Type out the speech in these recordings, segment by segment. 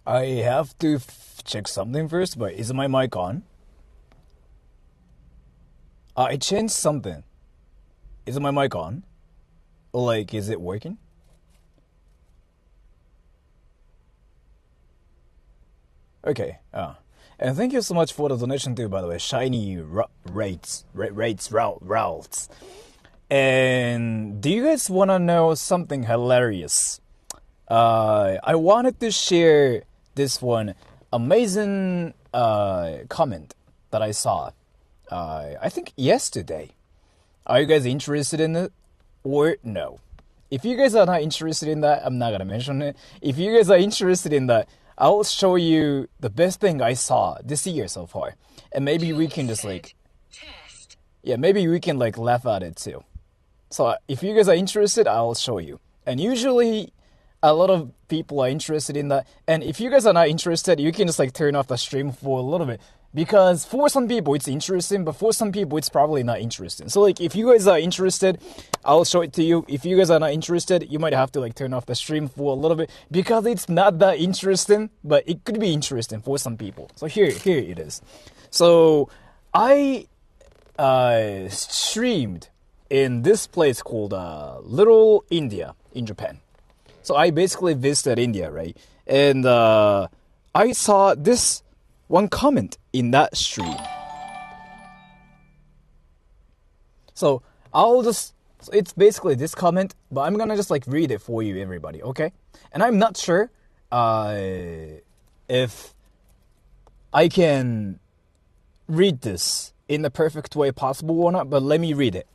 I have to check something first, but is my mic on? I changed something. Is my mic on? Like, is it working? Okay, and thank you so much for the donation too, by the way. Shiny rates. And do you guys want to know something hilarious? I wanted to share this one amazing comment that I saw. I think yesterday. Are you guys interested in it or no? If you guys are not interested in that, I'm not gonna mention it. If you guys are interested in that, I'll show you the best thing I saw this year so far. And maybe we can just like... Yeah, maybe we can like laugh at it too. So if you guys are interested, I'll show you. And usually a lot of people are interested in that. And if you guys are not interested, you can just like turn off the stream for a little bit. Because for some people it's interesting, but for some people it's probably not interesting. So like if you guys are interested, I'll show it to you. If you guys are not interested, you might have to like turn off the stream for a little bit. Because it's not that interesting, but it could be interesting for some people. So here it is. So I streamed in this place called Little India in Japan. So I basically visited India, right? And I saw this one comment in that stream. So it's basically this comment, but I'm gonna just like read it for you, everybody, okay? And I'm not sure if I can read this in the perfect way possible or not, but let me read it.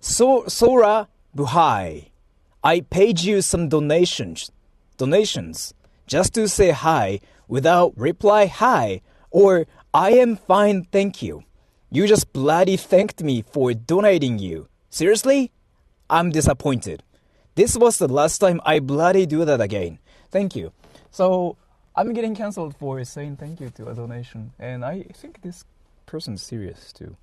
Sora Buhai, I paid you some donations just to say hi without reply hi or I am fine thank you. You just bloody thanked me for donating you. Seriously? I'm disappointed. This was the last time I bloody do that again. Thank you. So I'm getting cancelled for saying thank you to a donation, and I think this person's serious too.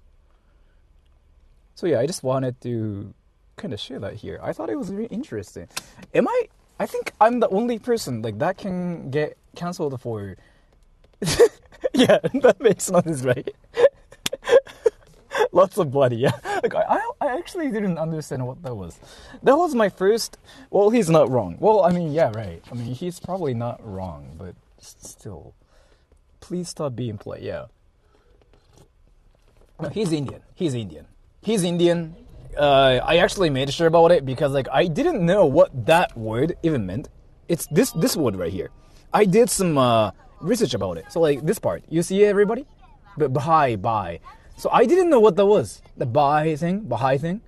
So yeah, I just wanted to kind of share that here. I thought it was really interesting. I think I'm the only person like that can get cancelled for... Yeah, that makes sense, right? Lots of bloody, yeah. Like, I actually didn't understand what that was. That was my first... Well, he's not wrong. Well, I mean, yeah, right. I mean, he's probably not wrong, but still. Please stop being polite, yeah. No, he's Indian. I actually made sure about it because like I didn't know what that word even meant. It's this word right here. I did some research about it. So like this part, you see it, everybody? But Baha'i. So I didn't know what that was. The Baha'i thing.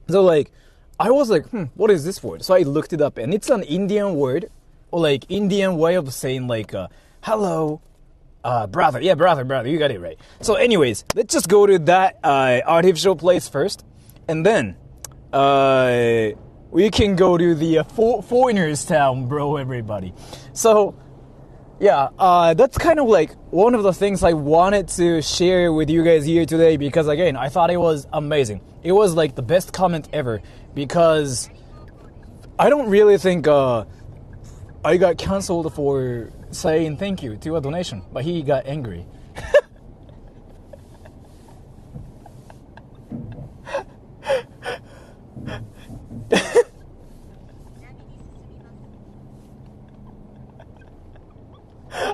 So like I was like, what is this word? So I looked it up and it's an Indian word or like Indian way of saying like hello. Brother, you got it right. So anyways, let's just go to that artificial place first. And then we can go to the foreigners town, bro, everybody. So, yeah, that's kind of like one of the things I wanted to share with you guys here today. Because again, I thought it was amazing. It was like the best comment ever. Because I don't really think I got cancelled for saying thank you to a donation, but he got angry.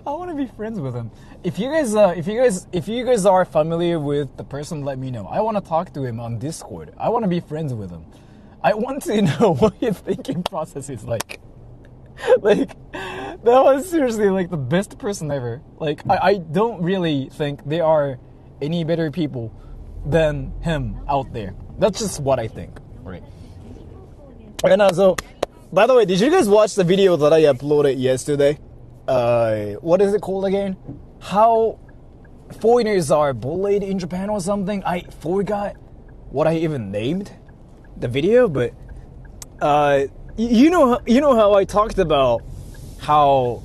I want to be friends with him. If you guys are familiar with the person, let me know. I want to talk to him on Discord. I want to be friends with him. I want to know what his thinking process is like. Like, that was seriously like the best person ever. Like, I don't really think there are any better people than him out there. That's just what I think, right? And also, by the way, did you guys watch the video that I uploaded yesterday? What is it called again? How foreigners are bullied in Japan or something? I forgot what I even named the video, but you know how I talked about how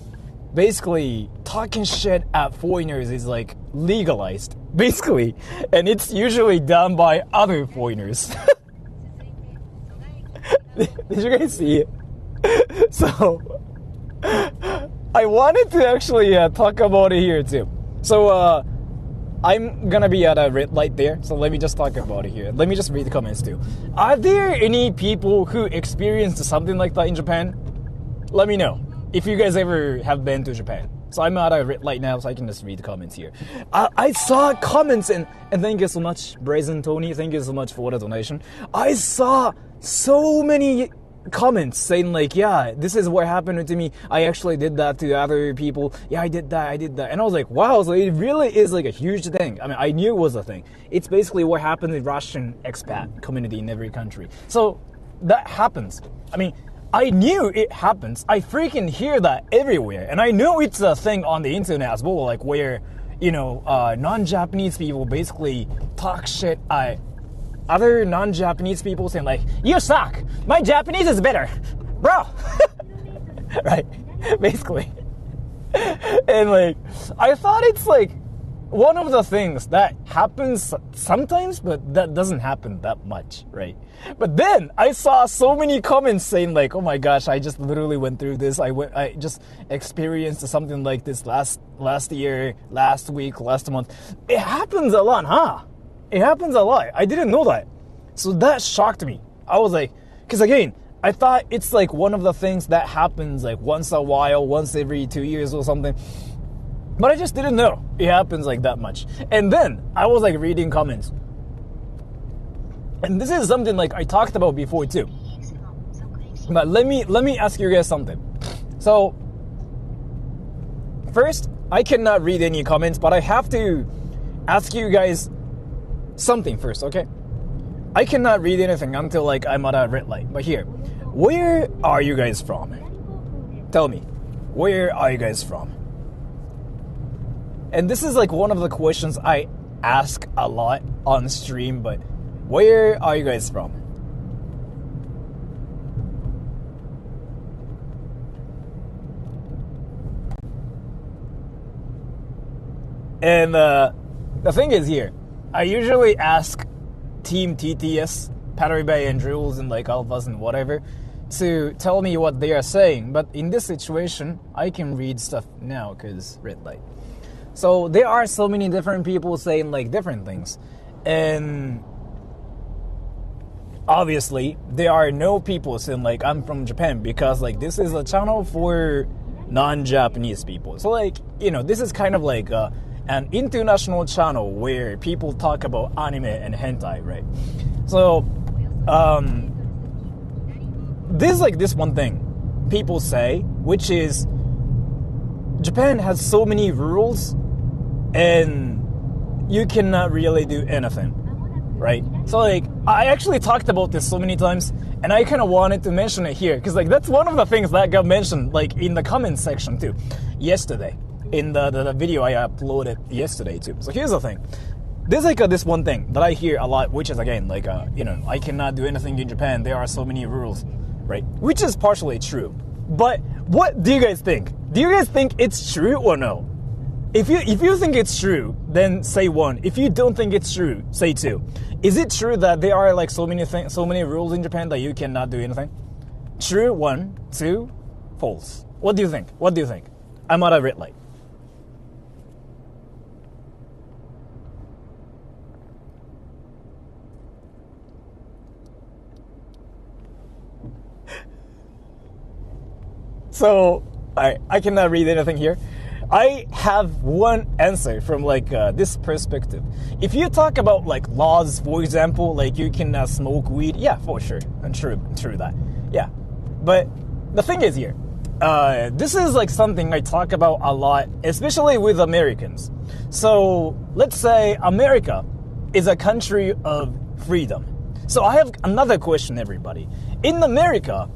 basically talking shit at foreigners is like legalized, basically, and it's usually done by other foreigners. Did you guys see it? So I wanted to actually talk about it here too. So I'm gonna be at a red light there, so let me just talk about it here. Let me just read the comments too. Are there any people who experienced something like that in Japan? Let me know if you guys ever have been to Japan. So I'm at a red light now, so I can just read the comments here. I saw comments, and thank you so much, Brazen Tony. Thank you so much for the donation. I saw so many comments saying like, yeah, this is what happened to me. I actually did that to other people. Yeah, I did that. And I was like, wow, so it really is like a huge thing. I mean, I knew it was a thing. It's basically what happened in Russian expat community in every country. So that happens. I mean, I knew it happens. I freaking hear that everywhere. And I know it's a thing on the internet as well, like where, you know, non-Japanese people basically talk shit. Other non-Japanese people saying like, you suck. My Japanese is better. Bro. Right. Basically. And like, I thought it's like one of the things that happens sometimes, but that doesn't happen that much, right? But then I saw so many comments saying like, oh my gosh, I just literally went through this. I just experienced something like this last year, last week, last month. It happens a lot, huh? It happens a lot. I didn't know that. So that shocked me. I was like, because again, I thought it's like one of the things that happens like once a while, once every 2 years or something. But I just didn't know it happens like that much. And then I was like reading comments. And this is something like I talked about before too. But let me ask you guys something. So first, I cannot read any comments, but I have to ask you guys something first, okay? I cannot read anything until like I'm at a red light. But here, where are you guys from? Tell me, where are you guys from? And this is like one of the questions I ask a lot on stream, but where are you guys from? And the thing is here, I usually ask Team TTS, Pattery Bay and Jules and like Alphas and whatever, to tell me what they are saying. But in this situation, I can read stuff now because red light. So there are so many different people saying like different things. And obviously, there are no people saying like I'm from Japan because like this is a channel for non-Japanese people. So like, you know, this is kind of like an international channel where people talk about anime and hentai, right? So there's like this one thing people say, which is Japan has so many rules and you cannot really do anything, right? So like I actually talked about this so many times, and I kind of wanted to mention it here because like that's one of the things that got mentioned like in the comment section too yesterday in the video I uploaded yesterday too. So here's the thing. There's like this one thing that I hear a lot, which is again like you know, I cannot do anything in Japan. There are so many rules, right? Which is partially true. But what do you guys think? Do you guys think it's true or no? If you think it's true, then say 1. If you don't think it's true, say 2. Is it true that there are like so many rules in Japan that you cannot do anything? True, 1, 2, false. What do you think? What do you think? I'm at a red light. So I cannot read anything here. I have one answer from like this perspective. If you talk about like laws, for example, like you can smoke weed, yeah, for sure, and true that, yeah. But the thing is here, this is like something I talk about a lot, especially with Americans. So let's say America is a country of freedom. So I have another question, everybody. In America,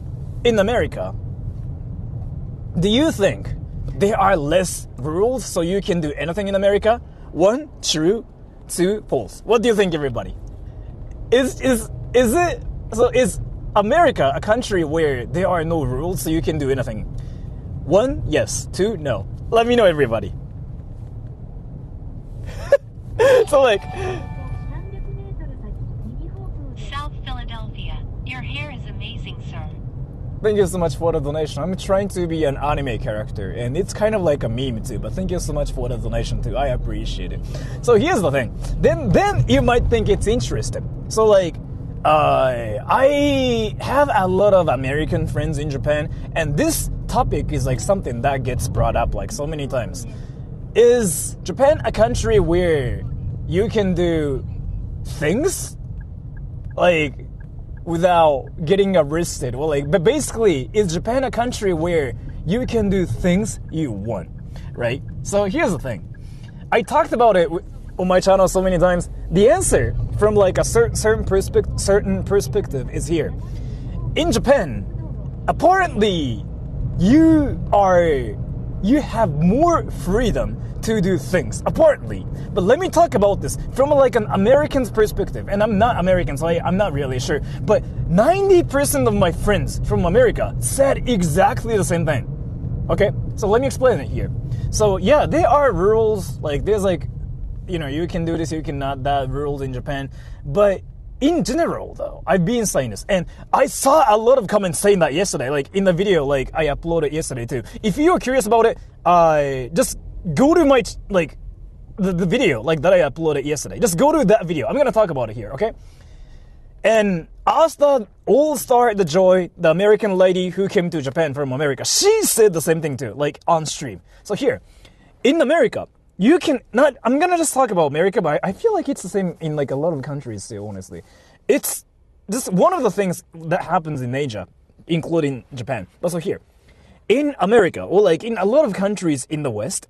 do you think there are less rules so you can do anything in America? 1, true, 2, false. What do you think, everybody? Is America a country where there are no rules so you can do anything? 1, yes. 2, no. Let me know, everybody. So like, South Philadelphia. Your hair is amazing, sir. Thank you so much for the donation. I'm trying to be an anime character, and it's kind of like a meme too, but thank you so much for the donation too. I appreciate it. So here's the thing. Then you might think it's interesting. So like, I have a lot of American friends in Japan, and this topic is like something that gets brought up like so many times. Is Japan a country where you can do things like without getting arrested? Well, like, but basically, is Japan a country where you can do things you want, right? So here's the thing. I talked about it on my channel so many times. The answer from like a certain perspective is here. In Japan, apparently, you have more freedom to do things, apparently. But let me talk about this from like an American's perspective. And I'm not American, so I'm not really sure. But 90% of my friends from America said exactly the same thing. Okay? So let me explain it here. So yeah, there are rules, like there's like, you know, you can do this, you cannot, that rules in Japan. But in general, though, I've been saying this, and I saw a lot of comments saying that yesterday, like in the video, like I uploaded yesterday too. If you're curious about it, just go to my, like, the video, like that I uploaded yesterday. Just go to that video. I'm gonna talk about it here, okay? And Asta All-Star the Joy, the American lady who came to Japan from America, she said the same thing too, like on stream. So here, in America, you can not, I'm gonna just talk about America, but I feel like it's the same in like a lot of countries too, honestly. It's just one of the things that happens in Asia, including Japan. Also here, in America, or like in a lot of countries in the West,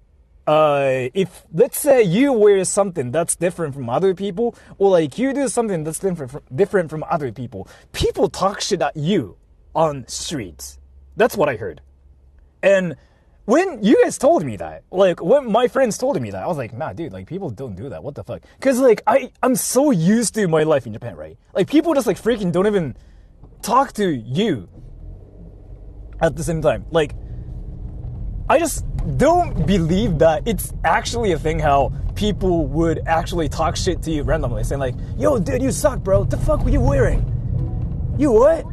if let's say you wear something that's different from other people, or like you do something that's different from other people, people talk shit at you on streets. That's what I heard. And when you guys told me that, like when my friends told me that, I was like, nah, dude, like people don't do that. What the fuck? Because like I'm so used to my life in Japan, right? Like people just like freaking don't even talk to you at the same time. Like I just don't believe that it's actually a thing how people would actually talk shit to you randomly, saying like, yo, dude, you suck, bro. What the fuck were you wearing? You what?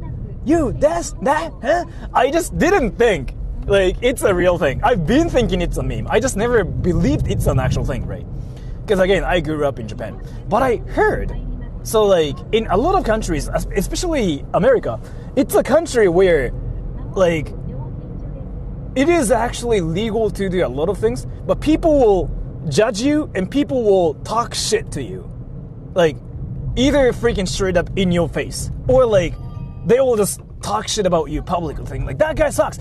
You, that, huh? I just didn't think like it's a real thing. I've been thinking it's a meme. I just never believed it's an actual thing, right? Because again, I grew up in Japan. But I heard, so like in a lot of countries, especially America, it's a country where like it is actually legal to do a lot of things, but people will judge you and people will talk shit to you. Like either freaking straight up in your face, or like they will just talk shit about you publicly, thing like that guy sucks.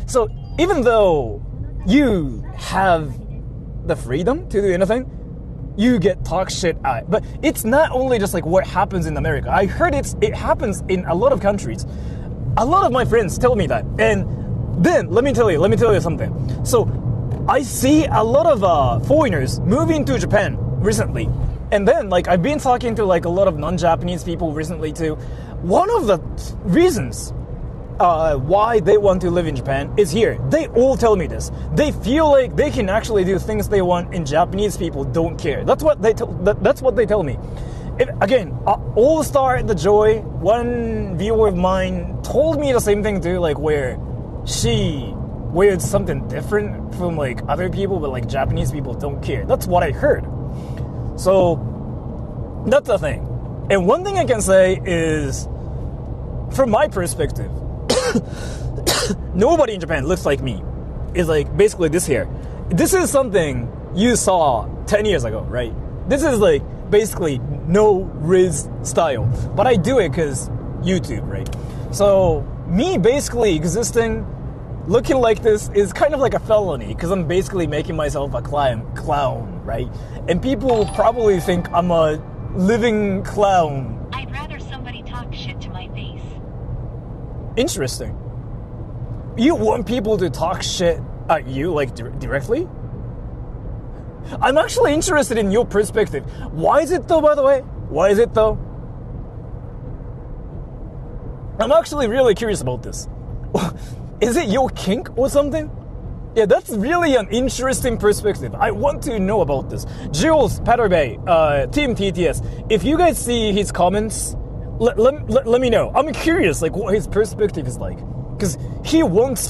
So even though you have the freedom to do anything, you get talk shit at. But it's not only just like what happens in America. I heard it happens in a lot of countries. A lot of my friends tell me that. And then let me tell you something. So I see a lot of foreigners moving to Japan recently. And then like I've been talking to like a lot of non-Japanese people recently too. One of the reasons why they want to live in Japan is here. They all tell me this. They feel like they can actually do things they want and Japanese people don't care. That's what they tell me. Again, All-Star the Joy, one viewer of mine told me the same thing too, like where she wears something different from like other people, but like Japanese people don't care. That's what I heard. So that's the thing. And one thing I can say is, from my perspective, nobody in Japan looks like me. It's like basically this here. This is something you saw 10 years ago, right? This is like basically no Rizz style. But I do it because YouTube, right? So me basically existing, looking like this is kind of like a felony because I'm basically making myself a clown, right? And people probably think I'm a living clown. I'd rather somebody talk shit to my face. Interesting. You want people to talk shit at you, like directly? I'm actually interested in your perspective. Why is it though, by the way? Why is it though? I'm actually really curious about this. Is it your kink or something? Yeah, that's really an interesting perspective. I want to know about this. Jules Patterbay, Team TTS, if you guys see his comments, let me know. I'm curious, like, what his perspective is like. Because he wants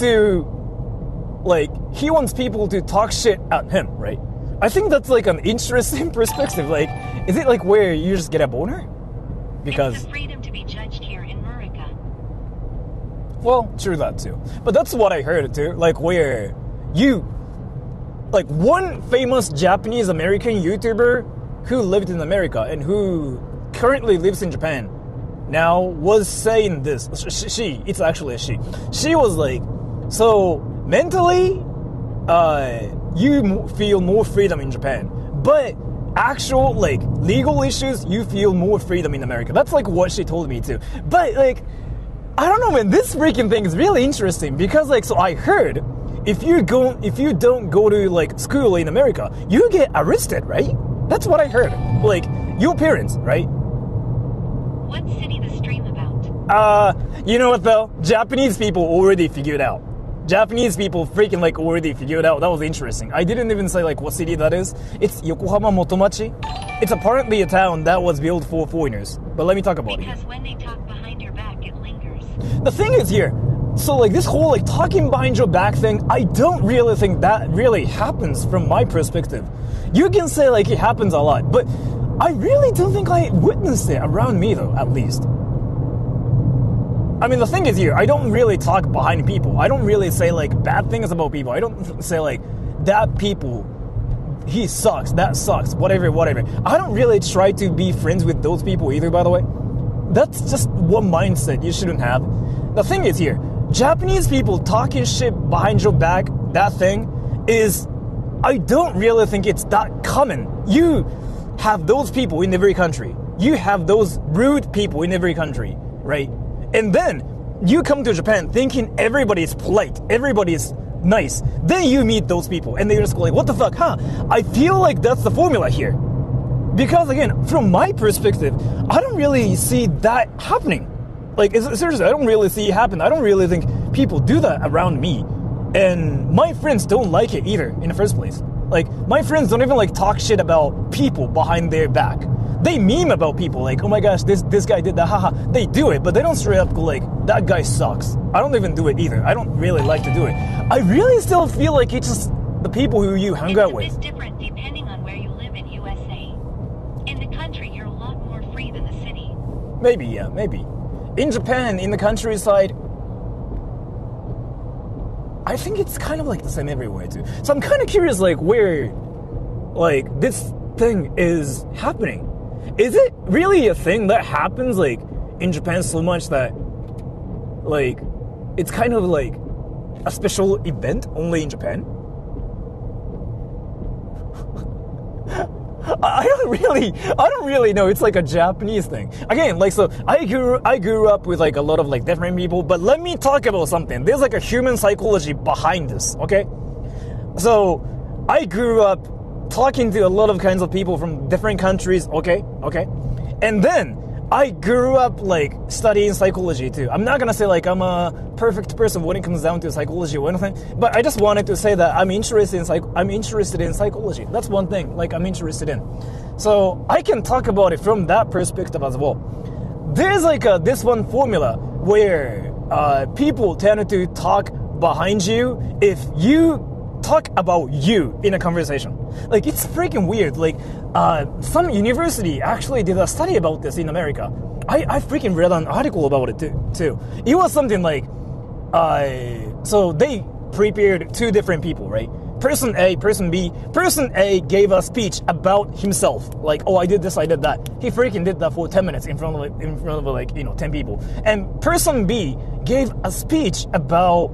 people to talk shit at him, right? I think that's like an interesting perspective. Like, is it like where you just get a boner? Because it's the freedom to be judged here in America. Well, true that too. But that's what I heard too. Like where one famous Japanese American YouTuber who lived in America and who currently lives in Japan now was saying this. It's actually a she. She was like, so mentally, you feel more freedom in Japan, but actual like legal issues, you feel more freedom in America. That's like what she told me too. But like, I don't know, man. This freaking thing is really interesting because like, so I heard if you don't go to like school in America, you get arrested, right? That's what I heard. Like your parents, right? What city the stream about? You know what though? Japanese people already figured out. Japanese people freaking like already figured out. That was interesting. I didn't even say like what city that is. It's Yokohama Motomachi. It's apparently a town that was built for foreigners. But let me talk about it. Because when they talk behind your back, it lingers. The thing is here, so like this whole like talking behind your back thing, I don't really think that really happens from my perspective. You can say like it happens a lot, but I really don't think I witnessed it around me though, at least. I mean, the thing is here, I don't really talk behind people. I don't really say like bad things about people. I don't say like that people, he sucks, that sucks, whatever. I don't really try to be friends with those people either, by the way. That's just one mindset you shouldn't have. The thing is here, Japanese people talking shit behind your back, that thing is, I don't really think it's that common. You have those people in every country. You have those rude people in every country, right? And then you come to Japan thinking everybody's polite, everybody's nice. Then you meet those people and they're just like, what the fuck, huh? I feel like that's the formula here. Because again, from my perspective, I don't really see that happening. Like, seriously, I don't really see it happen. I don't really think people do that around me. And my friends don't like it either in the first place. Like, my friends don't even like talk shit about people behind their back. They meme about people like, oh my gosh, this guy did that, haha. They do it, but they don't straight up go like, that guy sucks. I don't even do it either. I don't really like to do it. I really still feel like it's just the people who you hang out with. It's different depending on where you live in USA. In the country, you're a lot more free than the city. Maybe, yeah, maybe. In Japan, in the countryside, I think it's kind of like the same everywhere too. So I'm kind of curious like where like this thing is happening. Is it really a thing that happens like in Japan so much that like it's kind of like a special event only in Japan? I don't really know. It's like a Japanese thing. Again, like, so I grew up with like a lot of like different people, but let me talk about something. There's like a human psychology behind this, okay? So I grew up talking to a lot of kinds of people from different countries, okay? And then I grew up like studying psychology too. I'm not gonna say like I'm a perfect person when it comes down to psychology or anything, but I just wanted to say that I'm interested in psychology. That's one thing like I'm interested in. So I can talk about it from that perspective as well. There's like this one formula where people tend to talk behind you if you talk about you in a conversation. Like, it's freaking weird. Like, some university actually did a study about this in America. I freaking read an article about it too. It was something like, so they prepared two different people, right? Person A, person B. Person A gave a speech about himself. Like, oh, I did this, I did that. He freaking did that for 10 minutes in front of like, 10 people. And person B gave a speech about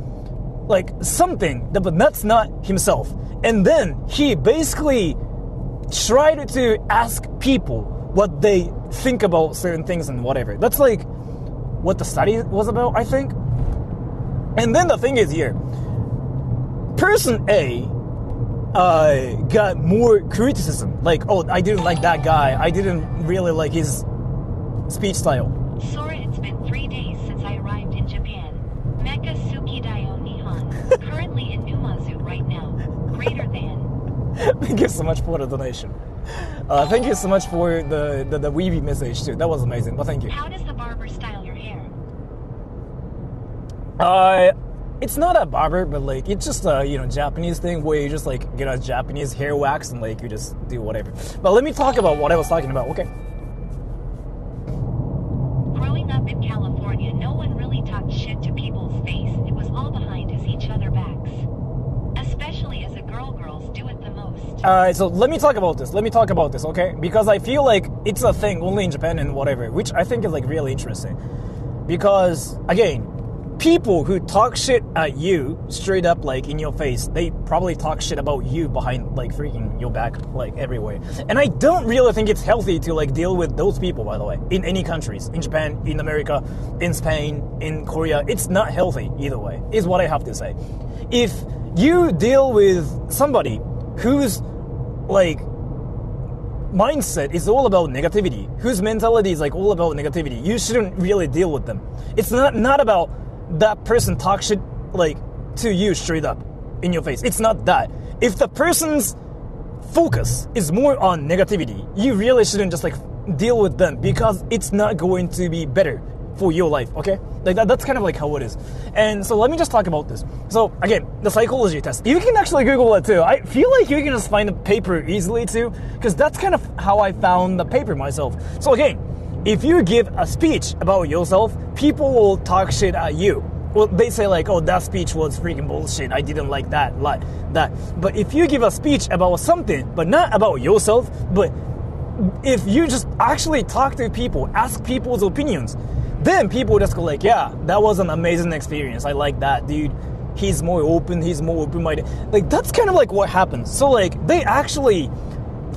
like something, but that's not himself. And then he basically tried to ask people what they think about certain things and whatever. That's like what the study was about, I think. And then the thing is here, person A got more criticism. Like, oh, I didn't like that guy. I didn't really like his speech style. Sora, it's been 3 days since I arrived in Japan. Mecha Suki Daio Nihon. Currently in Numazu right now. Greater than. Thank you so much for the donation. Thank you so much for the Weeby message too. That was amazing. But thank you. How does the barber style your hair? It's not a barber, but like it's just a Japanese thing where you just like get a Japanese hair wax and like you just do whatever. But let me talk about what I was talking about. Okay. Growing up in California, no one really talked shit to people's face. It was all behind each other backs. Especially as a girl, girls do it the most. Alright, so let me talk about this. Okay? Because I feel like it's a thing only in Japan and whatever, which I think is like really interesting. Because again, people who talk shit at you straight up like in your face, they probably talk shit about you behind like freaking your back like everywhere. And I don't really think it's healthy to like deal with those people, by the way, in any countries, in Japan, in America, in Spain, in Korea. It's not healthy either way, is what I have to say. If you deal with somebody whose like mindset is all about negativity, whose mentality is like all about negativity, you shouldn't really deal with them. It's not about that person talk shit like to you straight up in your face. It's not that. If the person's focus is more on negativity, you really shouldn't just like deal with them, because it's not going to be better for your life, okay? Like that's kind of like how it is. And so let me just talk about this. So again, the psychology test. You can actually Google it too. I feel like you can just find the paper easily too, because that's kind of how I found the paper myself. So again, if you give a speech about yourself, people will talk shit at you. Well, they say like, oh, that speech was freaking bullshit. I didn't like that. But if you give a speech about something, but not about yourself, but if you just actually talk to people, ask people's opinions, then people just go like, yeah, that was an amazing experience. I like that, dude. He's more open-minded. Like, that's kind of like what happens. So like, they actually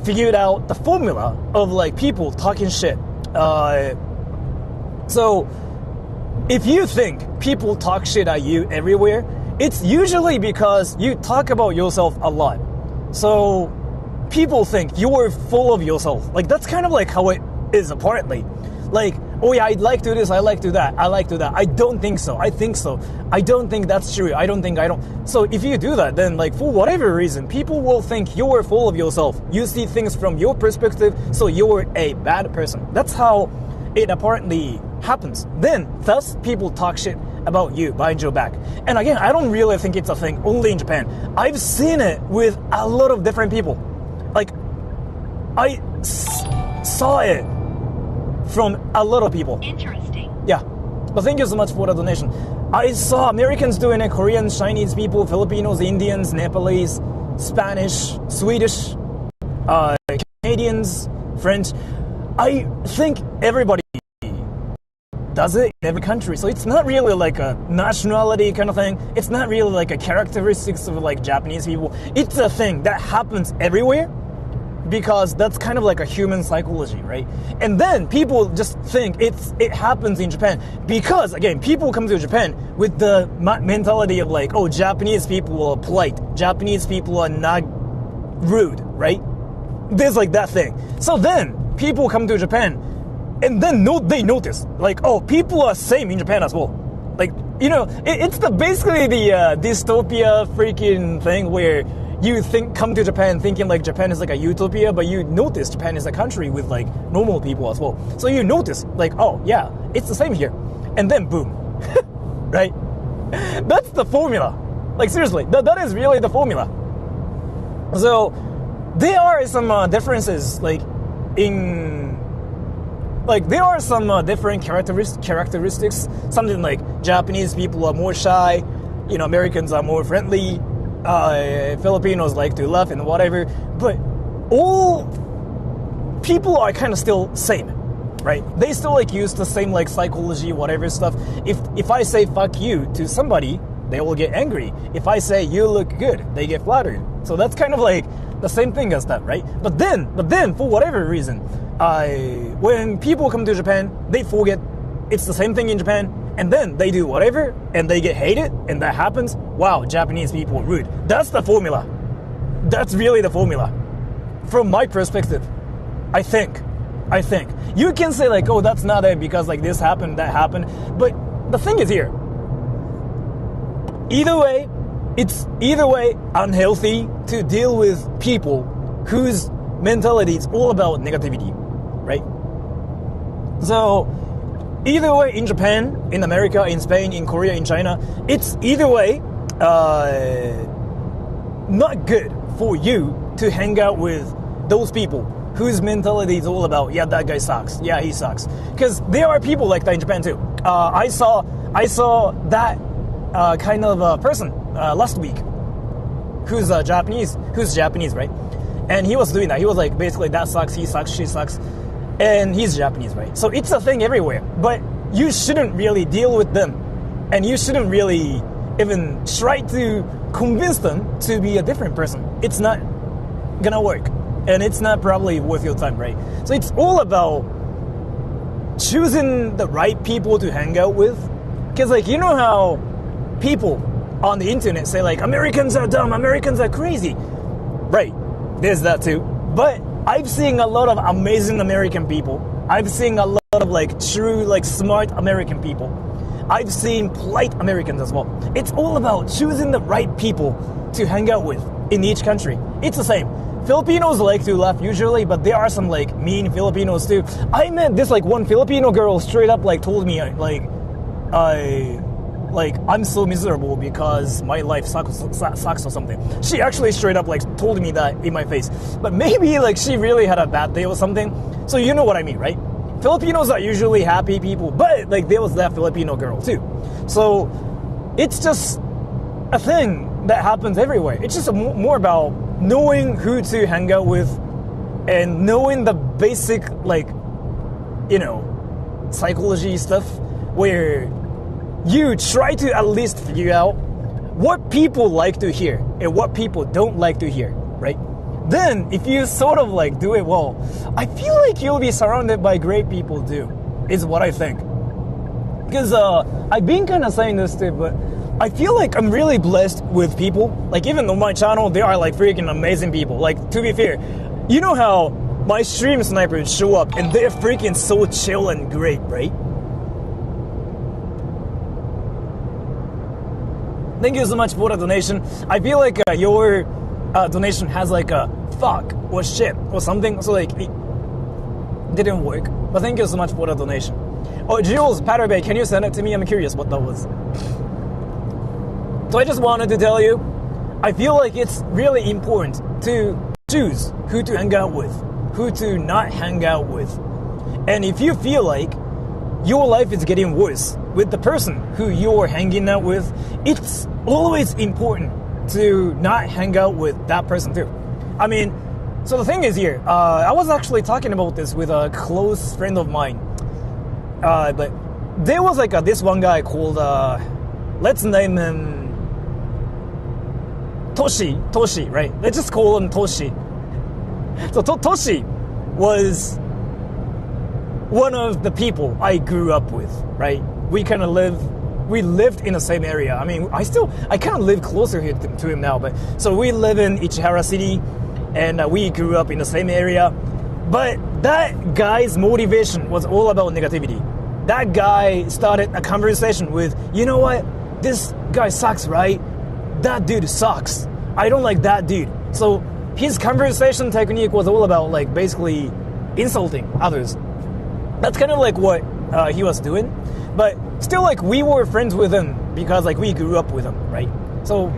figured out the formula of like people talking shit. So if you think people talk shit at you everywhere, it's usually because you talk about yourself a lot. So people think you're full of yourself. Like, that's kind of like how it is apparently. Like, oh yeah, I'd like to do this, I like to do that, I don't think so, I think so, I don't think that's true, I don't. So if you do that, then like for whatever reason, people will think you're full of yourself. You see things from your perspective, so you're a bad person. That's how it apparently happens. Then, thus, people talk shit about you behind your back. And again, I don't really think it's a thing only in Japan. I've seen it with a lot of different people. Like, I saw it from a lot of people. Interesting. Yeah. But thank you so much for the donation. I saw Americans doing it, Koreans, Chinese people, Filipinos, Indians, Nepalese, Spanish, Swedish, Canadians, French. I think everybody does it in every country. So it's not really like a nationality kind of thing. It's not really like a characteristics of like Japanese people. It's a thing that happens everywhere, because that's kind of like a human psychology, right? And then people just think it happens in Japan because, again, people come to Japan with the mentality of like, oh, Japanese people are polite, Japanese people are not rude, right? There's like that thing. So then people come to Japan and then they notice like, oh, people are same in Japan as well. Like, it's basically the dystopia freaking thing where you come to Japan thinking like Japan is like a utopia, but you notice Japan is a country with like normal people as well. So you notice like, oh yeah, it's the same here. And then boom, right? That's the formula. Like seriously, that is really the formula. So there are some differences there are some different characteristics. Something like Japanese people are more shy, Americans are more friendly, Filipinos like to laugh and whatever, but all people are kind of still same, right? They still like use the same like psychology, whatever stuff. If I say fuck you to somebody, they will get angry. If I say you look good, they get flattered. So that's kind of like the same thing as that, right? But then for whatever reason, when people come to Japan, they forget it's the same thing in Japan, and then they do whatever, and they get hated, and that happens. Wow, Japanese people are rude. That's the formula. That's really the formula. From my perspective, I think. You can say like, oh, that's not it because like this happened, that happened. But the thing is here, it's either way unhealthy to deal with people whose mentality is all about negativity, right? So either way, in Japan, in America, in Spain, in Korea, in China, it's either way not good for you to hang out with those people whose mentality is all about, yeah, that guy sucks, yeah, he sucks. Because there are people like that in Japan too. I saw that kind of person last week who's Japanese, right? And he was doing that. He was like, basically, that sucks, he sucks, she sucks. And he's Japanese, right? So it's a thing everywhere. But you shouldn't really deal with them. And you shouldn't really even try to convince them to be a different person. It's not gonna work. And it's not probably worth your time, right? So it's all about choosing the right people to hang out with. Because, like, you know how people on the internet say, like, Americans are dumb, Americans are crazy. Right, there's that too. But I've seen a lot of amazing American people. I've seen a lot of, like, true, like, smart American people. I've seen polite Americans as well. It's all about choosing the right people to hang out with in each country. It's the same. Filipinos like to laugh usually, but there are some, like, mean Filipinos too. I met this, like, one Filipino girl straight up, like, told me, I'm so miserable because my life sucks or something. She actually straight up, like, told me that in my face. But maybe, like, she really had a bad day or something. So you know what I mean, right? Filipinos are usually happy people, but, like, there was that Filipino girl too. So it's just a thing that happens everywhere. It's just more about knowing who to hang out with and knowing the basic, like, you know, psychology stuff where you try to at least figure out what people like to hear and what people don't like to hear, right? Then, if you sort of, like, do it well, I feel like you'll be surrounded by great people too, is what I think. Because I've been kind of saying this too, but I feel like I'm really blessed with people. Like, even on my channel, they are, like, freaking amazing people. Like, to be fair, you know how my stream snipers show up and they're freaking so chill and great, right? Thank you so much for the donation. I feel like your donation has, like, a fuck or shit or something, so, like, it didn't work. But thank you so much for the donation. Oh, Jules Patterbay, can you send it to me? I'm curious what that was. So I just wanted to tell you, I feel like it's really important to choose who to hang out with, who to not hang out with. And if you feel like your life is getting worse with the person who you're hanging out with, it's always important to not hang out with that person too. I mean, so the thing is here, I was actually talking about this with a close friend of mine. But there was, like, this one guy called, let's name him Toshi, right? Let's just call him Toshi. So Toshi was one of the people I grew up with, right? We lived in the same area. I mean, I kind of live closer here to him now, but so we live in Ichihara City, and we grew up in the same area. But that guy's motivation was all about negativity. That guy started a conversation with, you know what? This guy sucks, right? That dude sucks. I don't like that dude. So his conversation technique was all about, like, basically insulting others. That's kind of like what he was doing. But still, like, we were friends with him because, like, we grew up with him, right? So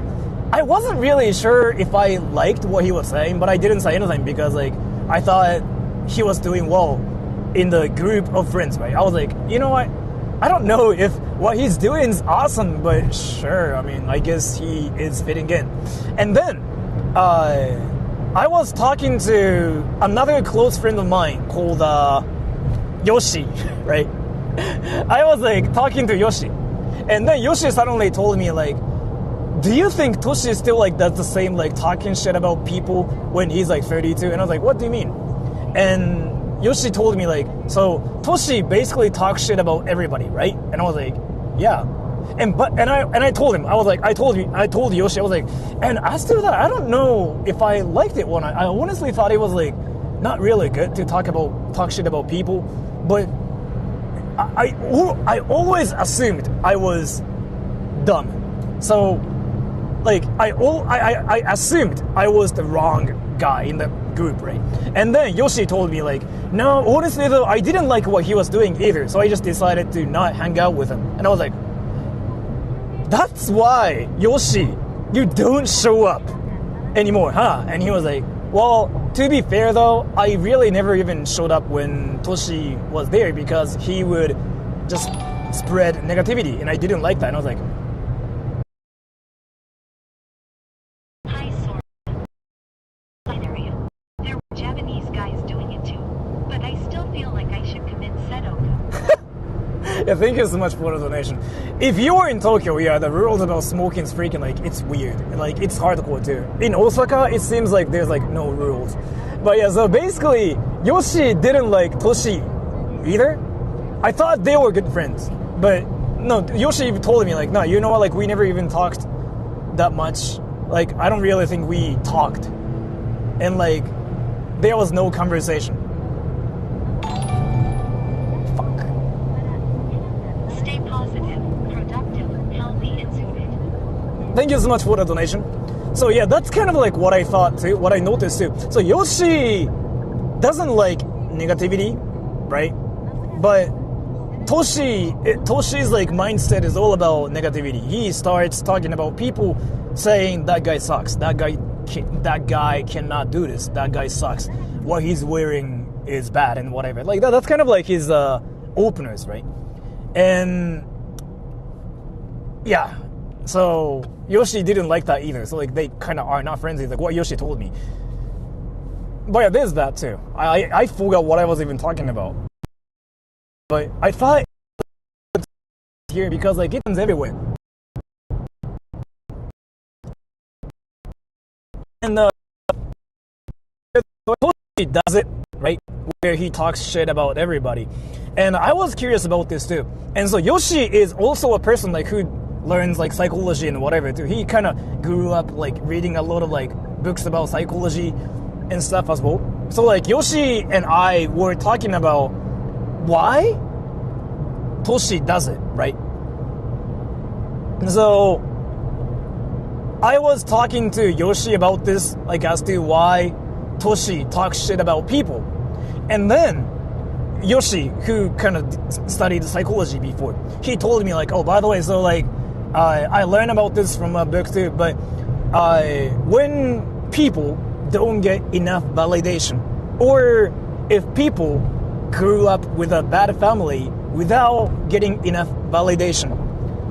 I wasn't really sure if I liked what he was saying, but I didn't say anything because, like, I thought he was doing well in the group of friends, right? I was like, you know what? I don't know if what he's doing is awesome, but sure, I mean, I guess he is fitting in. And then I was talking to another close friend of mine called Yoshi, right? I was, like, talking to Yoshi. And then Yoshi suddenly told me, like, do you think Toshi still, like, does the same, like, talking shit about people when he's, like, 32? And I was like, what do you mean? And Yoshi told me, like, so Toshi basically talks shit about everybody, right? And I was like, yeah. And I told him, I told Yoshi, I was like, and as to that, I don't know if I liked it or not. I honestly thought it was, like, not really good to talk shit about people, but I always assumed I was dumb. So, like, I assumed I was the wrong guy in the group, right? And then Yoshi told me, like, no, honestly though, I didn't like what he was doing either, so I just decided to not hang out with him. And I was like, that's why, Yoshi, you don't show up anymore, huh? And he was like, well, to be fair though, I really never even showed up when Toshi was there because he would just spread negativity, and I didn't like that. And I was like, Hi, Sora. There were Japanese guys doing it too, but I still feel like I should commit sedoku. yeah, thank you so much for the donation. If you were in Tokyo, yeah, the rules about smoking is freaking, like, it's weird. Like, it's hardcore too. In Osaka, it seems like there's, like, no rules. But yeah, so basically, Yoshi didn't like Toshi either. I thought they were good friends. But, no, Yoshi told me, like, no, you know what, like, we never even talked that much. Like, I don't really think we talked. And, like, there was no conversation. Stay positive, productive, healthy, and suited. Thank you so much for the donation. So yeah, that's kind of like what I thought too, what I noticed too. So Yoshi doesn't like negativity, right? But Toshi's like mindset is all about negativity. He starts talking about people saying that guy sucks, that guy cannot do this, that guy sucks, what he's wearing is bad and whatever. Like that's kind of like his openers, right? And yeah, so Yoshi didn't like that either. So like they kind of are not friends. Like what Yoshi told me. But yeah, there's that too. I forgot what I was even talking about. But I thought here because like it happens everywhere. And he does it, right? Where he talks shit about everybody. And I was curious about this too. And so Yoshi is also a person like who learns like psychology and whatever too. He kind of grew up like reading a lot of like books about psychology and stuff as well. So like Yoshi and I were talking about why Toshi does it, right? And so I was talking to Yoshi about this, like as to why Toshi talks shit about people. And then Yoshi, who kind of studied psychology before, he told me like, oh, by the way, so like I learned about this from a book too, but when people don't get enough validation, or if people grew up with a bad family without getting enough validation,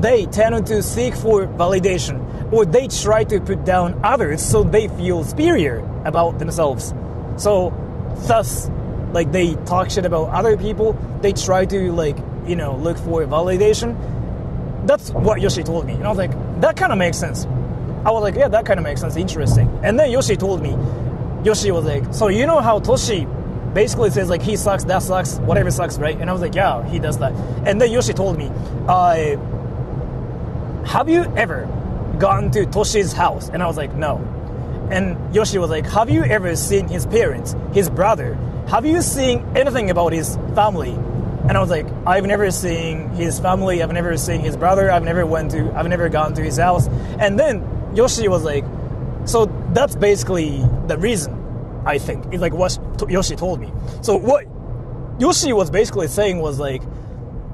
they tend to seek for validation, or they try to put down others so they feel superior about themselves. So thus, like they talk shit about other people, they try to like, you know, look for validation. That's what Yoshi told me. And I was like, that kind of makes sense. I was like, yeah, that kind of makes sense, interesting. And then Yoshi told me, Yoshi was like, so you know how Toshi basically says like he sucks, that sucks, whatever sucks, right? And I was like, yeah, he does that. And then Yoshi told me, have you ever gone to Toshi's house? And I was like, no. And Yoshi was like, have you ever seen his parents, his brother? Have you seen anything about his family? And I was like, I've never seen his family, I've never seen his brother, I've never gone to his house. And then Yoshi was like, so that's basically the reason, I think. It's like what Yoshi told me. So what Yoshi was basically saying was like,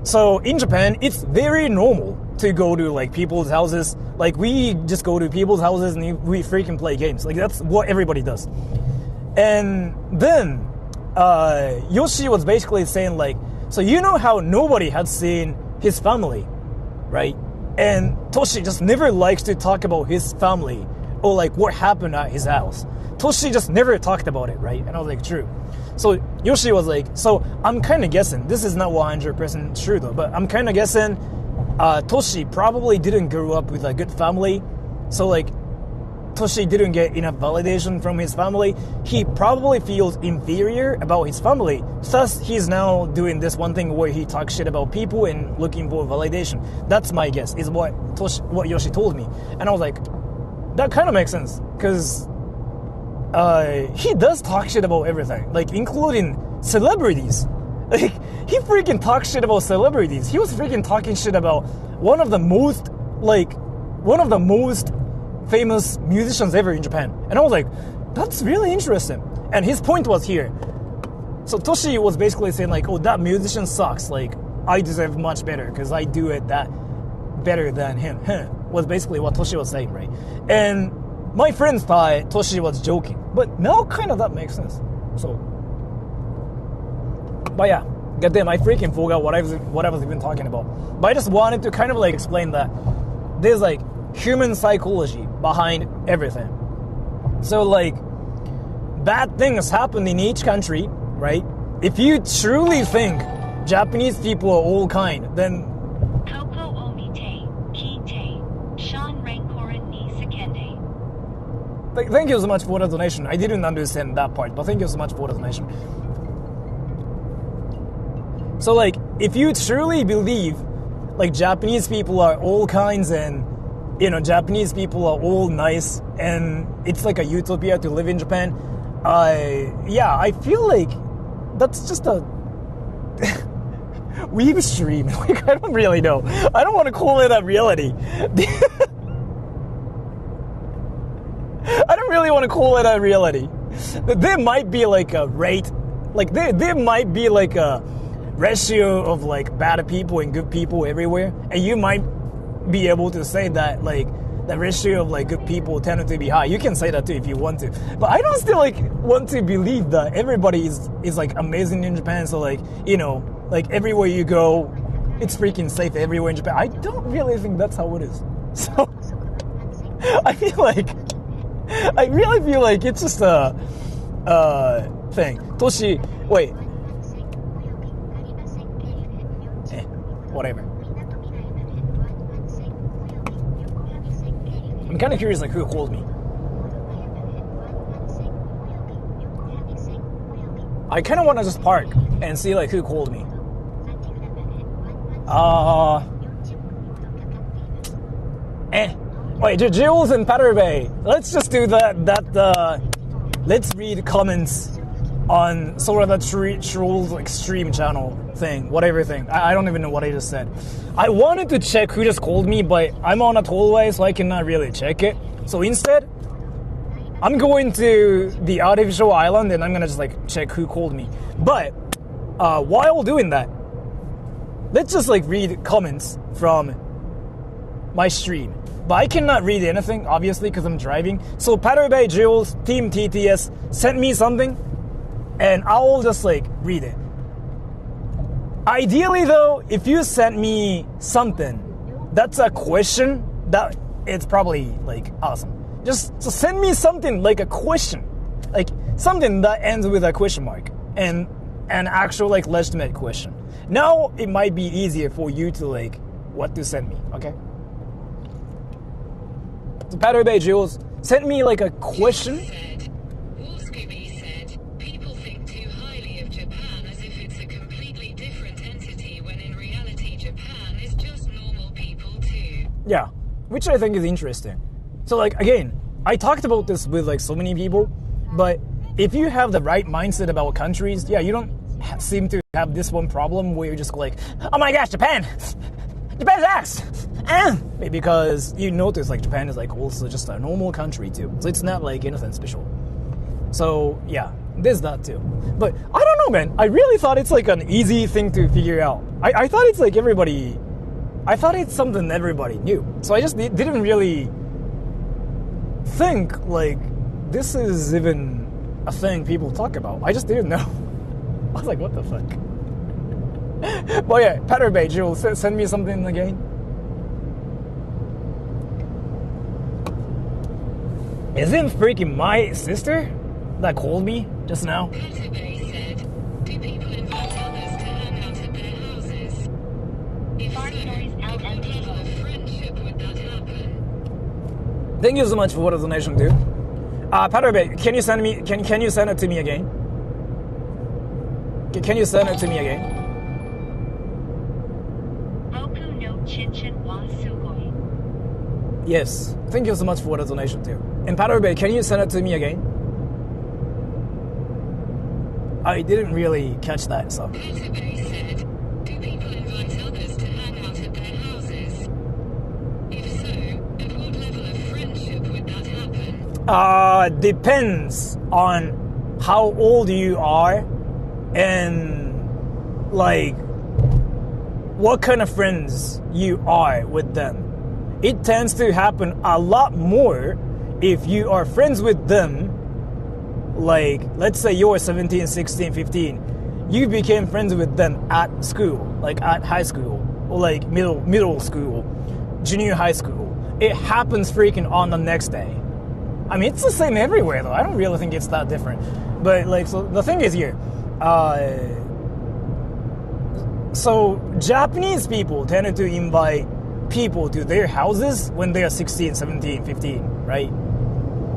so in Japan, it's very normal to go to like people's houses. Like we just go to people's houses and we freaking play games. Like that's what everybody does. And then Yoshi was basically saying like, so you know how nobody had seen his family, right? And Toshi just never likes to talk about his family or like what happened at his house. Toshi just never talked about it, right? And I was like, true. So Yoshi was like, so I'm kind of guessing, this is not 100% true though, but I'm kind of guessing Toshi probably didn't grow up with a good family. So like Toshi didn't get enough validation from his family. He probably feels inferior about his family. Thus, he's now doing this one thing where he talks shit about people and looking for validation. That's my guess, is what Yoshi told me. And I was like, that kind of makes sense. Because he does talk shit about everything. Like, including celebrities. Like, he freaking talks shit about celebrities. He was freaking talking shit about one of the most famous musicians ever in Japan. And I was like, that's really interesting. And his point was here. So Toshi was basically saying like, oh, that musician sucks. Like, I deserve much better because I do it that better than him. Was basically what Toshi was saying, right? And my friends thought Toshi was joking. But now kind of that makes sense. So, but yeah, goddamn, I freaking forgot what I was even talking about. But I just wanted to kind of like explain that there's like human psychology behind everything. So like, bad things happen in each country, right? If you truly think Japanese people are all kind, then Koko omite, kite, shan renkoren ni sekende. Thank you so much for the donation. I didn't understand that part, but thank you so much for the donation. So like, if you truly believe like Japanese people are all kinds and, you know, Japanese people are all nice and it's like a utopia to live in Japan, I feel like that's just a weeb stream. Like, I don't really know. I don't want to call it a reality. I don't really want to call it a reality. There might be like a rate, like there might be like a ratio of like bad people and good people everywhere, and you might be able to say that like the ratio of like good people tend to be high. You can say that too if you want to, but I don't still like want to believe that everybody is like amazing in Japan. So like, you know, like everywhere you go, it's freaking safe everywhere in Japan. I don't really think that's how it is. So I really feel like it's just a thing. Toshi, wait. Whatever. I'm kind of curious, like, who called me. I kind of want to just park and see, like, who called me. Wait, Jules and Paterbay. Let's just do let's read comments on Sora the Troll's Extreme channel thing, whatever thing. I don't even know what I just said. I wanted to check who just called me, but I'm on a tollway, so I cannot really check it. So instead, I'm going to the artificial island and I'm gonna just like check who called me. But while doing that, let's just like read comments from my stream. But I cannot read anything, obviously, because I'm driving. So Paterbay Jules, Team TTS, sent me something, and I'll just like read it. Ideally though, if you sent me something that's a question, that it's probably like awesome. Just send me something like a question, like something that ends with a question mark and an actual like legitimate question. Now it might be easier for you to like what to send me, okay? So Paterbay Jules sent me like a question. Yeah, which I think is interesting. So like, again, I talked about this with like so many people, but if you have the right mindset about countries, yeah, you don't seem to have this one problem where you're just like, oh my gosh, Japan sucks. Because you notice like Japan is like also just a normal country too. So it's not like anything special. So yeah, there's that too. But I don't know, man. I really thought it's like an easy thing to figure out. I thought it's like I thought it's something everybody knew. So I just didn't really think like this is even a thing people talk about. I just didn't know. I was like, what the fuck? But yeah, Paterbay Jules, send me something again. Isn't freaking my sister that called me just now? Paterbay said, do people invite others to hang out at their houses? If so, what level of friendship would that happen? Thank you so much for the donation too. Paterbay, can you send me? Can you send it to me again? Can you send it to me again? Roku no chinchin wa sugoi. Yes. Thank you so much for the donation too. And Paterbay, can you send it to me again? I didn't really catch that, so. Paterbay said, do people invite others to hang out at their houses? If so, at what level of friendship would that happen? Depends on how old you are and like what kind of friends you are with them. It tends to happen a lot more if you are friends with them. Like, let's say you're 17, 16, 15. You became friends with them at school, like at high school, or like middle school, junior high school. It happens freaking on the next day. I mean, it's the same everywhere though. I don't really think it's that different. But like, so the thing is here, so Japanese people tended to invite people to their houses when they are 16, 17, 15, right?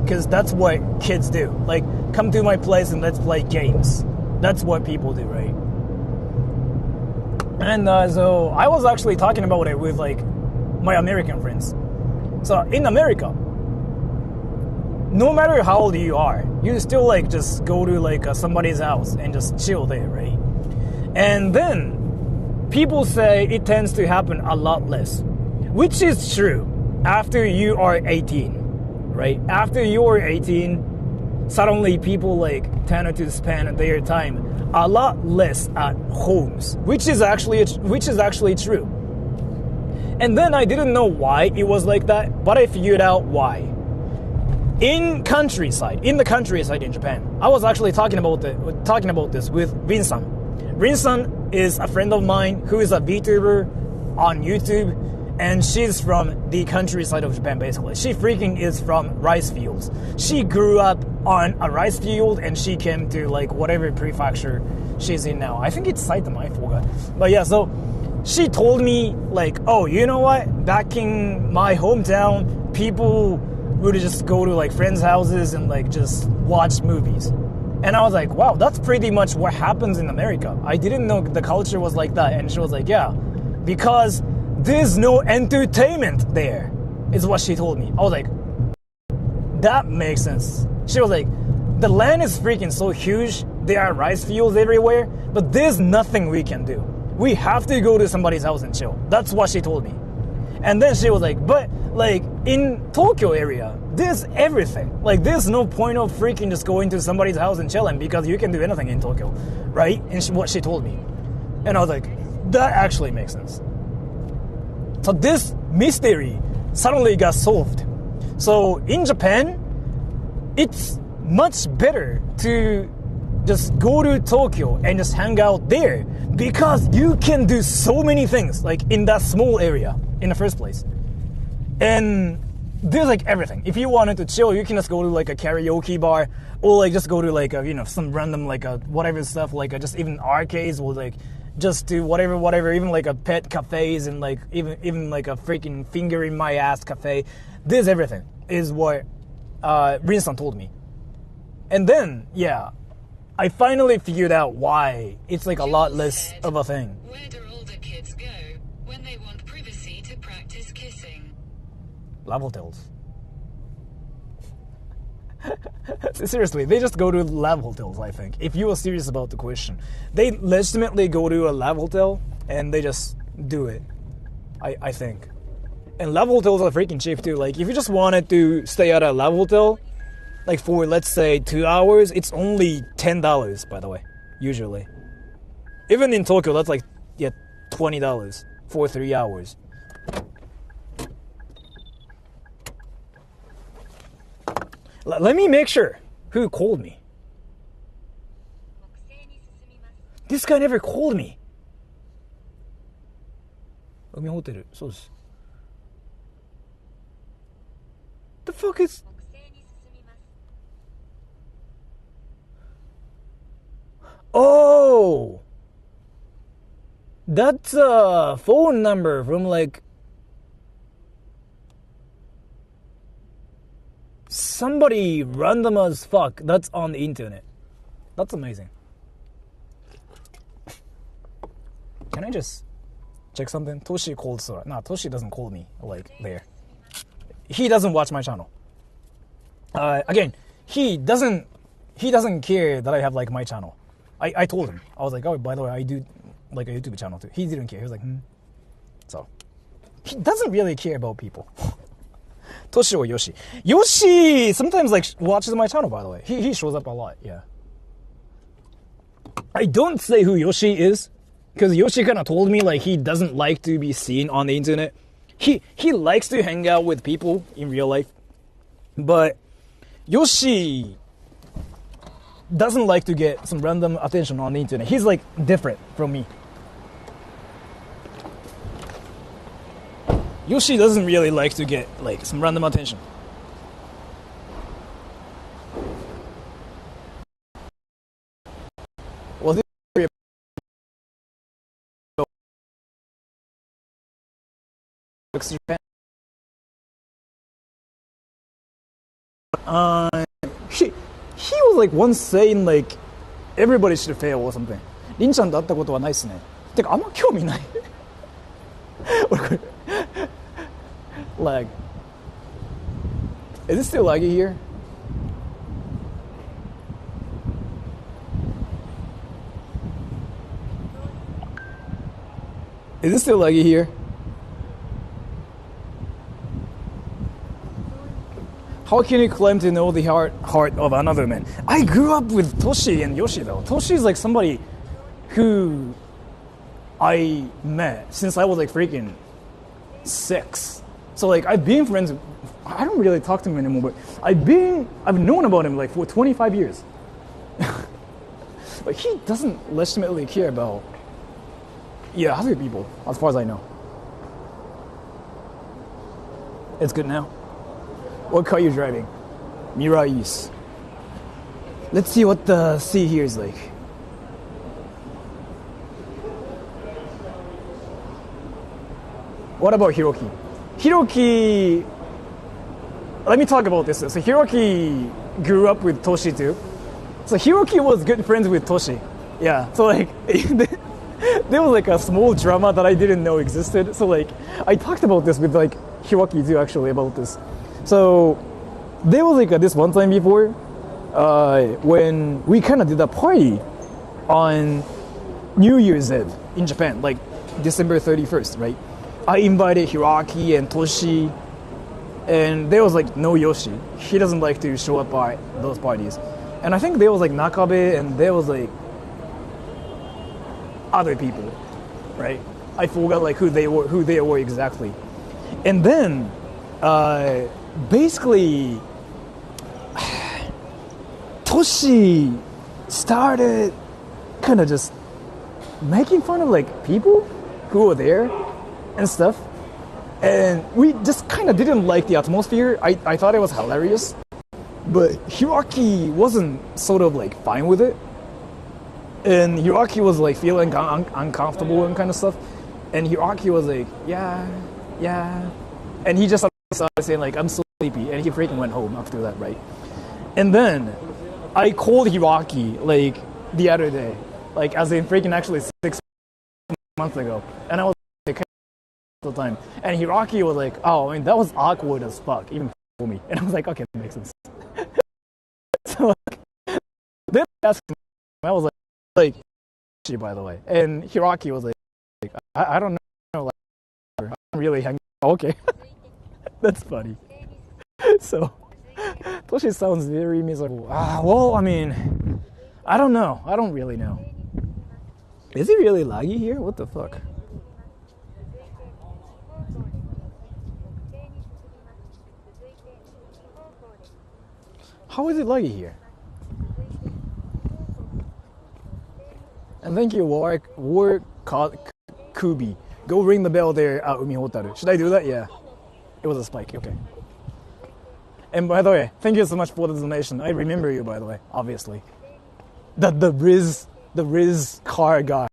Because that's what kids do. Like, come to my place and let's play games. That's what people do, right? And so I was actually talking about it with like my American friends. So in America, no matter how old you are, you still like just go to like somebody's house and just chill there, right? And then people say it tends to happen a lot less, which is true after you are 18, right? After you are 18, suddenly people like tend to spend their time a lot less at homes, which is actually true. And then I didn't know why it was like that, but I figured out why. In the countryside in Japan, I was actually talking about this with Rin-san. Rin-san is a friend of mine who is a VTuber on YouTube, and she's from the countryside of Japan, basically. She freaking is from rice fields. She grew up on a rice field, and she came to like whatever prefecture she's in now. I think it's Saitama, I forgot. But yeah, so she told me like, oh, you know what? Back in my hometown, people would just go to like friends' houses and like just watch movies. And I was like, wow, that's pretty much what happens in America. I didn't know the culture was like that. And she was like, yeah, because there's no entertainment there, is what she told me. I was like, that makes sense. She was like, the land is freaking so huge, there are rice fields everywhere, but there's nothing we can do. We have to go to somebody's house and chill. That's what she told me. And then she was like, but like in Tokyo area, there's everything. Like there's no point of freaking just going to somebody's house and chilling because you can do anything in Tokyo, right? And what she told me. And I was like, that actually makes sense. So this mystery suddenly got solved. So in Japan, it's much better to just go to Tokyo and just hang out there because you can do so many things like in that small area in the first place. And there's like everything. If you wanted to chill, you can just go to like a karaoke bar or like just go to like a, you know, some random like a whatever stuff, like a, just even arcades or like just do whatever, even like a pet cafes and like even like a freaking finger in my ass cafe. There's everything is what Rin-san told me. And then, yeah, I finally figured out why it's like a lot less of a thing. Where do older kids go when they want privacy to practice kissing? Love hotels. Seriously, they just go to love hotels, I think. If you are serious about the question. They legitimately go to a love hotel and they just do it. I think. And love hotels are freaking cheap too. Like if you just wanted to stay at a love hotel, like for let's say 2 hours, it's only $10, by the way, usually. Even in Tokyo, that's like $20 for 3 hours. Let me make sure who called me. This guy never called me. Umi Hotel, そうです. The fuck is... Oh! That's a phone number from like... somebody random as fuck that's on the internet. That's amazing. Can I just check something? Toshi called Sora. Nah, Toshi doesn't call me like there. He doesn't watch my channel. Again, he doesn't care that I have like my channel. I told him. I was like, oh, by the way, I do like a YouTube channel too. He didn't care. He was like, So, he doesn't really care about people. Toshi or Yoshi. Yoshi sometimes like watches my channel, by the way. He shows up a lot, yeah. I don't say who Yoshi is, because Yoshi kind of told me like he doesn't like to be seen on the internet. He likes to hang out with people in real life, but Yoshi doesn't like to get some random attention on the internet. He's like different from me. Yoshi doesn't really like to get like some random attention. Well, this is Japan. He was like once saying like everybody should fail or something. リンちゃんと会ったことはないっすね。てかあんま興味ない。Lag. Is it still laggy here? Is it still laggy here? How can you claim to know the heart of another man? I grew up with Toshi and Yoshi though. Toshi is like somebody who I met since I was like freaking 6. So like I've been friends. I don't really talk to him anymore, but I've known about him like for 25 years. But he doesn't legitimately care about other people, as far as I know. It's good now. What car are you driving? Mirais. Let's see what the sea here is like. What about Hiroki? Hiroki, let me talk about this. So Hiroki grew up with Toshi too. So Hiroki was good friends with Toshi. Yeah, so like there was like a small drama that I didn't know existed. So like I talked about this with like Hiroki too actually about this. So there was like this one time before when we kind of did a party on New Year's Eve in Japan, like December 31st, right? I invited Hiroki and Toshi, and there was like no Yoshi. He doesn't like to show up at those parties. And I think there was like Nakabe and there was like other people, right? I forgot like who they were exactly. And then basically Toshi started kind of just making fun of like people who were there and stuff, and we just kind of didn't like the atmosphere. I thought it was hilarious, but Hiroki wasn't sort of like fine with it, and Hiroki was like feeling uncomfortable and kind of stuff, and Hiroki was like yeah, and he just started saying like I'm so sleepy, and he freaking went home after that, right? And then I called Hiroki like the other day, like as in freaking actually 6 months ago, and I was like the time, and Hiroki was like, oh, I mean that was awkward as fuck even for me, and I was like, okay, that makes sense. So like, then I asked him, I was like by the way, and Hiroki was like I don't know, like I'm really hanging. Okay. That's funny. So Toshi sounds very miserable. Well, I mean, I don't know. I don't really know. Is it really laggy here? What the fuck? How is it laggy here? And thank you, War Kubi. Go ring the bell there at Umihotaru. Should I do that? Yeah. It was a spike, okay. And by the way, thank you so much for the donation. I remember you, by the way, obviously. The Rizz car guy.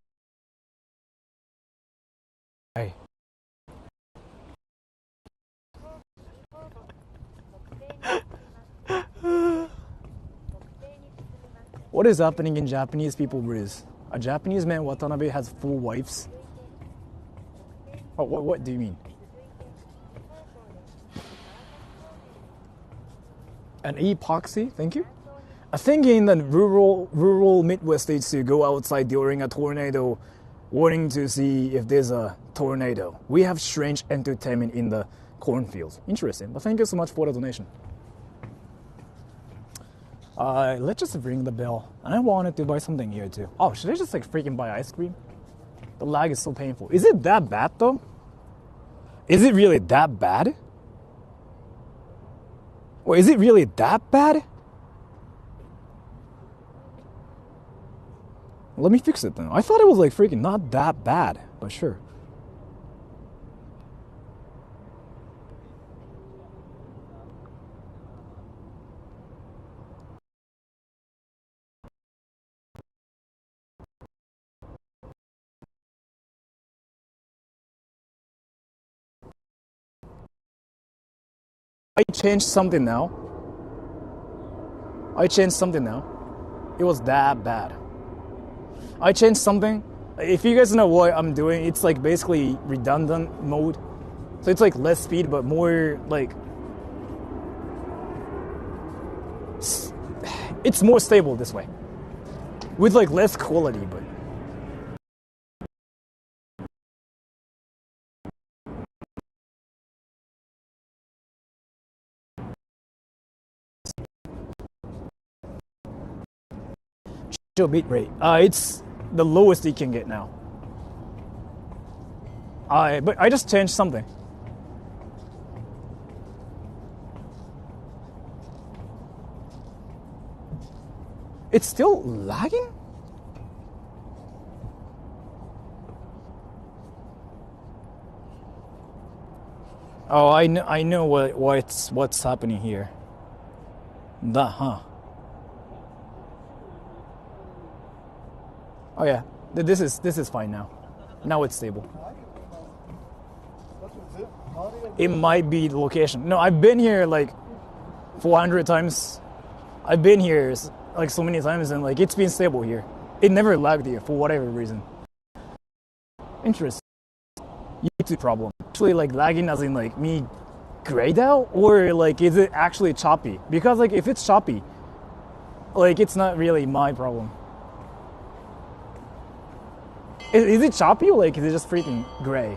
What is happening in Japanese people, Rizz? A Japanese man, Watanabe, has 4 wives? Oh, what do you mean? An epoxy, thank you. A thing in the rural Midwest states to go outside during a tornado, warning to see if there's a tornado. We have strange entertainment in the cornfields. Interesting, but thank you so much for the donation. Let's just ring the bell. And I wanted to buy something here too. Oh, should I just like freaking buy ice cream? The lag is so painful. Is it that bad though? Is it really that bad? Wait, is it really that bad? Let me fix it then. I thought it was like freaking not that bad, but sure. I changed something now. It was that bad. I changed something. If you guys know what I'm doing, it's like basically redundant mode. So it's like less speed, but more like... It's more stable this way. With like less quality, but... Show bit rate. It's the lowest you can get now. But I just changed something. It's still lagging? Oh, I know what's happening here. Oh yeah, this is fine now. Now it's stable. It might be the location. No, I've been here like 400 times. I've been here like so many times, and like it's been stable here. It never lagged here for whatever reason. Interesting. YouTube problem. Actually, like lagging as in like me grayed out, or like is it actually choppy? Because like if it's choppy, like it's not really my problem. Is it choppy, or like is it just freaking gray?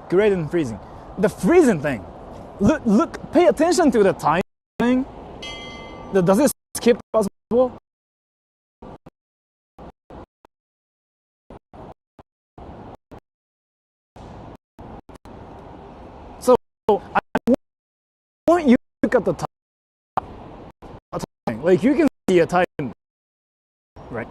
Gray and freezing. The freezing thing. Look, pay attention to the time thing. Does it skip as well? So I want you to look at the time. Like you can see a time, right?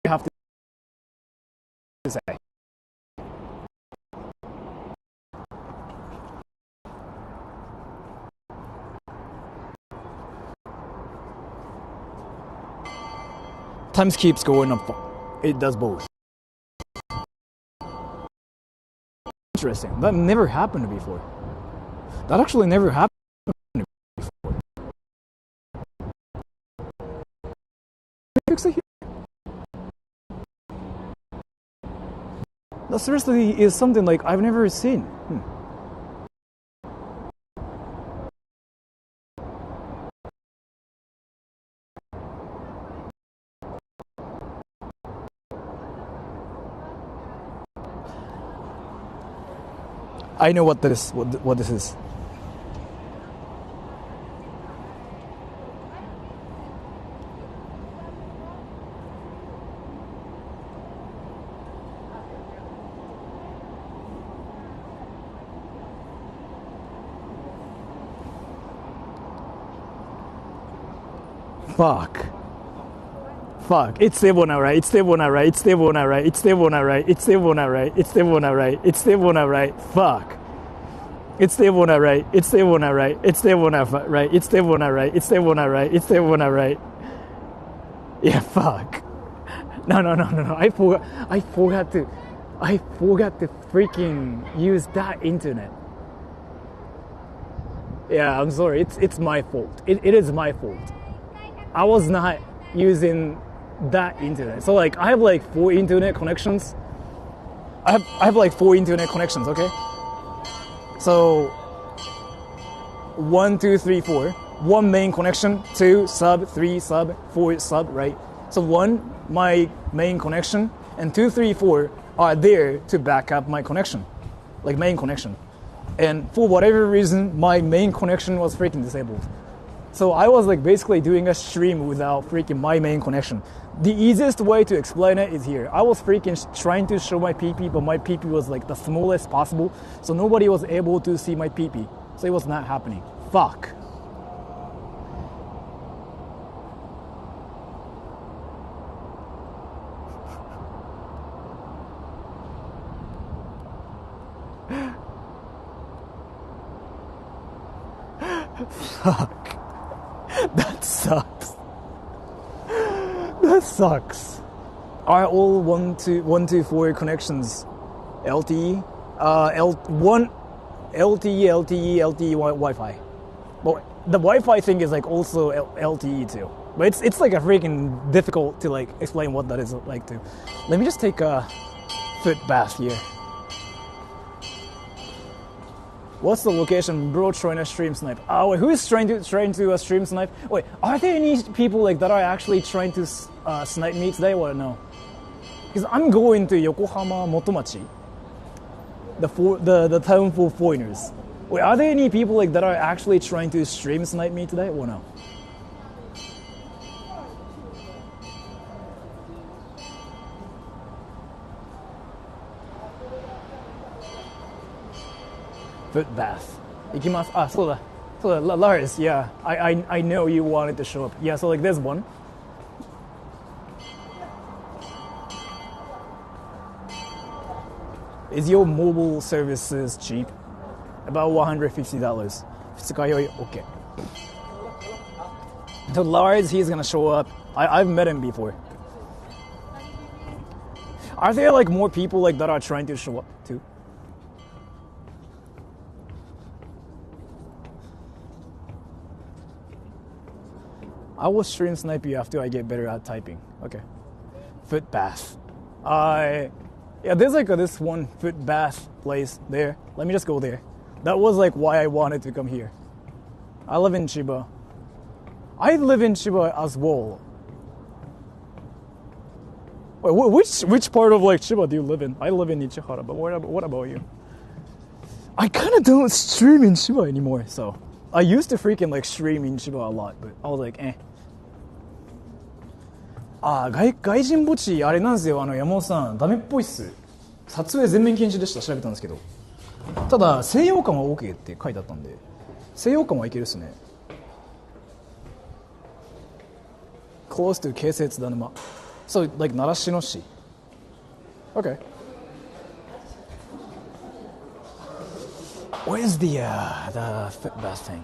You have to say. Times keeps going up. It does both. Interesting. That never happened before. That actually never happened before. Fix it here. That seriously is something like I've never seen. I know what this is. Fuck. It's stable now, right? It's stable now, right? It's stable now, right? It's stable now, right? It's stable now, right? It's stable now, right? It's stable now, right? Fuck. It's stable now, right? It's stable now, right? It's stable now, right? It's stable now, right? It's stable now, right? It's stable now, right? Yeah, fuck. No. I forgot to freaking use that internet. Yeah, I'm sorry. It's my fault. It is my fault. I was not using that internet. So like I have like 4 internet connections. I have like 4 internet connections, okay? So 1, 2, 3, 4. 1 main connection, 2 sub, 3 sub, 4 sub, right? So 1, my main connection, and 2, 3, 4 are there to back up my connection, like main connection. And for whatever reason, my main connection was freaking disabled. So I was like basically doing a stream without freaking my main connection. The easiest way to explain it is here. I was freaking trying to show my PP, but my PP was like the smallest possible, so nobody was able to see my PP. So it was not happening. Fuck. Fuck. That sucks. That sucks. Are all 1 to 4 connections LTE? One LTE Wi-Fi. But the Wi-Fi thing is like also LTE too. But it's like a freaking difficult to like explain what that is like too. Let me just take a foot bath here. What's the location? Bro, trying to stream snipe. Oh, wait, who is trying to stream snipe? Wait, are there any people like that are actually trying to snipe me today or no? Because I'm going to Yokohama Motomachi, the town for foreigners. Wait, are there any people like that are actually trying to stream snipe me today or no? Foot bath. 行きます。あ、そうだ。そうだ、Lars, yeah. I know you wanted to show up. Yeah, so like this one. Is your mobile services cheap? About $150. 二日酔い OK. So Lars, he's gonna show up. I've met him before. Are there like more people like that are trying to show up too? I will stream snipe you after I get better at typing. Okay. Foot bath. Yeah, there's like this one foot bath place there. Let me just go there. That was like why I wanted to come here. I live in Chiba. I live in Chiba as well. Wait, which part of like Chiba do you live in? I live in Ichihara, but what about you? I kind of don't stream in Chiba anymore, so I used to freaking like stream in Chiba a lot, but I was like, eh. 外人墓地あれなんですよ。山本さんダメっぽいっす。撮影全面禁止でした。調べたんですけど。ただ西洋館は OK って書いてあったんで、西洋館はいけるっすね。Close to 京成津田沼。So like 習志野市。Okay. Where's the foot bath thing?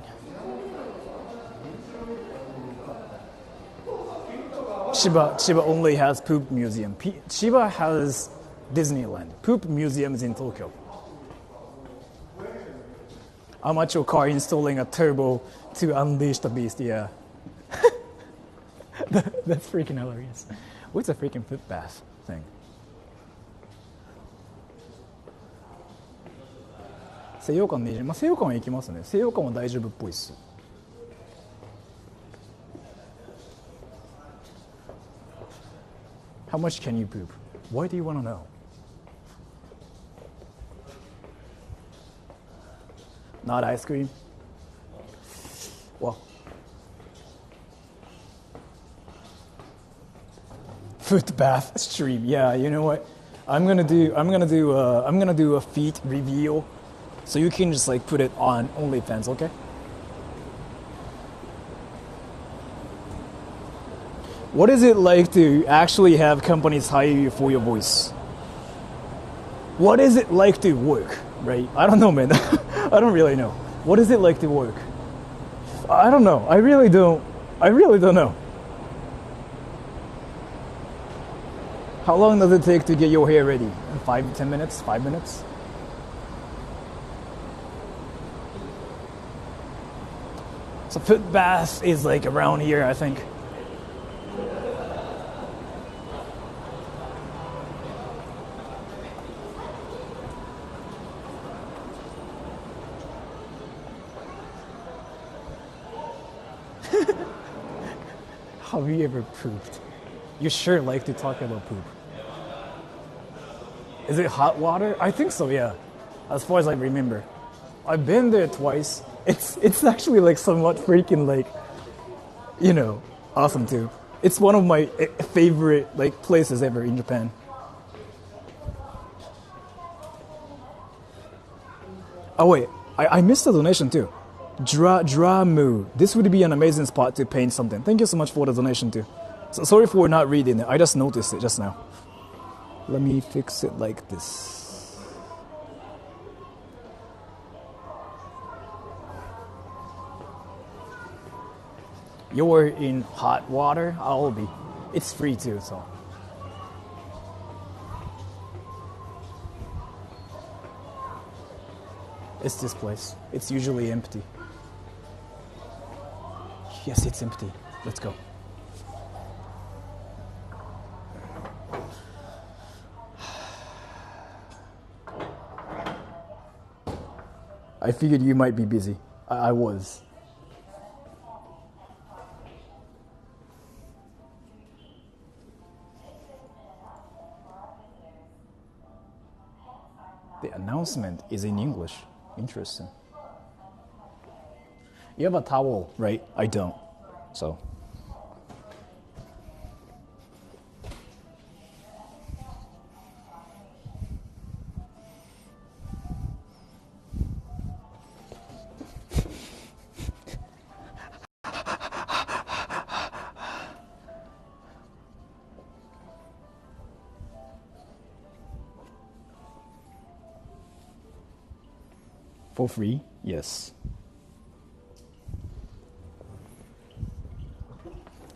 Chiba only has poop museum. Chiba has Disneyland. Poop museum is in Tokyo. Amateur car installing a turbo to unleash the beast. Yeah. That's freaking hilarious. What's a freaking foot bath thing? 西洋館でいいじゃん。まあ西洋館は行きますね。西洋館は大丈夫っぽいっす。How much can you poop? Why do you want to know? Not ice cream? Well, foot bath stream. Yeah, you know what? I'm gonna do a feet reveal, so you can just like put it on OnlyFans, okay? What is it like to actually have companies hire you for your voice? What is it like to work, right? I don't know, man. I don't really know. What is it like to work? I don't know. I really don't know. How long does it take to get your hair ready? 5 to 10 minutes? 5 minutes? So foot bath is like around here, I think. Have you ever pooped? You sure like to talk about poop. Is it hot water? I think so, yeah. As far as I remember. I've been there twice. It's actually like somewhat freaking like, you know, awesome too. It's one of my favorite like places ever in Japan. Oh wait, I missed a donation too. Dramu. This would be an amazing spot to paint something. Thank you so much for the donation too. So sorry for not reading it. I just noticed it just now. Let me fix it like this. You're in hot water? I'll be. It's free too, so. It's this place. It's usually empty. Yes, it's empty. Let's go. I figured you might be busy. I was. The announcement is in English. Interesting. You have a towel, right? I don't. So. For free? Yes.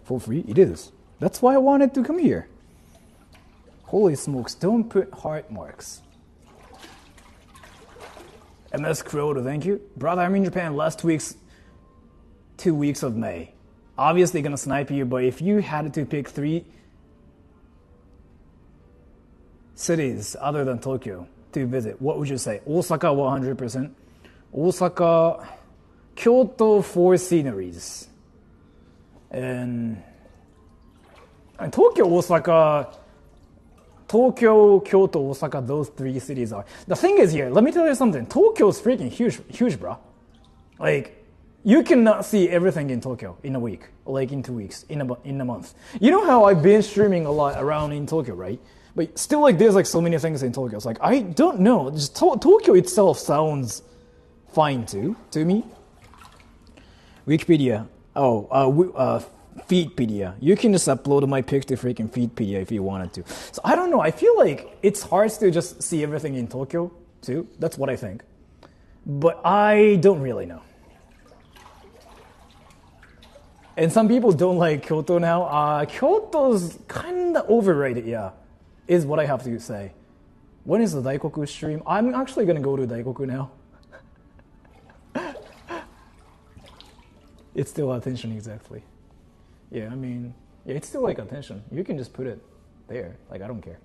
For free? It is. That's why I wanted to come here. Holy smokes, don't put heart marks. MS Croto, thank you. Brother, I'm in Japan last 2 weeks of May. Obviously gonna snipe you, but if you had to pick 3 cities other than Tokyo to visit, what would you say? Osaka 100%. Osaka, Kyoto for sceneries. And Tokyo, Osaka, Tokyo, Kyoto, Osaka, those 3 cities are. The thing is here, let me tell you something. Tokyo is freaking huge, bro. Like, you cannot see everything in Tokyo in a week, or like in 2 weeks, in a month. You know how I've been streaming a lot around in Tokyo, right? But still, like, there's like so many things in Tokyo. It's like, I don't know. Just Tokyo itself sounds fine too, to me. Wikipedia. Feedpedia. You can just upload my pic to freaking Feedpedia if you wanted to. So I don't know. I feel like it's hard to just see everything in Tokyo too. That's what I think. But I don't really know. And some people don't like Kyoto now. Kyoto's kind of overrated, yeah, is what I have to say. When is the Daikoku stream? I'm actually going to go to Daikoku now. It's still attention, exactly. Yeah, I mean, yeah, it's still like attention. You can just put it there. Like, I don't care.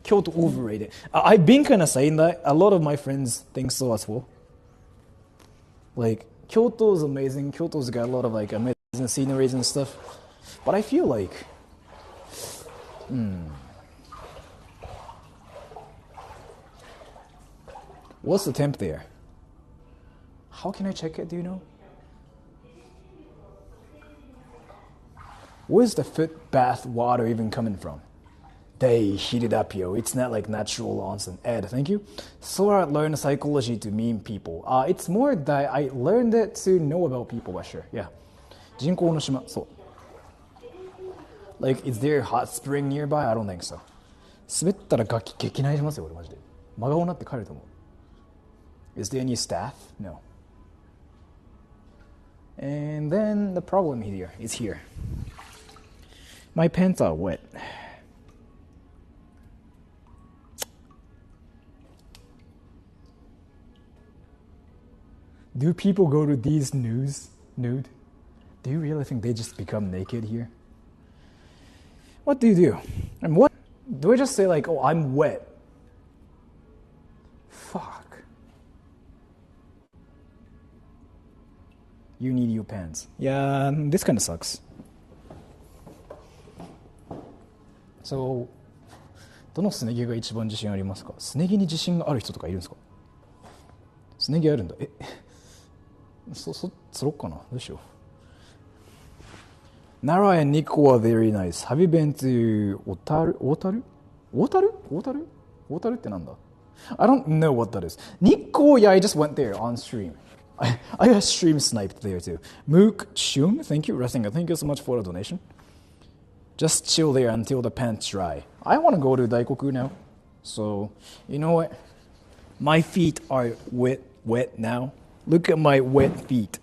Kyoto overrated. I've been kind of saying that. A lot of my friends think so as well. Like, Kyoto's amazing. Kyoto's got a lot of like amazing sceneries and stuff. But I feel like, what's the temp there? How can I check it, do you know? Where's the foot bath water even coming from? They heat it up, yo. It's not like natural onsen. Ed, thank you. Sora learned psychology to meme people. It's more that I learned it to know about people, but sure, yeah. 人工の島, so. Like, is there a hot spring nearby? I don't think so. 滑ったら楽器撃内しますよ、俺マジで。真顔になって帰ると思う。Is there any staff? No. And then the problem here is here. My pants are wet. Do people go to these nude? Do you really think they just become naked here? What do you do? And what? Do I just say like, oh, I'm wet? Fuck. You need your pants. Yeah, this kind of sucks. So, どのすね毛が一番自信ありますか？すね毛に自信がある人とかいるんですか？すね毛あるんだ。そろっかな。どうしよう。Nara and Nico are very nice. Have you been to Otaru? Otaruってなんだ？ I don't know what that is. Nico, yeah, I just went there on stream. I got stream sniped there too. Mook Shum, thank you. Resting, thank you so much for the donation. Just chill there until the pants dry. I want to go to Daikoku now. So, you know what? My feet are wet now. Look at my wet feet.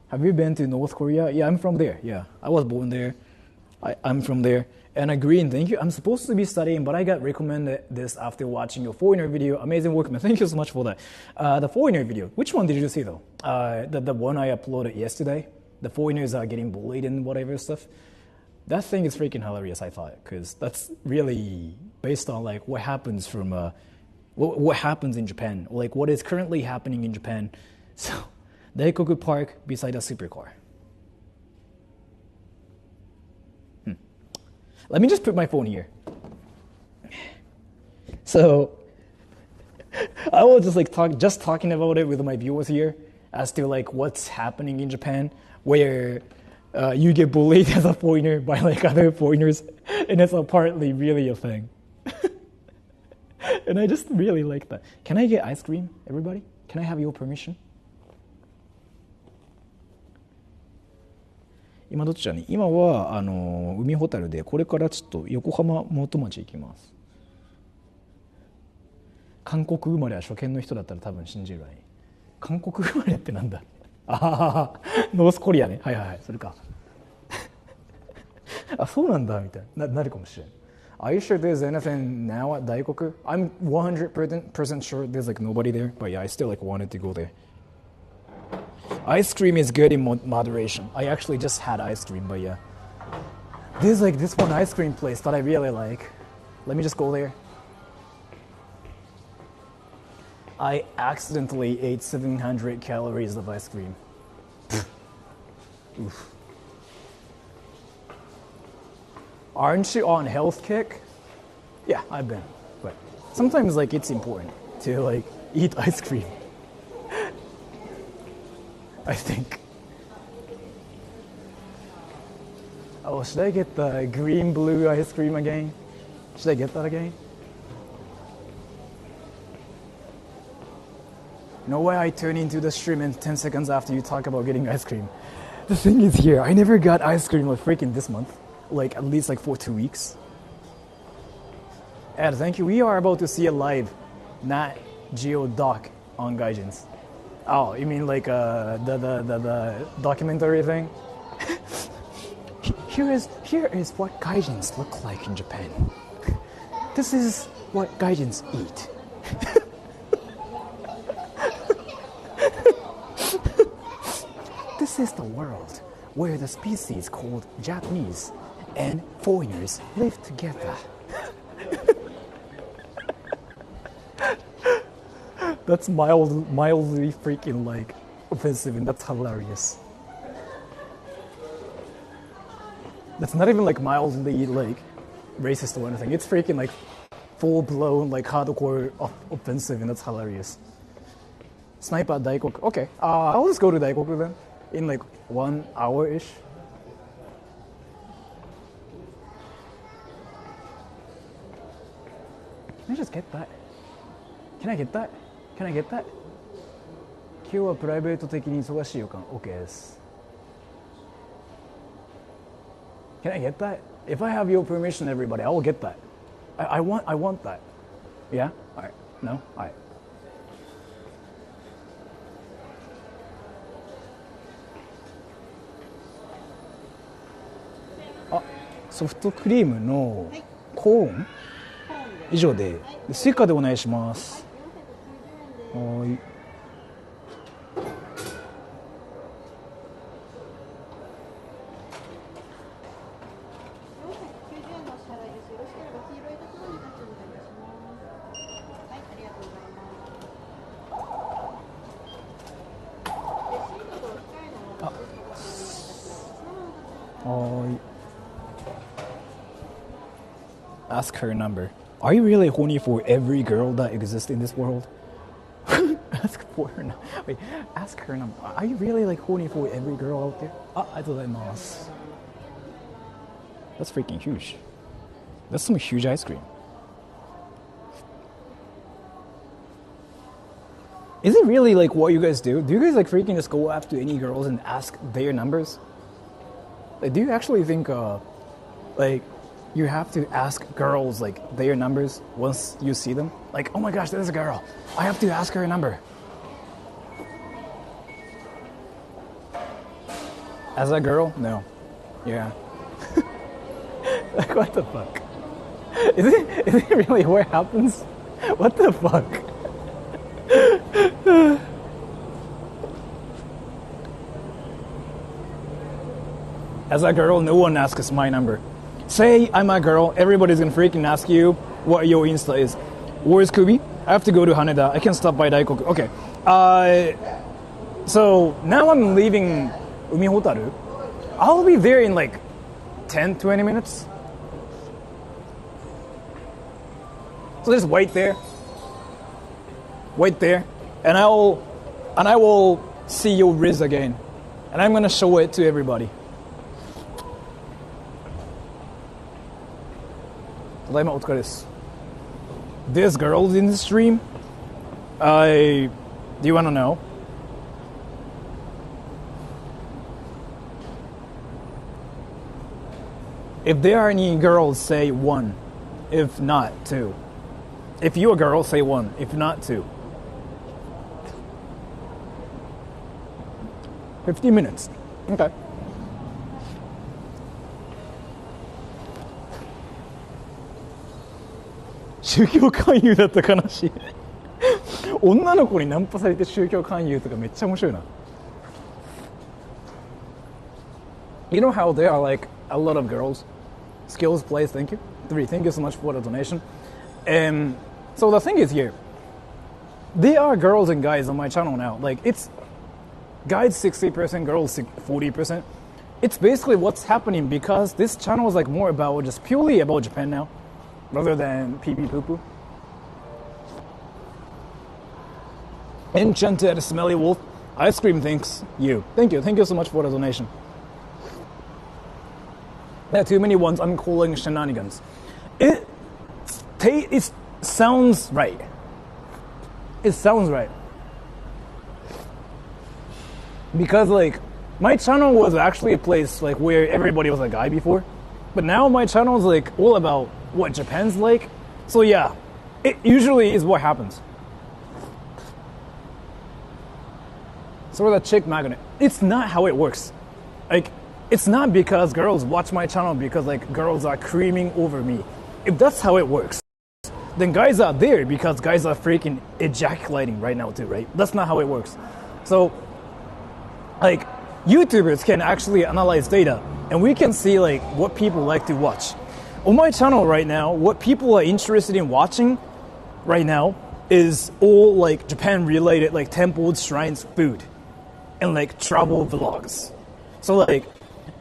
Have you been to North Korea? Yeah, I'm from there. Yeah, I was born there. I'm from there. And Green, thank you. I'm supposed to be studying, but I got recommended this after watching your foreigner video. Amazing work, man. Thank you so much for that. The foreigner video. Which one did you see, though? The one I uploaded yesterday. The foreigners are getting bullied and whatever stuff. That thing is freaking hilarious, I thought, because that's really based on like what happens from what happens in Japan, like what is currently happening in Japan. So, Daikoku Park beside a supercar. Let me just put my phone here. So, I was just like talking about it with my viewers here as to like what's happening in Japan, where you get bullied as a foreigner by like other foreigners, and it's apparently really a thing. And I just really like that. Can I get ice cream, everybody? Can I have your permission? 今どっちだね。今は海ホタルで、これからちょっと横浜元町行きます。韓国生まれは初見の人だったら多分信じるわね。韓国生まれってなんだ？ああ、ノースコリアね。はいはいはい、それか。あ、そうなんだみたいなるかもしれん。Are you sure there's anything now at Daikoku? I'm 100% sure there's like nobody there, but yeah, I still like wanted to go there. Ice cream is good in moderation. I actually just had ice cream, but yeah. There's like this one ice cream place that I really like. Let me just go there. I accidentally ate 700 calories of ice cream. Oof. Aren't you on health kick? Yeah, I've been. But sometimes like it's important to like eat ice cream. I think. Oh, should I get the green blue ice cream again? Should I get that again? No way I turn into the stream in 10 seconds after you talk about getting ice cream. The thing is here, I never got ice cream like freaking this month. Like at least like for 2 weeks. Ed, thank you. We are about to see a live Nat Geo doc on Gaijins. Oh, you mean like the documentary thing? Here is what Gaijins look like in Japan. This is what Gaijins eat. This is the world where the species called Japanese and foreigners live together. That's mildly freaking like offensive, and that's hilarious. That's not even like mildly like racist or anything. It's freaking like full blown like hardcore offensive, and that's hilarious. Sniper Daikoku. Okay, I'll just go to Daikoku then in like 1 hour ish. Can I just get that? Can I get that? Can I get that? 今日はプライベート的に忙しい予感。OK です。Can I get that? If I have your permission, everybody, I will get that. I want that. Yeah? Alright. No? Alright. あ、ソフトクリームのコーン以上で、スイカでお願いします。はい。ask her number. Are you really horny for every girl that exists in this world? Ask for her number. Wait, ask her number. Are you really like horny for every girl out there? Arigatou. That's freaking huge. That's some huge ice cream. Is it really like what you guys do? Do you guys like freaking just go up to any girls and ask their numbers? Like, do you actually think like you have to ask girls like their numbers once you see them? Like, oh my gosh, there's a girl. I have to ask her number. As a girl? No. Yeah. Like, what the fuck? Is it really what happens? What the fuck? As a girl, no one asks my number. Say I'm a girl, everybody's gonna freaking ask you what your Insta is. Where's Kubi? I have to go to Haneda. I can stop by Daikoku. Okay. So now I'm leaving Umihotaru. I'll be there in like 10-20 minutes. So just wait there. Wait there. And I will see your Rizz again. And I'm gonna show it to everybody. There's girls in the stream. Do you wanna know? If there are any girls, say 1. If not, 2. If you're a girl, say 1. If not, 2. 50 minutes. Okay.宗教勧誘だった悲しい女の子にナンパされて宗教勧誘とかめっちゃ面白いな You know how there are like a lot of girls skills plays, thank you 3, thank you so much for the donation. So the thing is here, there are girls and guys on my channel now. Like, it's guys 60%, girls 40%. It's basically what's happening because this channel is like more about just purely about Japan now, rather than pee pee poo poo. Enchanted smelly wolf, ice cream thanks you. Thank you so much for the donation. There are too many ones I'm calling shenanigans. It sounds right. It sounds right. Because like my channel was actually a place like where everybody was a guy before, but now my channel is like all about what Japan's like. So yeah, it usually is what happens. Sort of chick magnet. It's not how it works. Like, it's not because girls watch my channel because like girls are creaming over me. If that's how it works, then guys are there because guys are freaking ejaculating right now too, right? That's not how it works. So, like, YouTubers can actually analyze data and we can see like what people like to watch. On my channel right now, what people are interested in watching right now is all like Japan related, like temples, shrines, food, and like travel vlogs. So like,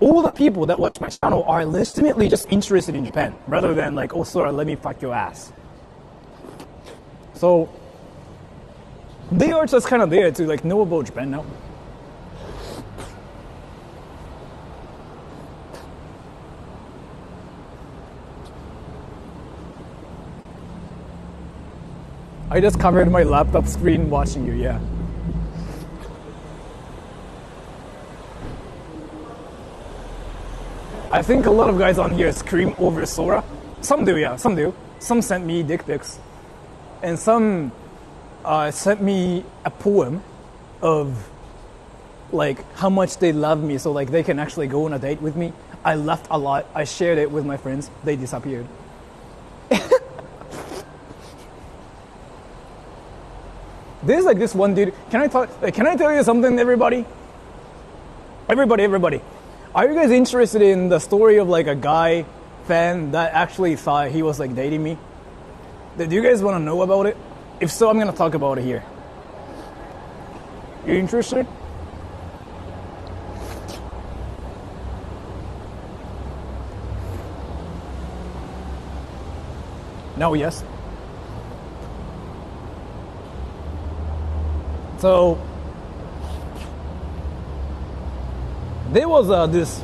all the people that watch my channel are legitimately just interested in Japan, rather than like, oh Sora, let me fuck your ass. So, they are just kind of there to like know about Japan now. I just covered my laptop screen watching you, yeah. I think a lot of guys on here scream over Sora. Some do, yeah, some do. Some sent me dick pics. And some sent me a poem of like how much they love me so like they can actually go on a date with me. I laughed a lot. I shared it with my friends. They disappeared. There's like this one dude. Can I tell you something, everybody? Everybody. Are you guys interested in the story of like a guy fan that actually thought he was like dating me? Do you guys want to know about it? If so, I'm gonna talk about it here. You interested? No, yes. So there was this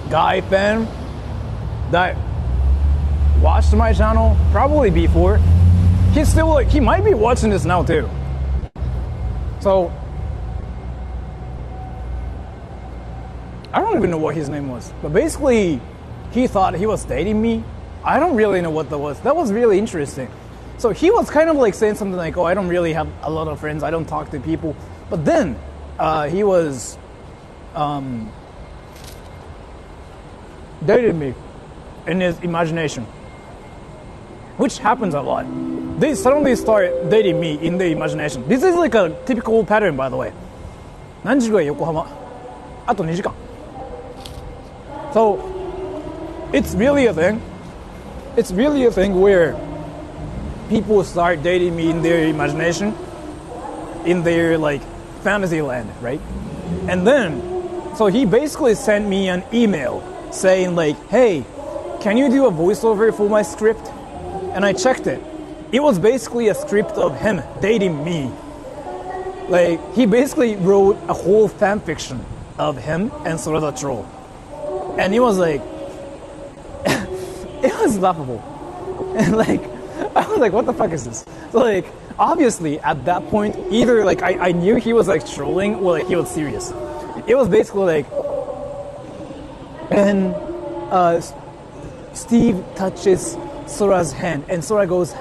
guy fan that watched my channel probably before. He's still like, he might be watching this now too. So I don't even know what his name was, but basically he thought he was dating me. I don't really know what that was. That was really interesting. So he was kind of like saying something like, oh, I don't really have a lot of friends. I don't talk to people. But then he was dating me in his imagination, which happens a lot. They suddenly start dating me in their imagination. This is like a typical pattern, by the way. 何時ぐらい横浜？あと2時間。So it's really a thing. It's really a thing where people start dating me in their imagination, in their like fantasy land, right? And then, so he basically sent me an email saying like, hey, can you do a voiceover for my script? And I checked it. It was basically a script of him dating me. Like, he basically wrote a whole fan fiction of him and Sora the Troll. And it was like, it was laughable. And like, I was like, what the fuck is this? So like, obviously at that point, either like I knew he was like trolling or like he was serious. It was basically like, and Steve touches Sora's hand and Sora goes,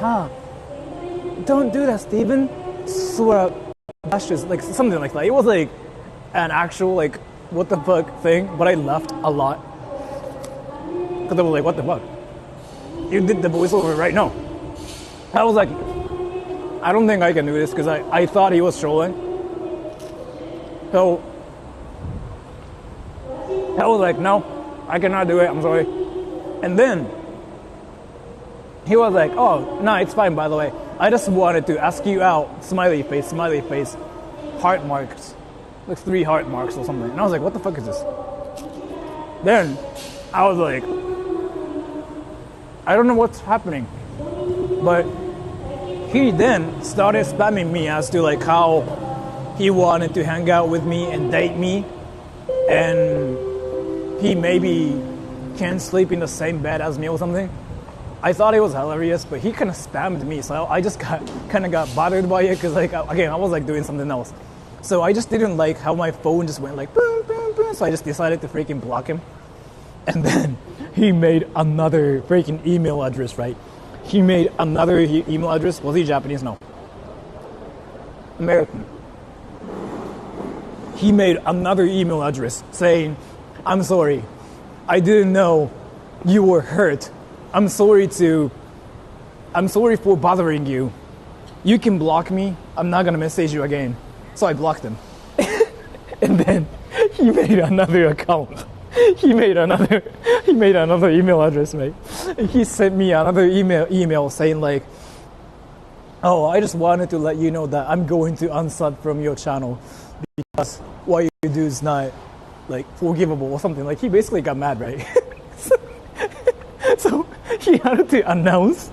don't do that, Steven. Sora bashes, like something like that. It was like an actual like, what the fuck thing, but I laughed a lot. Because they were like, what the fuck? You did the voiceover right now. I was like, I don't think I can do this because I thought he was trolling. So I was like, no, I cannot do it, I'm sorry. And then he was like, oh, no, it's fine, by the way. I just wanted to ask you out, smiley face, heart marks, like 3 heart marks or something. And I was like, what the fuck is this? Then I was like, I don't know what's happening. But he then started spamming me as to like how he wanted to hang out with me and date me. And he maybe can't sleep in the same bed as me or something. I thought it was hilarious, but he kind of spammed me, so I just kind of got bothered by it because, like, again, I was like doing something else. So I just didn't like how my phone just went like boom, boom, boom. So I just decided to freaking block him. And then he made another freaking email address, right? He made another email address. Was he Japanese? No. American. He made another email address saying, I'm sorry. I didn't know you were hurt. I'm sorry for bothering you. You can block me. I'm not gonna message you again. So I blocked him. And then he made another account. He made another email address, mate. He sent me another email saying like, oh, I just wanted to let you know that I'm going to unsub from your channel because what you do is not like forgivable or something. Like he basically got mad, right? So he had to announce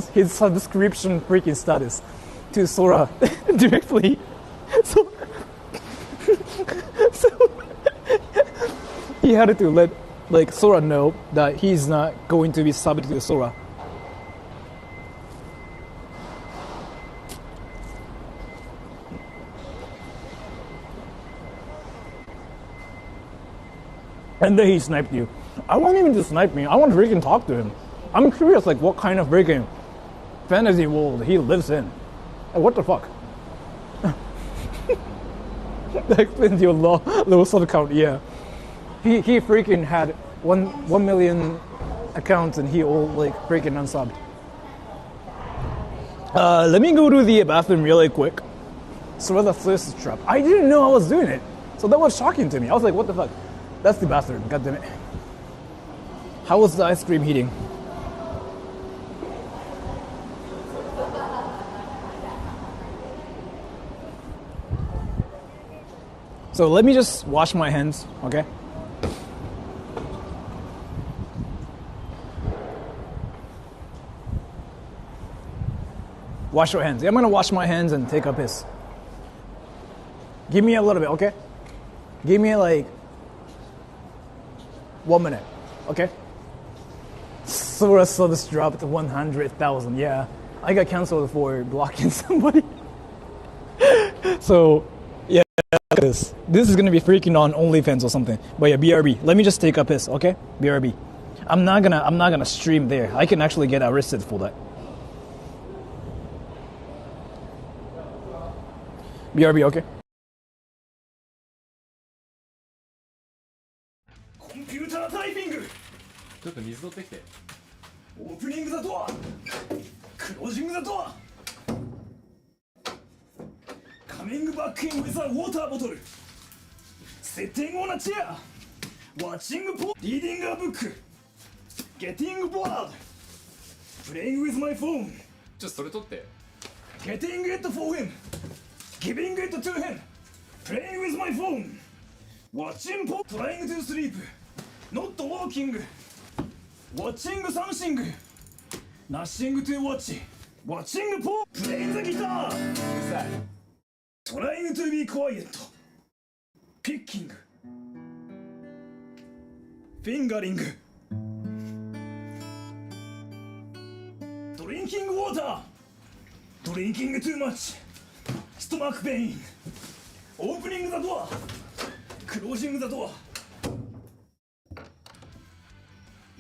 his subscription freaking status to Sora directly. So he had to let like Sora know that he's not going to be subbed to Sora. And then he sniped you. I want him to snipe me. I want to freaking talk to him. I'm curious, like, what kind of freaking fantasy world he lives in. Like, what the fuck? That explains your low sub count, yeah. He freaking had 1 million accounts and he all, like, freaking unsubbed. Let me go to the bathroom really quick. So the thirst trap. I didn't know I was doing it. So that was shocking to me. I was like, what the fuck? That's the bathroom, god damn it. How was the ice cream heating? So let me just wash my hands, okay? Wash your hands. I'm gonna wash my hands and take a piss. Give me a little bit, okay? Give me like 1 minute, okay? Sora subs dropped 100,000. Yeah, I got canceled for blocking somebody. So, yeah, look at this. This is gonna be freaking on OnlyFans or something. But yeah, BRB. Let me just take a piss, okay? BRB. I'm not gonna stream there. I can actually get arrested for that. BRB, okay? コンピュータータイピング。ちょっと水取ってきて。オープニングザドア。クロージングザドア。カミングバックインウィザーウォーターボトル。セッティングオンアチェア。ワッチングポリーディングアブック。ゲッティングボード。プレイングウィズマイフォン。ちょっとそれ取って。ゲッティングイットフォーヒム。Giving it to him, playing with my phone, watching pop, trying to sleep, not walking, watching something, nothing to watch, watching pop, playing the guitar, trying to be quiet, picking, fingering, drinking water, drinking too much. Stomach pain. Opening the door. Closing the door.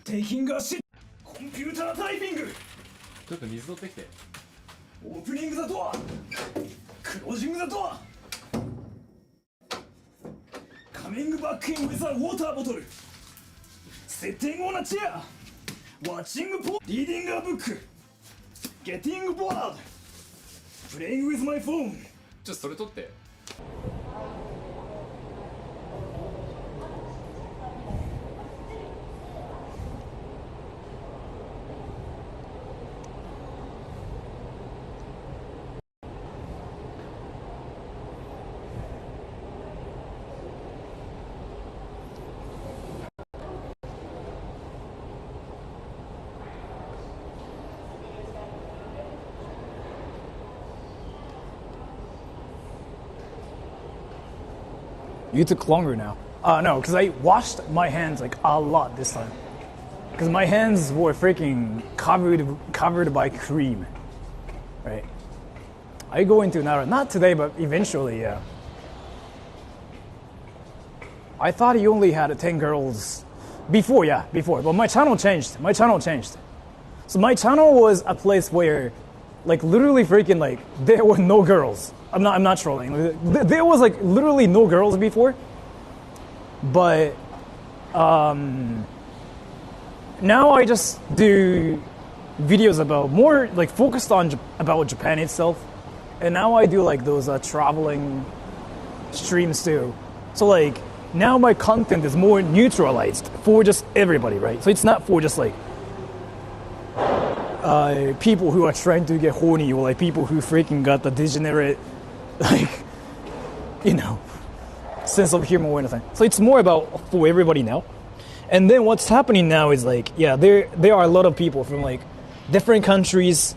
Taking a shit. Computer typing. ちょっと水取ってきて。Opening the door. Closing the door. Coming back in with a water bottle. Sitting on a chair. Watching pop. Reading a book. Getting bored. Playing with my phone. ちょっとそれ取って。You took longer now. No, because I washed my hands like a lot this time. Because my hands were freaking covered by cream, right? I go into now, not today, but eventually, yeah. I thought you only had 10 girls before, yeah, before. But my channel changed. So my channel was a place where, like, literally freaking, like, there were no girls. I'm not trolling. There was like literally no girls before, but now I just do videos about more like focused on about Japan itself, and now I do like those traveling streams too. So like now my content is more neutralized for just everybody, right? So it's not for just like people who are trying to get horny or like people who freaking got the degenerate, like, you know, sense of humor or anything. So it's more about for everybody now. And then what's happening now is like, yeah, there are a lot of people from like different countries,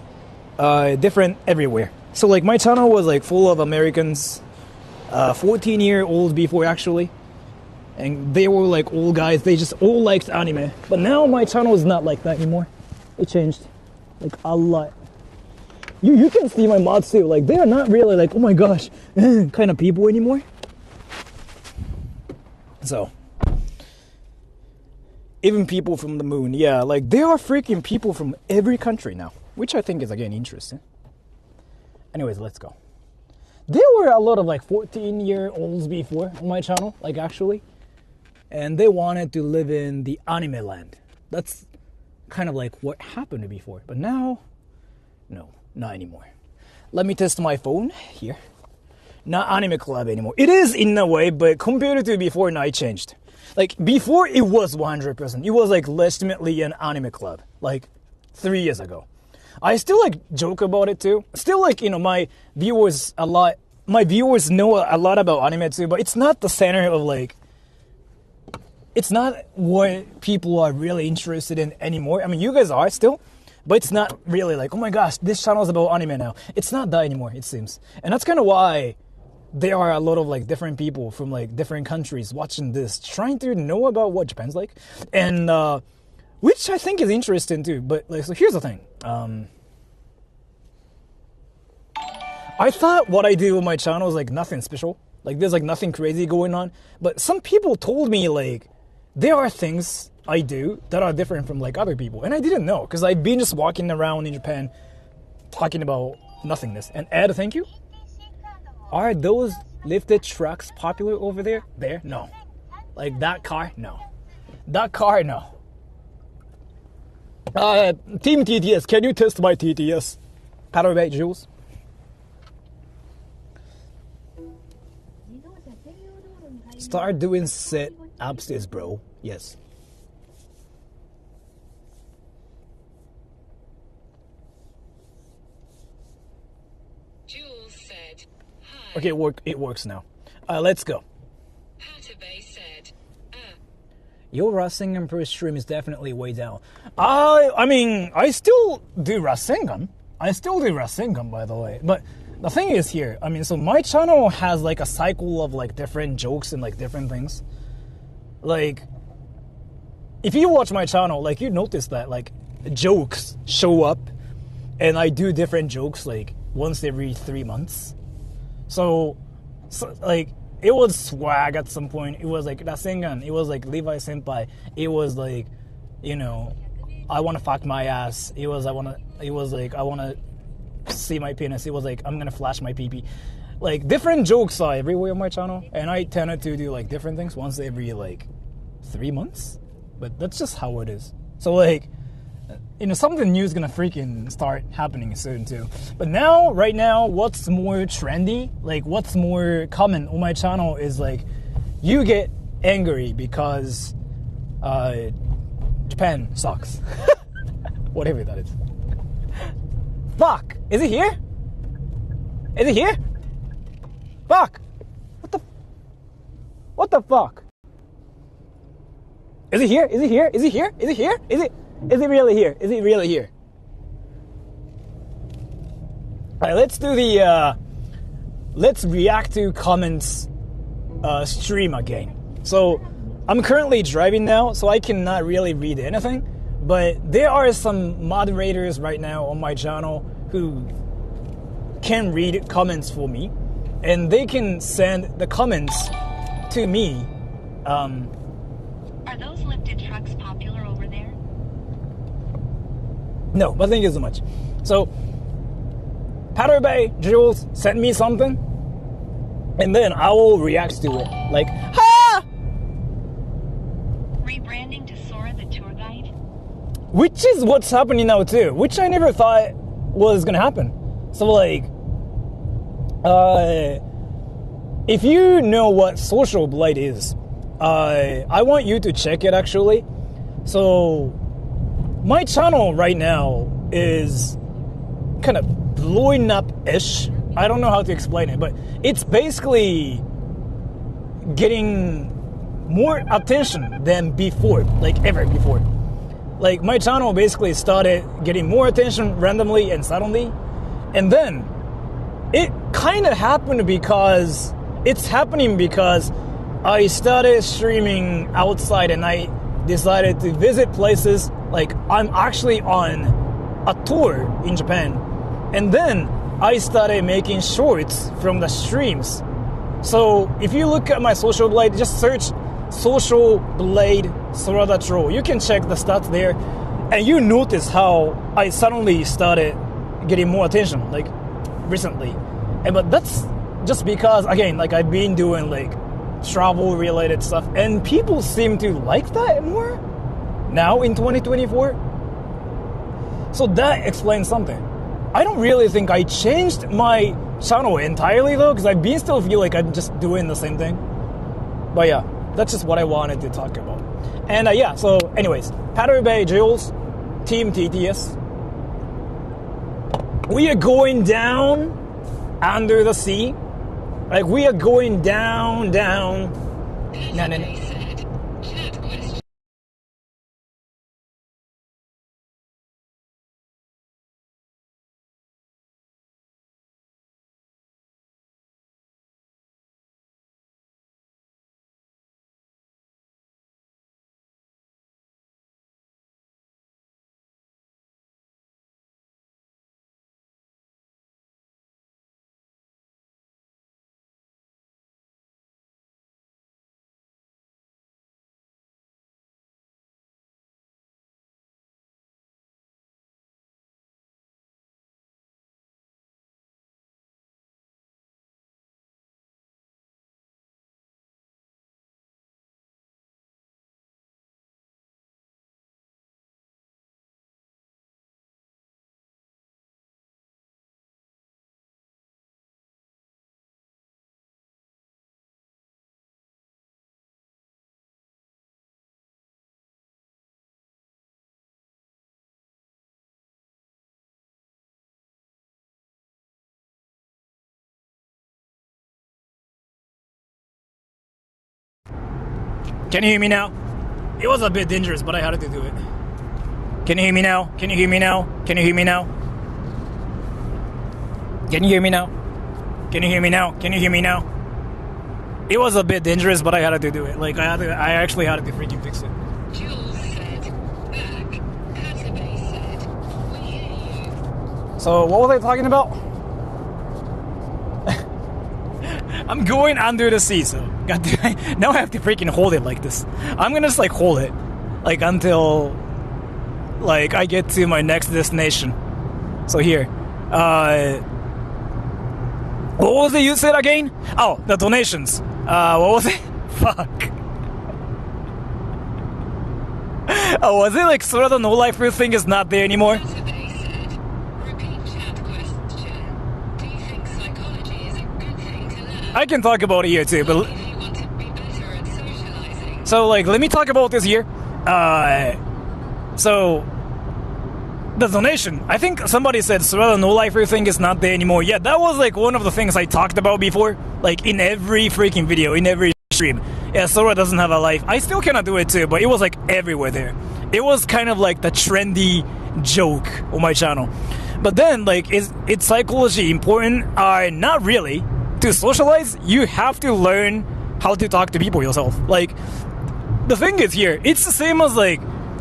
different everywhere. So like my channel was like full of Americans, 14-year-olds before actually. And they were like old guys, they just all liked anime. But now my channel is not like that anymore. It changed like a lot. You can see my mods too, like they are not really like, oh my gosh, kind of people anymore. So, even people from the moon, yeah, like there are freaking people from every country now, which I think is again interesting. Anyways, let's go. There were a lot of like 14-year-olds before on my channel, like actually, and they wanted to live in the anime land. That's kind of like what happened before, but now, no, not anymore. Let me test my phone here. Not anime club anymore. It is in a way, but compared to before, now it changed. Like before, it was 100%. It was like legitimately an anime club, like 3 years ago. I still like joke about it too. Still like, you know, my viewers know a lot about anime too, but it's not the center of like, it's not what people are really interested in anymore. I mean, you guys are still, But it's not really like, oh my gosh, this channel is about anime now. It's not that anymore, it seems. And that's kind of why there are a lot of like different people from like different countries watching this, trying to know about what Japan's like. And which I think is interesting too. But like, so here's the thing. I thought what I do with my channel is like nothing special. Like there's like nothing crazy going on. But some people told me like there are things I do that are different from like other people. And I didn't know because I've been just walking around in Japan talking about nothingness. And Ed, thank you. Are those lifted trucks popular over there? There? No. Like that car? No. That car? No. Team TTS, can you test my TTS? Paddle back, Jules. Start doing sit upstairs, bro. Yes. Jules said, hi. Okay, it works now. Let's go. Patabay said, Your Rasengan per stream is definitely way down. I mean, I still do Rasengan. By the way. But the thing is here, I mean, so my channel has like a cycle of like different jokes and like different things. Like, if you watch my channel, like you notice that like jokes show up and I do different jokes like once every 3 months. So like, it was swag at some point. It was like Rasengan. It was like Levi Senpai. It was like, you know, I want to fuck my ass. It was like, I want to see my penis. It was like, I'm going to flash my pee-pee. Like, different jokes are everywhere on my channel. And I tended to do like different things once every like 3 months. But that's just how it is. So like, you know, something new is gonna freaking start happening soon too. But now, right now, what's more trendy, like what's more common on my channel is like, you get angry because Japan sucks. Whatever that is. Fuck! Is it here? Is it here? Fuck! What the fuck? Is it here? Is it here? Is it here? Is it here? Is it really here? Is it really here? Alright, let's do the let's react to comments stream again. So I'm currently driving now, so I cannot really read anything, but there are some moderators right now on my channel who can read comments for me, and they can send the comments to me. Are those lifted trucks popular over there? No, but thank you so much. So, Pattern Jules sent me something, and then I will react to it. Like, ha! Rebranding to Sora the tour guide? Which is what's happening now too, which I never thought was gonna happen. So like, if you know what social blight is, I want you to check it actually. So, my channel right now is kind of blowing up-ish. I don't know how to explain it, but it's basically getting more attention than before, like ever before. Like, my channel basically started getting more attention randomly and suddenly, and then it kind of happened because it's happening because I started streaming outside and I decided to visit places. Like, I'm actually on a tour in Japan, and then I started making shorts from the streams. So if you look at my social blade, just search social blade Sora the Troll. You can check the stats there, and you notice how I suddenly started getting more attention, like recently. But that's just because, again, like I've been doing like travel related stuff, and people seem to like that more now in 2024. So that explains something. I don't really think I changed my channel entirely though, because I still feel like I'm just doing the same thing. But yeah, that's just what I wanted to talk about. And yeah, so anyways, Pattern Bay Jules, Team TTS. We are going down under the sea. Like, we are going down. No. Can you hear me now? It was a bit dangerous, but I had to do it. Can you hear me now? Can you hear me now? Can you hear me now? Can you hear me now? Can you hear me now? Can you hear me now? It was a bit dangerous, but I had to do it. Like, I actually had to freaking fix it. Jules said, back. Katabei said, we hear you. So, what was I talking about? I'm going under the sea, so now I have to freaking hold it like this. I'm gonna just like hold it, like until like I get to my next destination. So here, what was it you said again? Oh, the donations. What was it? Fuck. Oh, was it like sort of the no life rule thing is not there anymore? Katabei said, repeat chat question. Do you think psychology is a good thing to learn? I can talk about it here too, but If you want to be better at socializing. so like let me talk about this here. So the donation. I think somebody said Sora no lifer thing is not there anymore. Yeah, that was like one of the things I talked about before. Like in every freaking video, in every stream. Yeah, Sora doesn't have a life. I still cannot do it too, but it was like everywhere there. It was kind of like the trendy joke on my channel. But then like is psychology important? Not really. To socialize, you have to learn how to talk to people yourself. Like the thing is here, it's the same as like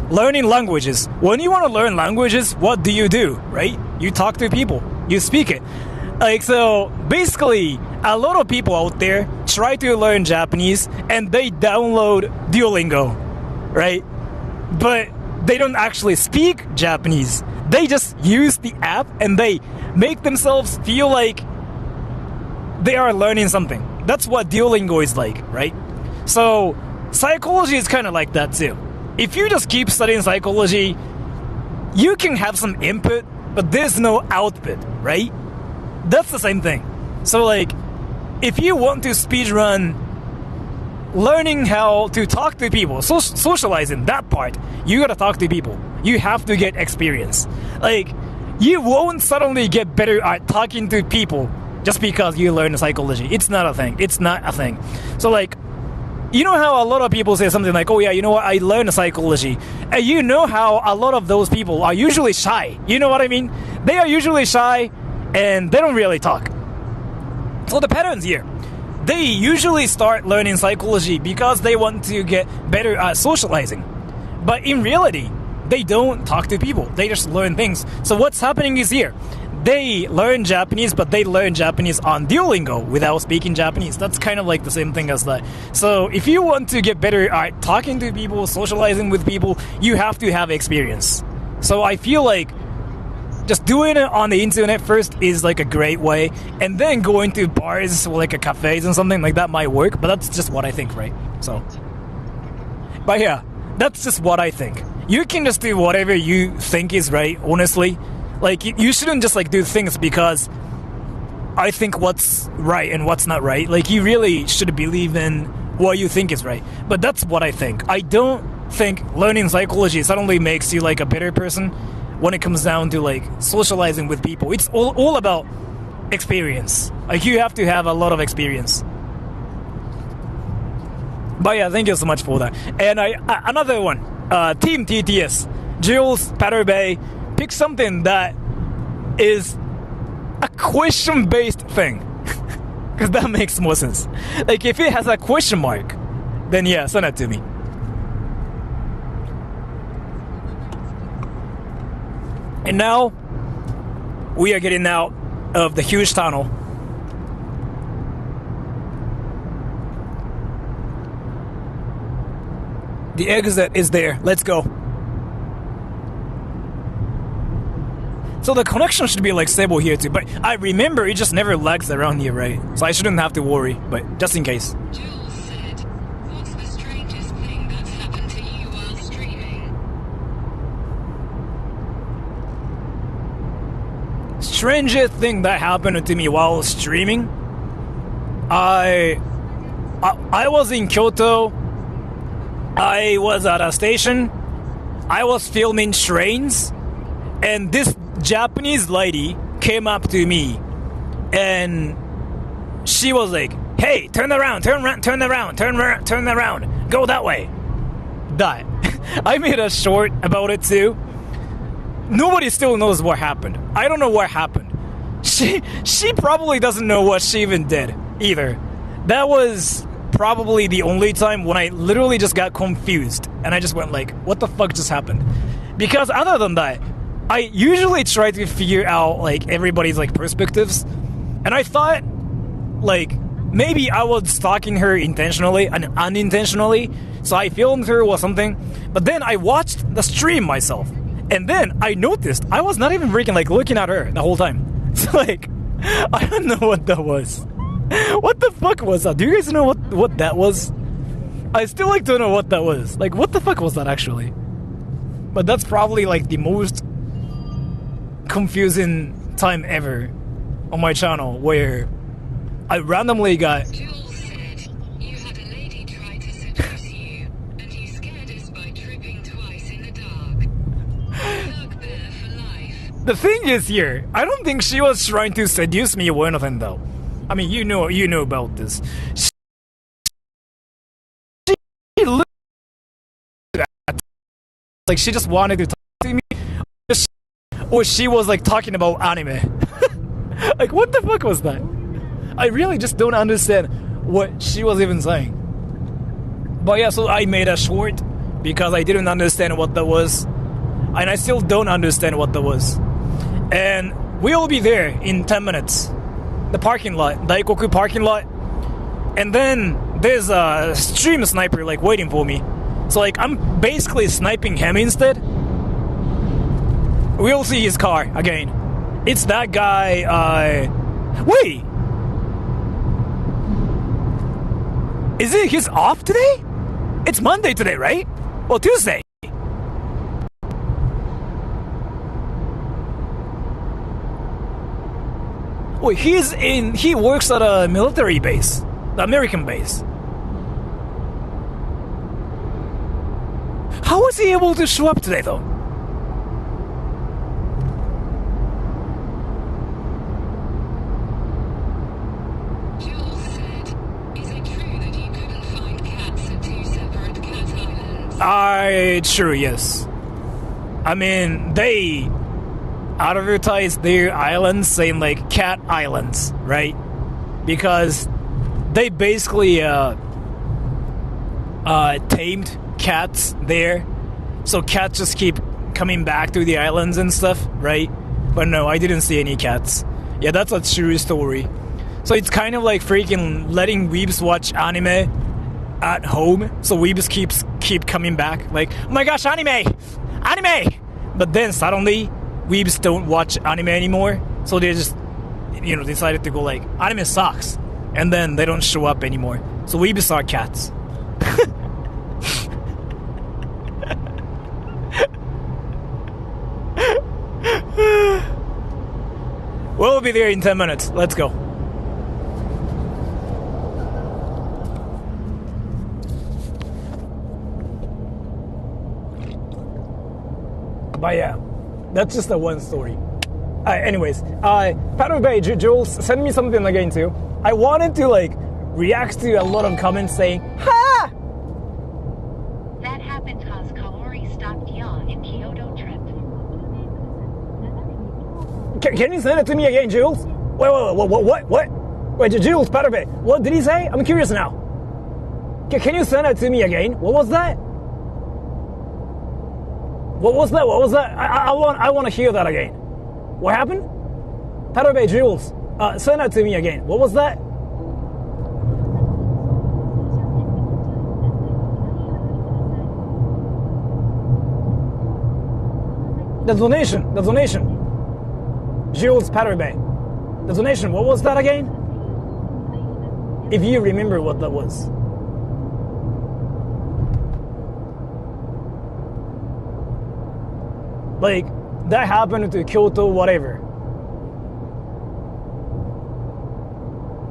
learning languages. When you want to learn languages, what do? Right? You talk to people. You speak it. Like, so basically, a lot of people out there try to learn Japanese and they download Duolingo, right? But they don't actually speak Japanese. They just use the app and they make themselves feel like they are learning something. That's what Duolingo is like, right? So psychology is kind of like that too. If you just keep studying psychology, you can have some input, but there's no output, right? That's the same thing. So like, if you want to speedrun learning how to talk to people, socializing, that part, you gotta talk to people. You have to get experience. Like, you won't suddenly get better at talking to people just because you learn psychology. It's not a thing. It's not a thing. So like, you know how a lot of people say something like, oh yeah, you know what, I learned psychology. And you know how a lot of those people are usually shy. You know what I mean? They are usually shy and they don't really talk. So the patterns here, they usually start learning psychology because they want to get better at socializing. But in reality, they don't talk to people. They just learn things. So what's happening is here, they learn Japanese, but they learn Japanese on Duolingo without speaking Japanese. That's kind of like the same thing as that. So if you want to get better at talking to people, socializing with people, you have to have experience. So I feel like just doing it on the internet first is like a great way, and then going to bars or like a cafes and something like that might work, but that's just what I think, right? So, but yeah, that's just what I think. You can just do whatever you think is right, honestly. Like, you shouldn't just like do things because I think what's right and what's not right. Like, you really should believe in what you think is right. But that's what I think. I don't think learning psychology suddenly makes you like a better person when it comes down to like socializing with people. It's all about experience. Like, you have to have a lot of experience. But yeah, thank you so much for that. And another one, Team TTS, Jules, Patterbay, pick something that is a question-based thing. Because that makes more sense. Like, if it has a question mark, then yeah, send it to me. And now, we are getting out of the huge tunnel. The exit is there. Let's go. So the connection should be like stable here too, but I remember it just never lags around here, right? So I shouldn't have to worry, but just in case. Jules said, what's the strangest thing that's happened to you while streaming? Strangest thing that happened to me while streaming? I was in Kyoto. I was at a station. I was filming trains, and this Japanese lady came up to me, and she was like, "Hey, turn around, turn around, go that way. That. I made a short about it too. Nobody still knows what happened. I don't know what happened. She probably doesn't know what she even did either. That was probably the only time when I literally just got confused and I just went like, what the fuck just happened? Because other than that, I usually try to figure out like everybody's like perspectives, and I thought like maybe I was stalking her intentionally and unintentionally, so I filmed her or something. But then I watched the stream myself, and then I noticed I was not even freaking like looking at her the whole time. So like, I don't know what that was. What the fuck was that? Do you guys know what that was? I still like don't know what that was. Like, what the fuck was that actually? But that's probably like the most confusing time ever on my channel, where I randomly got... Jules said you had a lady try to seduce you, and you scared us by tripping twice in the dark. Bugbear for life. The thing is here, I don't think she was trying to seduce me or anything though. I mean, you know about this. She looked at, like she just wanted to talk to me, or she was like talking about anime. Like, what the fuck was that? I really just don't understand what she was even saying. But yeah, so I made a short because I didn't understand what that was, and I still don't understand what that was. And we'll be there in 10 minutes. The parking lot, Daikoku parking lot. And then there's a stream sniper like waiting for me. So like I'm basically sniping him instead. We'll see his car again. It's that guy, wait! Is it his off today? It's Monday today, right? Well, Tuesday. Wait, he works at a military base, the American base. How was he able to show up today, though? Jules said, is it true that you couldn't find cats at two separate cat islands? True, yes. I mean, they advertise their islands saying like cat islands, right? Because they basically tamed cats there, so cats just keep coming back to the islands and stuff, right? But no, I didn't see any cats. Yeah, that's a true story. So it's kind of like freaking letting weebs watch anime at home, so weebs keep coming back like, oh my gosh, anime, but then suddenly weebs don't watch anime anymore, so they just, decided to go like, anime sucks, and then they don't show up anymore. So weebs are cats. We'll be there in 10 minutes. Let's go. But yeah, that's just the one story. Anyways, Paddle Bay, Jules, send me something again too. I wanted to like react to a lot of comments saying, ha! That happened cause Kaori stopped Ya in Kyoto trip. Can you send it to me again, Jules? What? Wait, Jules, Paddle Bay, what did he say? I'm curious now. Can you send it to me again? What was that? What was that? I want to hear that again. What happened? Paddle Bay, Jules, send that to me again. What was that? The donation. Jules, Paddle Bay. The donation, what was that again? If you remember what that was. Like, that happened to Kyoto, whatever.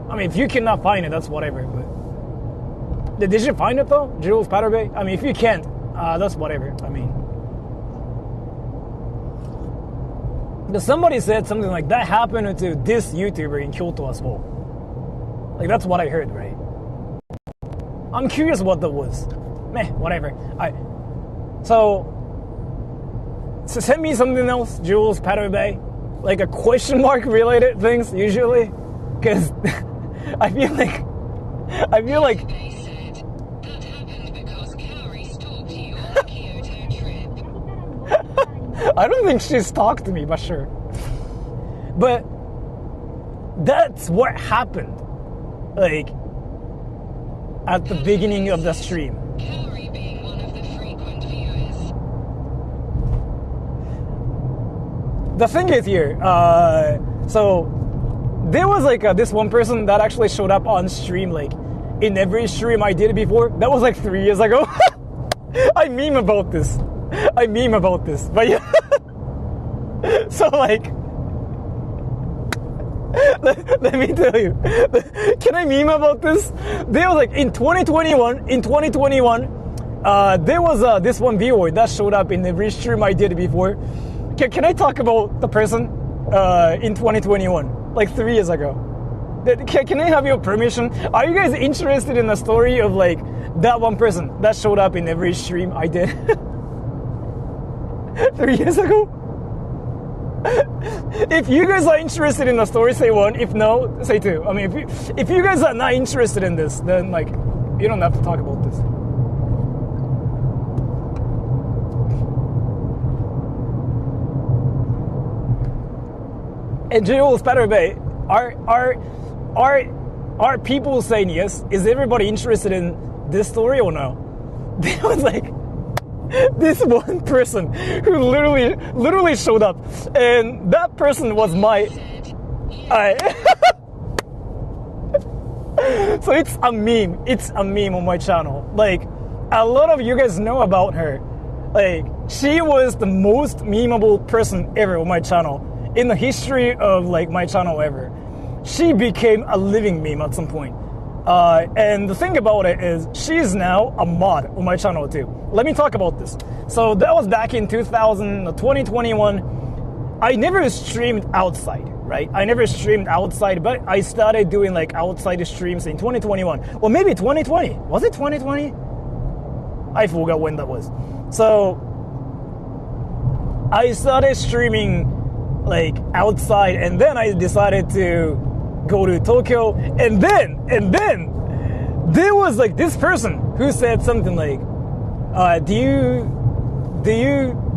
I mean, if you cannot find it, that's whatever. But did you find it though, Jules, Paddle Bay? I mean, if you can't, that's whatever. I mean, because somebody said something like that happened to this YouTuber in Kyoto as well. Like, that's what I heard, right? I'm curious what that was. meh, whatever. So send me something else, Jules, Paterbay, like a question mark related things usually, because I feel like They said that happened because Kaori stalked you on the Kyoto trip. I don't think she's talked to me, but sure. But that's what happened, like at the beginning of the stream. Kaori being one of the frequent viewers. The thing is here, so there was like this one person that actually showed up on stream, like in every stream I did before. That was like 3 years ago. I meme about this, but yeah. So like, let me tell you, can I meme about this? There was like in 2021, there was this one viewer that showed up in every stream I did before. Can I talk about the person in 2021, like 3 years ago? Can I have your permission? Are you guys interested in the story of like that one person that showed up in every stream I did 3 years ago? If you guys are interested in the story, say one. If no, say two. I mean, if you guys are not interested in this, then like you don't have to talk about this. And Jules Patterbay, are people saying yes? Is everybody interested in this story or no? There was like this one person who literally showed up, and that person was my. So it's a meme. It's a meme on my channel. Like a lot of you guys know about her. Like she was the most memeable person ever on my channel. In the history of like my channel ever. She became a living meme at some point. And the thing about it is she's now a mod on my channel too. Let me talk about this. So that was back in 2021. I never streamed outside, right? I never streamed outside, but I started doing like outside streams in 2021. Or maybe 2020. Was it 2020? I forgot when that was. So I started streaming like outside, and then I decided to go to Tokyo, and then there was like this person who said something like, do you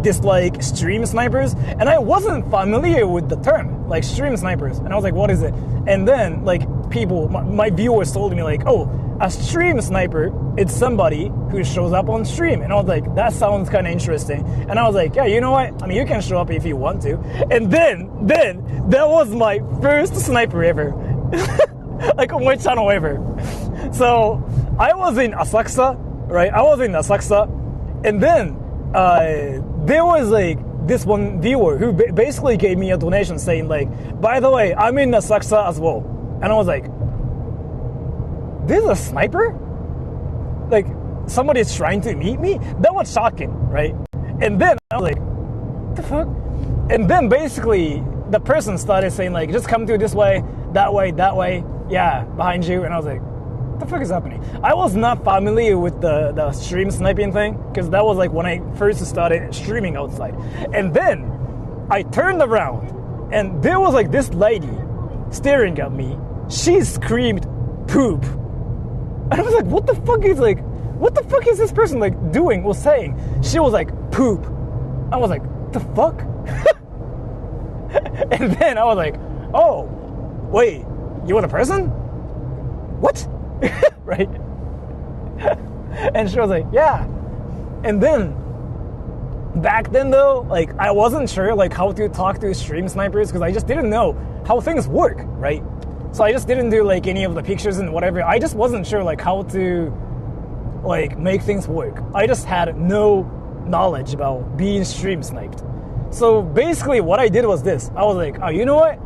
dislike stream snipers? And I wasn't familiar with the term like stream snipers, and I was like, what is it? And then like people, my viewers told me like, oh, a stream sniper, it's somebody who shows up on stream. And I was like, that sounds kind of interesting. And I was like, yeah, you know what? I mean, you can show up if you want to. And then that was my first sniper ever. Like on my channel ever. So I was in Asakusa, right? And then there was like this one viewer who basically gave me a donation saying like, by the way, I'm in Asakusa as well. And I was like, this is a sniper? Like, somebody's trying to meet me? That was shocking, right? And then I was like, what the fuck? And then basically, the person started saying like, just come to this way, that way, yeah, behind you. And I was like, what the fuck is happening? I was not familiar with the stream sniping thing, because that was like when I first started streaming outside. And then I turned around, and there was like this lady staring at me. She screamed, poop. And I was like, what the fuck is this person like doing or saying? She was like, poop. I was like, the fuck? And then I was like, oh, wait, you were the person? What? Right? And she was like, yeah. And then, back then though, like I wasn't sure like how to talk to stream snipers, because I just didn't know how things work, right? So I just didn't do like any of the pictures and whatever. I just wasn't sure like how to like make things work. I just had no knowledge about being stream sniped. So basically what I did was this. I was like, oh, you know what?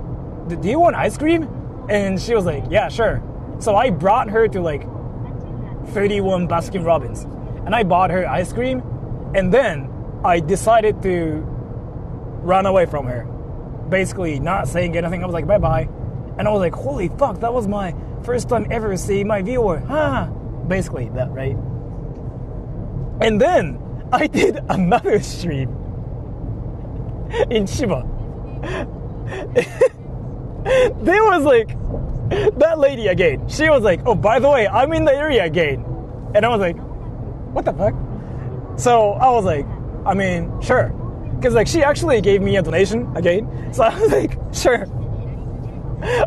Do you want ice cream? And she was like, yeah, sure. So I brought her to like 31 Baskin Robbins. And I bought her ice cream. And then I decided to run away from her. Basically not saying anything. I was like, bye-bye. And I was like, holy fuck, that was my first time ever seeing my viewer. Basically that, right? And then I did another stream in Chiba. There was like that lady again. She was like, "Oh, by the way, I'm in the area again," and I was like, "What the fuck?" So I was like, "I mean, sure," because like she actually gave me a donation again. So I was like, "Sure."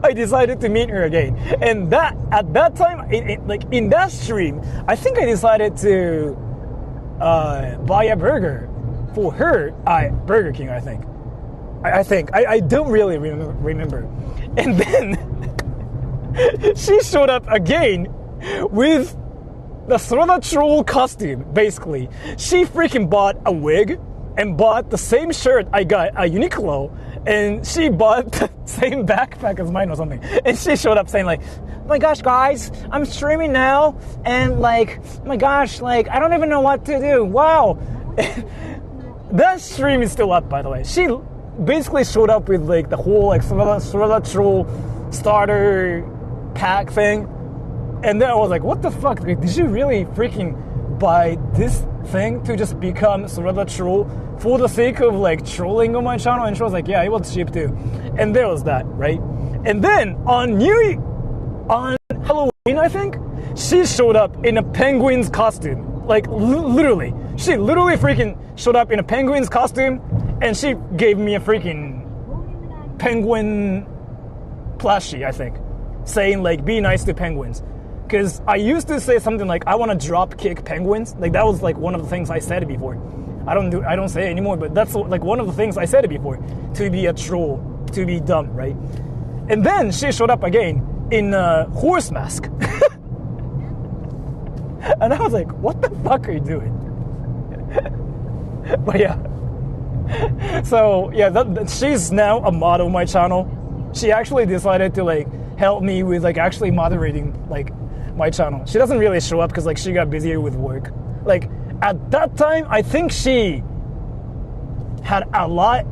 I decided to meet her again, and that at that time, like in that stream, I think I decided to buy a burger for her. Burger King, I think. I don't really remember. And then she showed up again with the Sora troll costume. Basically, she freaking bought a wig and bought the same shirt I got at Uniqlo, and she bought the same backpack as mine or something. And she showed up saying like, "Oh my gosh, guys, I'm streaming now, and like, oh my gosh, like I don't even know what to do. Wow." That stream is still up, by the way. She basically showed up with like the whole like Sora troll starter pack thing, and then I was like, "What the fuck? Like, did you really freaking buy this thing to just become Sora troll for the sake of like trolling on my channel?" And she was like, "Yeah, it was cheap too." And there was that, right? And then on Halloween, I think, she showed up in a penguin's costume. Like literally, she literally freaking showed up in a penguin's costume, and she gave me a freaking penguin plushie, I think, saying like, "Be nice to penguins." Because I used to say something like, "I want to drop kick penguins." Like that was like one of the things I said before. I don't say it anymore, but that's like one of the things I said before. To be a troll, to be dumb, right? And then she showed up again in a horse mask. And I was like, "What the fuck are you doing?" But yeah. So yeah, she's now a model on my channel. She actually decided to like help me with like actually moderating like my channel. She doesn't really show up because like she got busier with work. Like at that time, I think she had a lot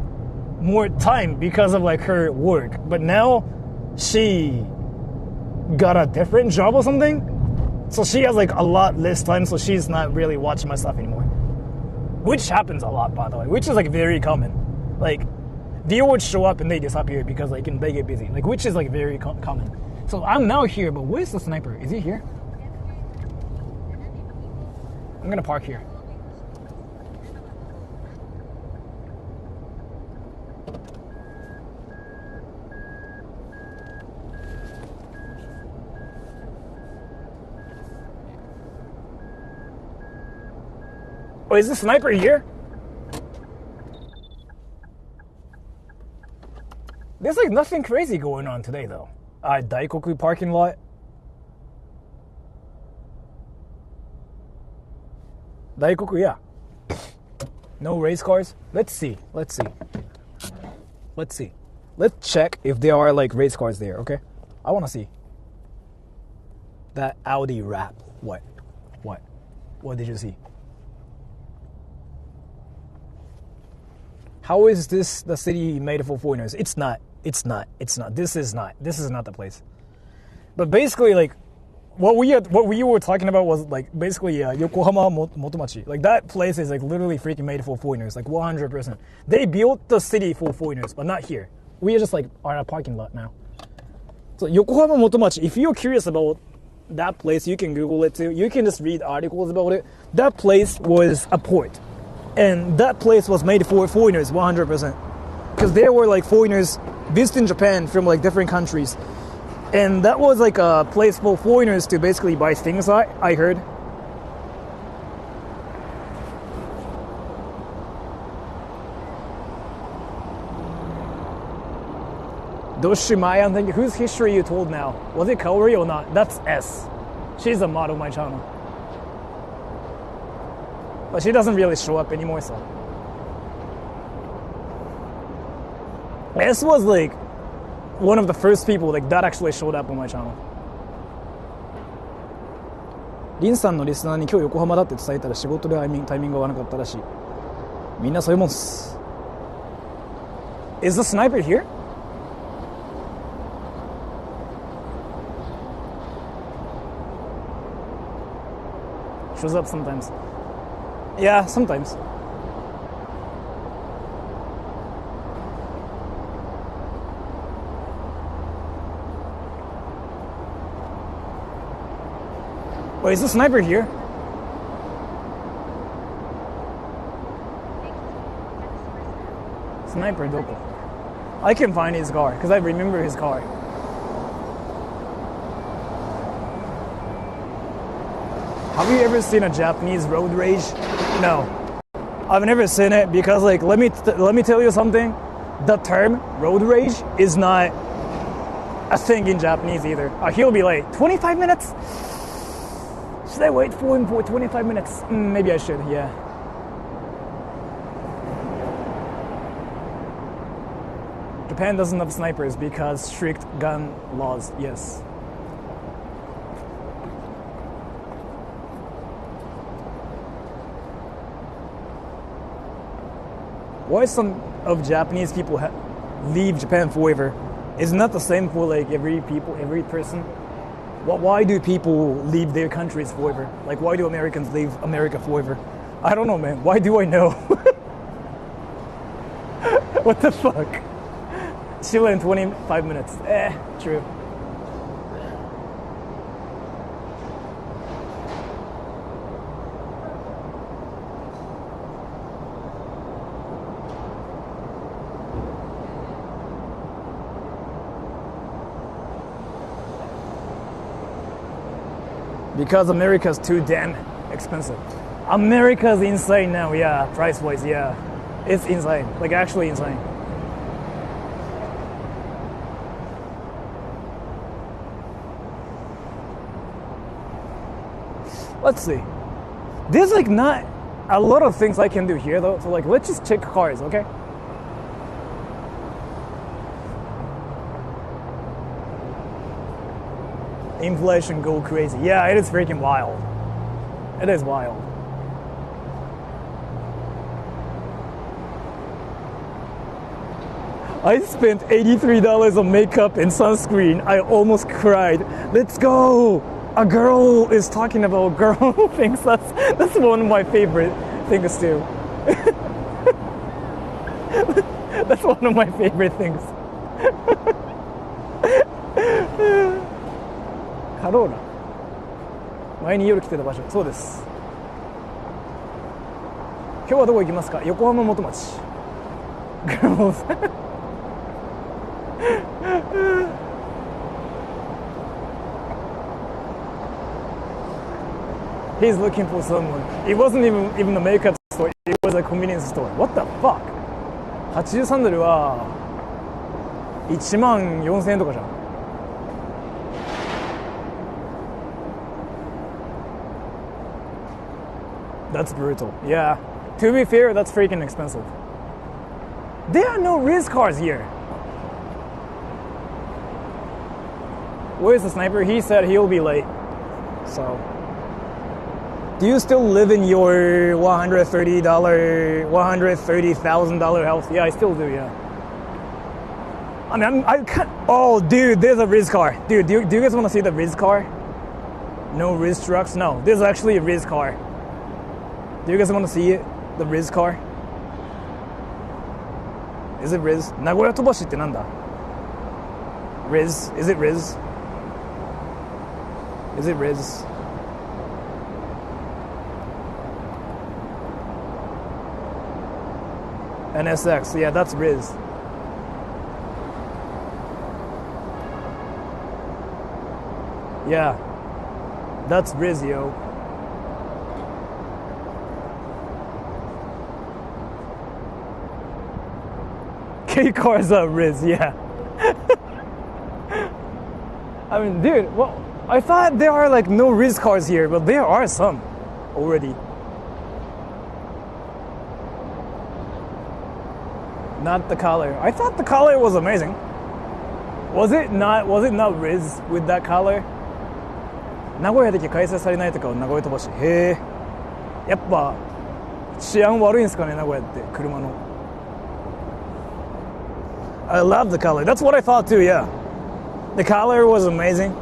more time because of like her work. But now she got a different job or something. So she has like a lot less time, so she's not really watching my stuff anymore. Which happens a lot, by the way, which is like very common. Like viewers show up and they disappear because like they get busy, like which is like very common. So I'm now here, but where's the sniper? Is he here? I'm gonna park here. Oh, is the sniper here? There's like nothing crazy going on today though. Daikoku parking lot. Daikoku, yeah. No race cars. Let's see. Let's check if there are like race cars there, okay? I wanna see. That Audi wrap. What did you see? How is this the city made for foreigners? It's not. This is not the place. But basically, like, what we were talking about was like basically Yokohama Motomachi. Like that place is like literally freaking made for foreigners, like 100%. They built the city for foreigners, but not here. We are just like on a parking lot now. So Yokohama Motomachi, if you're curious about that place, you can Google it too. You can just read articles about it. That place was a port. And that place was made for foreigners, 100%. Because there were like foreigners visiting Japan from like different countries. And that was like a place for foreigners to basically buy things, I heard. Doshimayan, thank you. Whose history you told now? Was it Kaori or not? That's S. She's a model on my channel. But she doesn't really show up anymore, so. S was like one of the first people like that actually showed up on my channel. リンさんのリスナーに今日横浜だって伝えたら仕事でタイミングが合わなかったらしい。みんなそういうもんっす。Is the sniper here? Shows up sometimes. Yeah, sometimes. Wait, is the sniper here? Sniper doko? I can find his car because I remember his car. Have you ever seen a Japanese road rage? No, I've never seen it because, like, let me tell you something. The term road rage is not a thing in Japanese either. He'll be late. 25 minutes? Should I wait for him for 25 minutes? Maybe I should, yeah. Japan doesn't have snipers because strict gun laws, yes. Why some of Japanese people leave Japan forever? Isn't that the same for like every person? Why do people leave their countries forever? Like, why do Americans leave America forever? I don't know, man. Why do I know? What the fuck? Chile in 25 minutes. True. Because America's too damn expensive. America's insane now, yeah, price-wise, yeah. It's insane, like actually insane. Let's see. There's like not a lot of things I can do here though, so like let's just check cars, okay? Inflation go crazy. Yeah, it is freaking wild. It is wild. I spent $83 on makeup and sunscreen. I almost cried. Let's go! A girl is talking about girl things. That's one of my favorite things too. That's one of my favorite things. カローラ前に夜来てた場所、そうです。今日はどこ行きますか？横浜元町。Girls. He's looking for someone. It wasn't even a makeup store. It was a convenience store. What the fuck? 83ドルは14,000円とかじゃん。That's brutal. Yeah. To be fair, that's freaking expensive. There are no Rizz cars here. Where's the sniper? He said he'll be late. So, do you still live in your $130,000 house? Yeah, I still do. Yeah. I mean, I can't. Oh, dude, there's a Rizz car. Dude, do you guys want to see the Rizz car? No Rizz trucks. No, there's actually a Rizz car. Do you guys want to see it? The Rizz car? Is it Rizz? 名古屋飛ばしってなんだ? Rizz? Is it Rizz? Is it Rizz? NSX, yeah, that's Rizz. Yeah, that's Rizz, yo. K-cars are Rizz, yeah. I mean, dude, well, I thought there are like no Rizz cars here, but there are some already. Not the color. I thought the color was amazing. Was it not Rizz with that color? 名古屋で開催されないとか名古屋飛ばし。へえ。やっぱ治安悪いんですかね、名古屋って車の。I love the color. That's what I thought too, yeah. The color was amazing.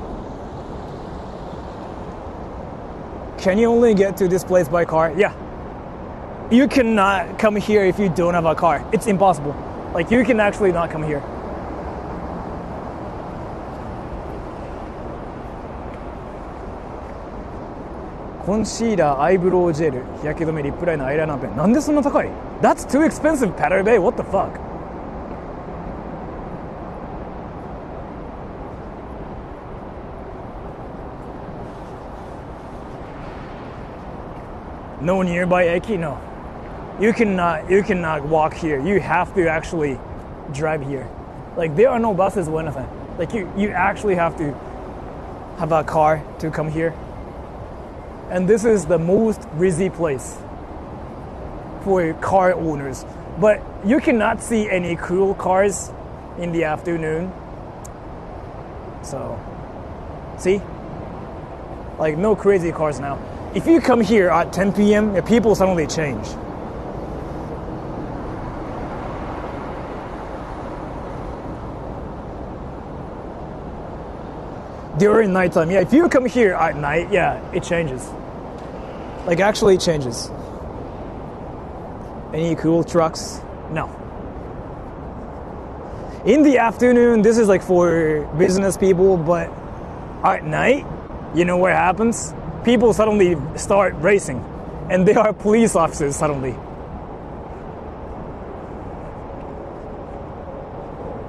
Can you only get to this place by car? Yeah. You cannot come here if you don't have a car. It's impossible. Like, you can actually not come here. Concealer, eyebrow gel, 日焼け止め、リップライナー、アイライナーペン。なんでそんな高い？ That's too expensive, Patter Bay. What the fuck? No nearby eki? No. You cannot walk here. You have to actually drive here. Like, there are no buses or anything. Like, you actually have to have a car to come here. And this is the most busy place for car owners. But you cannot see any cool cars in the afternoon. So, see? Like, no crazy cars now. If you come here at 10 p.m., people suddenly change. During nighttime, yeah, if you come here at night, yeah, it changes. Like, actually it changes. Any cool trucks? No. In the afternoon, this is like for business people, but at night, you know what happens? People suddenly start racing, and they are police officers suddenly.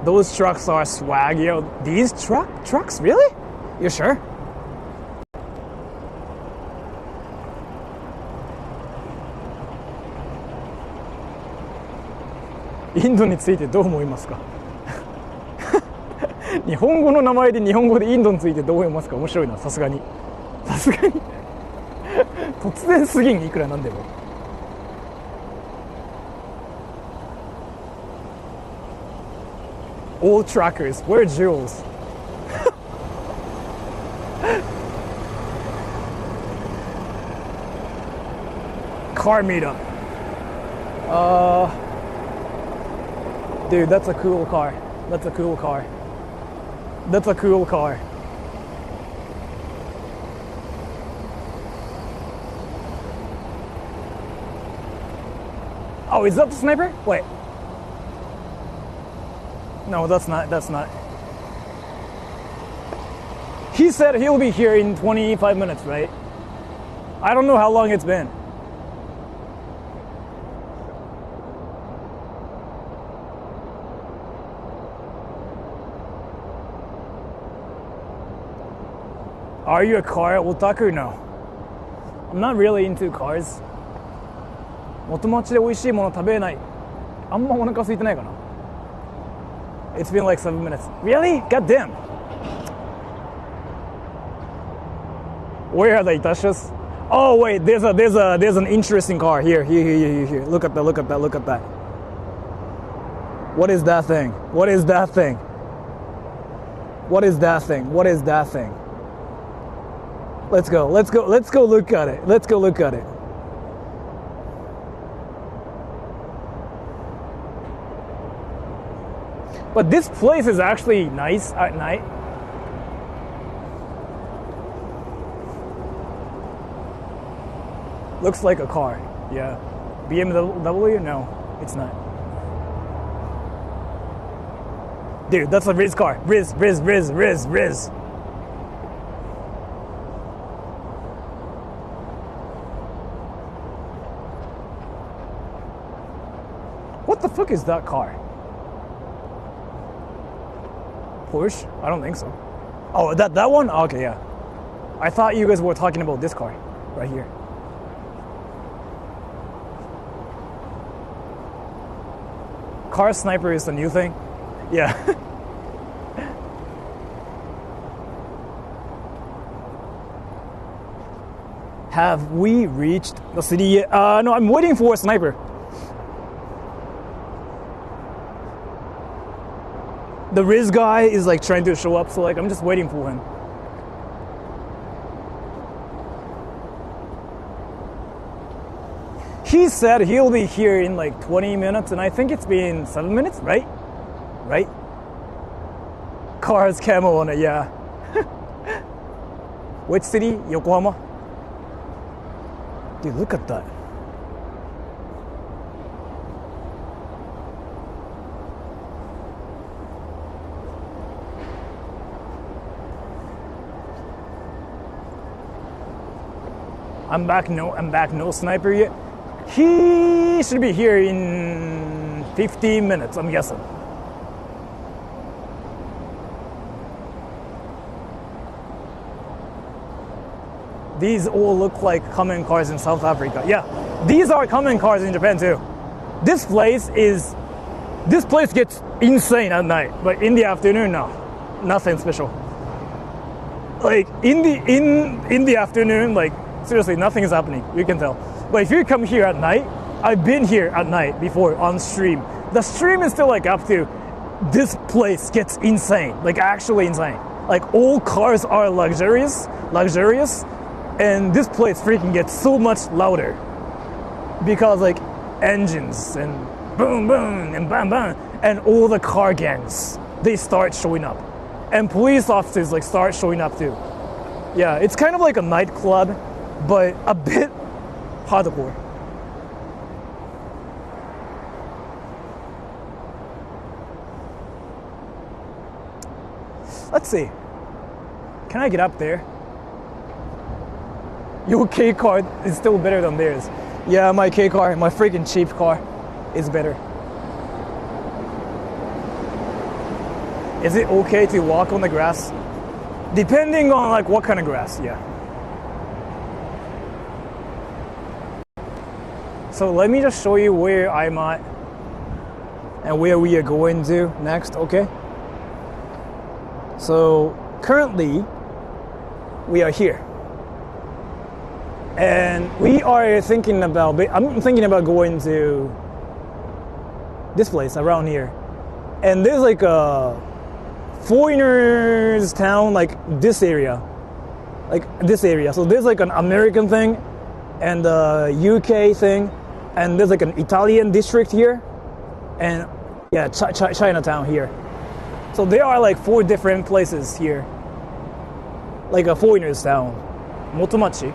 Those trucks are swag, yo. These trucks, really? You sure? Indo インドについてどう思いますか？日本語の名前で日本語でインドについてどう思いますか？面白いな、さすがに。さすがに。突然すぎん、いくらなんでも。All trackers, where jewels? Car meetup. Dude, that's a cool car. That's a cool car. That's a cool car. Oh, is that the sniper? Wait. No, that's not. That's not. He said he'll be here in 25 minutes, right? I don't know how long it's been. Are you a car otaku? No. I'm not really into cars. 元町で美味しいもの食べれない。あんまお腹空いてないかな。It's been like 7 minutes. Really? God damn. Where are the Itashas? Oh wait, there's an interesting car here. Here. Look at that. What is that thing? What is that thing? Let's go look at it. But this place is actually nice at night. Looks like a car, yeah. BMW? No, it's not. Dude, that's a Rizz car. Rizz. What the fuck is that car? Porsche? I don't think so. Oh, that one? Okay, yeah. I thought you guys were talking about this car right here. Car sniper is the new thing? Yeah. Have we reached the city yet? No, I'm waiting for a sniper. The Rizz guy is like trying to show up, so like I'm just waiting for him. He said he'll be here in like 20 minutes, and I think it's been 7 minutes, right? Right? Cars camo on it, yeah. Which city? Yokohama? Dude, look at that. I'm back. No sniper yet. He should be here in 15 minutes, I'm guessing. These all look like common cars in South Africa. Yeah, these are common cars in Japan too. This place gets insane at night, but in the afternoon, no, nothing special. Like in the afternoon, like seriously, nothing is happening. You can tell. But if you come here at night, I've been here at night before on stream. The stream is still like up to. This place gets insane, like actually insane. Like all cars are luxurious, and this place freaking gets so much louder because like engines and boom boom and bam bam and all the car gangs, they start showing up, and police officers like start showing up too. Yeah, it's kind of like a nightclub, but a bit hardcore. Let's see. Can I get up there? Your K car is still better than theirs. Yeah, my K car, my freaking cheap car, is better. Is it okay to walk on the grass? Depending on like what kind of grass, yeah. So let me just show you where I'm at and where we are going to next, okay? So currently we are here. And we are thinking about, I'm thinking about going to this place around here. And there's like a foreigners town, like this area. So there's like an American thing and a UK thing. And there's like an Italian district here. And yeah, Chinatown here. So there are like 4 different places here. Like a foreigners town. Motomachi.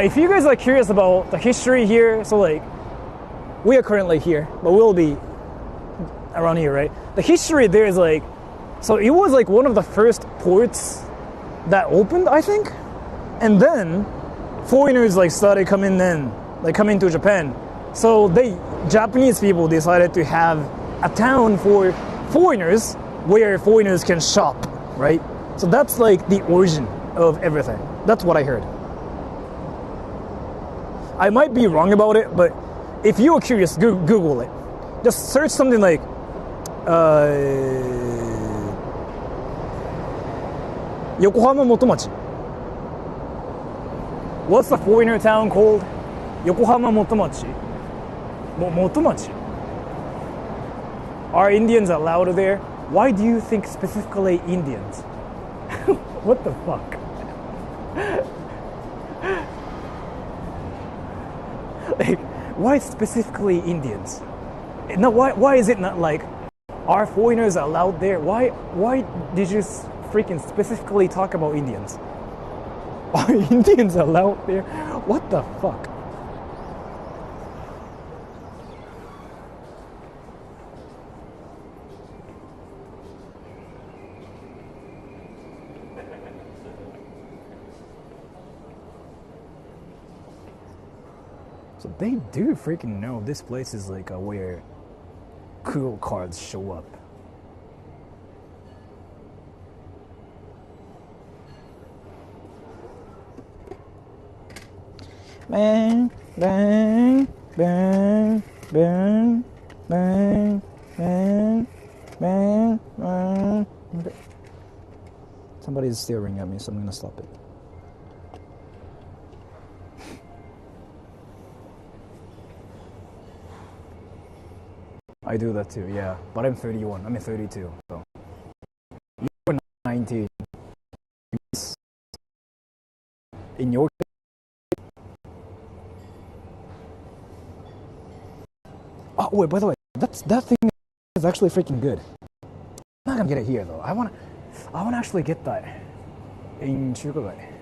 If you guys are curious about the history here, so like, we are currently here, but we'll be around here, right? The history there is like, so it was like one of the first ports that opened, I think, and then foreigners like started coming to Japan. So Japanese people decided to have a town for foreigners where foreigners can shop, right? So that's like the origin of everything. That's what I heard. I might be wrong about it, but if you're curious, Google it. Just search something like Yokohama Motomachi. What's the foreigner town called? Yokohama Motomachi. Motomachi. Are Indians allowed there? Why do you think specifically Indians? What the fuck? Like, why specifically Indians? No, why is it not like, are foreigners allowed there? Why did you freaking specifically talk about Indians? Are Indians allowed there? What the fuck? So they do freaking know this place is like where cool cards show up. Bang, bang, bang, bang, bang, bang, bang, bang. Somebody's staring at me, so I'm gonna stop it. I do that too, yeah. But I'm 31. I'm 32. So you're 19. In your case. Oh wait, by the way, that thing is actually freaking good. I'm not gonna get it here though. I wanna actually get that in Chukogai.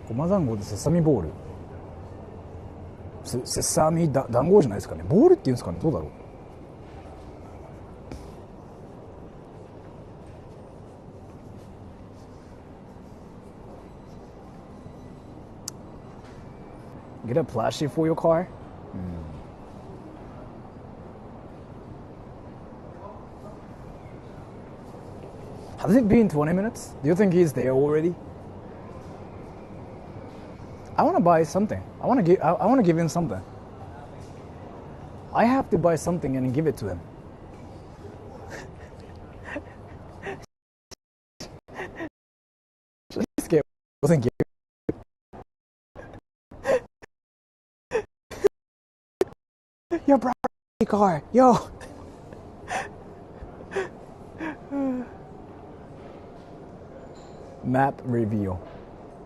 ごま団子でセサミボール。セサミ団子じゃないですかね。ボールって言うんですかね。どうだろう。Get a plushie for your car? Has it been 20 minutes? Do you think he's there already? I want to buy something. I want to give him something. I have to buy something and give it to him. Just get wasn't give. Yo, bro, car, yo. Map reveal.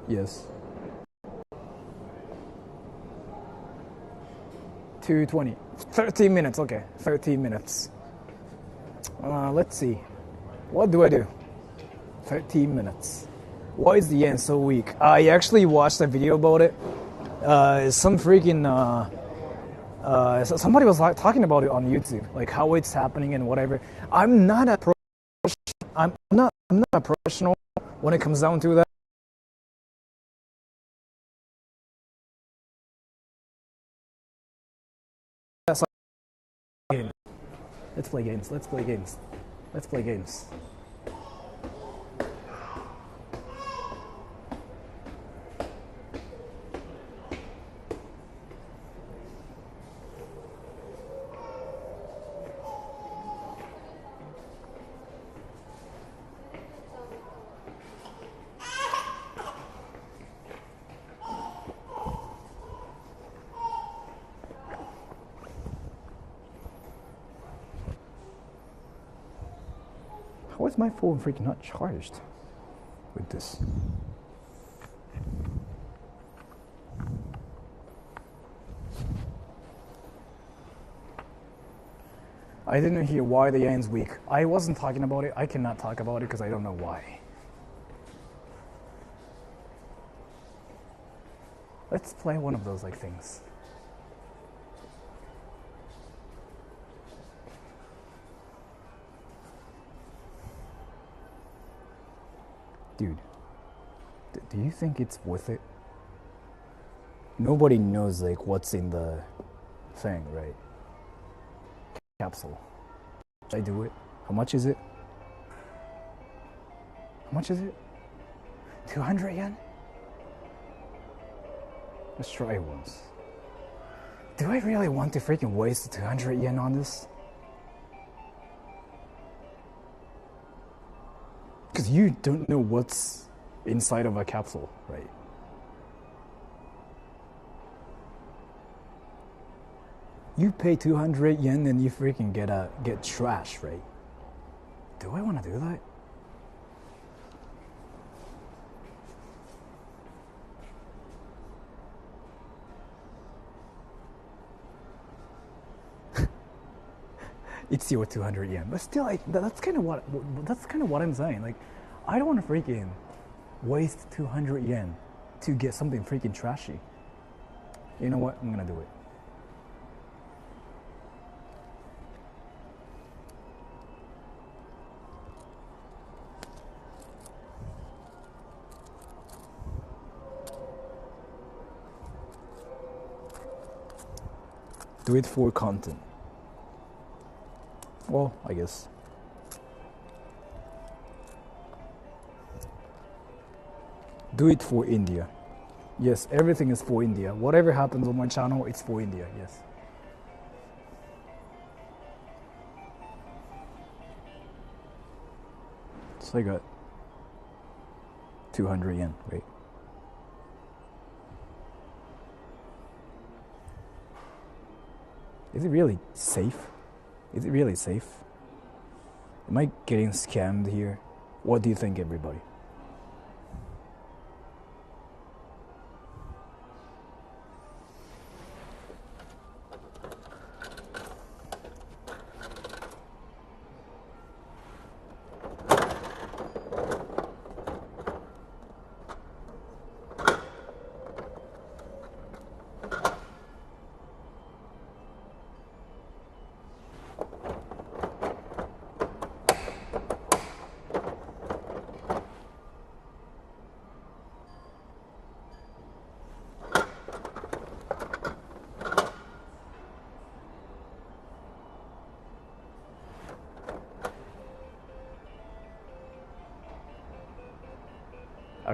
Yes. 2:20. 13 minutes. Okay, 13 minutes. Let's see. What do I do? 13 minutes. Why is the yen so weak? I actually watched a video about it. Some freaking somebody was talking about it on YouTube, like how it's happening and whatever. I'm not a professional when it comes down to that. Let's play games. Let's play games. Let's play games. How is my phone freaking not charged with this? I didn't hear why the yen's weak. I wasn't talking about it. I cannot talk about it because I don't know why. Let's play one of those like things. Dude, do you think it's worth it? Nobody knows like what's in the thing, right? Capsule. Should I do it? How much is it? How much is it? 200 yen? Let's try it once. Do I really want to freaking waste 200 yen on this? Because you don't know what's inside of a capsule, right? You pay 200 yen and you freaking get trash, right? Do I want to do that? It's your 200 yen, but still, like, that's kind of what I'm saying. Like, I don't want to freaking waste 200 yen to get something freaking trashy. You know what? I'm gonna do it. Do it for content. Well, I guess. Do it for India. Yes, everything is for India. Whatever happens on my channel, it's for India, yes. So I got 200 yen, wait. Is it really safe? Is it really safe? Am I getting scammed here? What do you think, everybody?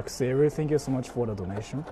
Xavier, thank you so much for the donation.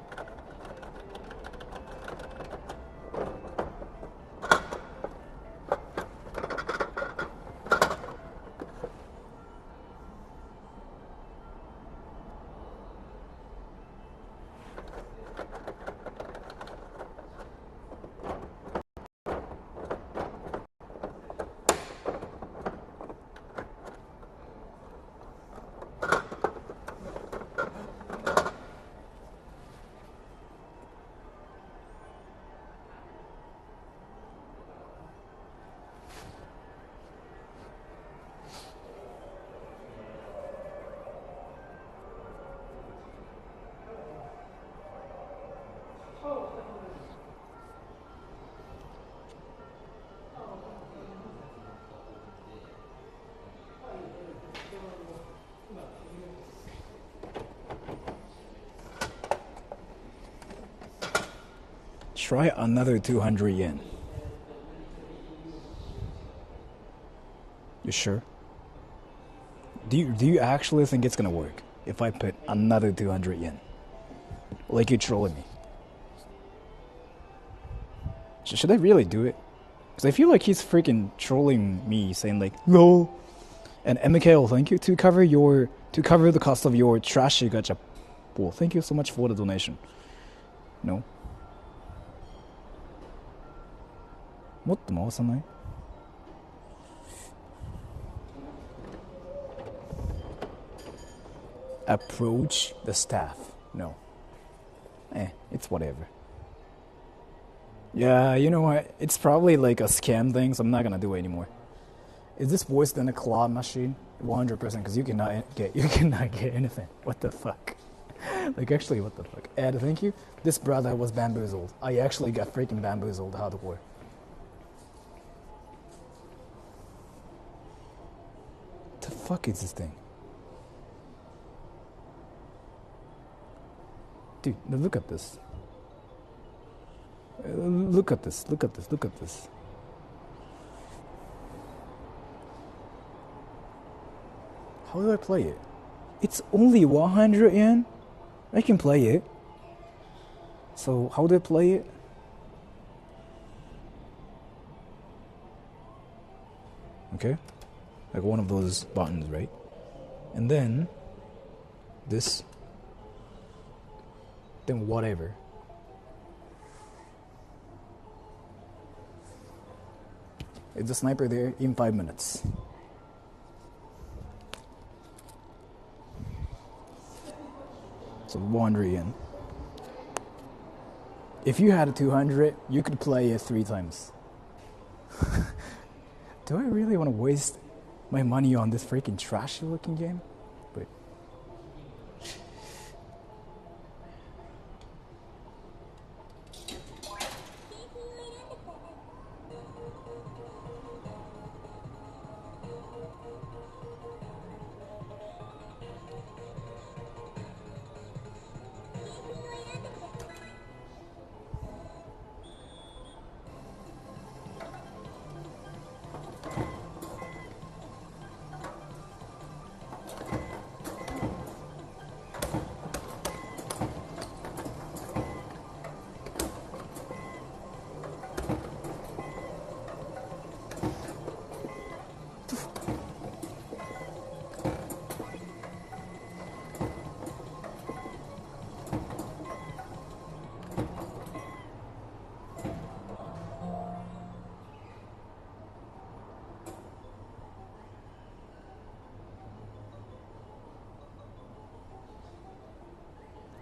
Try another 200 yen. You sure? Do you actually think it's gonna work if I put another 200 yen? Like you're trolling me. Should I really do it? Because I feel like he's freaking trolling me, saying like, "No." And Mikhail, thank you to cover the cost of your trashy gacha. Well, thank you so much for the donation. No. もっと回さない? Approach the staff. No. It's whatever. Yeah, you know what? It's probably like a scam thing, so I'm not gonna do it anymore. Is this worse than a claw machine? 100%, because you cannot get anything. What the fuck? Like, actually, what the fuck? Ed, thank you. This brother was bamboozled. I actually got freaking bamboozled hardcore. The fuck is this thing? Dude, look at this. Look at this. How do I play it? It's only 100 yen? I can play it. So, how do I play it? Okay. Like one of those buttons, right? And then this, then whatever. It's a sniper there in 5 minutes. So 100 yen. If you had a 200, you could play it 3 times. Do I really want to waste my money on this freaking trashy looking game? But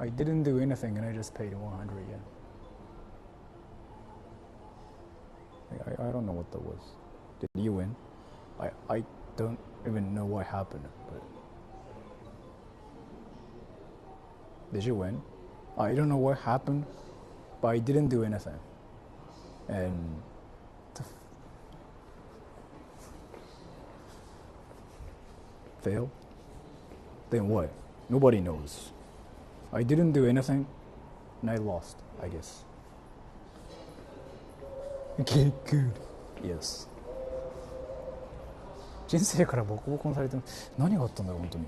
I didn't do anything and I just paid 100 yen. I don't know what that was. Did you win? I don't even know what happened, but did you win? I don't know what happened, but I didn't do anything. And fail? Then what? Nobody knows. I didn't do anything, and I lost, I guess. Okay, good. Yes. 人生からボコボコにされて何があったんだろう本当に。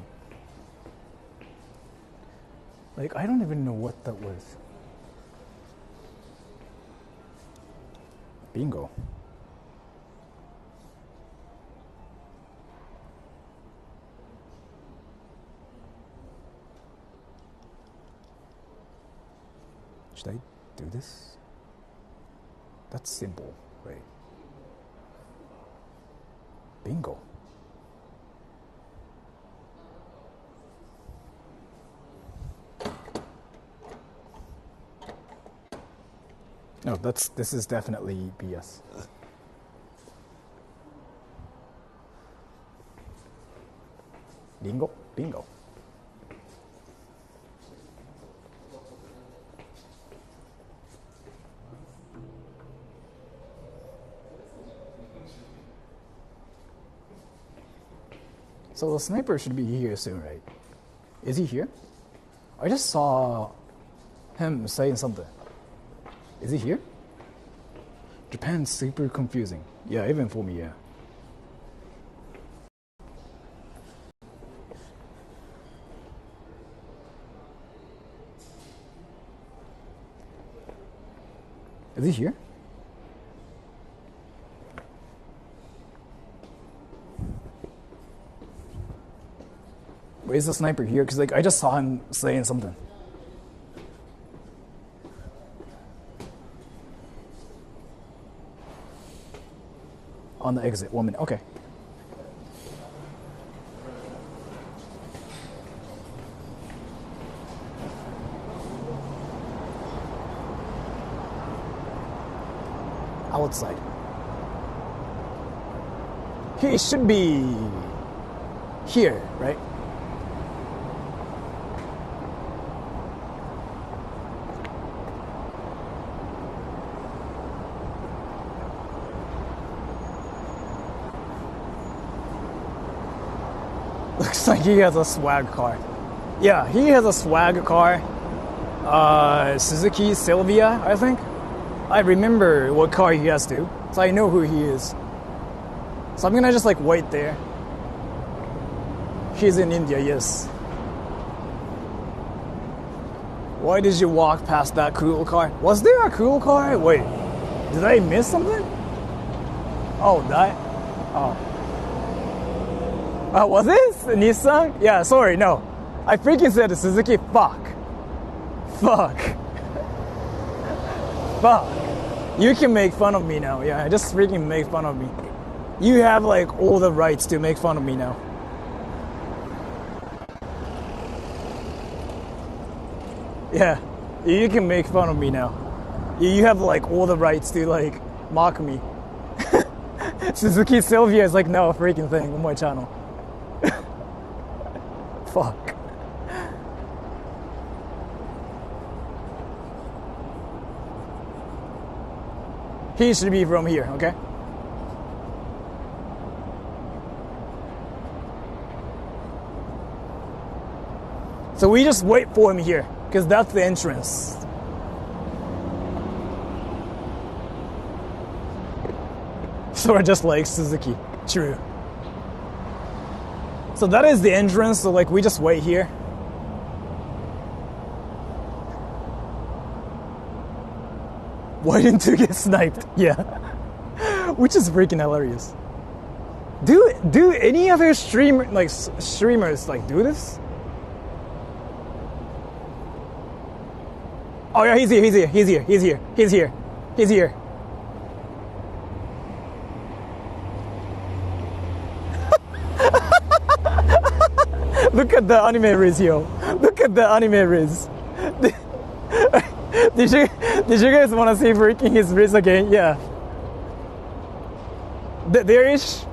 Like, I don't even know what that was. Bingo. Should I do this? That's simple, right? Bingo. No, this is definitely BS. Bingo, bingo. So the sniper should be here soon, right? Is he here? I just saw him saying something. Is he here? Japan's super confusing. Yeah, even for me, yeah. Is he here? Wait, is the sniper here? Because like I just saw him saying something. On the exit, 1 minute. Okay. Outside. He should be here, right? Looks like he has a swag car. Yeah, he has a swag car. Suzuki Sylvia, I think. I remember what car he has too, so I know who he is. So I'm gonna just like wait there. He's in India, yes. Why did you walk past that cool car? Was there a cool car? Wait, did I miss something? Oh, that? Oh. Was this Nissan? Yeah, sorry, no. I freaking said Suzuki. Fuck. You can make fun of me now. Yeah, just freaking make fun of me. You have like all the rights to make fun of me now. Yeah, you can make fun of me now. You have like all the rights to like mock me. Suzuki Sylvia is like no freaking thing on my channel. Fuck. He should be from here, okay? So we just wait for him here, because that's the entrance. Sora just like Suzuki. True. So that is the entrance, so like we just wait here. Why didn't you get sniped? Yeah. Which is freaking hilarious. Do any other streamers like do this? Oh yeah, he's here. Look at the anime Rizz, yo. Look at the anime Rizz. Did you guys want to see freaking his Rizz again? Yeah. There is.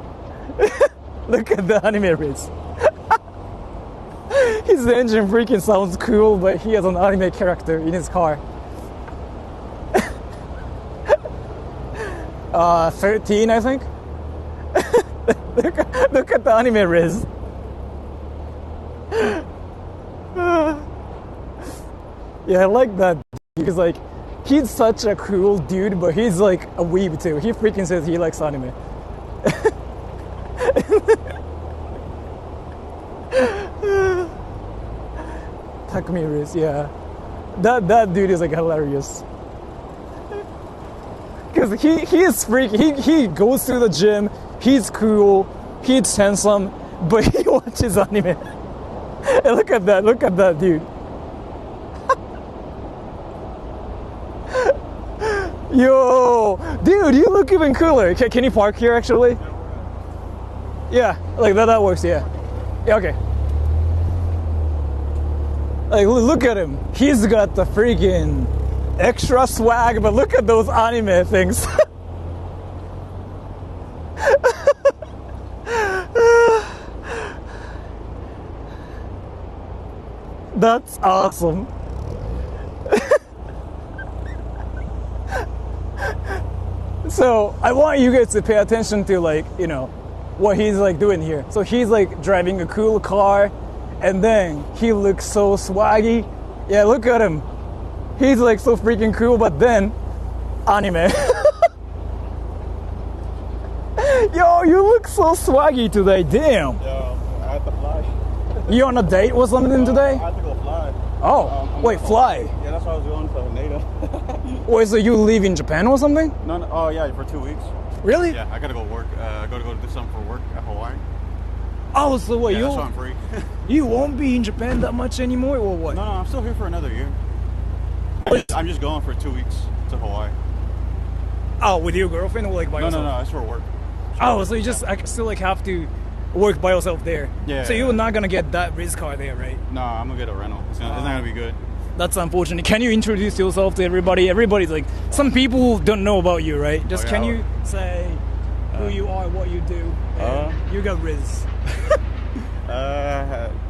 Look at the anime Rizz. His engine freaking sounds cool, but he has an anime character in his car. 13, I think. Look at the anime Rizz. Yeah, I like that because like he's such a cool dude, but he's like a weeb too. He freaking says he likes anime. Takumi Rizz, yeah. That dude is like hilarious. Because he is freaky. He goes to the gym. He's cool. He's handsome, but he watches anime. Hey, look at that dude. Yo, dude, you look even cooler. Can you park here actually? Yeah, like that works. Yeah. Yeah. Okay. Like, look at him. He's got the freaking extra swag, but look at those anime things. That's awesome. So I want you guys to pay attention to, like, you know, what he's like doing here. So he's like driving a cool car, and then he looks so swaggy. Yeah, look at him. He's like so freaking cool, but then anime. Yo, you look so swaggy today. Damn. Yeah, I had to fly. You on a date or something today? I had to go fly. Oh, wait, fly. Yeah, that's why I was going to NATO. Wait, so you live in Japan or something? No, oh yeah, for 2 weeks. Really? Yeah, I gotta go work. Go do something for work at Hawaii. Oh, so what, Yeah, that's why I'm free. you won't be in Japan that much anymore, or what? No, I'm still here for another year. I'm just going for 2 weeks to Hawaii. Oh, with your girlfriend or like by yourself? No, it's for work. Oh, so you just still like have to work by yourself there. Yeah. So you're not gonna get that Rizz car there, right? No, I'm gonna get a rental. It's not gonna be good. That's unfortunate. Can you introduce yourself to everybody? Everybody's like, some people don't know about you, right? Just can you say who you are, what you do? And you got Rizz.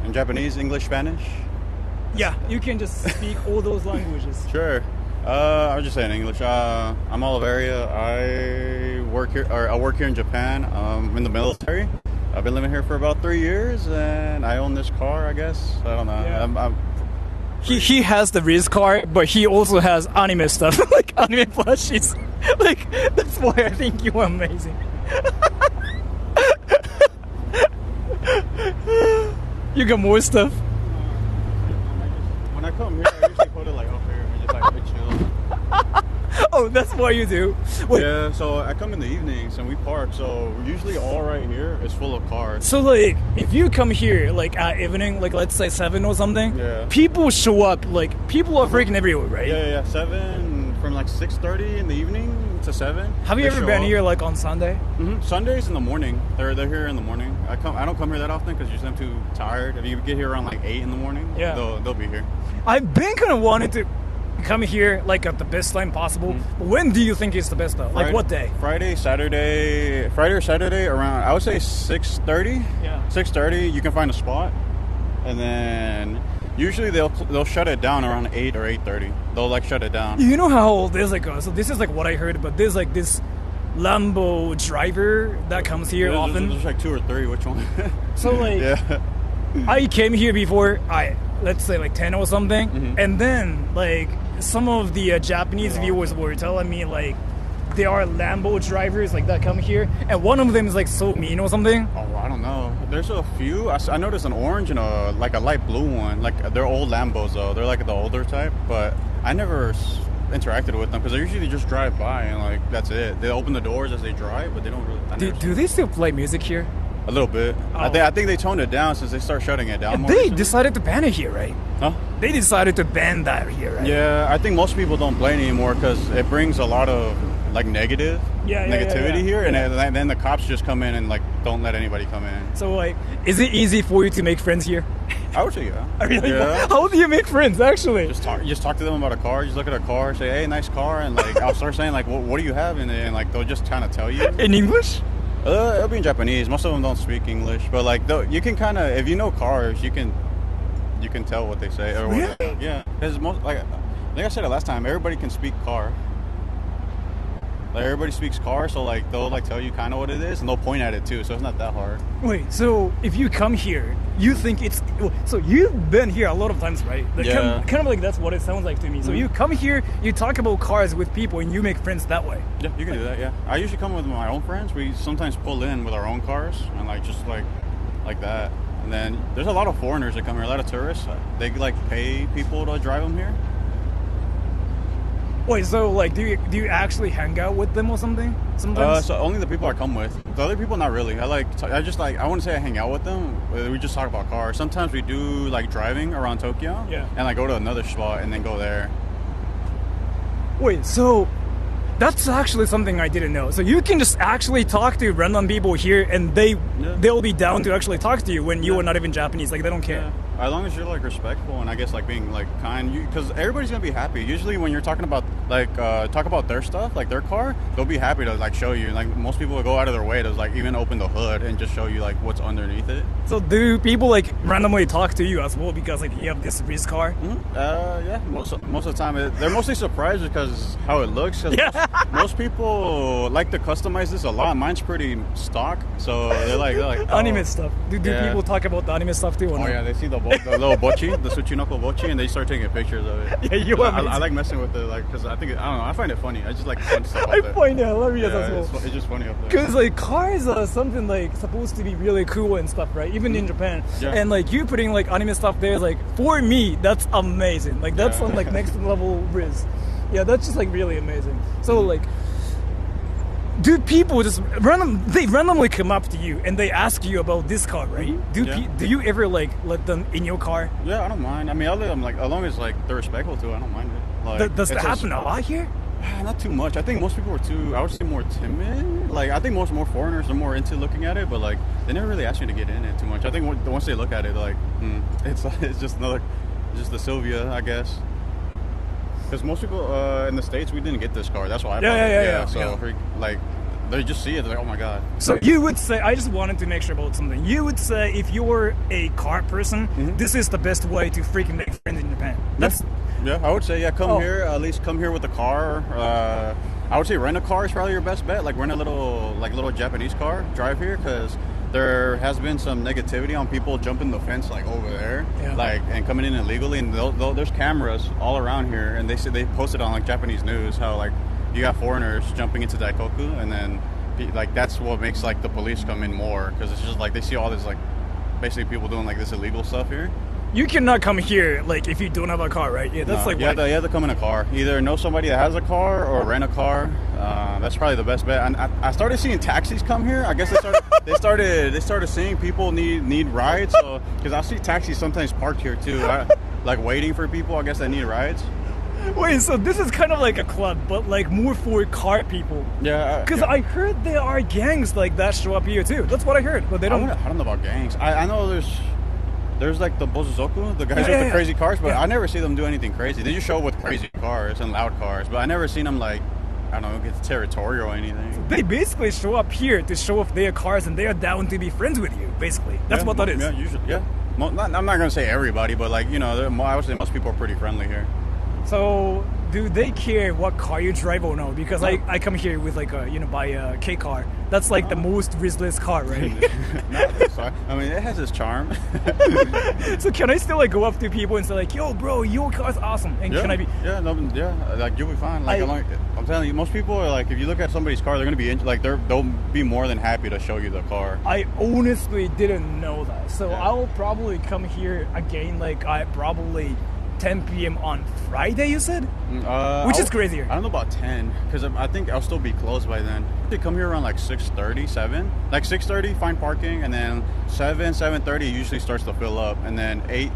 In Japanese, English, Spanish. Yeah, you can just speak all those languages. Sure. I'll just say in English. I'm Olive area. I work here in Japan. In the military. I've been living here for about 3 years, and I own this car, I guess. I don't know. Yeah. He has the Rizz car, but he also has anime stuff, like anime plushies. Like, that's why I think you are amazing. You got more stuff? When I come here, I usually put it like up here and just like chill. Oh, that's what you do? Wait. Yeah, so I come in the evenings and we park, so usually all right here is full of cars. So, like, if you come here, like, at evening, like, let's say 7 or something, Yeah. people show up, like, people are freaking everywhere, right? Yeah, 7, from like 6:30 in the evening to 7. Have you They ever show been up. here, like, on Sunday? Sundays in the morning. They're here in the morning. I don't come here that often because usually I'm too tired. If you get here around like 8 in the morning, Yeah. they'll be here. I've been kind of wanting to come here, like, at the best time possible. But when do you think is the best, though? Like, what day? Friday or Saturday around, I would say 6:30. Yeah. 6:30, you can find a spot. And then usually they'll shut it down around 8 or 8:30. They'll like shut it down. You know how there's like so this is like what I heard, but there's like this Lambo driver that comes here often. There's like 2 or 3, which one? So like Yeah. I came here before let's say like 10 or something, and then like some of the Japanese viewers were telling me like there are Lambo drivers like that come here, and one of them is like so mean or something. Oh, I don't know. There's a few. I noticed an orange and a light blue one. Like they're old Lambos though. They're like the older type, but I never interacted with them because they usually just drive by and like that's it. They open the doors as they drive, but they don't really. Do they still play music here? A little bit. I think they toned it down since they start shutting it down. And More they recently. decided to ban it here, right? Huh? They decided to ban that here, right? Yeah, I think most people don't play it anymore because it brings a lot of like negativity here, and then the cops just come in and like don't let anybody come in. So like, is it easy for you to make friends here? I would say yeah. Really? Yeah. How do you make friends, actually? Just talk to them about a car. Just look at a car, say, "Hey, nice car," and like I'll start saying like, "What do you have in it?" And like they'll just kind of tell you. In English? It'll be in Japanese. Most of them don't speak English, but like you can kind of, if you know cars, you can tell what they say. Or Really? Yeah, because most like I said it last time, everybody can speak car. Like everybody speaks car, so like they'll like tell you kind of what it is, and they'll point at it too, so it's not that hard. Wait, so if you come here, you think it's so you've been here a lot of times, right? Like, Yeah. kind of like that's what it sounds like to me. So you come here, you talk about cars with people, and you make friends that way. Yeah, you can do that. Yeah, I usually come with my own friends. We sometimes pull in with our own cars and like just like that. And then there's a lot of foreigners that come here, a lot of tourists. They like pay people to drive them here. Wait, so like, do you actually hang out with them or something? Sometimes. So only the people I come with. The other people, not really. I wouldn't say I hang out with them. We just talk about cars. Sometimes we do like driving around Tokyo. Yeah. And like go to another spot and then go there. Wait, so that's actually something I didn't know. So you can just actually talk to random people here, and they'll be down to actually talk to you when you are not even Japanese. Like they don't care. Yeah. As long as you're like respectful and I guess like being like kind, because everybody's gonna be happy. Usually when you're talking about like talk about their stuff, like their car, they'll be happy to like show you. Like most people will go out of their way to like even open the hood and just show you like what's underneath it. So do people like randomly talk to you as well because like you have this Rizz car? Mm-hmm. Yeah, most of the time they're mostly surprised because how it looks. 'Cause most people like to customize this a lot. Mine's pretty stock, so they're like oh. Anime stuff. Do people talk about the anime stuff too? Or Oh no? yeah, they see the little bochi, the Tsuchinoko bochi, and they start taking pictures of it. Yeah, you are. I like messing with it, like, because I don't know, I find it funny. I just like fun stuff. I find it hilarious as well. It's just funny up there. Because like cars are something like supposed to be really cool and stuff, right? Even in Japan. Yeah. And like you putting like anime stuff there is like, for me, that's amazing. Like that's some like next level Rizz. Yeah, that's just like really amazing. So like, do people just randomly come up to you and they ask you about this car, right? Do you ever like let them in your car? Yeah, I don't mind. I mean, I'll let them like, as long as like they're respectful to it, I don't mind it. Like, Does that happen a lot here? Not too much. I think most people are I would say more timid. Like, I think more foreigners are more into looking at it, but like, they never really ask you to get in it too much. I think once they look at it, they're like, it's just the Sylvia, I guess. Because most people in the States, we didn't get this car. That's why I bought it. Yeah. So, like, they just see it, they're like, oh my god. So you would say, I just wanted to make sure about something. You would say if you're a car person, this is the best way to freaking make friends in Japan. Yeah, I would say, come here, at least come here with a car. I would say rent a car is probably your best bet. Like rent a little Japanese car, drive here, because there has been some negativity on people jumping the fence like over there, and coming in illegally. And there's cameras all around here, and they posted on like Japanese news how like you got foreigners jumping into Daikoku, and then like that's what makes like the police come in more, because it's just like they see all this like basically people doing like this illegal stuff here. You cannot come here like if you don't have a car, right? Yeah, that's you have to come in a car. Either know somebody that has a car or rent a car. That's probably the best bet. And I started seeing taxis come here. I guess they started seeing people need rides. So because I see taxis sometimes parked here too, like waiting for people. I guess that need rides. Wait, so this is kind of like a club, but like more for car people. Yeah. Because I heard there are gangs like that show up here too. That's what I heard, but they don't. I don't know about gangs. I know there's like the Bozuzoku, the guys with the crazy cars, but I never see them do anything crazy. They just show up with crazy cars and loud cars, but I never seen them like, I don't know, get territorial or anything. They basically show up here to show off their cars, and they are down to be friends with you, basically. That's what that is. Yeah, usually, yeah. I'm not going to say everybody, but like, I would say most people are pretty friendly here. So, do they care what car you drive or no? Because I come here with like buy a K car. That's like the most Rizzless car, right? I mean, it has its charm. So can I still like go up to people and say like, yo, bro, your car's awesome, and can I be? Like you'll be fine. Like I'm telling you, most people are like, if you look at somebody's car, they're gonna be they'll be more than happy to show you the car. I honestly didn't know that, so I'll probably come here again. Like I probably 10 p.m. on Friday, you said? Which is crazier. I don't know about 10, because I think I'll still be closed by then. They come here around like 6:30, 7. Like 6:30, find parking, and then 7:30 it usually starts to fill up, and then 8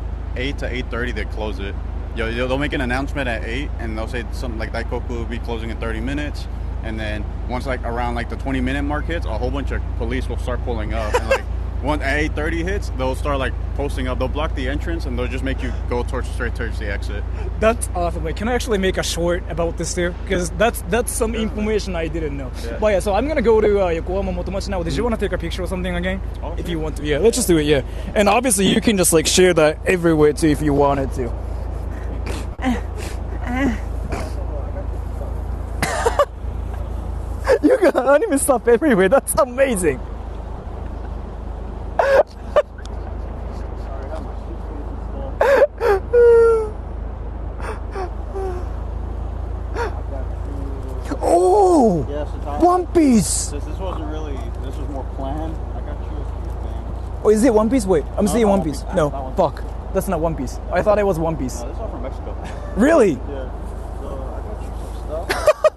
to 8:30 they close it. They'll make an announcement at 8, and they'll say something like Daikoku will be closing in 30 minutes, and then once like around like the 20-minute mark hits, a whole bunch of police will start pulling up, and like when 8:30 hits, they'll start like posting up. They'll block the entrance and they'll just make you go straight towards the exit. That's awesome. Wait, can I actually make a short about this too? Because that's some information I didn't know. Yeah. But yeah, so I'm gonna go to Yokohama Motomachi now. Did you want to take a picture or something again? Oh, if you want to, yeah. Let's just do it, yeah. And obviously you can just like share that everywhere too if you wanted to. You got anime stuff everywhere. That's amazing. Oh! Yes, One Piece! This wasn't really, this was more planned. I got you a few things. Oh, is it One Piece? Wait, I'm seeing not One One Piece. Piece. No, Not One fuck. That's not One Piece. I thought it was One Piece. No, this is all from Mexico. Really? Yeah. So I got you some stuff.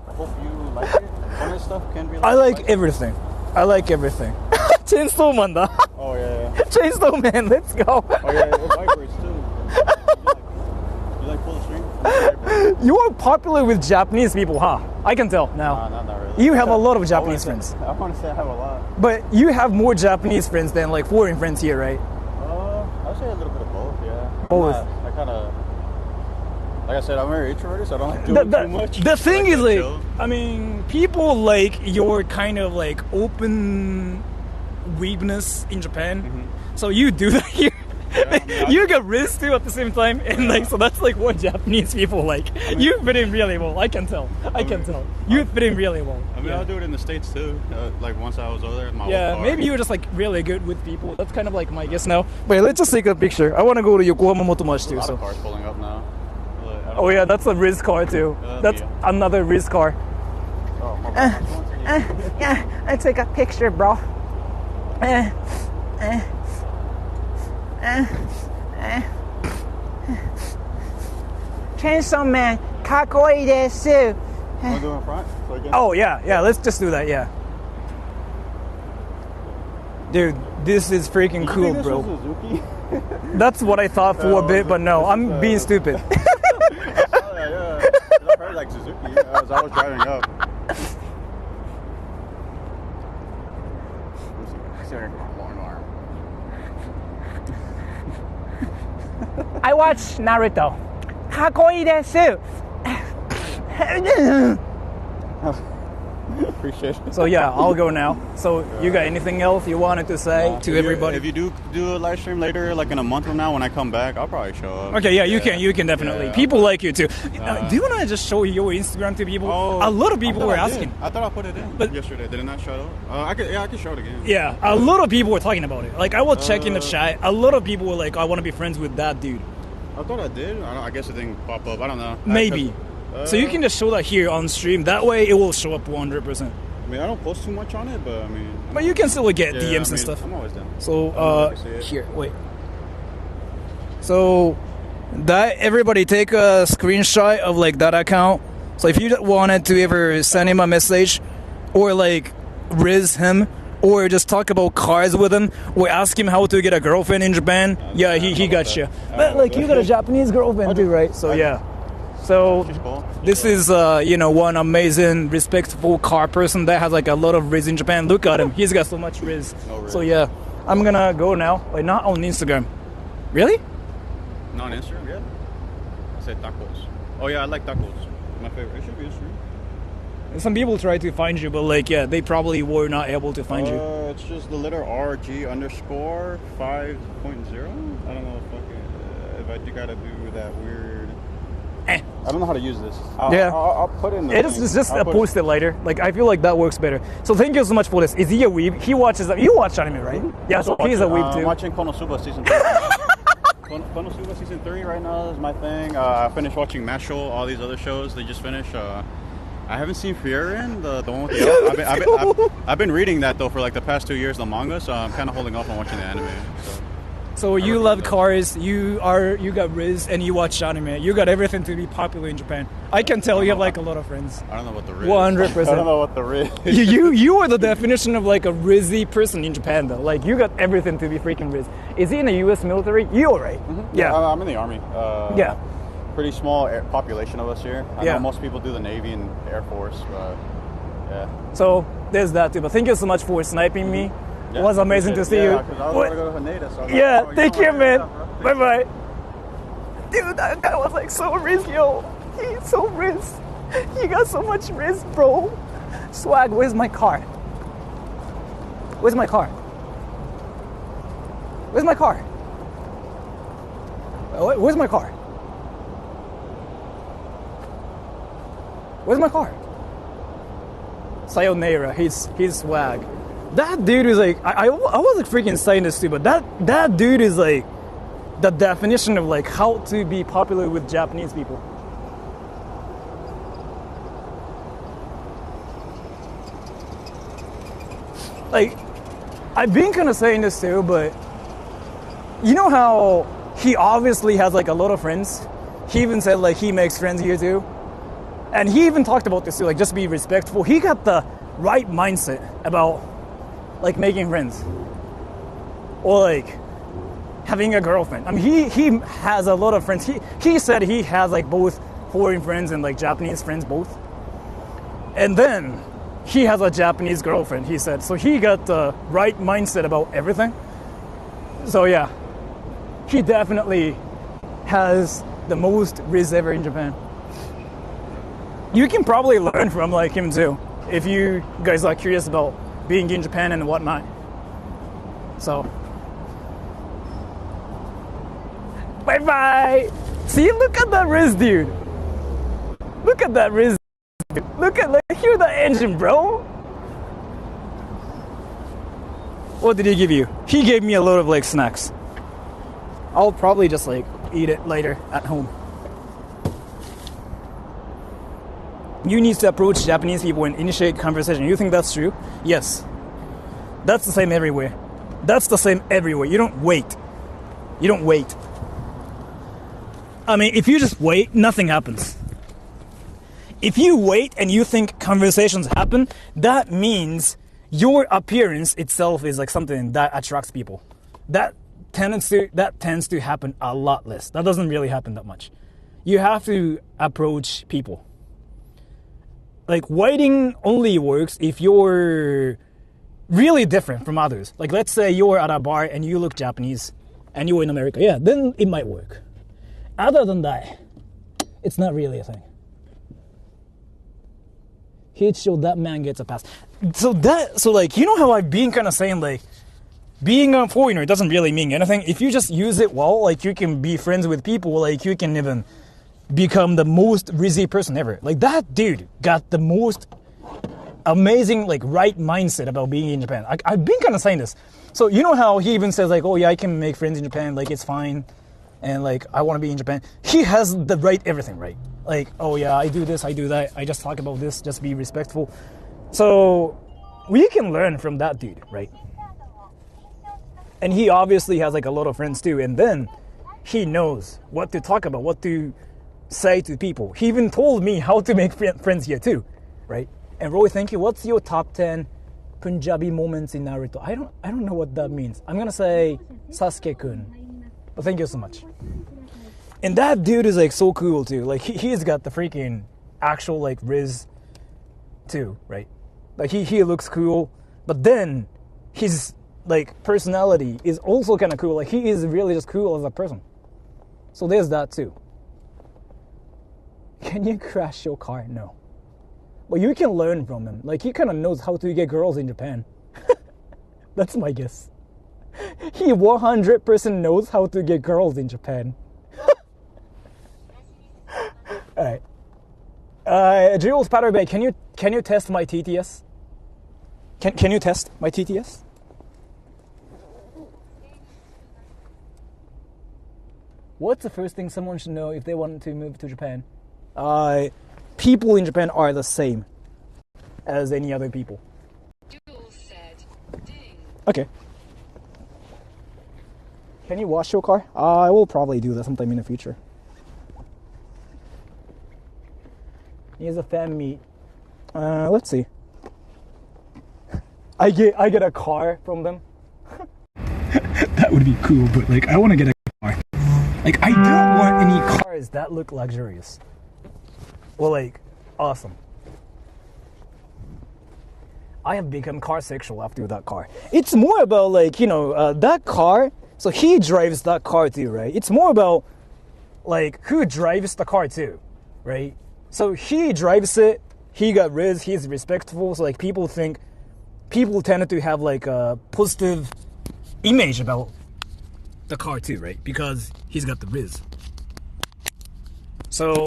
I hope you like it. Some of this stuff can be like I like spicy. everything. I like everything. Chainsaw Man da. Oh yeah. Chainsaw Man, let's go. Oh yeah, it vibrates too. You like pull the string? You are popular with Japanese people, huh? I can tell now. Not really. You have a lot of Japanese I wouldn't friends. say- I want to say I have a lot. But you have more Japanese friends than like foreign friends here, right? I'd say a little bit of both, yeah. Both. I kind of, like I said, I'm very introverted, so I don't like doing too much. The thing I is like, chill. I mean, people like your kind of like open weebness in Japan. So you do that here. I mean, You got Rizz too at the same time, and like so that's like what Japanese people like. You fit in really well. I can tell. I can tell. You fit in really well. I mean, yeah. I'll do it in the States too. Like once I was over there in my old Yeah, car. maybe you're just like really good with people. That's kind of like my guess now. But let's just take a picture. I want to go to Yokohama Motomachi A too. lot So. of cars pulling up now. But I don't Oh yeah, that's a Rizz car too. That's yeah. another Rizz car. Oh, my bad. Yeah, I take a picture, bro. Chainsaw Man, kakoi desu. Want to go in front? So again? Oh yeah, let's just do that, yeah. Dude, this is freaking Did you cool, think this bro. was Suzuki? That's what I thought for a bit, but no, this I'm is, being stupid. Oh, yeah. I heard like Suzuki as I was driving up. Let's see if I can get my long arm. I watched Naruto. Kakoi desu. Appreciate it. So yeah, I'll go now. So you got anything else you wanted to say to everybody? If you do a live stream later, like in a month from now when I come back, I'll probably show up. Okay, yeah, you can definitely. Yeah. People like you too. Do you want to just show your Instagram to people? A lot of people were asking. I thought I put it in But- yesterday. Did it not show up? I could show it again. Yeah, a lot of people were talking about it. Like I was checking the chat. A lot of people were like, "I want to be friends with that dude." I thought I did. I guess it didn't pop up. I don't know. Maybe. So you can just show that here on stream. That way, it will show up 100%. I mean, I don't post too much on it, but I mean. But you can still get yeah, DMs I and mean, stuff. I'm always down. So I can see it. here, wait. So that everybody take a screenshot of like that account. So if you wanted to ever send him a message, or like Rizz him, or just talk about cars with him, or ask him how to get a girlfriend in Japan, yeah, he got you. But like you got a Japanese girlfriend too, right? So yeah. So She's cool. this is one amazing, respectful car person that has like a lot of Rizz in Japan. Look at him, he's got so much Rizz. Oh, really? So yeah, I'm gonna go now. Like not on Instagram. Really? Not on Instagram, yeah. I said tacos. Oh yeah, I like tacos. My favorite. It should be Instagram. Some people try to find you, but like yeah, they probably were not able to find you. It's just the letter RG_5.0. I don't know if I do gotta do that weird. I don't know how to use this. I'll put it in the It is thing. just I'll put post it later. Like I feel like that works better. So thank you so much for this. Is he a weeb? He watches. You watch anime, right? Yeah, so he's a weeb I'm too. watching Konosuba season 3. Konosuba season 3 right now is my thing. I finished watching Mashle, all these other shows they just finished. I haven't seen Frieren, the one with the I've been reading that though for like the past 2 years, the manga, so I'm kind of holding off on watching the anime. So you love cars, you got Rizz, and you watch anime. You got everything to be popular in Japan. I can tell you have like a lot of friends. I don't know what the Rizz 100%. I don't know what the Rizz is. You are the definition of like a Rizzy person in Japan though. Like you got everything to be freaking Rizz. Is he in the U.S. military? You alright? Yeah. I'm in the army. Yeah. Pretty small population of us here. I Yeah. know most people do the Navy and Air Force, but yeah. So there's that too. But thank you so much for sniping me. It was amazing to see you. Yeah, because I was going to go to Haneda, so I was Yeah, like, take care, man. Bye Bye. bye. Dude, that guy was like so Rizz, yo. He's so Rizz. He got so much Rizz, bro. Swag, where's my car? Where's my car? Where's my car? Where's my car? Where's my car? Sayonara, he's swag. That dude is like, I was like freaking saying this too, but that dude is like the definition of like how to be popular with Japanese people. Like, I've been kind of saying this too, but you know how he obviously has like a lot of friends. He even said like he makes friends here too, and he even talked about this too, like just be respectful. He got the right mindset about like making friends or like having a girlfriend. I mean, he has a lot of friends. He said he has like both foreign friends and like Japanese friends both, and then he has a Japanese girlfriend. He said so. He got the right mindset about everything. So yeah, he definitely has the most Rizz ever in Japan. You can probably learn from like him too, if you guys are curious about being in Japan and whatnot. So, bye bye. See, look at that Rizz dude. Look at that Rizz dude. Hear the engine, bro. What did he give you? He gave me a lot of like snacks. I'll probably just like eat it later at home. You need to approach Japanese people and initiate conversation. You think that's true? Yes. That's the same everywhere. That's the same everywhere. You don't wait. You don't wait. I mean, if you just wait, nothing happens. If you wait and you think conversations happen, that means your appearance itself is like something that attracts people. That tends to happen a lot less. That doesn't really happen that much. You have to approach people. Like waiting only works if you're really different from others. Like let's say you're at a bar and you look Japanese and you're in America. Yeah, then it might work. Other than that, it's not really a thing. Hicho, that man gets a pass. So like, you know how I've been kind of saying like, being a foreigner doesn't really mean anything. If you just use it well, like you can be friends with people, like you can even become the most Rizzy person ever. Like that dude got the most amazing, like right mindset about being in Japan. I've been kind of saying this. So you know how he even says like, oh yeah, I can make friends in Japan, like it's fine. And like, I want to be in Japan. He has the right everything, right? Like, oh yeah, I do this, I do that. I just talk about this, just be respectful. So we can learn from that dude, right? And he obviously has like a lot of friends too. And then he knows what to talk about, what to say to people. He even told me how to make friends here too, right? And Roy, thank you. What's your top 10 Punjabi moments in Naruto? I don't know what that means. I'm gonna say Sasuke-kun. But thank you so much. And that dude is like so cool too. Like he's got the freaking actual like Rizz too, right? Like he looks cool, but then his like personality is also kind of cool. Like he is really just cool as a person. So there's that too. Can you crash your car? No. But you can learn from him. Like he kind of knows how to get girls in Japan. That's my guess. He 100% knows how to get girls in Japan. Alright. Jules Patterbay, can you test my TTS? Can you test my TTS? What's the first thing someone should know if they want to move to Japan? People in Japan are the same as any other people. Jules said, ding. Okay. Can you wash your car? I will probably do that sometime in the future. Here's a fan meet. Let's see. I get a car from them. That would be cool, but like I want to get a car. Like I don't want any cars that look luxurious. Well, like awesome. I have become car sexual after that car. It's more about like, you know, that car. So he drives that car too, right? It's more about like who drives the car too, right? So he drives it. He got Rizz. He's respectful. So like people tend to have like a positive image about the car too, right? Because he's got the Rizz. So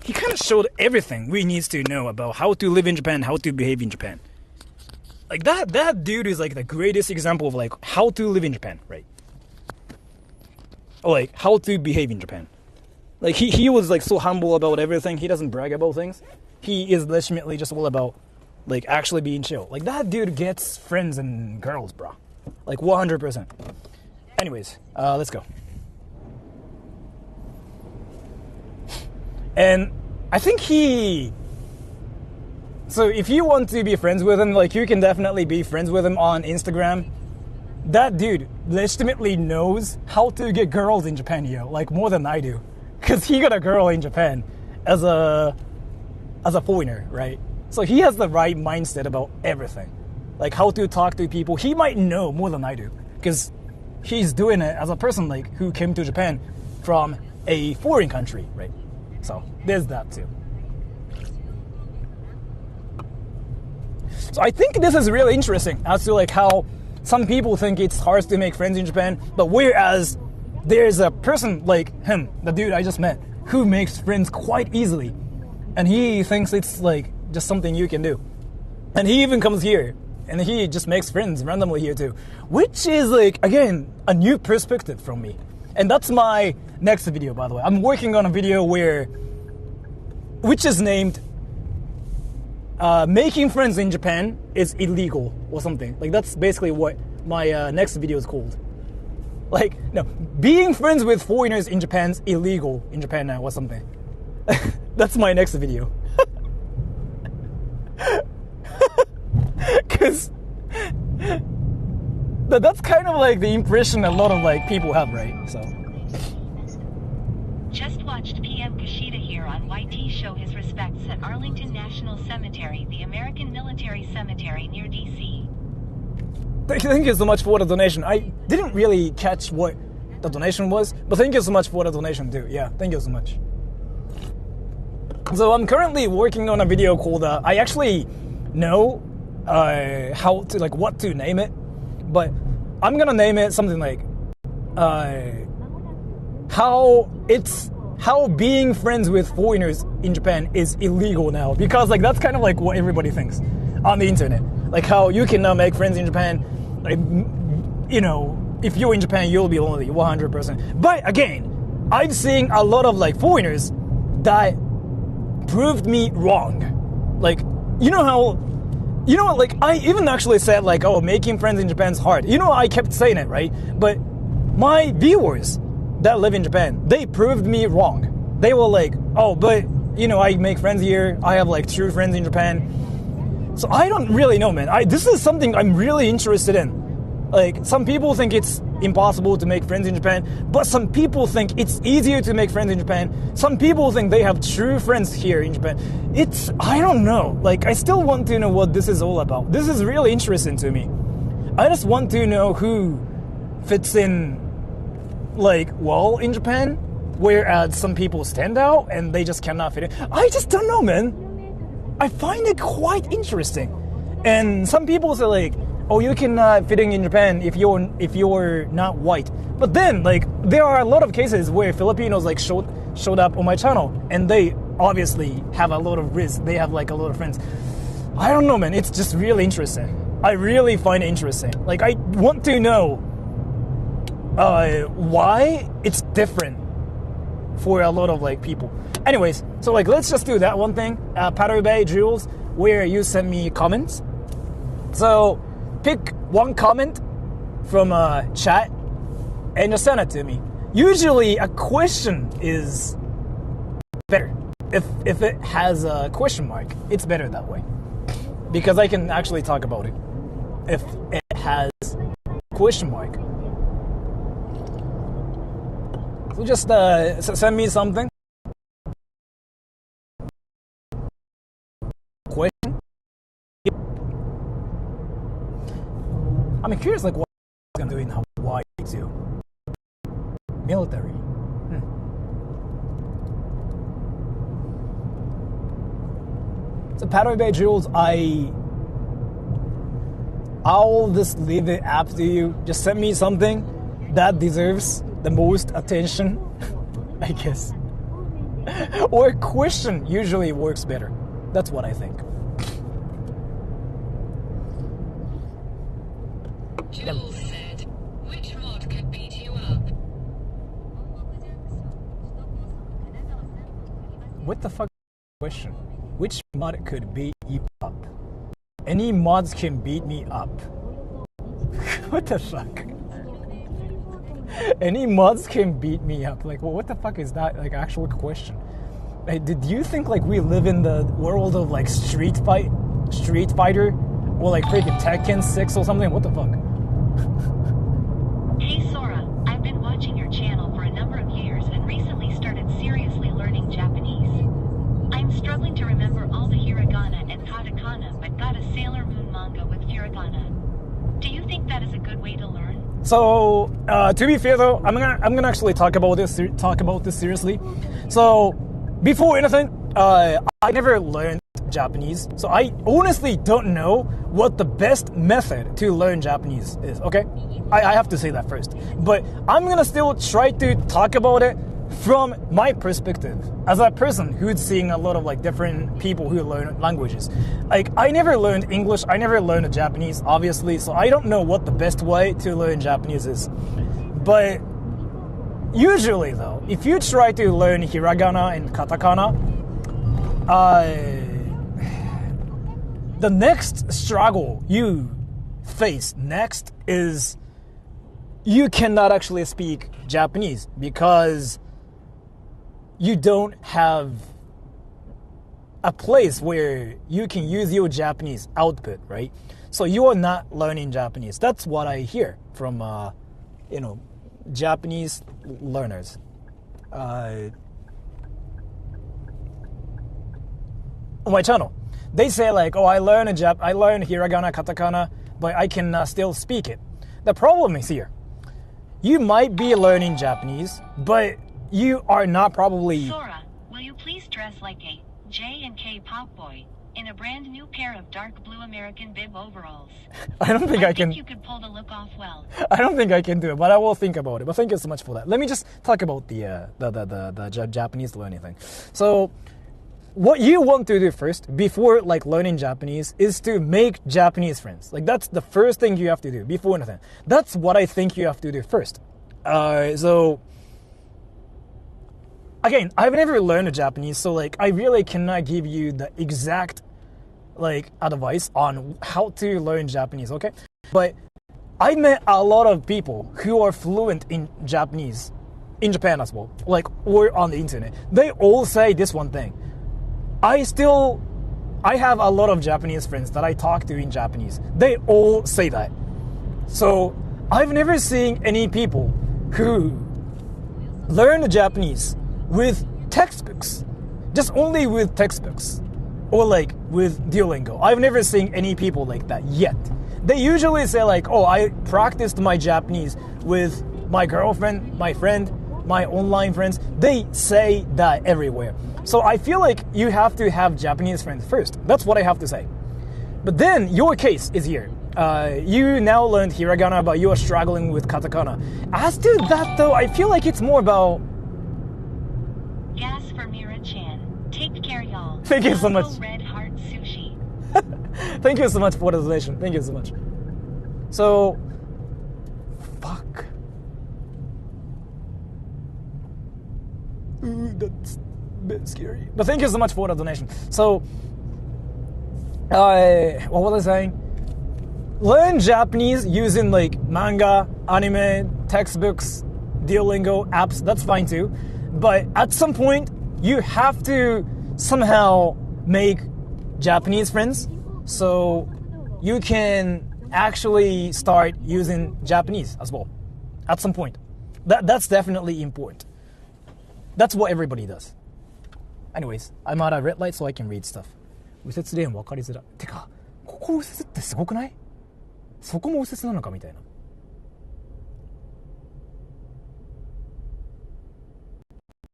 he kind of showed everything we need to know about how to live in Japan, how to behave in Japan. Like that dude is like the greatest example of like how to live in Japan, right? Or like how to behave in Japan. Like he was like so humble about everything. He doesn't brag about things. He is legitimately just all about like actually being chill. Like that dude gets friends and girls, bro. Like 100%. Anyways, let's go. And I think so if you want to be friends with him, like, you can definitely be friends with him on Instagram. That dude legitimately knows how to get girls in Japan, like more than I do. Because he got a girl in Japan as a foreigner, right? So he has the right mindset about everything. Like how to talk to people. He might know more than I do. Because he's doing it as a person like who came to Japan from a foreign country, right? So there's that too. So I think this is really interesting as to like how some people think it's hard to make friends in Japan, but whereas there's a person like him, the dude I just met, who makes friends quite easily. And he thinks it's like just something you can do. And he even comes here and he just makes friends randomly here too. Which is like, again, a new perspective from me. And that's my next video, by the way. I'm working on a video which is named Making Friends in Japan is Illegal or something. Like that's basically what my next video is called. Like, no, being friends with foreigners in Japan is illegal in Japan now or something. That's my next video. Because that's kind of like the impression a lot of like people have, right? So. Just watched PM Kushida here on YT show his respects at Arlington National Cemetery, the American military cemetery near DC. Thank you so much for the donation. I didn't really catch what the donation was, but thank you so much for the donation too. Yeah, thank you so much. So I'm currently working on a video called, I actually know how to, like, what to name it, but I'm gonna name it something like, how being friends with foreigners in Japan is illegal now, because like that's kind of like what everybody thinks on the internet. Like how you can now make friends in Japan, like, you know, if you're in Japan, you'll be lonely 100%. But again, I've seen a lot of like foreigners that proved me wrong. Like, like I even actually said like, oh, making friends in Japan is hard. I kept saying it, right? But my viewers that live in Japan, they proved me wrong. They were like, oh, but I make friends here. I have like true friends in Japan. So I don't really know, man. This is something I'm really interested in. Like, some people think it's impossible to make friends in Japan, but some people think it's easier to make friends in Japan. Some people think they have true friends here in Japan. I don't know. Like, I still want to know what this is all about. This is really interesting to me. I just want to know who fits in, like, well in Japan, whereas some people stand out and they just cannot fit in. I just don't know, man. I find it quite interesting. And some people say like, oh, you cannot fit in Japan if you're not white. But then like there are a lot of cases where Filipinos like showed up on my channel and they obviously have a lot of Rizz. They have like a lot of friends. I don't know, man. It's just really interesting. I really find it interesting. Like I want to know why it's different for a lot of like people. Anyways, so like let's just do that one thing. Pattern Bay Jules, where you send me comments. So pick one comment from chat and just send it to me. Usually a question is better. If it has a question mark, it's better that way. Because I can actually talk about it. If it has a question mark. So just send me something. Question. I'm curious, like, what I'm doing in Hawaii too. Military. So Pattern Bay Jules, I'll just leave it up to you. Just send me something that deserves the most attention, I guess. Or question usually works better. That's what I think. Jules said, which mod could beat you up? What the fuck question? Which mod could beat you up? Any mods can beat me up. What the fuck? Any mods can beat me up. Like, well, what the fuck is that? Like, actual question. Like, did you think like we live in the world of like Street Fighter, or like freaking Tekken 6 or something? What the fuck? Hey Sora, I've been watching your channel for a number of years and recently started seriously learning Japanese. I'm struggling to remember all the hiragana and katakana, but got a Sailor Moon manga with hiragana. Do you think that is a good way to learn? So, to be fair though, I'm gonna actually talk about this seriously. So, before anything, I never learned Japanese, so I honestly don't know what the best method to learn Japanese is. Okay, I have to say that first, but I'm gonna still try to talk about it from my perspective as a person who's seeing a lot of like different people who learn languages. Like, I never learned English, I never learned Japanese, obviously, so I don't know what the best way to learn Japanese is. But usually though, if you try to learn hiragana and katakana, the next struggle you face next is you cannot actually speak Japanese because you don't have a place where you can use your Japanese output, right? So you are not learning Japanese. That's what I hear from, Japanese learners. On my channel, they say like, oh, I learned hiragana, katakana, but I can still speak it. The problem is here. You might be learning Japanese, but you are not probably... Sora, will you please dress like a J&K pop boy in a brand new pair of dark blue American bib overalls? I don't think I can... you could pull the look off well. I don't think I can do it, but I will think about it. But thank you so much for that. Let me just talk about the Japanese learning thing. So, what you want to do first, before like learning Japanese, is to make Japanese friends. Like, that's the first thing you have to do before anything. That's what I think you have to do first. So, again, I've never learned Japanese, so like I really cannot give you the exact like advice on how to learn Japanese, okay? But I met a lot of people who are fluent in Japanese in Japan as well, like, or on the internet. They all say this one thing. I have a lot of Japanese friends that I talk to in Japanese. They all say that. So I've never seen any people who learn Japanese with textbooks, just only with textbooks, or like with Duolingo. I've never seen any people like that yet. They usually say like, oh, I practiced my Japanese with my girlfriend, my friend, my online friends. They say that everywhere. So I feel like you have to have Japanese friends first. That's what I have to say. But then your case is here. You now learned hiragana, but you are struggling with katakana. As to that though, I feel like it's more about... Gas for Mira-chan. Take care, y'all. Thank you so much. Red Heart Sushi. Thank you so much for the donation. Thank you so much. So... Fuck. Ooh, that's a bit scary. But thank you so much for the donation. So... what was I saying? Learn Japanese using like manga, anime, textbooks, Duolingo, apps, that's fine too. But at some point, you have to somehow make Japanese friends so you can actually start using Japanese as well. At some point. That's definitely important. That's what everybody does. Anyways, I'm at a red light so I can read stuff. 右折レーン分かりづらい。てか、ここ右折ってすごくない？そこも右折なのかみたいな。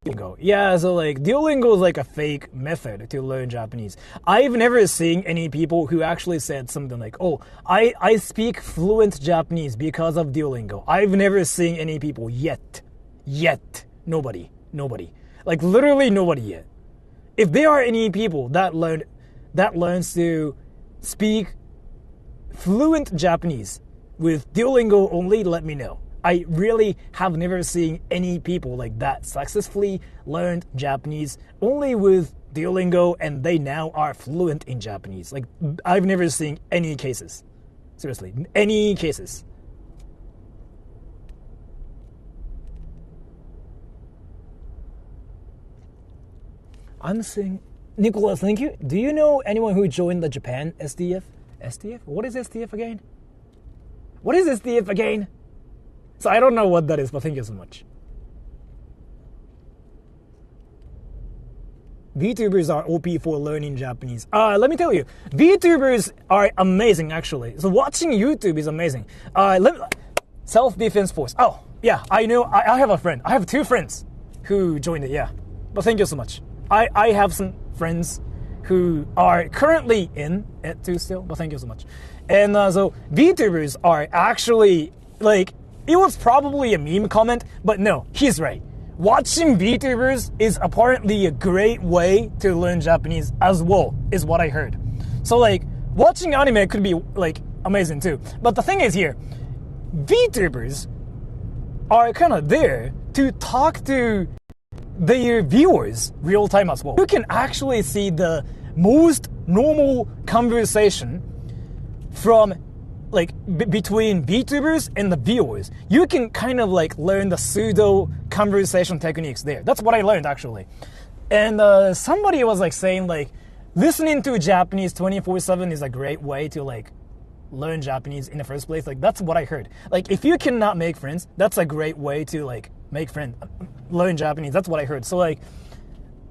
Duolingo. Yeah, so like Duolingo is like a fake method to learn Japanese. I've never seen any people who actually said something like, oh, I speak fluent Japanese because of Duolingo. I've never seen any people yet. Nobody. Like literally nobody yet. If there are any people that learns to speak fluent Japanese with Duolingo only, let me know. I really have never seen any people like that successfully learned Japanese only with Duolingo and they now are fluent in Japanese. Like, I've never seen any cases. Seriously, any cases. I'm saying, Nicholas, thank you. Do you know anyone who joined the Japan SDF? SDF? What is SDF again? What is SDF again? So I don't know what that is, but thank you so much. VTubers are OP for learning Japanese. Let me tell you, VTubers are amazing actually. So watching YouTube is amazing. Self-defense force. Oh, yeah, I know. I have a friend. I have 2 friends who joined it, yeah. But thank you so much. I have some friends who are currently in it too still, but thank you so much. And so VTubers are actually, like, it was probably a meme comment, but no, he's right. Watching VTubers is apparently a great way to learn Japanese as well, is what I heard. So like, watching anime could be like amazing too. But the thing is here, VTubers are kind of there to talk to their viewers real time as well. You can actually see the most normal conversation from like between VTubers and the viewers. You can kind of like learn the pseudo conversation techniques there. That's what I learned actually. And somebody was like saying like listening to Japanese 24/7 is a great way to like learn Japanese in the first place. Like that's what I heard. Like if you cannot make friends, that's a great way to like make friends, learn Japanese. That's what I heard. So like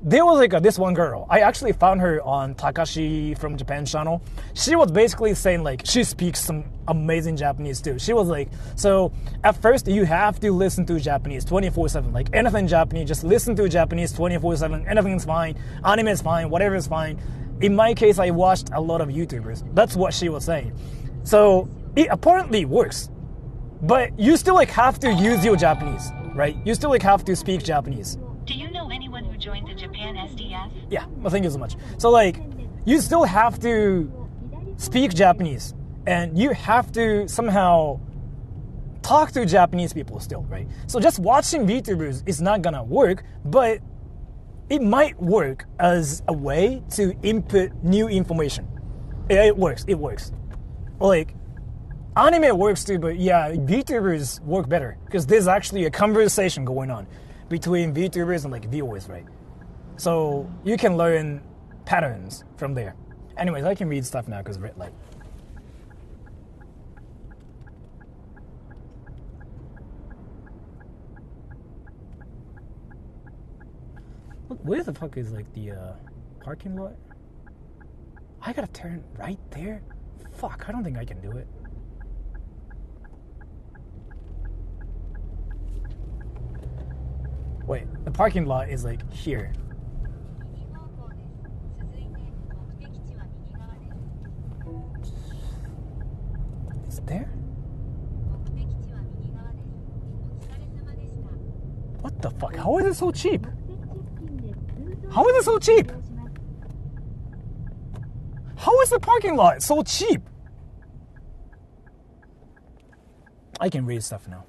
there was like this one girl. I actually found her on Takashi from Japan channel. She was basically saying like she speaks some amazing Japanese too. She was like, so at first you have to listen to Japanese 24/7. Like anything Japanese, just listen to Japanese 24/7. Anything's fine. Anime is fine. Whatever is fine. In my case, I watched a lot of YouTubers. That's what she was saying. So it apparently works. But you still like have to use your Japanese, right? You still like have to speak Japanese. Do you know anyone who joined the Japan SDF? Yeah, well, thank you so much. So like, you still have to speak Japanese, and you have to somehow talk to Japanese people still, right? So just watching VTubers is not gonna work, but it might work as a way to input new information. It works, it works. Like, anime works too, but yeah, VTubers work better, because there's actually a conversation going on between VTubers and like viewers, right? So you can learn patterns from there. Anyways, I can read stuff now because red light. Look, where the fuck is like the parking lot? I gotta turn right there? Fuck, I don't think I can do it. Wait, the parking lot is like here. It's there? What the fuck? How is it so cheap? How is it so cheap? How is the parking lot so cheap? I can read stuff now.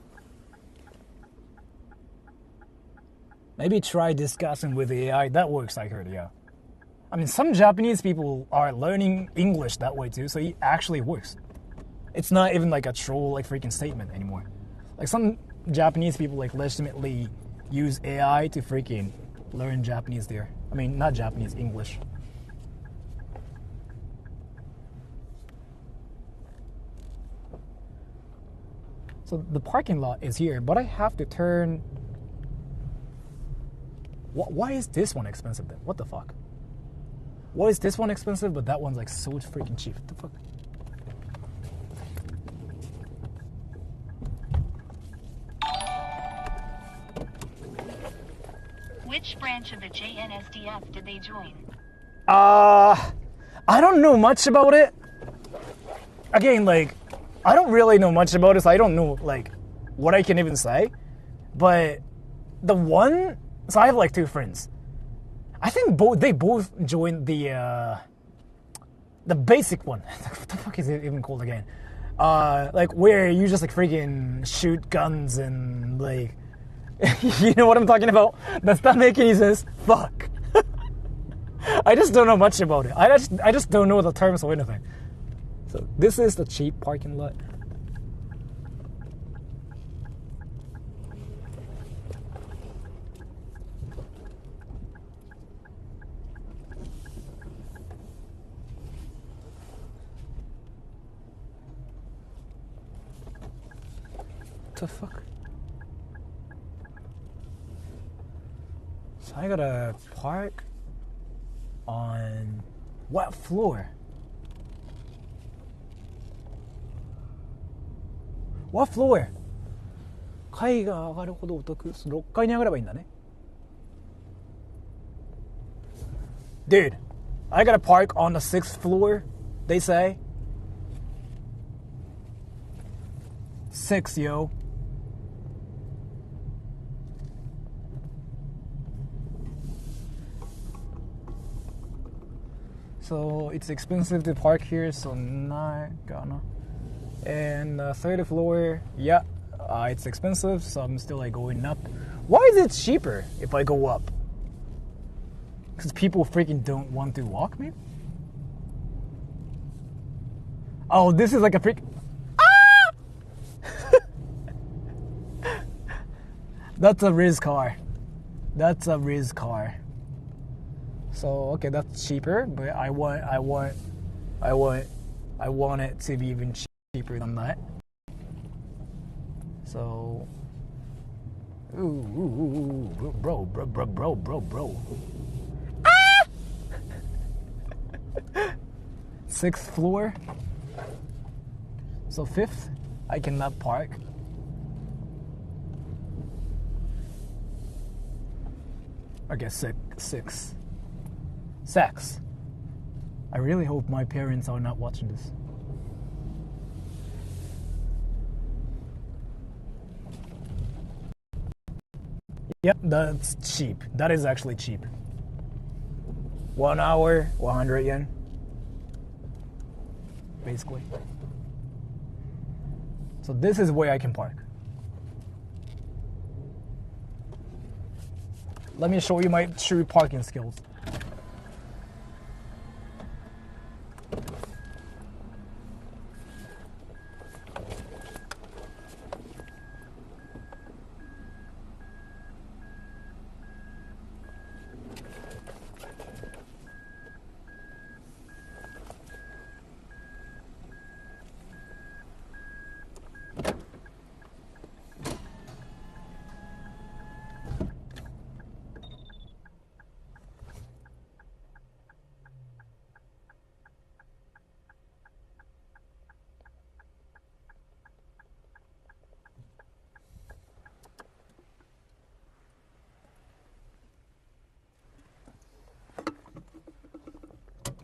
Maybe try discussing with AI. That works, I heard, yeah. I mean, some Japanese people are learning English that way too, so it actually works. It's not even like a troll, like freaking statement anymore. Like some Japanese people like legitimately use AI to freaking learn Japanese there. I mean, not Japanese, English. So the parking lot is here, but I have to turn. Why is this one expensive then? What the fuck? Why is this one expensive, but that one's like so freaking cheap? What the fuck? Which branch of the JNSDF did they join? I don't know much about it. Again, like, I don't really know much about it, so I don't know, like, what I can even say. But the one... So I have, like, 2 friends. I think they both joined the basic one. What the fuck is it even called again? Like, where you just, like, freaking shoot guns and, like... You know what I'm talking about? Does that make any sense? Fuck. I just don't know much about it. I just don't know the terms or anything. So this is the cheap parking lot. the fuck? So I gotta park on what floor? What floor? 階が上がるほどお得。6階に上がればいいんだね。Dude, I gotta park on the 6th floor, they say. 6, yo. So it's expensive to park here, so not gonna. And 3rd floor, yeah, it's expensive, so I'm still like going up. Why is it cheaper if I go up? Because people freaking don't want to walk, maybe? Oh, this is like a freak. Ah! That's a Rizz car. That's a Rizz car. So okay, that's cheaper, but I want it to be even cheaper than that. So, ooh, bro. Ah! 6th floor. So 5th, I cannot park. I guess 6. Sex. I really hope my parents are not watching this. Yep, that's cheap. That is actually cheap. 1 hour, 100 yen. Basically. So this is where I can park. Let me show you my true parking skills.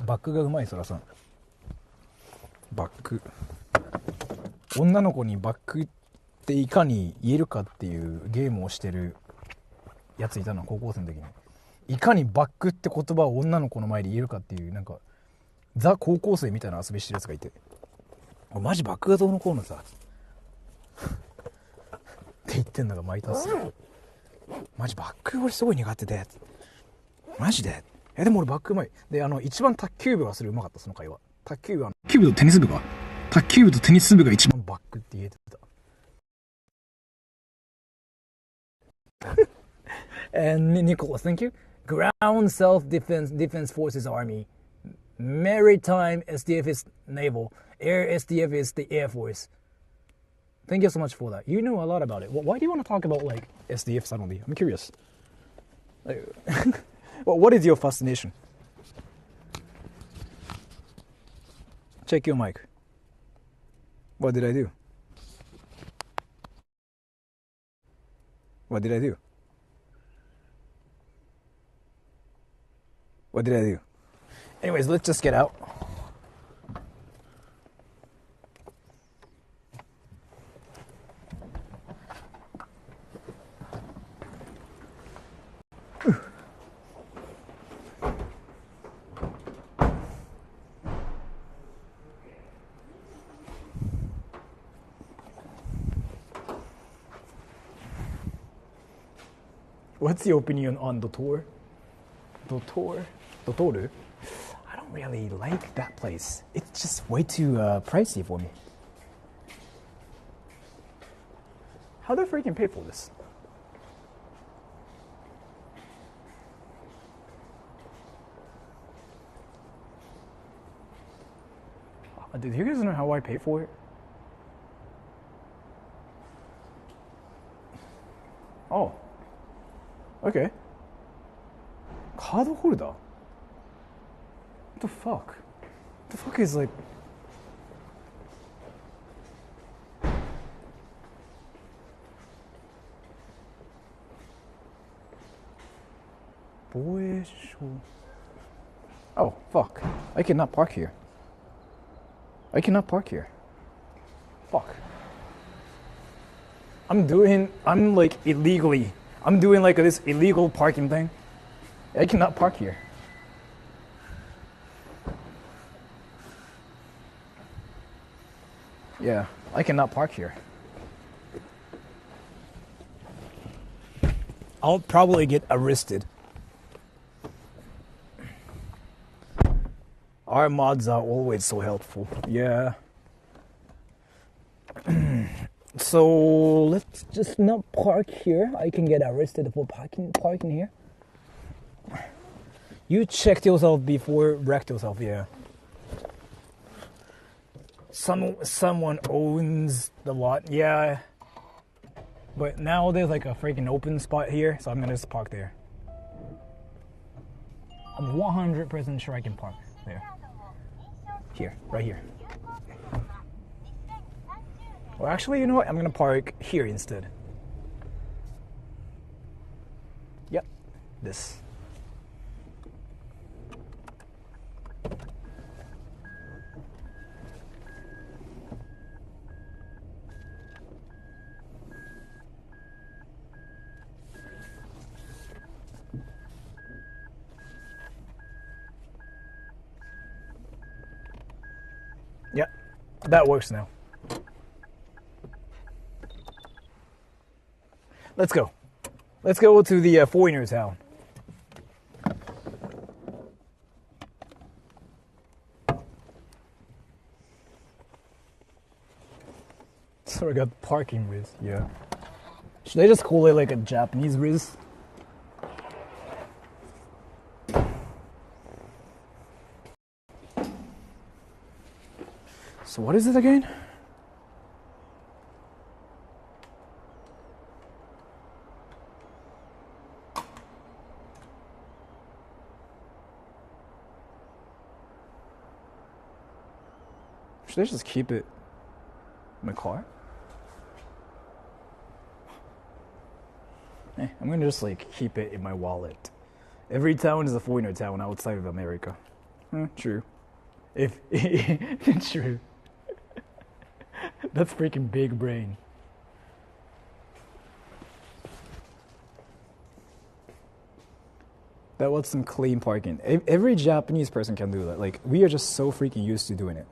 バックがうまい、そらさん。バック。女の子にバックっていかに言えるかっていうゲームをしてるやついたの、高校生の時に。いかにバックって言葉を女の子の前で言えるかっていう、なんか、ザ高校生みたいな遊びしてるやつがいて。マジバックがどうのこうのさ。って言ってんのが毎年。マジバック俺すごい苦手で。マジで。でも俺バックうまい。で、一番卓球部がそれうまかった、その会話。卓球部とテニス部が一番バックって言えてた。And Nicholas, thank you. Ground Self-Defense Forces Army. Maritime SDF is Naval. Air SDF is the Air Force. Thank you so much for that. You know a lot about it. Why do you want to talk about like SDF suddenly? I'm curious. Well, what is your fascination? Check your mic. What did I do? What did I do? What did I do? Anyways, let's just get out. What's your opinion on Dotor? Dotor? I don't really like that place. It's just way too pricey for me. How do I freaking pay for this? Do you guys know how I pay for it? Oh. Okay. Card holder? What the fuck? What the fuck is like... Oh, fuck. I cannot park here. Fuck. I'm doing like this illegal parking thing. I cannot park here. Yeah, I cannot park here. I'll probably get arrested. Our mods are always so helpful. Yeah. So let's just not park here. I can get arrested for parking here. You checked yourself before wrecked yourself, yeah. Someone owns the lot, yeah. But now there's like a freaking open spot here, so I'm gonna just park there. I'm 100% sure I can park there. Here, right here. Well, actually, you know what? I'm gonna park here instead. Yep, this. Yep, that works now. Let's go. Let's go to the foreigner town. So I got parking Rizz, yeah. Should I just call it like a Japanese Rizz? So what is it again? Should I just keep it in my car? I'm gonna just like keep it in my wallet. Every town is a foreigner town outside of America. True. If true. That's freaking big brain. That was some clean parking. Every Japanese person can do that. Like, we are just so freaking used to doing it.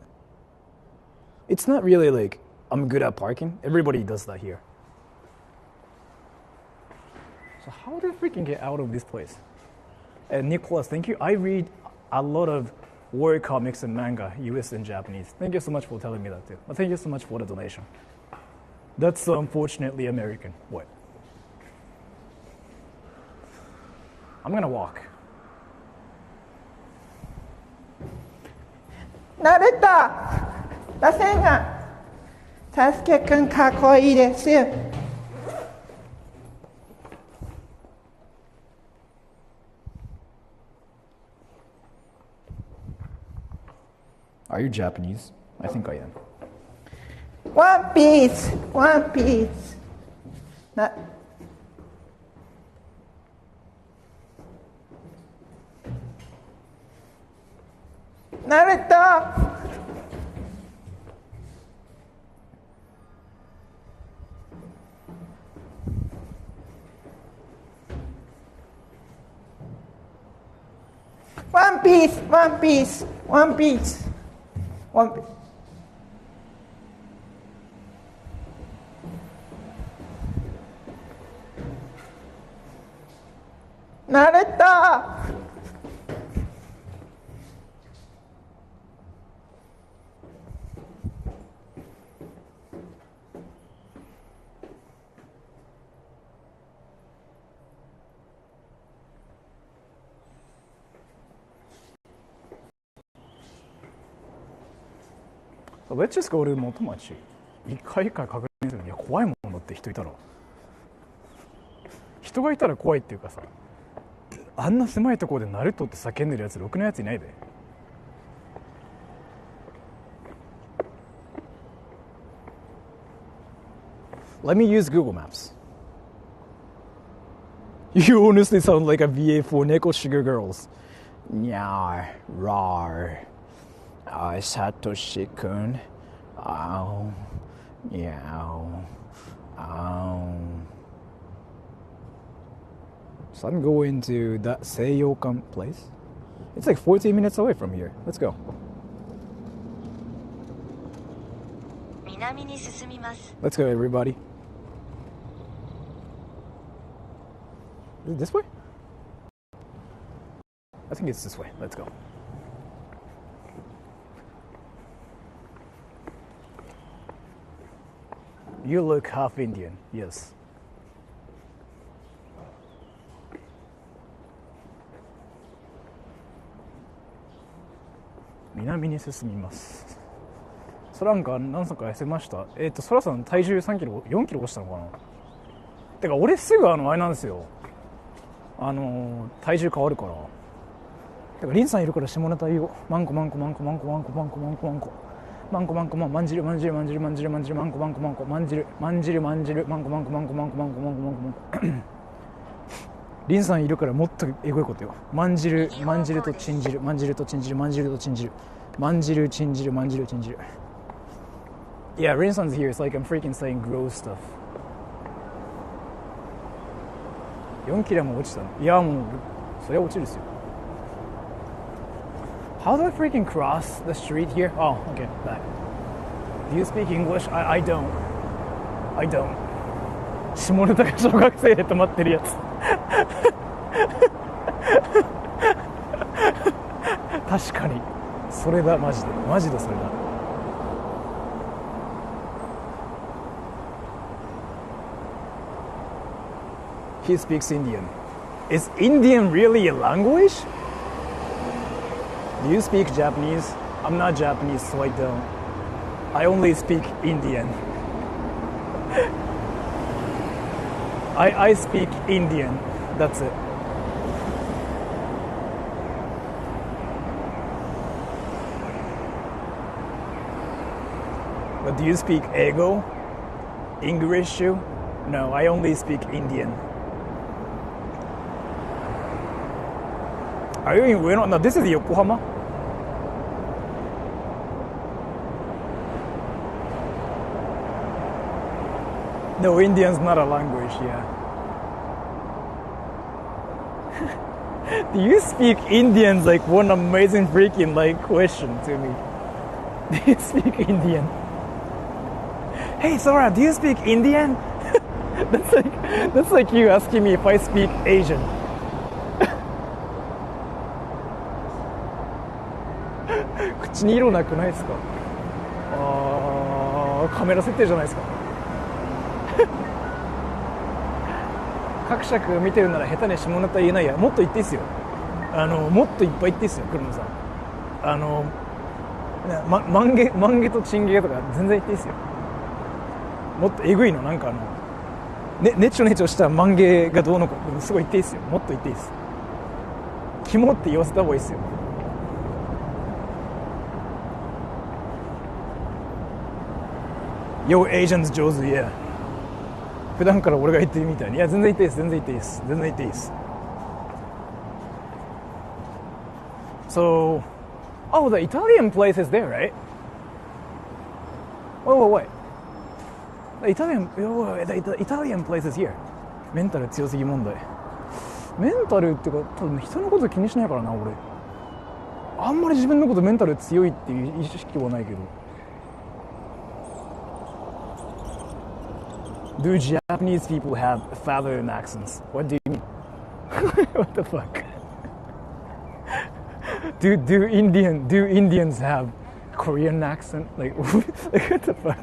It's not really like, I'm good at parking. Everybody does that here. So how do I freaking get out of this place? And Nicholas, thank you. I read a lot of war comics and manga, US and Japanese. Thank you so much for telling me that too. But thank you so much for the donation. That's unfortunately American. What? I'm gonna walk. Narita! 出せんが、サスケくんかっこいいですよ。Are you Japanese? I think I am. One Piece! One Piece! な、ナルト! One Piece! One Piece! One Piece! One Piece! Naruto! So let's just go to 元町。一回一回確認する。いや、怖いもんだって人いたら。人がいたら怖いっていうかさ、あんな狭いところでナルトって叫んでるやつろくなやついないで。Let me use Google Maps. You honestly sound like a VA for Neko Sugar Girls. Nya, rar. Satoshi-kun. Ow. Meow. Ow. So I'm going to that Seiyokan place. It's like 14 minutes away from here. Let's go. 南に進みます。 Let's go, everybody. Is it this way? I think it's this way. Let's go. You look half Indian. Yes. Minamiに進みます。ソランカ何歳か痩せました。ソラさん体重3キロ、4キロ落ちたのかな。てか俺すぐあれなんですよ。体重変わるから。てかリンさんいるから下ネタ言おう。マンコマンコマンコマンコマンコマンコマンコマンコマンコマンコマンまんじるまんじるまんじるまんじるまんじるマンコマンコマンコまんじるまんじるまんじるマンコマンコマンコマンコマンコマンコマンコマンコリンさんいるからもっとエゴいことよ。まんじるまんじるとチンジルまんじるとチンジルまんじるとチンジルまんじるチンジルまんじるチンジル。Yeah, Rinsan's here. It's like I'm freaking saying gross stuff. 4キロも落ちたの。いやもうそれは落ちるですよ。How do I freaking cross the street here? Oh, okay, back. Do you speak English? I don't. I don't. 下ネタが小学生で止まってるやつ。確かにそれだ。マジでマジでそれだ。He speaks Indian. Is Indian really a language? Do you speak Japanese? I'm not Japanese, so I don't. I only speak Indian. I speak Indian. That's it. But do you speak Ego? English? No, I only speak Indian. Are you in Ueno? No, this is Yokohama. No, Indian's not a language, yeah. Do you speak Indian's like one amazing freaking like question to me. Do you speak Indian? Hey Sora, do you speak Indian? that's like you asking me if I speak Asian. 口に色なくないですか。カメラ設定じゃないですか。各尺見てるなら下手に下ネタ言えないや。もっと言っていいっすよ。もっといっぱい言っていいっすよ、車さん。マンゲとチンゲとか全然言っていいっすよ。もっとえぐいのなんかねちょねちょしたマンゲがどうのこうすごい言っていいっすよ。もっと言っていいっす。キモって言わせた方がいいっすよ。Yo, Asians 上手、yeah. 普段から俺が言ってるみたいに。いや、全然言っていいです、全然言っていいです、全然言っていいです。So, oh, the Italian place is there, right? Wait. The Italian place is here. メンタル強すぎ問題。メンタルっていうか、多分人のこと気にしないからな、俺。あんまり自分のことメンタル強いっていう意識はないけど。Do Japanese people have Southern accents? What do you mean? What the fuck? Do Indians have Korean accent? Like what the fuck?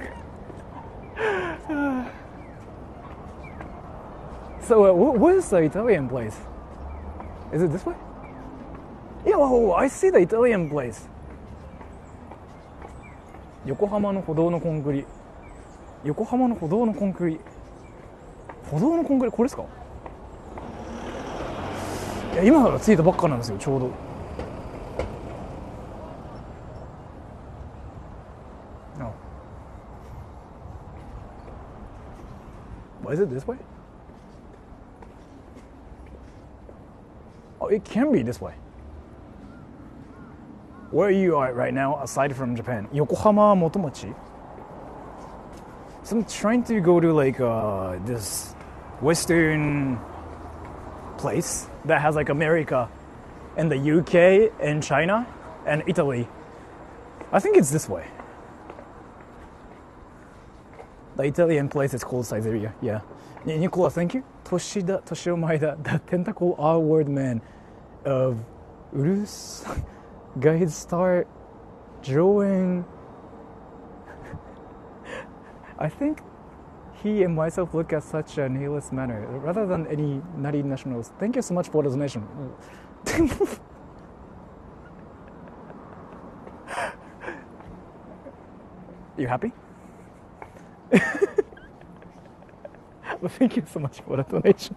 So what is the Italian place? Is it this way? Yeah, I see the Italian place. 横浜の歩道のコンクリ。横浜の歩道のコンクリ。歩道のコンクリこれですか。いや今着いたばっかなんですよ、ちょうど。Oh. Is it this way? Oh, it can be this way. Where are you at right now, aside from Japan? Yokohama, Motomachi? So I'm trying to go to like this Western place that has like America and the UK and China and Italy. I think it's this way. The Italian place is called Caesarea. Yeah. Nicola, thank you. Toshida, Toshiomaida, the tentacle R-word man of Urus. Guys start drawing. I think he and myself look at such a nihilist manner rather than any nutty nationals. Thank you so much for the donation. You happy? Well, thank you so much for the donation.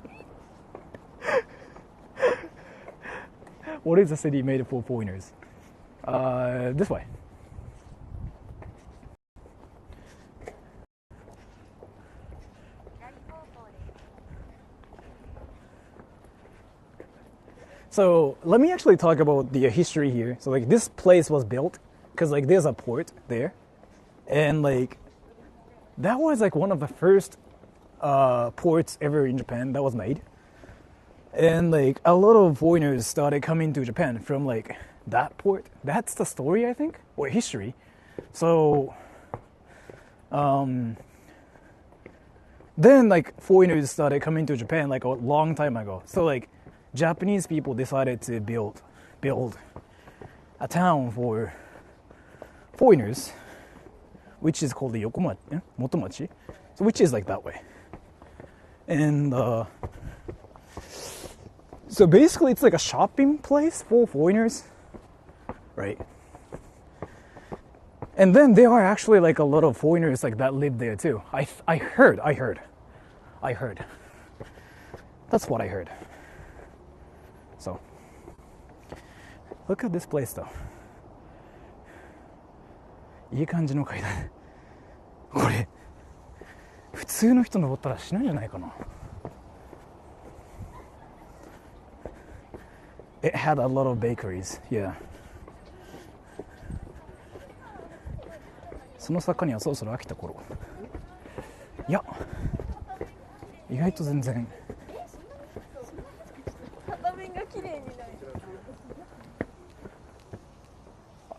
What is the city made for foreigners? This way. So let me actually talk about the history here. So like this place was built because like there's a port there, and like that was like one of the first ports ever in Japan that was made. And like a lot of foreigners started coming to Japan from like that port. That's the story, I think, or history. So then like foreigners started coming to Japan like a long time ago. So like Japanese people decided to build a town for foreigners, which is called the Motomachi, so which is like that way. And so basically it's like a shopping place for foreigners, right? And then there are actually like a lot of foreigners like that live there too. I heard. That's what I heard. So look at this place though. いい感じの階段。これ普通の人登ったら死ぬんじゃないかな。It had a lot of bakeries, yeah. その坂にはそろそろ飽きた頃。いや、意外と全然。片面が綺麗になる。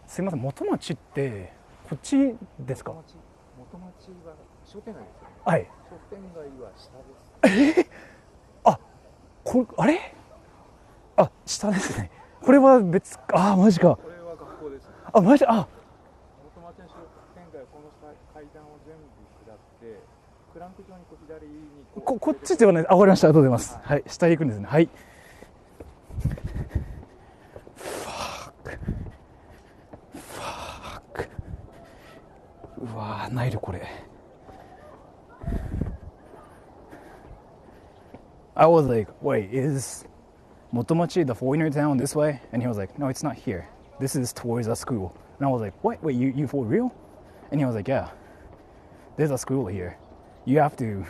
すみません、元町ってこっちですか？元町は商店街ですよね。はい。商店街は下です。あ、あれ？あ、下ですね。これは別、マジか。これは学校ですね。あ、マジ、元町の商店街はこの階段を全部下って、クランク状にこう左にこっちではない。わかりました。ありがとうございます。はい、下へ行くんですね。はい。うわー、ナイルこれ。I was like, wait, is Motomachi the foreigner town this way? And he was like, no, it's not here. This is towards a school. And I was like, what? Wait, you for real? And he was like, yeah, there's a school here. You have to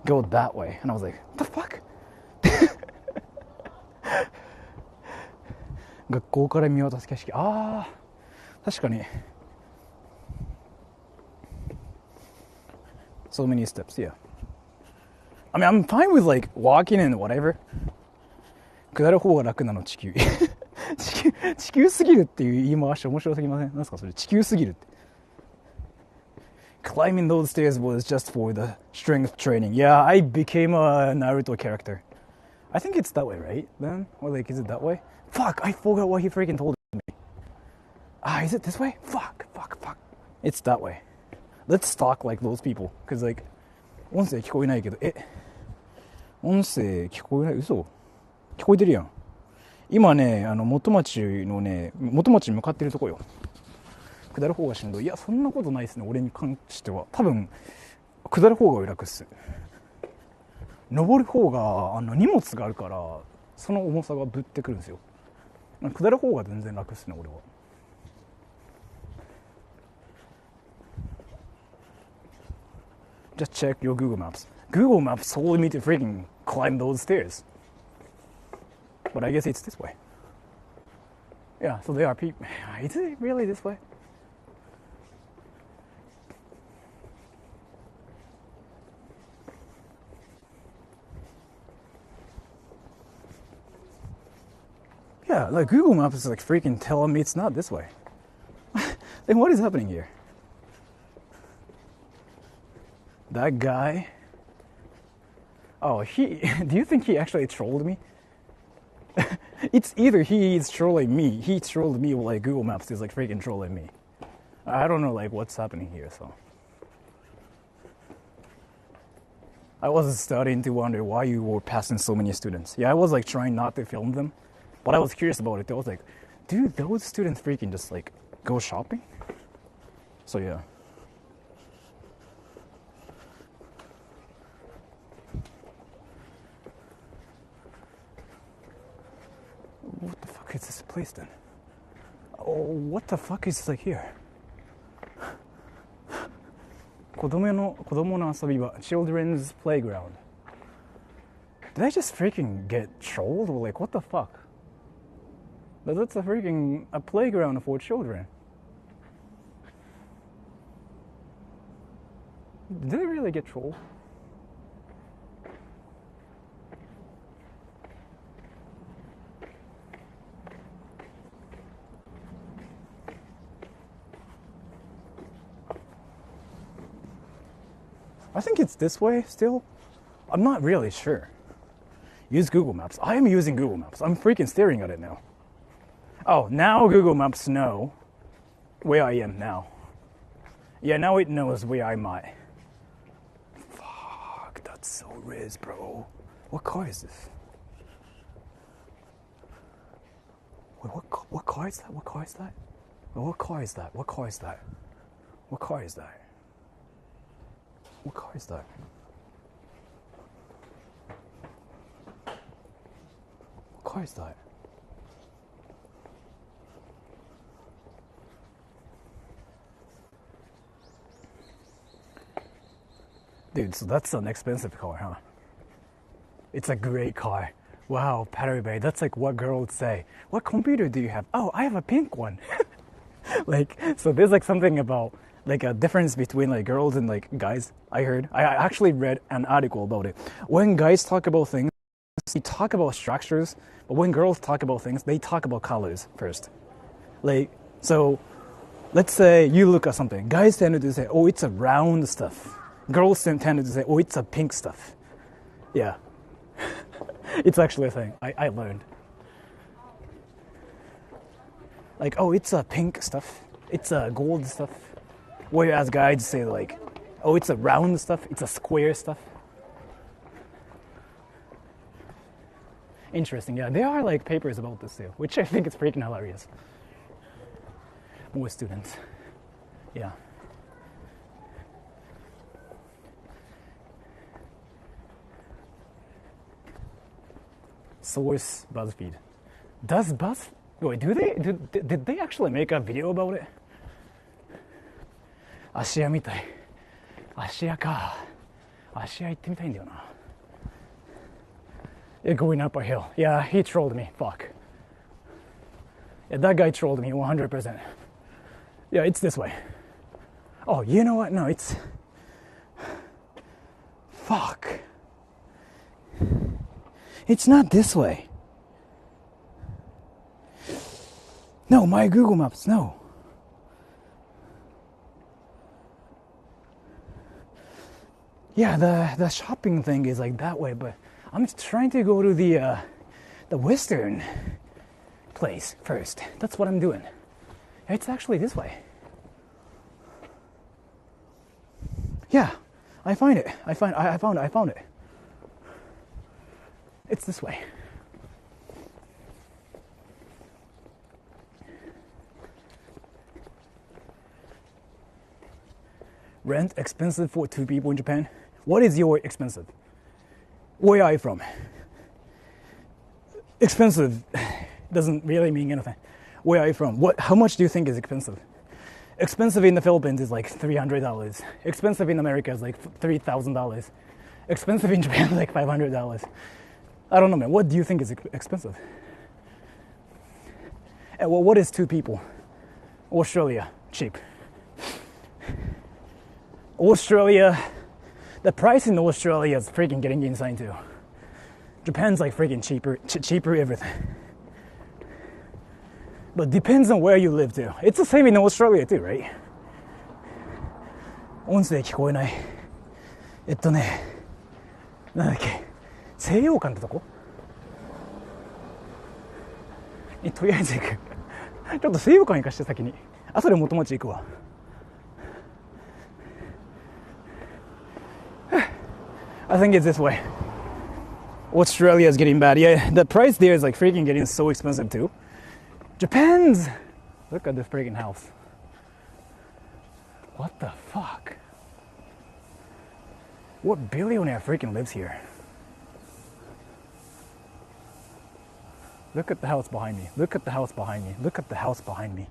go that way. And I was like, what the fuck? 学校から見渡す景色。確かに。So many steps, yeah. I mean, I'm fine with like walking and whatever. 下る方が楽なの地球。地球すぎるっていう言い回し面白すぎません？なんすかそれ？地球すぎるって。Climbing those stairs was just for the strength training. Yeah, I became a Naruto character. I think it's that way, right? Then? Or like, is it that way? Fuck, I forgot what he freaking told me. Is it this way? Fuck. It's that way. Let's talk like those people. Cause like, 音声聞こえないけど、音声聞こえない？嘘？聞こえてるやん。今ね、元町に向かってるとこよ。下る方がしんどい。いや、そんなことないですね、俺に関しては。多分、下る方が楽っす。登る方が、荷物があるから、その重さがぶってくるんですよ。下る方が全然楽ですね俺は。Just check your Google Maps. Google Maps told me to freaking climb those stairs. But I guess it's this way. Yeah, so there are people. Is it really this way? Yeah, like Google Maps is like freaking telling me it's not this way. Then what is happening here? That guy. Oh, do you think he actually trolled me? It's either he's trolling me, he trolled me, like Google Maps is like freaking trolling me. I don't know like what's happening here, so. I was starting to wonder why you were passing so many students. Yeah, I was like trying not to film them, but I was curious about it. I was like, do those students freaking just like go shopping? So yeah. What the fuck is this place then? Oh, what the fuck is like here? 子供の遊び場 Children's playground. Did I just freaking get trolled? Or like, what the fuck? That's a playground for children. Did I really get trolled? I think it's this way still. I'm not really sure. Use Google Maps. I am using Google Maps. I'm freaking staring at it now. Oh, now Google Maps know where I am now. Yeah, now it knows where I'm at. Fuck, that's so Rizz, bro. What car is this? Wait, what car is that? What car is that? What car is that? What car is that? What car is that? What car is that? What car is that? Dude, so that's an expensive car, huh? It's a great car. Wow, Battery Bay, that's like what girl would say. What computer do you have? Oh, I have a pink one. Like, so there's like something about like a difference between like girls and like guys. I actually read an article about it. When guys talk about things, they talk about structures, but when girls talk about things, they talk about colors first. Like, so let's say you look at something. Guys tend to say, oh, it's a round stuff. Girls tend to say, oh, it's a pink stuff. Yeah. It's actually a thing. I learned. Like, oh, it's a pink stuff. It's a gold stuff. Whereas guys say like, oh, it's a round stuff. It's a square stuff. Interesting. Yeah, there are like papers about this too, which I think is freaking hilarious. More students. Yeah. Source BuzzFeed. Wait, did they actually make a video about it? 芦屋みたい。芦屋か。芦屋行ってみたいんだよな。Yeah, going up a hill. Yeah, he trolled me. Fuck. Yeah, that guy trolled me 100%. Yeah, it's this way. Oh, you know what? No, it's... Fuck. It's not this way. No, my Google Maps, no. Yeah, the shopping thing is like that way, but I'm trying to go to the western place first. That's what I'm doing. It's actually this way. Yeah, I found it. I found it. It's this way. Rent expensive for 2 people in Japan. What is your expensive? Where are you from? expensive doesn't really mean anything. Where are you from? How much do you think is expensive? Expensive in the Philippines is like $300. Expensive in America is like $3,000. Expensive in Japan is like $500. I don't know, man. What do you think is expensive? And well, what is two people? Australia, cheap. Australia, the price in Australia is freaking getting insane too. Japan's like freaking cheaper everything. But depends on where you live too. It's the same in Australia too, right? 音声聞こえない。なんだっけ、西洋館ってとこ？とりあえず行く。ちょっと西洋館行かして先に。後で元町行くわ。I think it's this way. Australia is getting bad. Yeah, the price there is like freaking getting so expensive too. Japan's. Look at this freaking house. What the fuck? What billionaire freaking lives here? Look at the house behind me. Look at the house behind me. Look at the house behind me.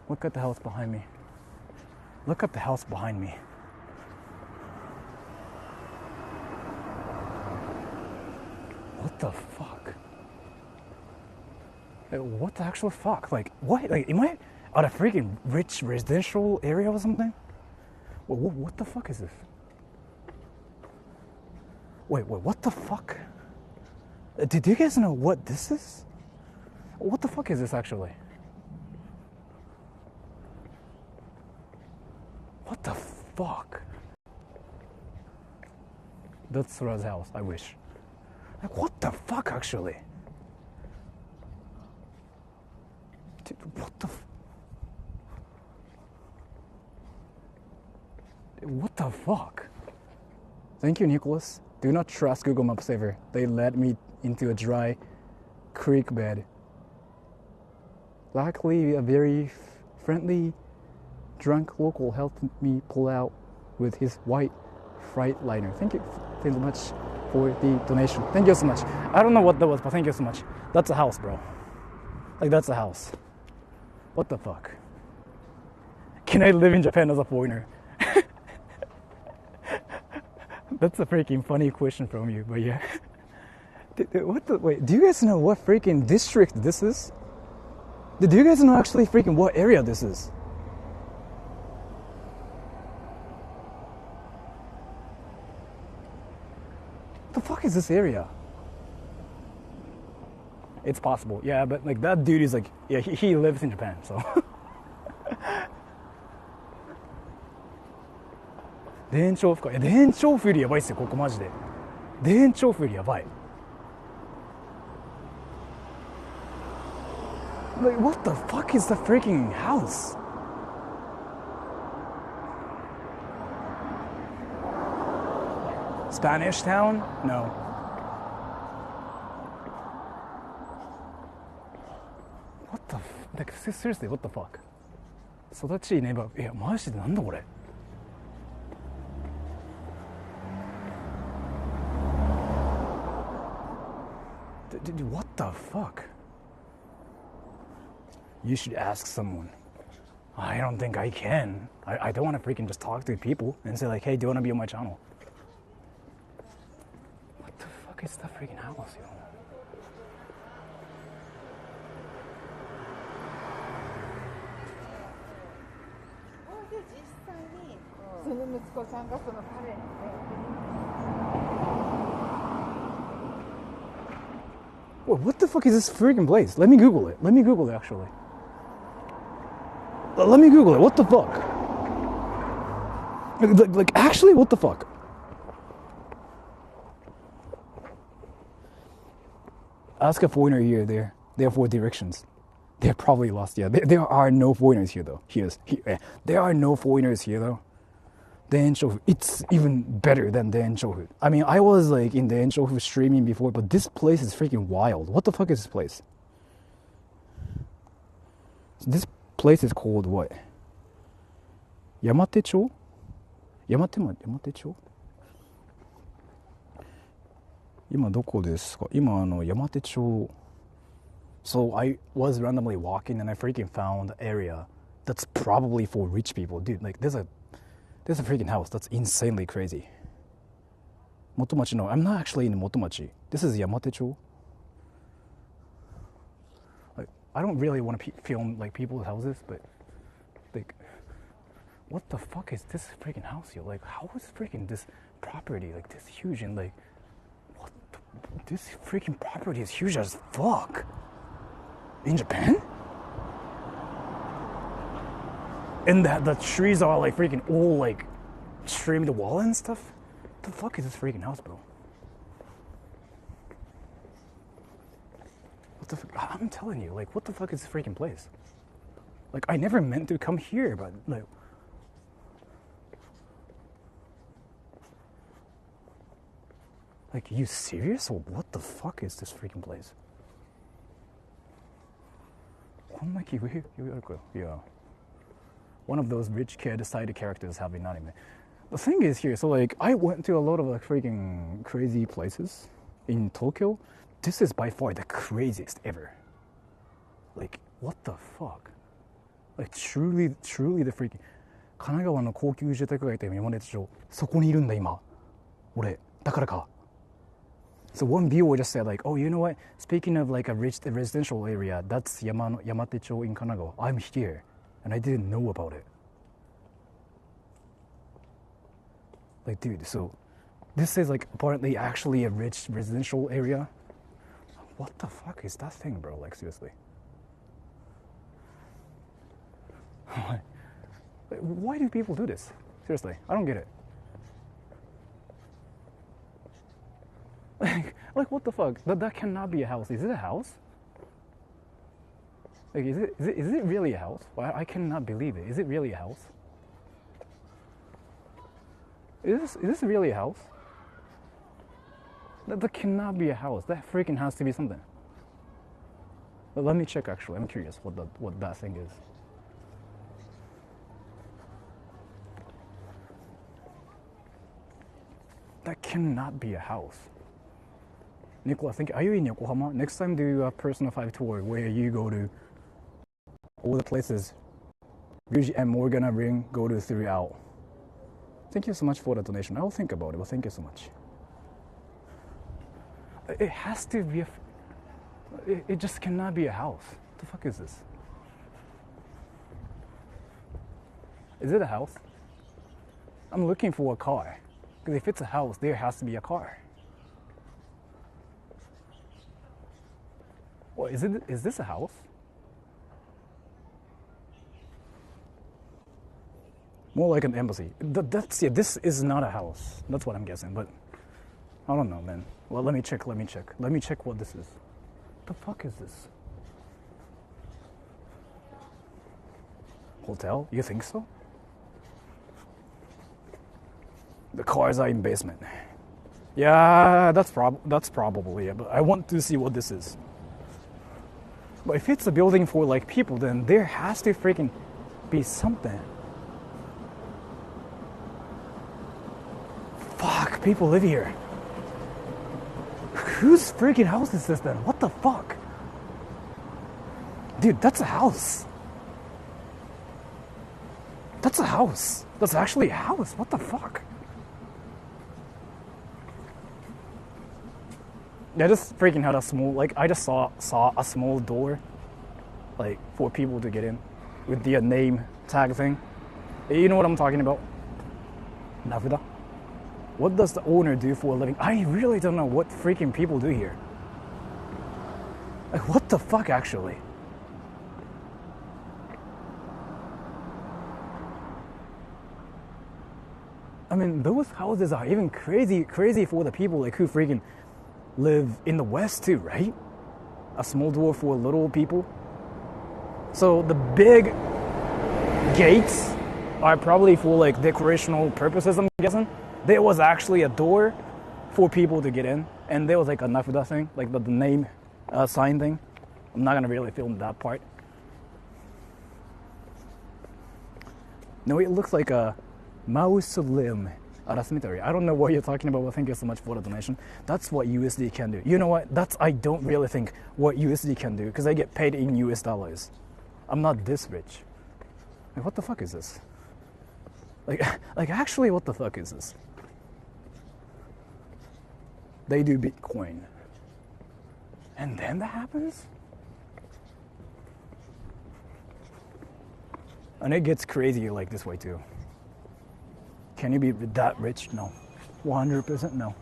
Look at the house behind me. Look at the house behind me. What the fuck? What the actual fuck? Like, what? Like, am I at a freaking rich residential area or something? What the fuck is this? Wait, what the fuck? Do you guys know what this is? What the fuck is this actually? What the fuck? That's Sora's house, I wish. Like, what the fuck actually? Dude, what the fuck? Thank you, Nicholas. Do not trust Google Maps ever. They led me into a dry creek bed. Luckily, a very friendly, drunk local helped me pull out with his white Freightliner. Thank you so much for the donation. Thank you so much. I don't know what that was, but thank you so much. That's a house, bro. Like, that's a house. What the fuck? Can I live in Japan as a foreigner? That's a freaking funny question from you, but yeah. Wait, do you guys know what freaking district this is? Do you guys know actually freaking what area this is? What the fuck is this area? It's possible, yeah, but like that dude is like, yeah, he lives in Japan, so. 田園調布か。いや、田園調布よりやばいっすよ、ここマジで。田園調布よりやばい。Like, what the fuck is the freaking house? Spanish town? No. What the like, seriously, what the fuck? 育ちいいネイバー。いや、マジでなんだこれ。Dude, what the fuck? You should ask someone. I don't think I can. I don't want to freaking just talk to people and say like, hey, do you want to be on my channel? What the fuck is that freaking house, yo? What the fuck is this freaking place? Let me Google it. Let me Google it, actually. Let me Google it. What the fuck? Like actually, what the fuck? Ask a foreigner here. There are 4 directions. They're probably lost. Yeah, there are no foreigners here, though. There are no foreigners here, though. Daenshofu, it's even better than Daenshofu. I mean, I was like in Daenshofu streaming before, but this place is freaking wild. What the fuck is this place? This place is called what? Yamate-cho? Yamate-cho? 今どこですか？今山手町。So I was randomly walking and I freaking found an area that's probably for rich people. Dude, like there's a freaking house that's insanely crazy. Motomachi, no, I'm not actually in Motomachi. This is Yamatecho. Like, I don't really want to film like people's houses, but like, what the fuck is this freaking house here? Like, how is freaking this property like this huge? And like, what this freaking property is huge as fuck. In Japan? And the trees are like freaking all like trimmed wall and stuff? What the fuck is this freaking house, bro? What the fuck? I'm telling you, like, what the fuck is this freaking place? Like, I never meant to come here, but like, you serious? Or what the fuck is this freaking place? Yeah. One of those rich kid side characters have in anime. The thing is here, so like I went to a lot of like freaking crazy places in Tokyo. This is by far the craziest ever. Like, what the fuck? Like truly the freaking 神奈川の高級住宅街という山手町、そこにいるんだ今。俺、だからか。So one viewer just said like, oh, you know what? Speaking of like a residential area, that's Yamatecho in Kanagawa. I'm here, and I didn't know about it. Like, dude, so this is like apparently actually a rich residential area. What the fuck is that thing, bro? Like, seriously. Why do people do this? Seriously, I don't get it. Like what the fuck? That cannot be a house. Is it a house? Like, is it really a house? I cannot believe it. Is it really a house? Is this really a house? That cannot be a house. That freaking has to be something. But let me check actually. I'm curious what that thing is. That cannot be a house. Nicola, are you in Yokohama? Next time do a Persona 5 tour where you go to all the places Ryuji and Morgana Ring go to throughout. Thank you so much for the donation. I will think about it, but thank you so much. It has to be it just cannot be a house. What the fuck is this? Is it a house? I'm looking for a car. Because if it's a house, there has to be a car. Well, is this a house? More like an embassy. This is not a house. That's what I'm guessing, but I don't know, man. Well, let me check. Let me check what this is. The fuck is this? Hotel? You think so? The cars are in basement. Yeah, that's probably it, but I want to see what this is. But if it's a building for like people, then there has to freaking be something. Fuck, people live here. Whose freaking house is this then? What the fuck? Dude, that's a house. That's a house. That's actually a house. What the fuck? Yeah, this freaking had a small, like, I just saw a small door, like, for people to get in with the name tag thing. You know what I'm talking about? Nafuda. What does the owner do for a living? I really don't know what freaking people do here. Like, what the fuck, actually? I mean, those houses are even crazy for the people like who freaking live in the West too, right? A small door for little people. So the big gates are probably for like decorational purposes, I'm guessing. There was actually a door for people to get in, and there was like a nafuda thing, like the name sign thing. I'm not gonna really film that part. No, it looks like a mausoleum. Arasmitari. I don't know what you're talking about, but thank you so much for the donation. That's what USD can do. You know what? I don't really think what USD can do because I get paid in US dollars. I'm not this rich. Like, what the fuck is this? Like actually, what the fuck is this? They do Bitcoin. And then that happens? And it gets crazy like this way too. Can you be that rich? No. 100% no.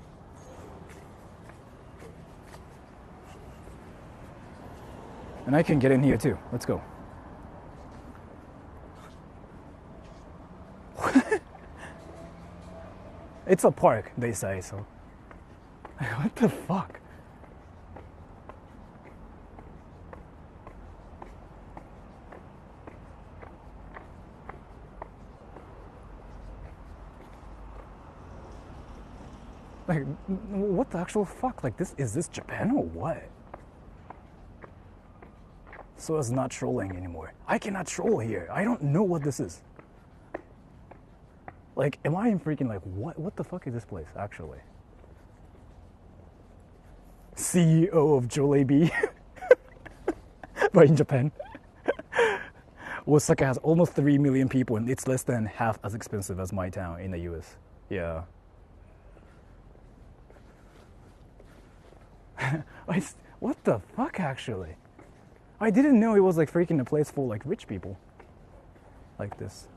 And I can get in here too. Let's go. It's a park, they say, so. What the fuck? Like, what the actual fuck? Like, is this Japan or what? So it's not trolling anymore. I cannot troll here. I don't know what this is. Like, am I freaking like, what the fuck is this place, actually? CEO of Jollibee. But in Japan. Osaka has almost 3 million people and it's less than half as expensive as my town in the US. Yeah. What the fuck, actually? I didn't know it was like freaking a place for like rich people. Like this.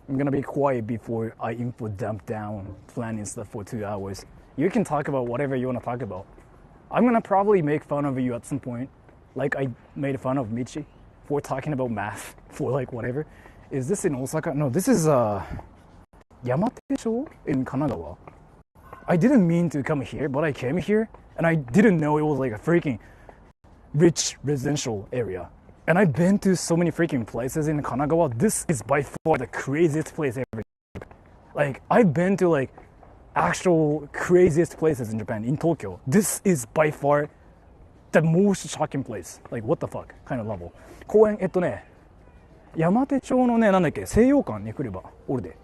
I'm gonna be quiet before I info dump down planning stuff for 2 hours. You can talk about whatever you want to talk about. I'm gonna probably make fun of you at some point, like I made fun of Michi for talking about math for like whatever. Is this in Osaka? No, this is Yamate-cho in Kanagawa. I didn't mean to come here, but I came here and I didn't know it was like a freaking rich residential area. And I've been to so many freaking places in Kanagawa. This is by far the craziest place ever. Like, I've been to like actual craziest places in Japan, in Tokyo. This is by far the most shocking place. Like, what the fuck kind of level. 公園、山手町のね、なんだっけ、西洋館に来ればおるで。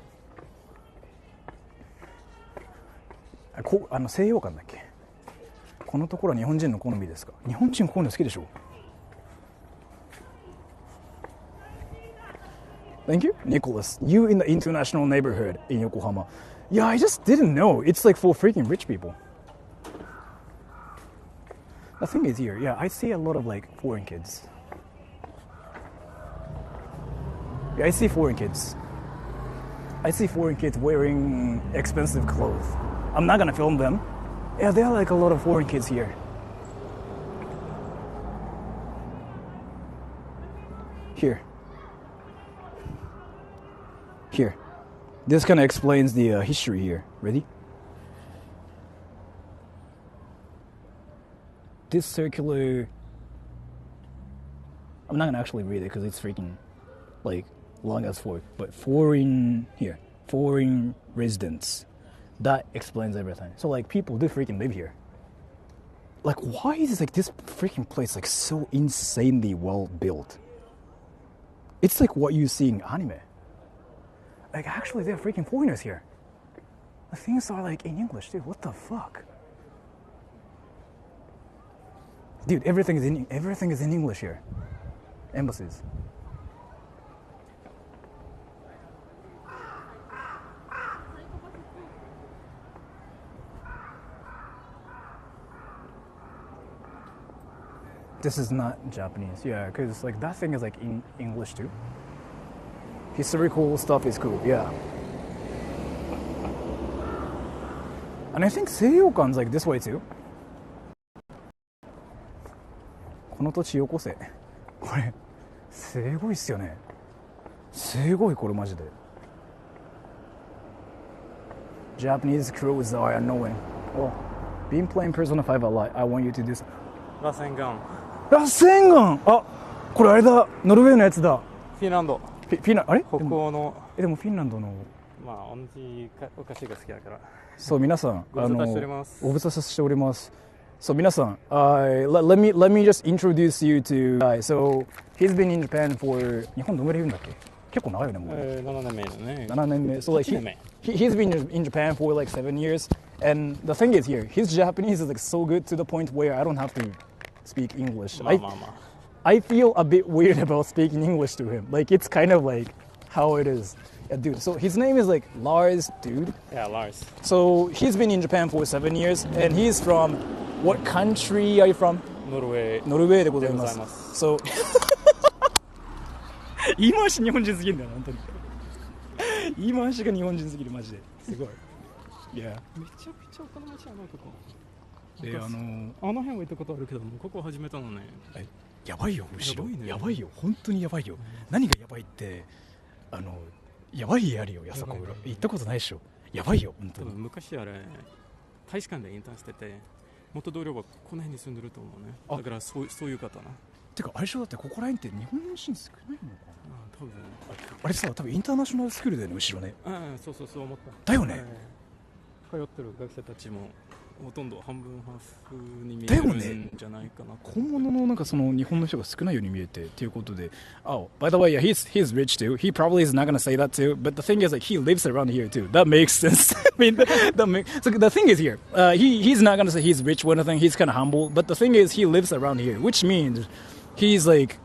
西洋館だっけ。このところは日本人の好みですか。日本人こういうの好きでしょ。Thank you, Nicholas. You in the international neighborhood in Yokohama. Yeah, I just didn't know. It's like for freaking rich people. The thing is here, yeah, I see a lot of like foreign kids. Yeah, I see foreign kids. I see foreign kids wearing expensive clothes. I'm not gonna film them. Yeah, there are like a lot of foreign kids here. Here. Here. This kind of explains the history here. Ready? This circular... I'm not gonna actually read it because it's freaking like long as fuck. But foreign residents. That explains everything. So like people do freaking live here. Like why is like this freaking place like so insanely well built? It's like what you see in anime. Like actually there are freaking foreigners here. The things are like in English, dude. What the fuck? Dude, everything is in English here. Embassies. This is not Japanese, yeah, because like that thing is like in English too. Historical stuff is cool, yeah. And I think Seiyoukan's like this way too. この土地よこせ。これすごいっすよね。すごいこれマジで。Japanese crews are annoying. Well, been playing Persona 5 a lot. I want you to do something. 螺旋岩。螺旋岩。あ、これあれだ。ノルウェーのやつだ。フィンランド。フィンランド、あれ？北欧の。でもフィンランドの。まあ同じお菓子が好きだから。そう皆さんご無沙汰しております。ご無沙汰しております。So 皆さん、let me just introduce you to guy. So he's been in Japan for 日本どのぐらいいるんだっけ？結構長いよね、もう。7年目だね。 7年目. So like 8年目。 he's been in Japan for like 7 years, and the thing is here, his Japanese is like so good to the point where I don't have to speak English. まあまあまあ。 I feel a bit weird about speaking English to him. Like it's kind of like how it is. Yeah, dude. So his name is like Lars, dude. Yeah, Lars. So he's been in Japan for 7 years, and he's from what country are you from? ノルウェー。ノルウェーでございま。でございます So 言い回し日本人すぎるんだよ本当に。言い回しが日本人すぎるマジで。すごい。いや。めちゃくちゃお金持ちやな、ここ。であの辺は行ったことあるけども、ここ始めたのね。やばいよむしろ。やばいね。やばいよ本当にやばいよ。何がやばいってやばい家あるよ安子村。行ったことないでしょ。やばいよ本当に。昔あれ大使館でインターンしてて、元同僚はこの辺に住んでると思うね。だからそういう方な。てかあれでしょだってここら辺って日本人少ないのかな。多分あれさ多分インターナショナルスクールだよね後ろね。そう思った。だよね。通ってる学生たちもほとんど半分ハーフに見えるんじゃないかな。本物のなんかその日本の人が少ないように見えてっていうことで。Oh, by the way, yeah, he's rich too. He probably is not gonna say that too. But the thing is, like, he lives around here too. That makes sense. I mean, so the thing is here, he's not gonna say he's rich or anything. He's kind of humble. But the thing is, he lives around here, which means he's like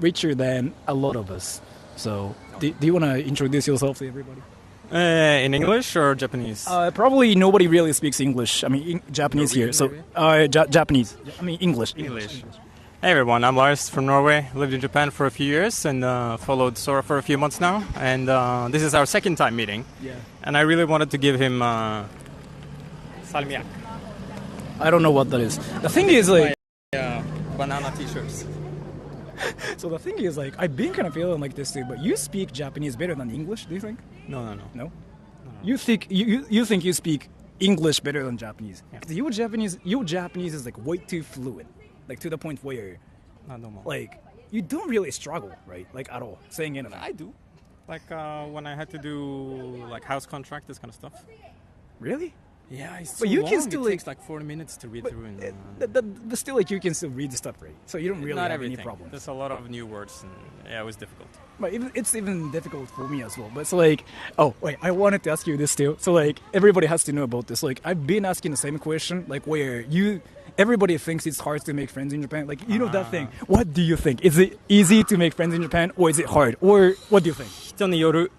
richer than a lot of us. So, do you want to introduce yourself to everybody? In English or Japanese? Probably nobody really speaks English. I mean, Japanese here. So, Japanese. I mean, English. Hey everyone, I'm Lars from Norway. Lived in Japan for a few years and followed Sora for a few months now. And this is our second time meeting. Yeah. And I really wanted to give him salmiak. I don't know what that is. The thing is, like, banana t-shirts. So the thing is, like, I've been kind of feeling like this too. But you speak Japanese better than English, do you think? No. You think you think you speak English better than Japanese? Because your Japanese is like way too fluent, like to the point where, like, you don't really struggle, right? Like at all saying anything. I do. Like when I had to do like house contract, this kind of stuff. Really? Yeah, it's but so you long. can still it takes like 40 minutes to read through. And, but still, like, you can still read the stuff, right? So you don't really not have everything. any problems. There's a lot of new words, and yeah, it was difficult. But it's even difficult for me as well. But so like, oh wait, I wanted to ask you this too. So like, everybody has to know about this. Like, I've been asking the same question, like where everybody thinks it's hard to make friends in Japan. Like, you know that thing. What do you think? Is it easy to make friends in Japan, or is it hard? Or what do you think? 人による.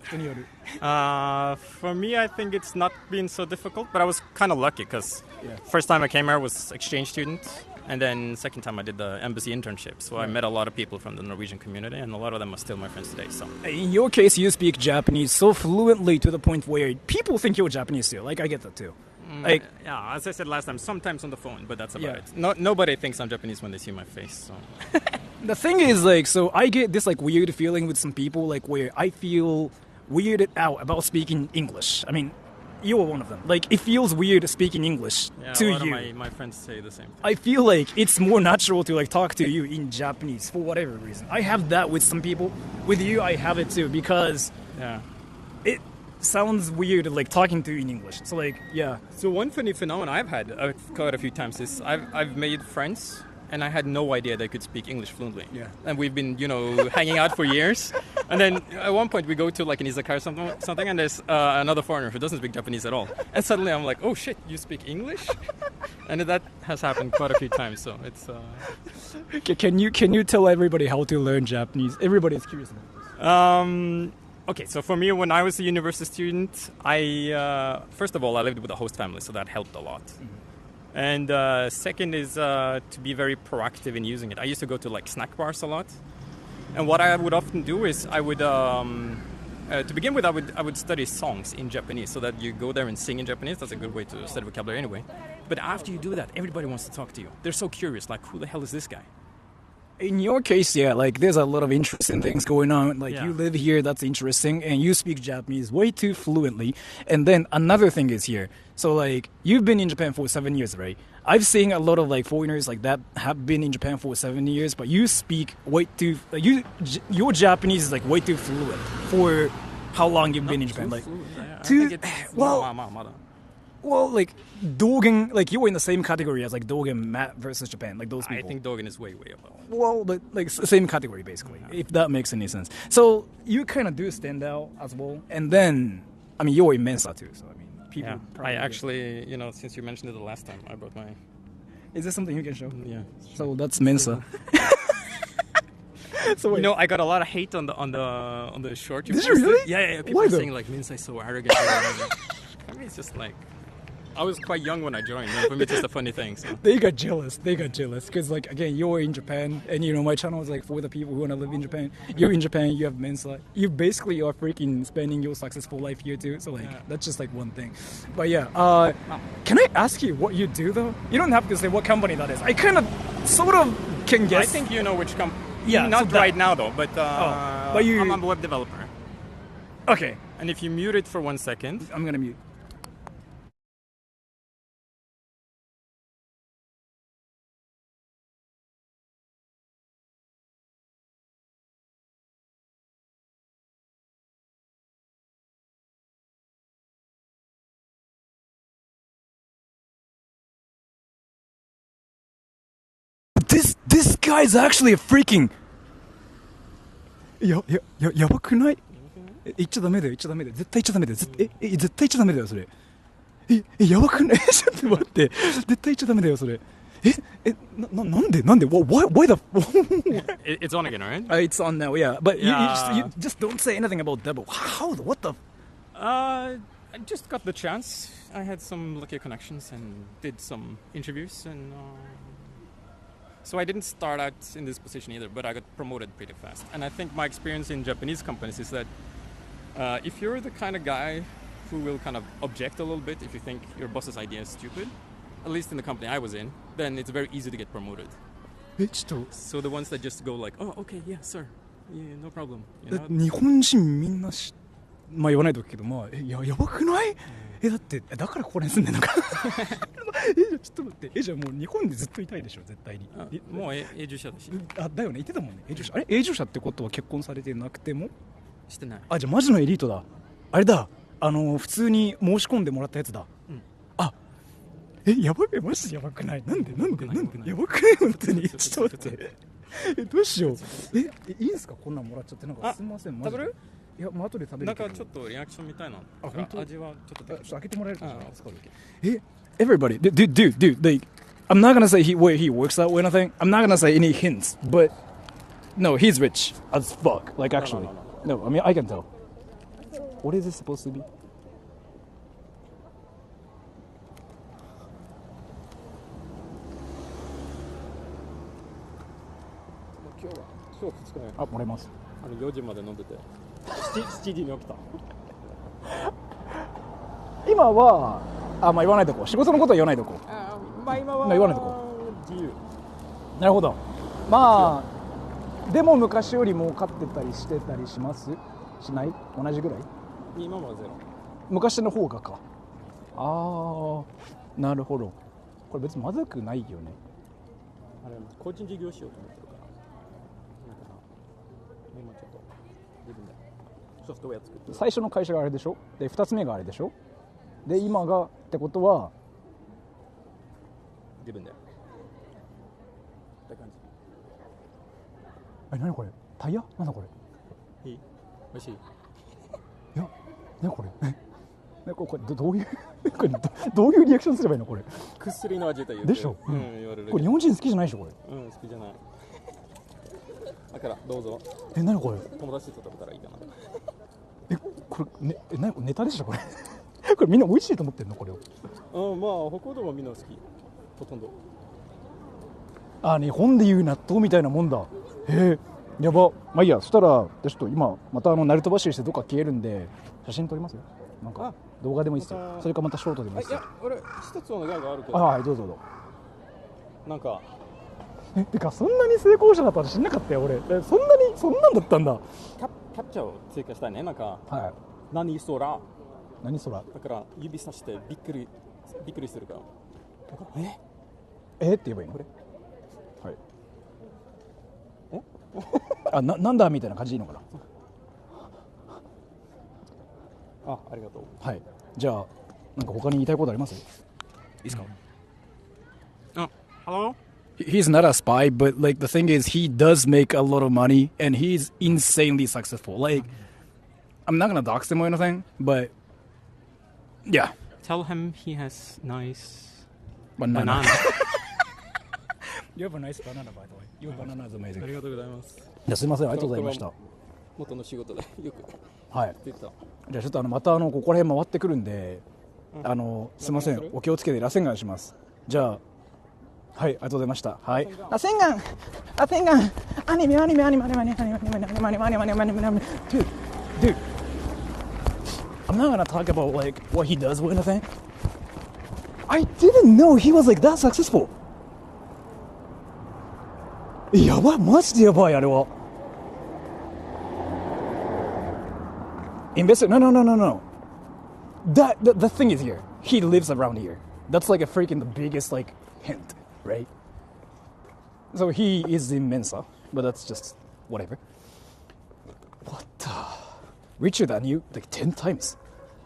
For me, I think it's not been so difficult, but I was kind of lucky because first time I came here was exchange student, and then second time I did the embassy internship. So I met a lot of people from the Norwegian community, and a lot of them are still my friends today. So in your case, you speak Japanese so fluently to the point where people think you're Japanese too. Like, I get that too. Like, yeah, as I said last time, sometimes on the phone, but that's about it. Nobody thinks I'm Japanese when they see my face. So. The thing is, like, so I get this like weird feeling with some people, like where I feel weirded out about speaking English. I mean, you are one of them. Like, it feels weird speaking English to a lot you. Of my friends say the same thing. I feel like it's more natural to like talk to you in Japanese for whatever reason. I have that with some people. With you, I have it too because it sounds weird like talking to you in English. So like, yeah. So one funny phenomenon I've had quite a few times is I've made friends and I had no idea they could speak English fluently. Yeah. And we've been, hanging out for years. And then at one point we go to like an izakaya or something, and there's another foreigner who doesn't speak Japanese at all. And suddenly I'm like, oh shit, you speak English? And that has happened quite a few times. So it's. Can you tell everybody how to learn Japanese? Everybody is curious about this. Okay, so for me, when I was a university student, I first of all I lived with a host family, so that helped a lot. Mm-hmm. And second is to be very proactive in using it. I used to go to like snack bars a lot, and what I would often do is I would, to begin with, I would study songs in Japanese, so that you go there and sing in Japanese. That's a good way to study vocabulary anyway. But after you do that, everybody wants to talk to you. They're so curious, like, who the hell is this guy? In your case, like, there's a lot of interesting things going on. Like, you live here, that's interesting, and you speak Japanese way too fluently. And then another thing is here. So, like, you've been in Japan for 7 years, right? I've seen a lot of, like, foreigners like that have been in Japan for 7 years, but you speak way too... your Japanese is, like, way too fluent for how long you've been in Japan. Like, I think it's Well, like Dogen, like you were in the same category as like Dogen, Matt versus Japan, like those I people. think Dogen is way above. Well, but like same category basically, if that makes any sense. So you kind of do stand out as well, and then I mean you're in Mensa too, so I mean people. Yeah, probably I actually, since you mentioned it the last time, I brought my. Is this something you can show? Yeah. So that's Mensa. So wait. I got a lot of hate on the short. Did you really? Yeah. People Why are though? saying like Mensa is so arrogant. I mean, it's just like. I was quite young when I joined, and for me it's just a funny thing. So. They got jealous because like again you're in Japan and my channel is like for the people who want to live in Japan. You're in Japan, you have Mensa, you basically are freaking spending your successful life here too, so like that's just like one thing. But yeah, can I ask you what you do though? You don't have to say what company that is. I kind of sort of can guess. I think you know which company. Yeah, not so right now though, but but you- I'm a web developer. Okay, And if you mute it for 1 second, I'm gonna mute. This guy's actually a freaking やばくない？言っちゃダメだよ絶対言っちゃダメだよ絶対言っちゃダメだよそれやばくない？ちょっと待って絶対言っちゃダメだよそれなんで why the it's on again, right? It's on now, yeah, but Yeah. you just don't say anything about Devil. What the I just got the chance. I had some lucky connections and did some interviews, and so I didn't start out in this position either, but I got promoted pretty fast. And I think my experience in Japanese companies is that if you're the kind of guy who will kind of object a little bit if you think your boss's idea is stupid, at least in the company I was in, then it's very easy to get promoted. ちょっと So the ones that just go like, oh, okay, yeah, sir, yeah, no problem. You know? 日本人みんなまあ言わないとけどまあやばくないだってだからここに住んでんのかじゃあちょっと待ってじゃあもう日本でずっといたいでしょ絶対にもう永住者だし。だよね言ってたもんね永住者永住者ってことは結婚されてなくてもしてない。じゃあマジのエリートだあれだ普通に申し込んでもらったやつだ、やばいマジでやばくないなんでやばくない本当にちょっと待ってどうしよういいんすかこんなんもらっちゃってなんかすみませんマジで食べる？いや後で食べるなんかちょっとリアクションみたいな。本当？味はちょっとちょっと開けてもらえるかな助かる。Everybody, dude, like, I'm not gonna say where he works at or anything. I'm not gonna say any hints, but no, he's rich as fuck. Like, actually, no, I mean, I can tell. What is this supposed to be? 今日2日目。もらいます。4時まで飲んでて7時に起きた。今はまあ言わないとこ仕事のことは言わないとこまあ今は言わないとこ自由。なるほどまあでも昔より儲かってたりしてたりしますしない同じぐらい今はゼロ。昔の方がかなるほどこれ別にまずくないよねあれ個人事業しようと思ってるからだから今ちょっと自分でソフトウェア作ってる。最初の会社があれでしょで2つ目があれでしょで今がってことは自分でって感何これタイヤなんだこれじ。いい？美味しい？いや何これこれどういうこれどういうリアクションすればいいのこれ薬の味というでしょ、言われる。これ日本人好きじゃないでしょこれ好きじゃない。だからどうぞ。何これ友達と食べたらいいかな。これ何これネタでしょこれこれみんな美味しいと思ってんのこれをまあ北欧でもみんな好きほとんど。日本でいう納豆みたいなもんだへえやばまあいいやそしたらちょっと今また鳴門走りしてどっか消えるんで写真撮りますよなんか動画でもいいですよそれかまたショートでもいいですよ俺一つお願いがあるけど。はいどうぞなんかてかそんなに成功者だったら知んなかったよ俺そんなんだったんだキャプチャーを追加したいね。なんかはい何そら何そらだから指さしてびっくりするからって言えばいいのこれはいなんだみたいな感じでいいのかなありがとう。はいじゃあなんか他に言いたいことあります？いいですか？ Oh, hello? He's not a spy, but like the thing is, he does make a lot of money and he's insanely successful. Like, I'm not gonna dox him or anything, but yeah. Tell him he has nice Banana. banana. You have a nice banana, by the way. Your banana is amazing. ありがとうございます。いや、すいません、ありがとうございました。元の仕事でよくはい。出てた。じゃあちょっとまたここら辺回ってくるんで、すいません、お気をつけて螺旋岩します。じゃあ、はい、ありがとうございました。はい。螺旋岩アニメ Dude, I'm not gonna talk about like what he does or anything. I didn't know he was like that successful. やばい、マジでやばい、あれは。Investor? No. The thing is here. He lives around here. That's like a freaking the biggest like hint, right? So he is in Mensa, but that's just whatever. What the? Richer than you like 10 times.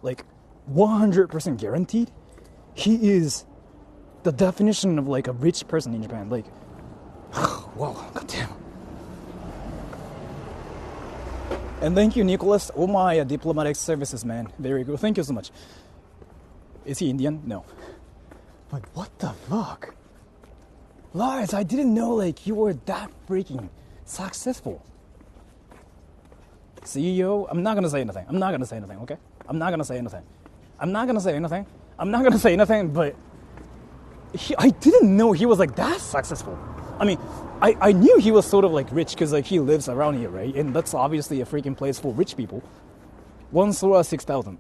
Like 100% guaranteed. He is the definition of like a rich person in Japan. Like, wow, goddamn. And thank you, Nicholas. Oh my diplomatic services, man. Very good. Thank you so much. Is he Indian? No. But what the fuck? Lars, I didn't know like you were that freaking successful. CEO? I'm not gonna say anything. Okay? I'm not gonna say anything, but I didn't know he was like that successful. I mean, I knew he was sort of like rich because like he lives around here, right? And that's obviously a freaking place for rich people. One Sora 6,000.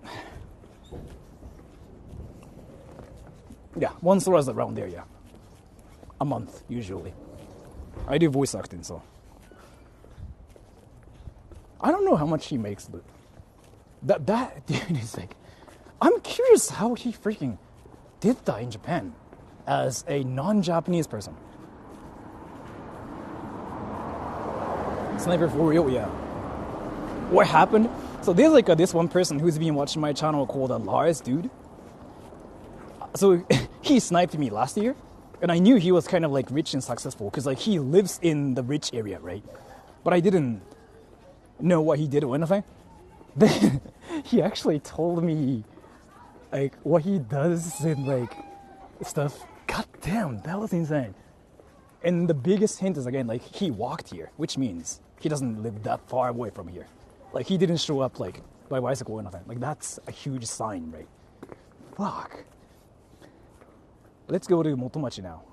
Yeah, one Sora is around there, yeah. A month, usually. I do voice acting, so. I don't know how much he makes, but that dude is like, I'm curious how he freaking did that in Japan as a non-Japanese person. Sniper for real, yeah. What happened? So there's like this one person who's been watching my channel called Lars, dude. So he sniped me last year, and I knew he was kind of like rich and successful because like he lives in the rich area, right? But I didn't know what he did or anything. Then he actually told me like what he does and like stuff. God damn, that was insane. And the biggest hint is again like he walked here, which means he doesn't live that far away from here. Like he didn't show up like by bicycle or nothing. Like that's a huge sign, right? Fuck. Let's go to Motomachi now.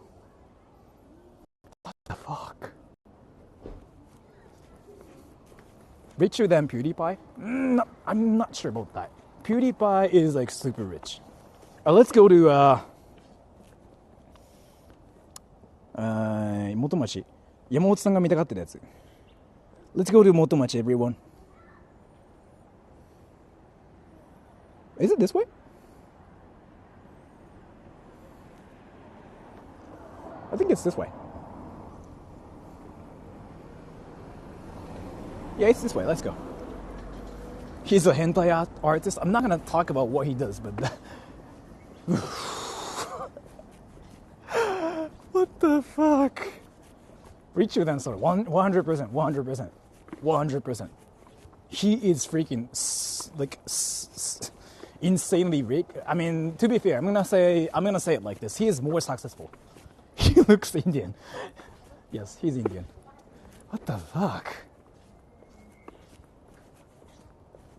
What the fuck? Richer than PewDiePie? No, I'm not sure about that. PewDiePie is like super rich. Let's go to Motomachi. Yamamoto-sanが見たがってるやつ. Let's go to Motomachi, everyone. Is it this way? I think it's this way. Yeah, it's this way. Let's go. He's a hentai artist. I'm not gonna talk about what he does, but what the fuck? Richer than Sora. 100%. 100%. He is freaking insanely rich. I mean, to be fair, I'm gonna say it like this. He is more successful. He looks Indian. Yes, he's Indian. What the fuck?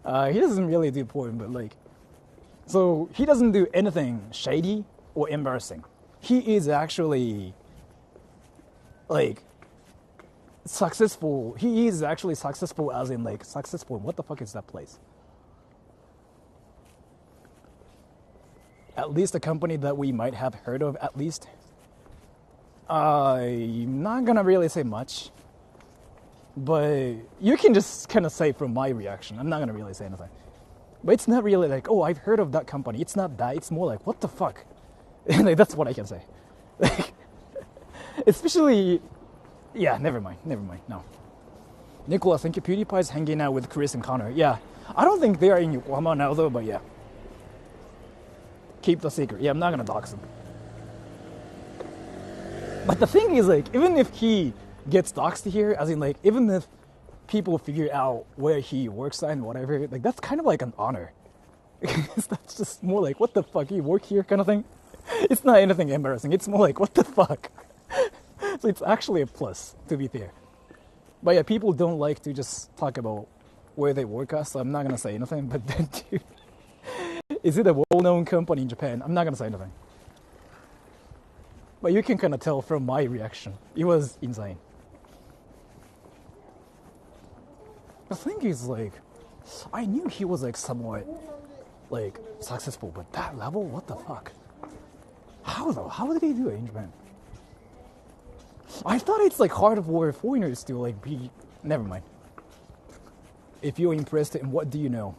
He doesn't really do porn, but like, so he doesn't do anything shady or embarrassing. He is actually like successful. He is actually successful as in like successful. What the fuck is that place? At least a company that we might have heard of, at least. I'm not gonna really say much, but you can just kind of say from my reaction. I'm not gonna really say anything. But it's not really like, oh, I've heard of that company. It's not that. It's more like, what the fuck? Like, that's what I can say. Like, especially, yeah, never mind. No. Nicola, thank you. PewDiePie's hanging out with Chris and Connor. Yeah, I don't think they are in Yokohama now though, but yeah. keep the secret. Yeah, I'm not gonna dox him. But the thing is, like, even if he gets doxed here, as in, like, even if people figure out where he works at and whatever, like, that's kind of like an honor. That's just more like, what the fuck, you work here kind of thing. It's not anything embarrassing. It's more like, what the fuck. So it's actually a plus, to be fair. But yeah, people don't like to just talk about where they work at, so I'm not gonna say anything. But then, dude, is it a well-known company in Japan? I'm not gonna say anything. But you can kind of tell from my reaction. It was insane. The thing is, like, I knew he was, like, somewhat, like, successful, but that level, what the fuck? How though? How did he do it in Japan? I thought it's, like, hard for foreigners to, like, be... Never mind. If you're impressed, and what do you know?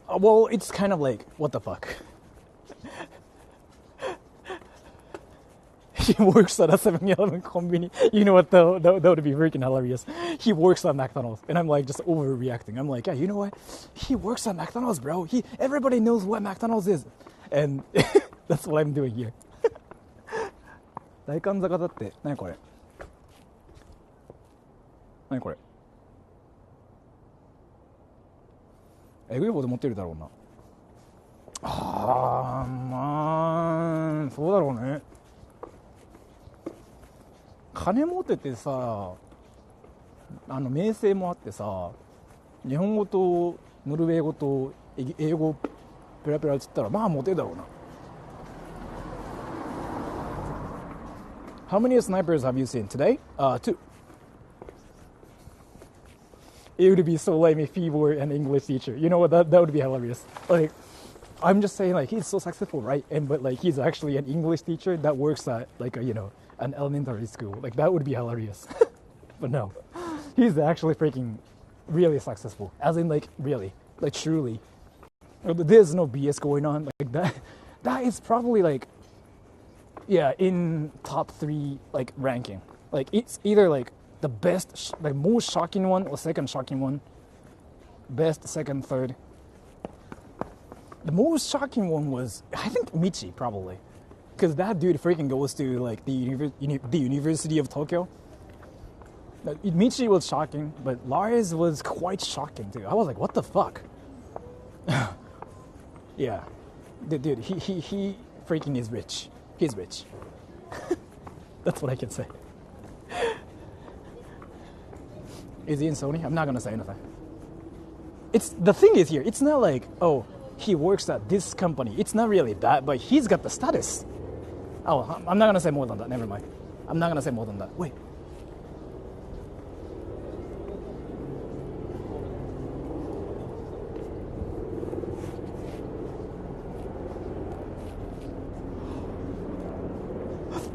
Well, it's kind of like, what the fuck? He works at a 7-Eleven convenience. You know what, though? That would be freaking hilarious. He works at McDonald's, and I'm like just overreacting. I'm like, yeah, you know what? He works at McDonald's, bro. Everybody knows what McDonald's is, and that's what I'm doing here. 大観坂だって、何これ？何これ？えぐいほど持ってるだろうな。あー、まあ、そうだろうね。金持っててさ、名声もあってさ、日本語とノルウェー語と英語ペラペラっつったらまあモテるだろうな。How many snipers have you seen today? 2. It would be so lame if he were an English teacher. You know what? That would be hilarious. Like, I'm just saying, like, he's so successful, right? But like, he's actually an English teacher that works at like an elementary school. Like, that would be hilarious. But no, he's actually freaking really successful. As in, like, really, like, truly. There's no BS going on. Like that. That is probably like, yeah, in top 3 like ranking. Like, it's either like the best, like most shocking one or second shocking one. Best, second, third. The most shocking one was, I think, Michi, probably. Because that dude freaking goes to, like, the University of Tokyo. Michi was shocking, but Lars was quite shocking, too. I was like, what the fuck? Yeah. Dude, he freaking is rich. He's rich. That's what I can say. Is he in Sony? I'm not gonna say anything. The thing is here, it's not like, oh, he works at this company. It's not really that, but he's got the status. Oh, I'm not gonna say more than that. Never mind. I'm not gonna say more than that. Wait.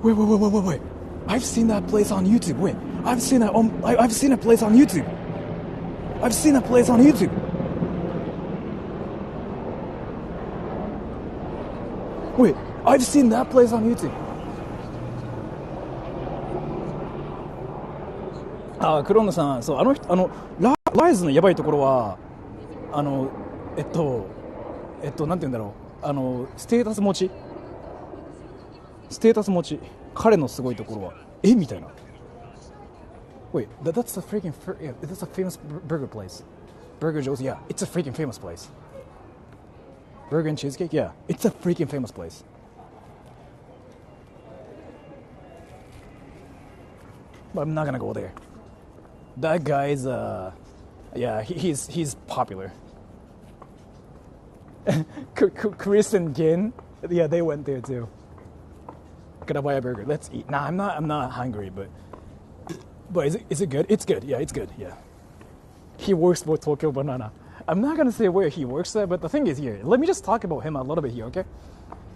Wait. I've seen that place on YouTube. Wait. I've seen a place on YouTube. I've seen a place on YouTube. Wait, I've seen that place on YouTube. あ、クローンさん、そう、ライズのやばいところは、なんて言うんだろう、ステータス持ち。彼のすごいところは、みたいな。Wait, that's a freaking, yeah, that's a famous burger place. Burger Joe's, yeah, it's a freaking famous place. Burger and cheesecake, yeah, it's a freaking famous place. But I'm not gonna go there. That guy's, yeah, he's popular. Chris and Gin, yeah, they went there too. Gonna buy a burger. Let's eat. Nah, I'm not hungry, but is it good? It's good. Yeah, it's good. Yeah. He works for Tokyo Banana. I'm not gonna say where he works at, but the thing is here. Let me just talk about him a little bit here, okay?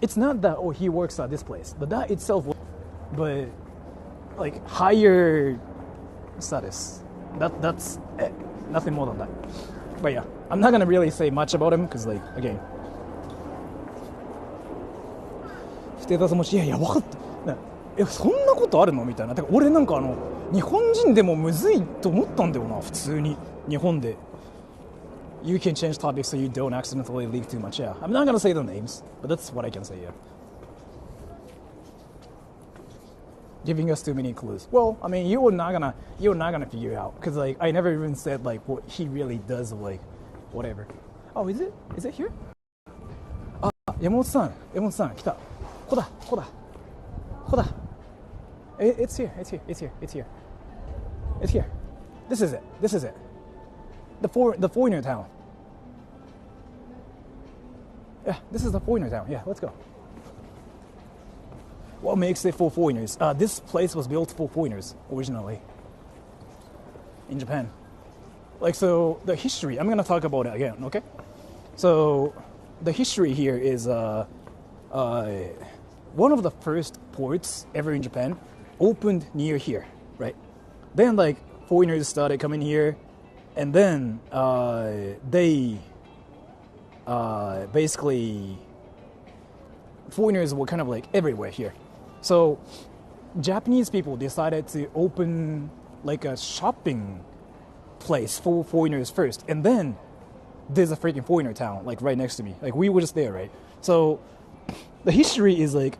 It's not that he works at this place, but that itself, but like higher status. That's it. Nothing more than that. But yeah, I'm not gonna really say much about him because, like, again. ステータス持ち、いや分かった。そんなことあるのみたいな。だから俺なんか日本人でもむずいと思ったんだよな、普通に日本で。you can change topics so you don't accidentally leak too much. Yeah, I'm not gonna say the names, but that's what I can say. Yeah. Giving us too many clues. Well, I mean, you're not gonna figure it out because like I never even said like what he really does, like whatever. Oh, is it here? Ah, Yamoto-san,来た。ここだ。It's here. This is it. The foreigner town. Yeah, this is the foreigner town. Yeah, let's go. What makes it for foreigners? This place was built for foreigners originally in Japan. Like, so the history, I'm gonna talk about it again, okay? So the history here is one of the first ports ever in Japan opened near here, right? Then like foreigners started coming here, and then they basically foreigners were kind of like everywhere here. So Japanese people decided to open like a shopping place for foreigners first, and then there's a freaking foreigner town like right next to me. Like we were just there, right? So the history is like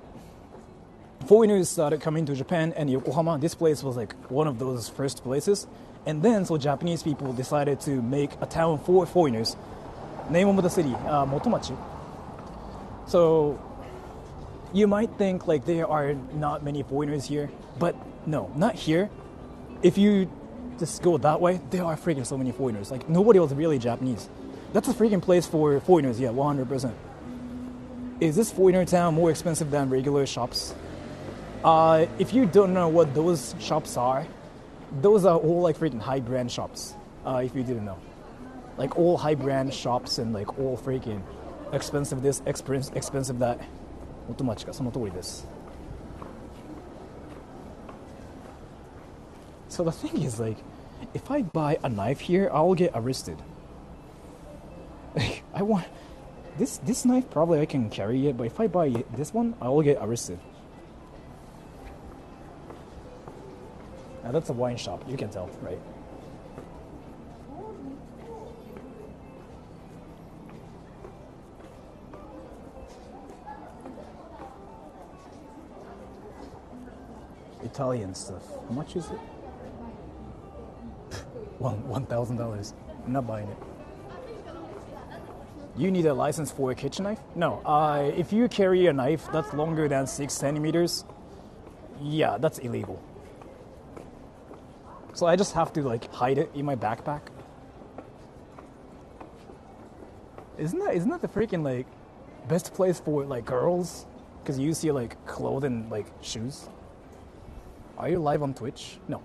foreigners started coming to Japan, and Yokohama, this place was like one of those first places. And then so Japanese people decided to make a town for foreigners. Name of the city, Motomachi. So you might think like there are not many foreigners here, but no, not here. If you just go that way, there are freaking so many foreigners. Like nobody was really Japanese. That's a freaking place for foreigners, yeah, 100%. Is this foreigner town more expensive than regular shops? If you don't know what those shops are, those are all like freaking high brand shops. If you didn't know, like all high brand shops and like all freaking expensive this, expensive that. お友達か、その通りです。So the thing is like, if I buy a knife here, I'll get arrested. Like, I want this knife. Probably I can carry it, but if I buy this one, I will get arrested. Now that's a wine shop. You can tell, right? Italian stuff. How much is it? $1,000. I'm not buying it. You need a license for a kitchen knife? No. If you carry a knife that's longer than 6 centimeters, yeah, that's illegal. So I just have to like hide it in my backpack. Isn't that the freaking like best place for like girls? Because you see like clothes and like shoes. Are you live on Twitch? No.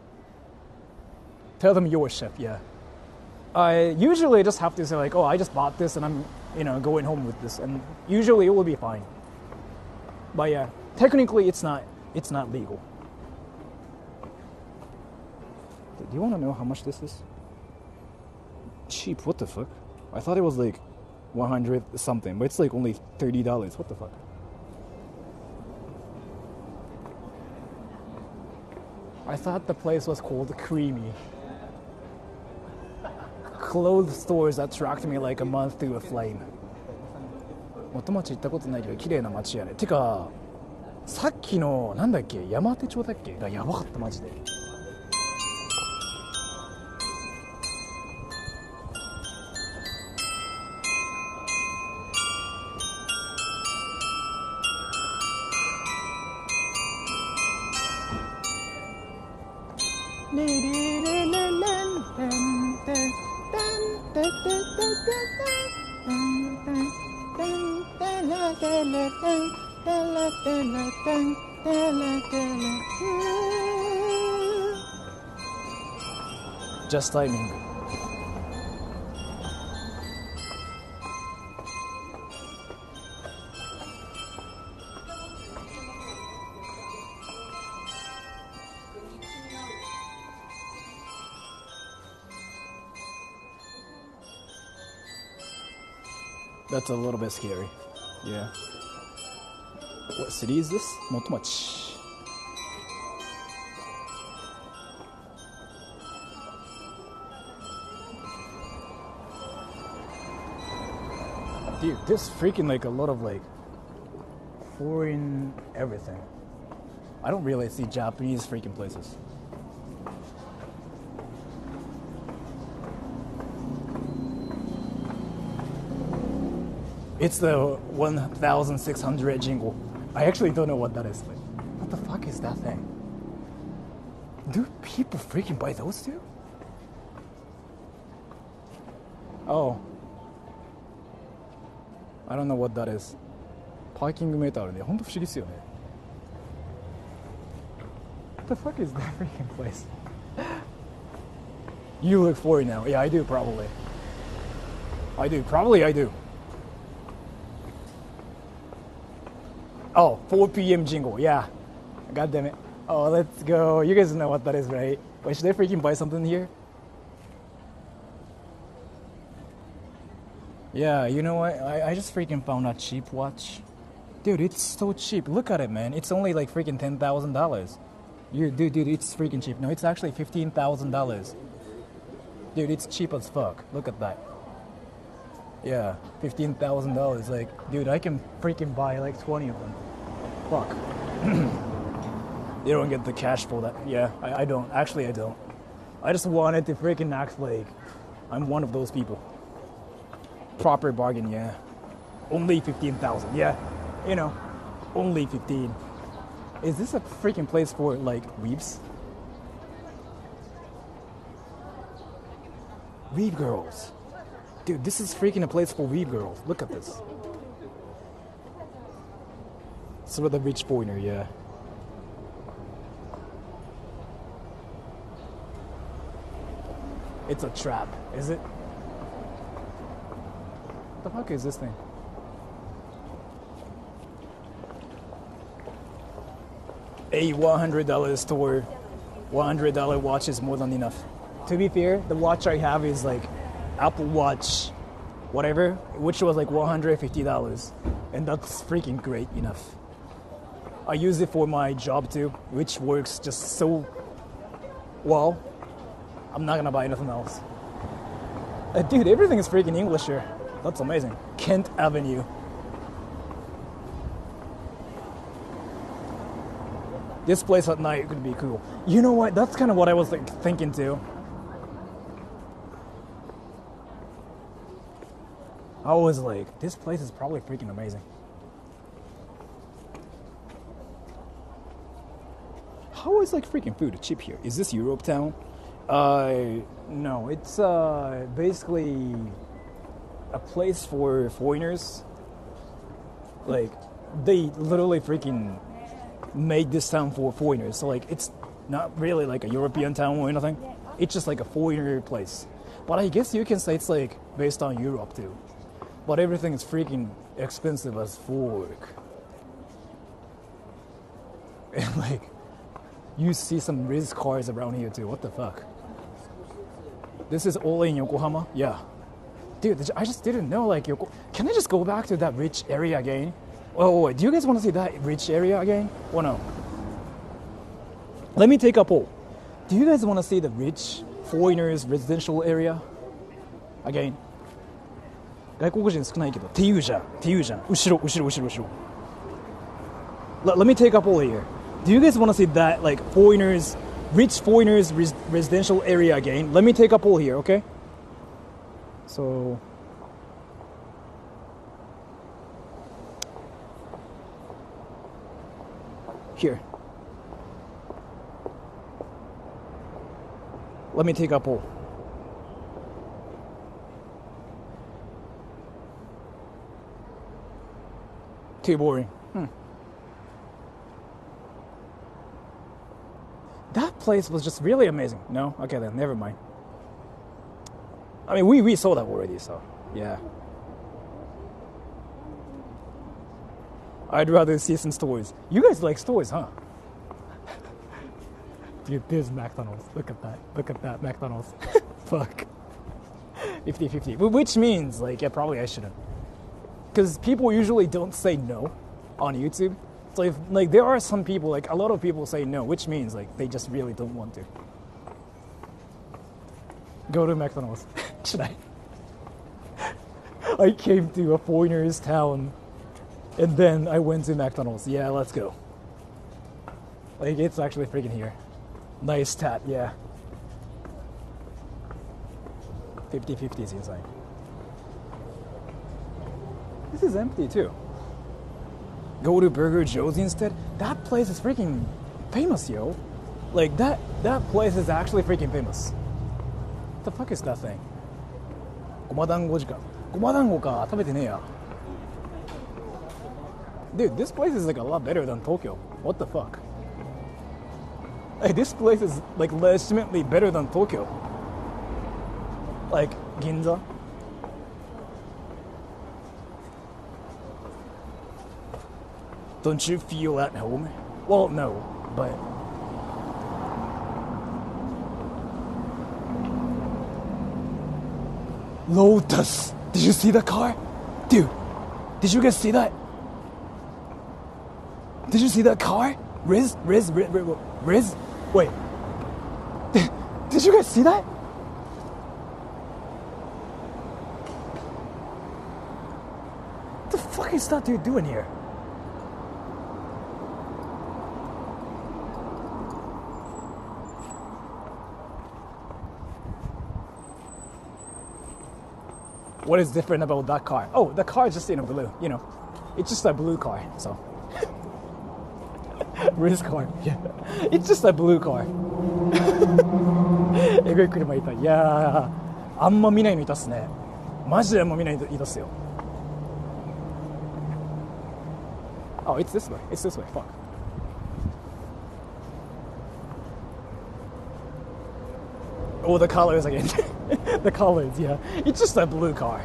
Tell them you're a chef, yeah. I usually just have to say like, oh, I just bought this and I'm, going home with this, and usually it will be fine. But yeah, technically it's not legal. Do you want to know how much this is? Cheap, what the fuck? I thought it was like 100 something, but it's like only $30. What the fuck? I thought the place was called Creamy. Clothes stores attract me like a month to a flame. 元町行ったことないけど綺麗な街やね。てか、さっきのなんだっけ、山手町だっけがやばかったマジで。Just timing. That's a little bit scary. Yeah. What city is this? Motomachi. Dude, there's freaking like a lot of like foreign everything. I don't really see Japanese freaking places. It's the 1,600 jingle. I actually don't know what that is. Like, what the fuck is that thing? Do people freaking buy those too? Oh. I don't know what that is. パーキングメーターあるね。ほんと不思議ですよね。What the fuck is that freaking place? You look for it now. Yeah, I do probably. I do. Probably I do. Oh, 4 p.m. jingle. Yeah. God damn it. Oh, let's go. You guys know what that is, right? Wait, should I freaking buy something here? Yeah, you know what? I just freaking found a cheap watch. Dude, it's so cheap. Look at it, man. It's only like freaking $10,000. Dude, it's freaking cheap. No, it's actually $15,000. Dude, it's cheap as fuck. Look at that. Yeah, $15,000. Like, dude, I can freaking buy like 20 of them. Fuck. You don't get the cash for that. Yeah, I don't. Actually, I don't. I just wanted to freaking act like I'm one of those people. Proper bargain, yeah. Only 15,000. Yeah, you know, only 15. Is this a freaking place for like weebs? Weeb girls. Dude, this is freaking a place for weeb girls. Look at this. Sort of the rich foreigner, yeah. It's a trap, is it? What the fuck is this thing? A $100 store, $100 watch is more than enough. To be fair, the watch I have is like Apple Watch, whatever, which was like $150, and that's freaking great enough. I use it for my job too, which works just so well. I'm not gonna buy anything else. Dude, everything is freaking English here. That's amazing. Kent Avenue. This place at night could be cool. You know what? That's kind of what I was like thinking too. I was like, this place is probably freaking amazing. How is like freaking food cheap here? Is this Europe town? No, it's basically a place for foreigners. Like, they literally freaking made this town for foreigners. So like, it's not really like a European town or anything. It's just like a foreigner place. But I guess you can say it's like based on Europe too. But everything is freaking expensive as fuck. And like, you see some Rizz cars around here too. What the fuck? This is all in Yokohama? Yeah. Dude, I just didn't know like Can I just go back to that rich area again? Oh, wait, do you guys want to see that rich area again? Or no? Let me take a poll. Do you guys want to see the rich foreigners residential area again? 外国人少ないけどって言うじゃん。後ろ。Let me take a poll here. Do you guys want to see that like rich foreigners residential area again? Let me take a poll here, okay? So here. Let me take a poll. Too boring. That place was just really amazing. No? Okay then, never mind. I mean, we saw that already, so yeah. I'd rather see some stories. You guys like stories, huh? Dude, there's McDonald's. Look at that McDonald's. Fuck. 50-50. Which means, like, yeah, probably I shouldn't. Because people usually don't say no on YouTube. So if, like, there are some people, like, a lot of people say no, which means, like, they just really don't want to. Go to McDonald's. Should I? I came to a foreigner's town, and then I went to McDonald's. Yeah, let's go. Like, it's actually freaking here. Nice tat, yeah. 50-50 is inside. This is empty too. Go to Burger Joe's instead? That place is freaking famous, yo. Like, that place is actually freaking famous. What the fuck is that thing? ごま団子時間。ごま団子か、食べてねえや。Dude, this place is like a lot better than Tokyo. What the fuck? Like, this place is like legitimately better than Tokyo. Like, Ginza. Don't you feel at home? Well, no, but... Lotus! Did you see the car? Dude, did you guys see that? Did you see that car? Rizz? Wait. Did you guys see that? What the fuck is that dude doing here? What is different about that car? Oh, the car is just in a blue, you know. It's just a blue car, so. Rizz car, yeah. It's just a blue car. えぐい車いた。いやー、あんま見ないのいたっすね。マジであんま見ないのいたっすよ。Oh, it's this way. It's this way. Fuck. Oh, the colors again. The colors, yeah. It's just a blue car.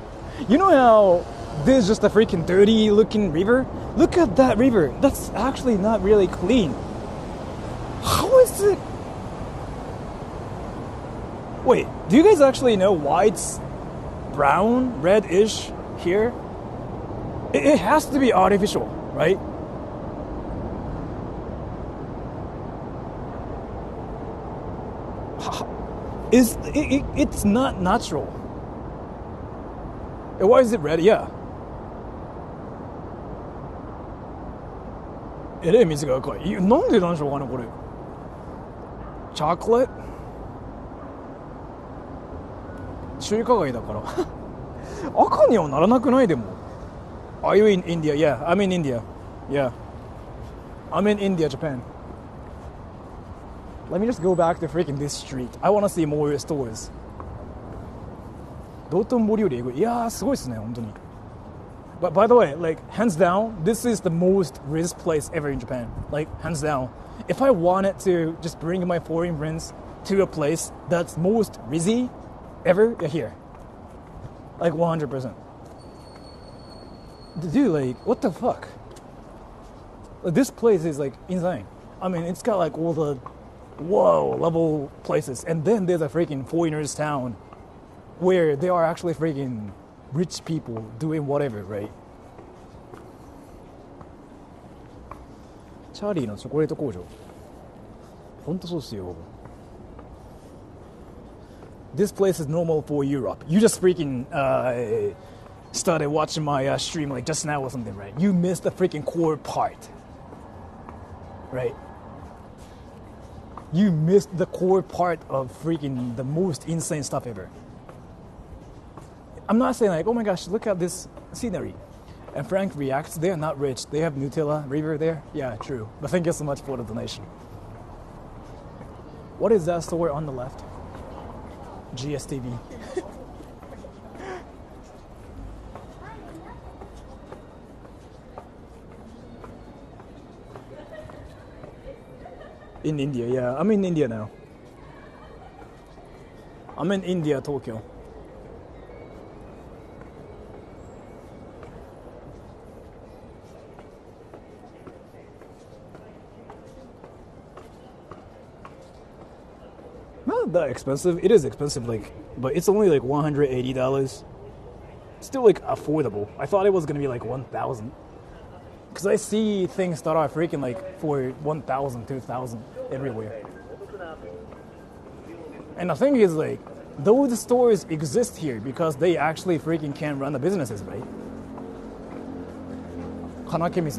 You know how there's just a freaking dirty looking river? Look at that river. That's actually not really clean. How is it? Wait, do you guys actually know why it's brown, reddish here? It has to be artificial, right? It's not natural. Why is it red? Yeah. えれえ水が赤い。なんでなんでしょうかねこれ。チョコレート。中華街だから。赤にはならなくないでも。Are you in India? Yeah, I'm in India. Yeah. I'm in India, Japan. Let me just go back to freaking this street. I want to see more stores. 道頓堀よりエグい。いやー、すごいですね、本当に。But by the way, like, hands down, this is the most Rizz place ever in Japan. Like, hands down. If I wanted to just bring my foreign friends to a place that's most Rizzy ever, here. Like, 100%. Dude, like, what the fuck? Like, this place is, like, insane. I mean, it's got, like, all the whoa level places. And then there's a freaking foreigners town where they are actually freaking rich people doing whatever, right? チャーリーのチョコレート工場。ほんとそうっすよ。This place is normal for Europe. You just freaking started watching my stream like just now or something, right? You missed the freaking core part, right? You missed the core part of freaking the most insane stuff ever. I'm not saying like, oh my gosh, look at this scenery. And Frank reacts, they are not rich. They have Nutella River there. Yeah, true. But thank you so much for the donation. What is that store on the left? GSTV. In India, yeah. I'm in India now. I'm in India, Tokyo. Not that expensive. It is expensive, like, but it's only like $180. Still like affordable. I thought it was gonna be like 1,000. Because I see things that are freaking like for 1,000, 2,000 everywhere. And the thing is like, those stores exist here because they actually freaking can run the businesses, right? Kanakemi's,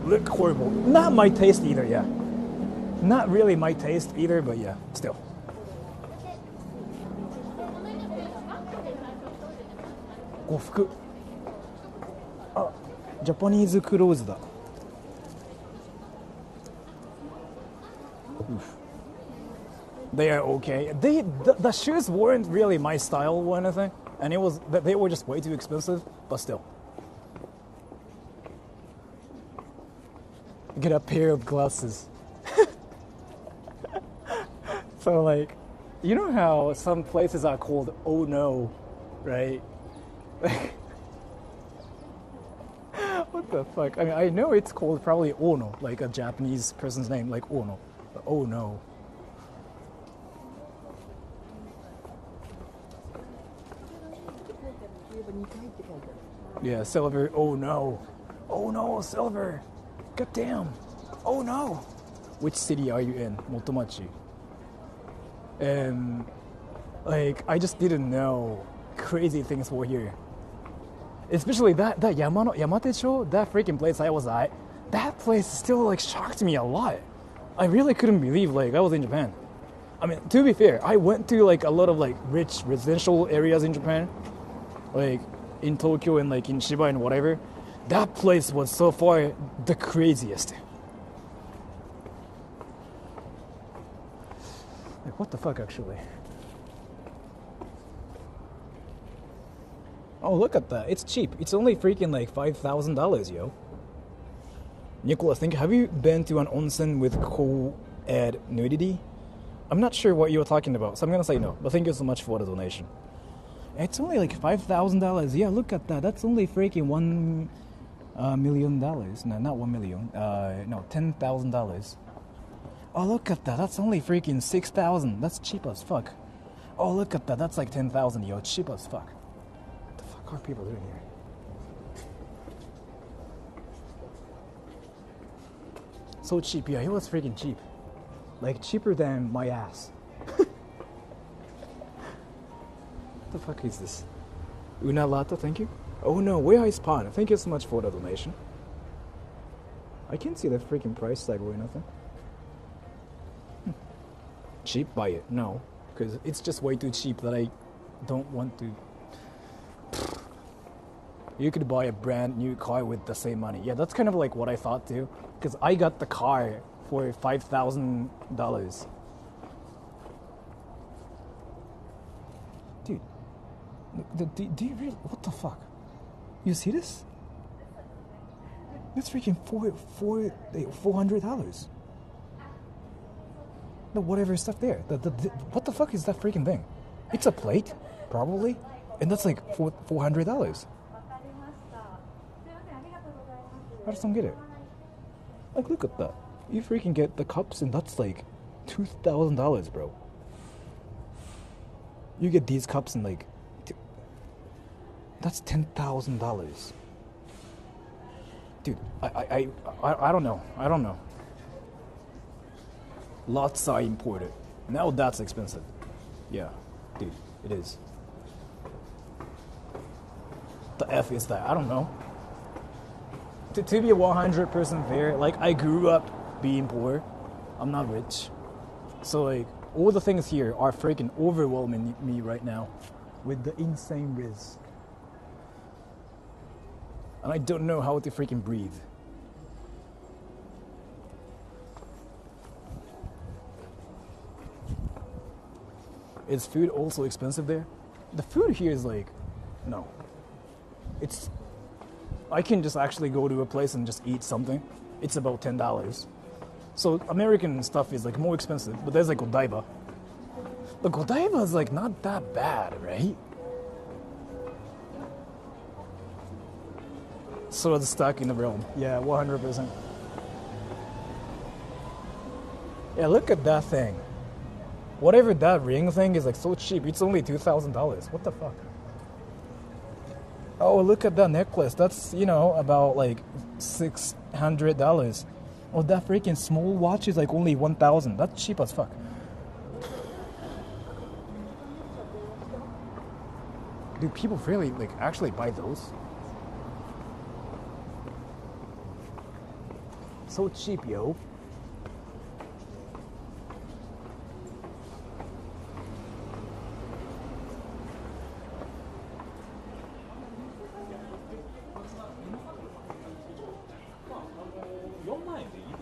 look horrible. Not my taste either, yeah. Not really my taste either, but yeah, still. Gofuku. Ah, Japanese clothes da. Oof. They are okay. The shoes weren't really my style or anything, and they were just way too expensive, but still. Get a pair of glasses. So like, you know how some places are called "Oh no," right? What the fuck? I mean, I know it's called probably Ono, like a Japanese person's name, like Ono. But oh no. Yeah, silver. Oh no. Oh no, silver. God damn. Oh no. Which city are you in? Motomachi. And like, I just didn't know crazy things were here. Especially that Yamatecho, that freaking place I was at, that place still like shocked me a lot. I really couldn't believe like I was in Japan. I mean, to be fair, I went to like a lot of like rich residential areas in Japan, like in Tokyo and like in Shiba and whatever. That place was so far the craziest. Like, what the fuck, actually? Oh, look at that. It's cheap. It's only freaking like $5,000, yo. Nicholas, have you been to an onsen with co-ed nudity? I'm not sure what you were talking about, so I'm gonna say no. But thank you so much for the donation. It's only like $5,000. Yeah, look at that. That's only freaking $1 million. No, not 1 million. No, $10,000. Oh, look at that. That's only freaking 6,000. That's cheap as fuck. Oh, look at that. That's like 10,000, yo. Cheap as fuck. What the fuck are people doing here? So cheap. Yeah, it was freaking cheap. Like, cheaper than my ass. What the fuck is this? Una lata, thank you. Oh no, where I spawn. Thank you so much for the donation. I can't see the freaking price tag or nothing. Cheap, buy it. No, because it's just way too cheap that I don't want to. You could buy a brand new car with the same money. Yeah, that's kind of like what I thought too, because I got the car for $5,000. Dude, do you really? What the fuck? You see this? That's freaking $400. The whatever stuff there. What the fuck is that freaking thing? It's a plate, probably, and that's like $400. I just don't get it. Like, look at that. You freaking get the cups, and that's like $2,000, bro. You get these cups, and like, that's $10,000. Dude, I don't know. I don't know. Lots are imported. Now that's expensive. Yeah, dude, it is. The F is that? I don't know. To be 100% fair, like, I grew up being poor. I'm not rich. So, like, all the things here are freaking overwhelming me right now with the insane Rizz. And I don't know how to freaking breathe. Is food also expensive there? The food here is like, no. It's, I can just actually go to a place and just eat something. It's about $10. So American stuff is like more expensive, but there's like Godiva. The Godiva is like not that bad, right? So it's stuck in the realm. Yeah, 100%. Yeah, look at that thing. Whatever that ring thing is like so cheap. It's only $2,000. What the fuck? Oh, look at that necklace. That's, you know, about like $600. Oh, that freaking small watch is like only $1,000. That's cheap as fuck. Do people really like actually buy those? So cheap, yo.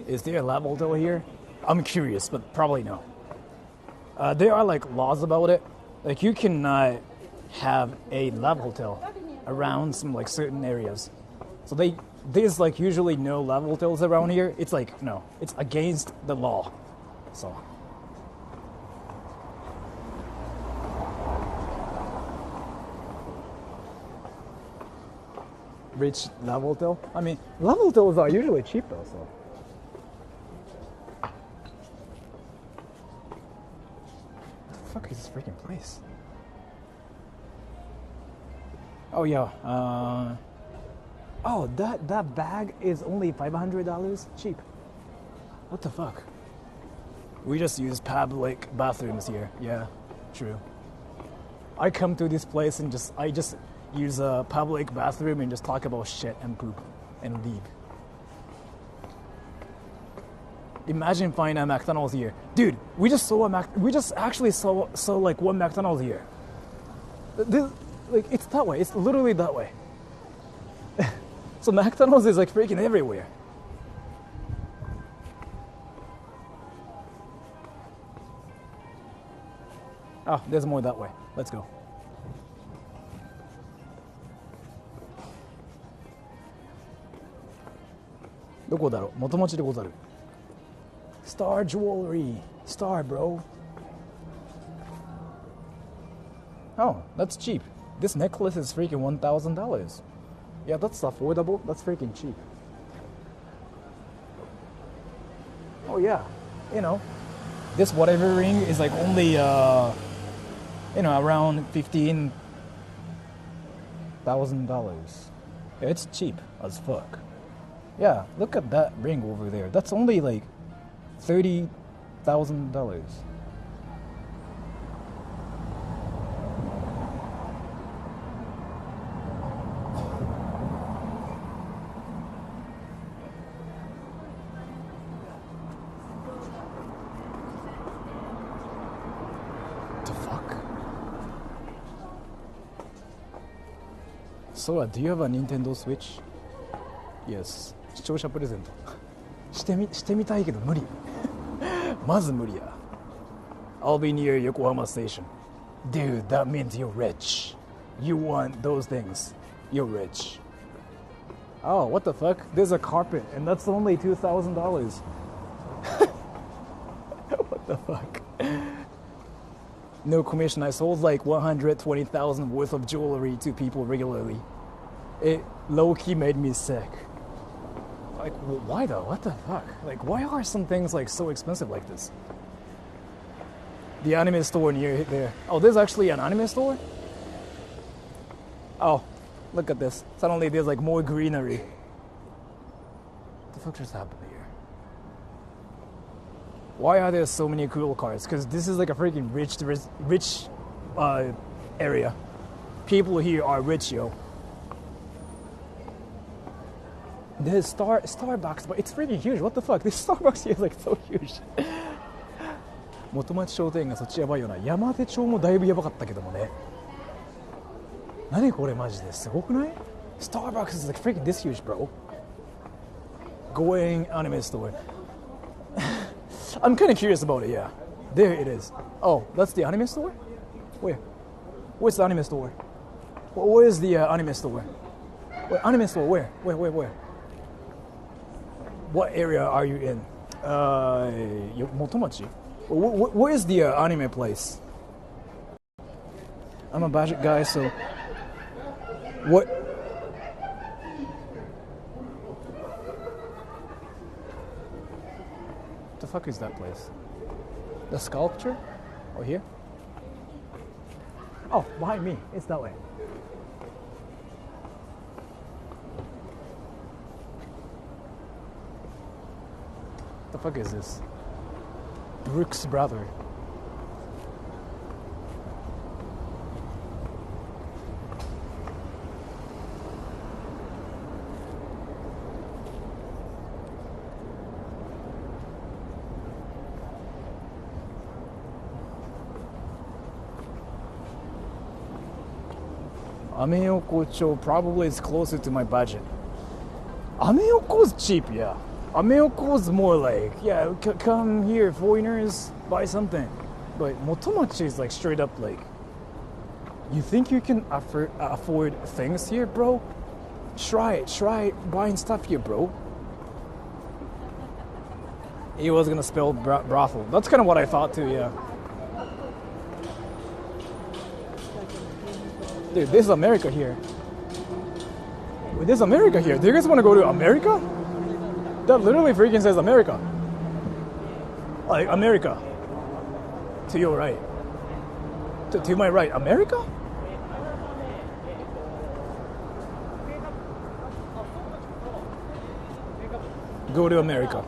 Is there a lab hotel here? I'm curious, but probably no. There are like laws about it. Like you cannot have a lab hotel around some like certain areas. So there's like usually no lab hotels around here. It's like no, it's against the law. So. Rich lab hotel? I mean, lab hotels are usually cheap though, so. What the fuck is this freaking place? Oh yeah, oh that bag is only $500? Cheap. What the fuck? We just use public bathrooms here. Yeah, true. I come to this place and I just use a public bathroom and just talk about shit and poop and leave. Imagine finding a McDonald's here, dude. We just actually saw like one McDonald's here. Like it's that way. It's literally that way. So McDonald's is like freaking everywhere. Oh, there's more that way. Let's go. Star jewelry. Star, bro. Oh, that's cheap. This necklace is freaking $1,000. Yeah, that's affordable. That's freaking cheap. Oh yeah, you know, this whatever ring is like only around $15,000. Yeah, it's cheap as fuck. Yeah, look at that ring over there. That's only like $30,000. Sora, do you have a Nintendo Switch? Yes. 視聴者プレゼント。してみたいけど無理。まず無理や。I'll be near Yokohama Station. Dude, that means you're rich. You want those things. You're rich. Oh, what the fuck? There's a carpet, and that's only $2,000. What the fuck? No commission. I sold like 120,000 worth of jewelry to people regularly. It low-key made me sick. Like, why though? What the fuck? Like, why are some things like so expensive like this? The anime store near there. Oh, there's actually an anime store? Oh, look at this. Suddenly there's like more greenery. What the fuck just happened here? Why are there so many cool cars? Because this is like a freaking rich area. People here are rich, yo. There's Starbucks, but it's freaking huge. What the fuck? This Starbucks here is like so huge. 元町商店街そっちやばいよな。山手町もだいぶやばかったけどもね。何これマジですごくない？ Starbucks is like freaking this huge, bro. Going anime store. I'm kind of curious about it, yeah. There it is. Oh, that's the anime store? Where? Where's the anime store? Where's the anime store? Where, anime store, where? Where? What area are you in? Motomachi? Where is the anime place? I'm a budget guy, so... What... The fuck is that place? The sculpture? Oh, here? Oh, behind me. It's that way. The fuck is this? Brooks brother. Ameyokocho probably is closer to my budget. Ameyoko is cheap, yeah. Ameyoko is more like, yeah, come here, foreigners, buy something. But Motomachi is like straight up like, you think you can afford things here, bro? Try buying stuff here, bro. He was gonna spell brothel. That's kind of what I thought too, yeah. Dude, this is America here. Wait, this is America here. Do you guys want to go to America? That literally freaking says America. Like, America. To your right. To my right. America? Go to America.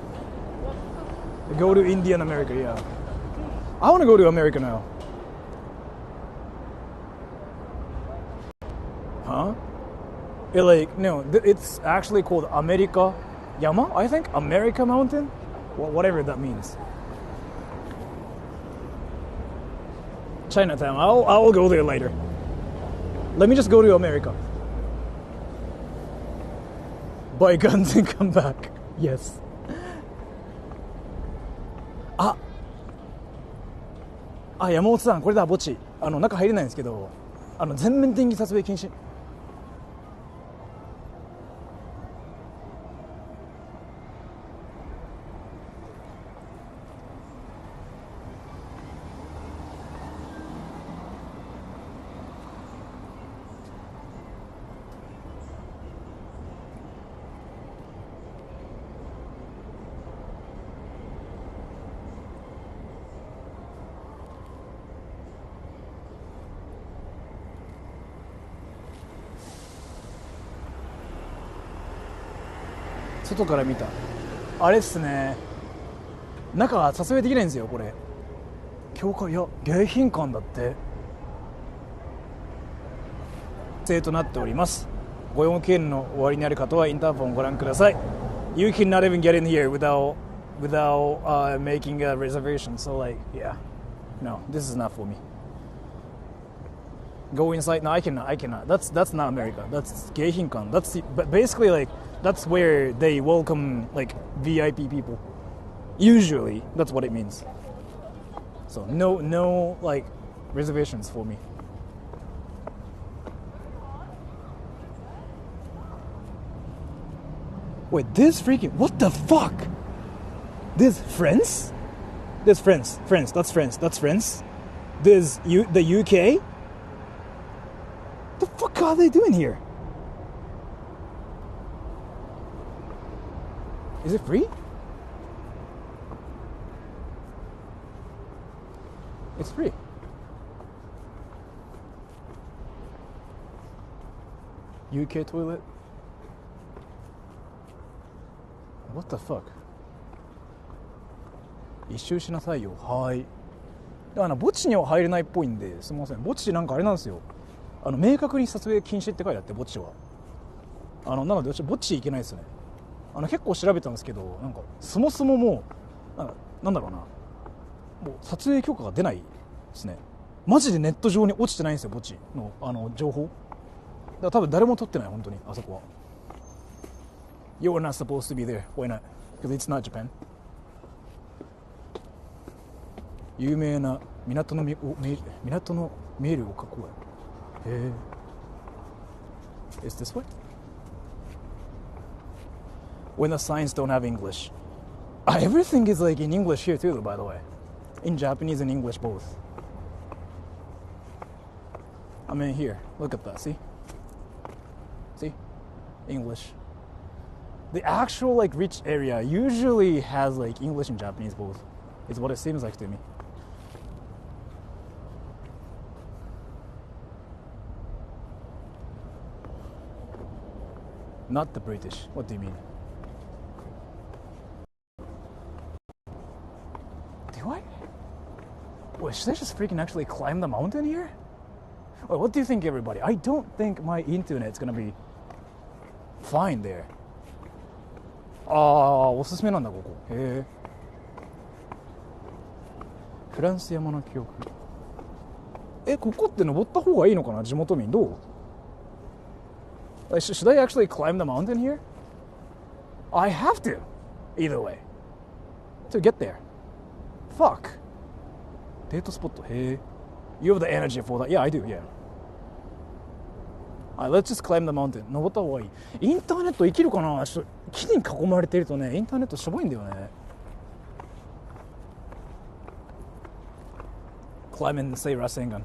Go to Indian America, yeah. I want to go to America now. Huh? No, it's actually called America Yama, I think? America Mountain? Whatever that means. Chinatown. I'll go there later. Let me just go to America. Buy guns and come back. Yes.山本さん、これだ、墓地。中入れないんですけど、全面的に撮影禁止。外から見たあれっすね。中は撮影できないんですよこれ。教会、いや迎賓館だって。制となっております。ご用件の終わりにある方はインターフォンをご覧ください。You cannot even get in here without making a reservation. So like, yeah, no, this is not for me. Go inside? No, I cannot. That's not America. That's 迎賓館. That's basically like that's where they welcome like VIP people. Usually, that's what it means. So no like reservations for me. Wait, this freaking what the fuck? This friends? This friends. That's friends. This the UK? The fuck are they doing here? Is it free? It's free. UK toilet? What the fuck? 一周しなさいよ。はい。墓地には入れないっぽいんで、すみません。墓地なんかあれなんですよ。明確に撮影禁止って書いてあって、墓地は。なので私墓地行けないですね。結構調べたんですけど、なんかそもそももうなんだろうな、もう撮影許可が出ないですね。マジでネット上に落ちてないんですよ、墓地の情報。だから多分誰も撮ってない本当にあそこは。You're not supposed to be there. Why not? Because it's not Japan. 有名な港のメールを書こうや。へえ。Is this way? When the signs don't have English. Everything is like in English here too, by the way. In Japanese and English both. I mean here, look at that, see? English. The actual like rich area usually has like English and Japanese both. Is what it seems like to me. Not the British. What do you mean? Wait, should I just freaking actually climb the mountain here? Wait, what do you think, everybody? I don't think my internet's gonna be fine there. おすすめなんだここ。へえ。フランス山の記憶。ここって登った方がいいのかな、地元民どう？ Like, should I actually climb the mountain here? I have to, either way, to get there. Fuck. Date spot. Hey, you have the energy for that. Yeah, I do. Yeah. Alright, let's just climb the mountain. 登った方がいい。インターネット生きるかな？木に囲まれてるとね、インターネットしょぼいんだよね。Climb and say Rasengan.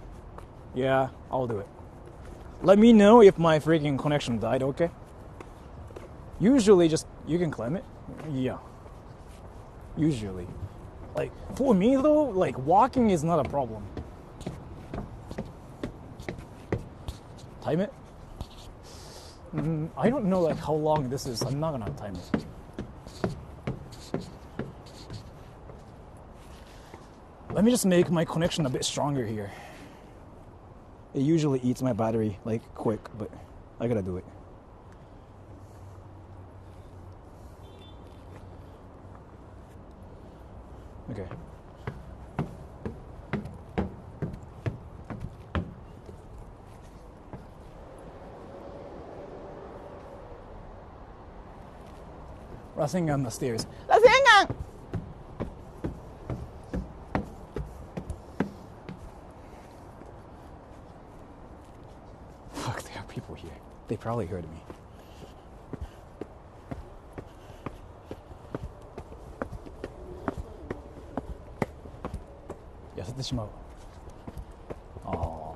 Yeah, I'll do it. Let me know if my freaking connection died, okay? Usually just, you can climb it. Yeah. Usually. Like, for me though, like, walking is not a problem. Time it? I don't know, like, how long this is. I'm not gonna time it. Let me just make my connection a bit stronger here. It usually eats my battery, like, quick, but I gotta do it. Okay. Rasengan the stairs. Rasengan! Fuck, there are people here. They probably heard me. Yasete Oh.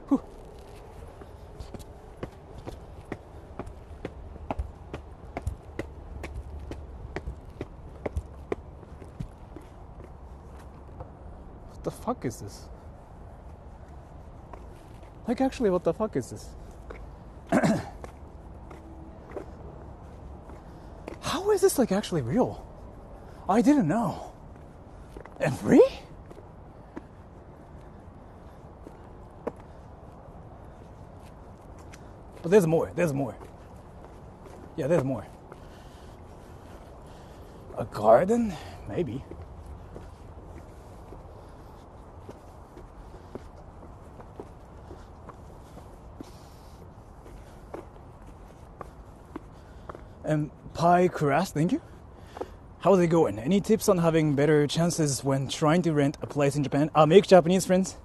Whew. What the fuck is this? Like, actually, what the fuck is this? How is this, like, actually real? I didn't know. And free? But there's more. There's more. Yeah, there's more. A garden? Maybe. And Pie Crass, thank you. How's it going? Any tips on having better chances when trying to rent a place in Japan? Make Japanese friends.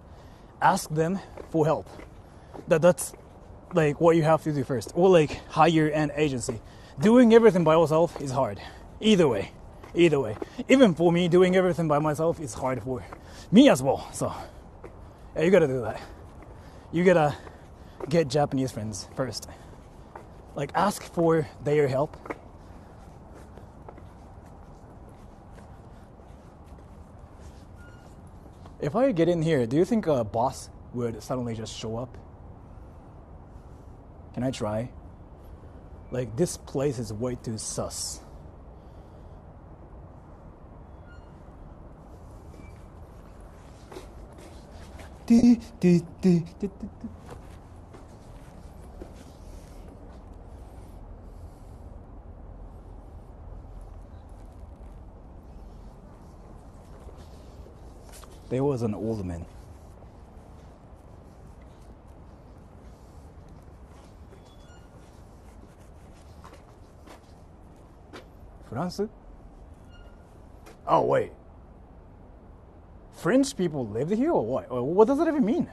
Ask them for help. That's like what you have to do first. Or like hire an agency. Doing everything by yourself is hard. Either way. Even for me, doing everything by myself is hard for me as well. So yeah, you gotta do that. You gotta get Japanese friends first. Like, ask for their help. If I get in here, do you think a boss would suddenly just show up? Can I try? Like, this place is way too sus. There was an old man. France? Oh, wait. French people lived here or what? What does that even mean?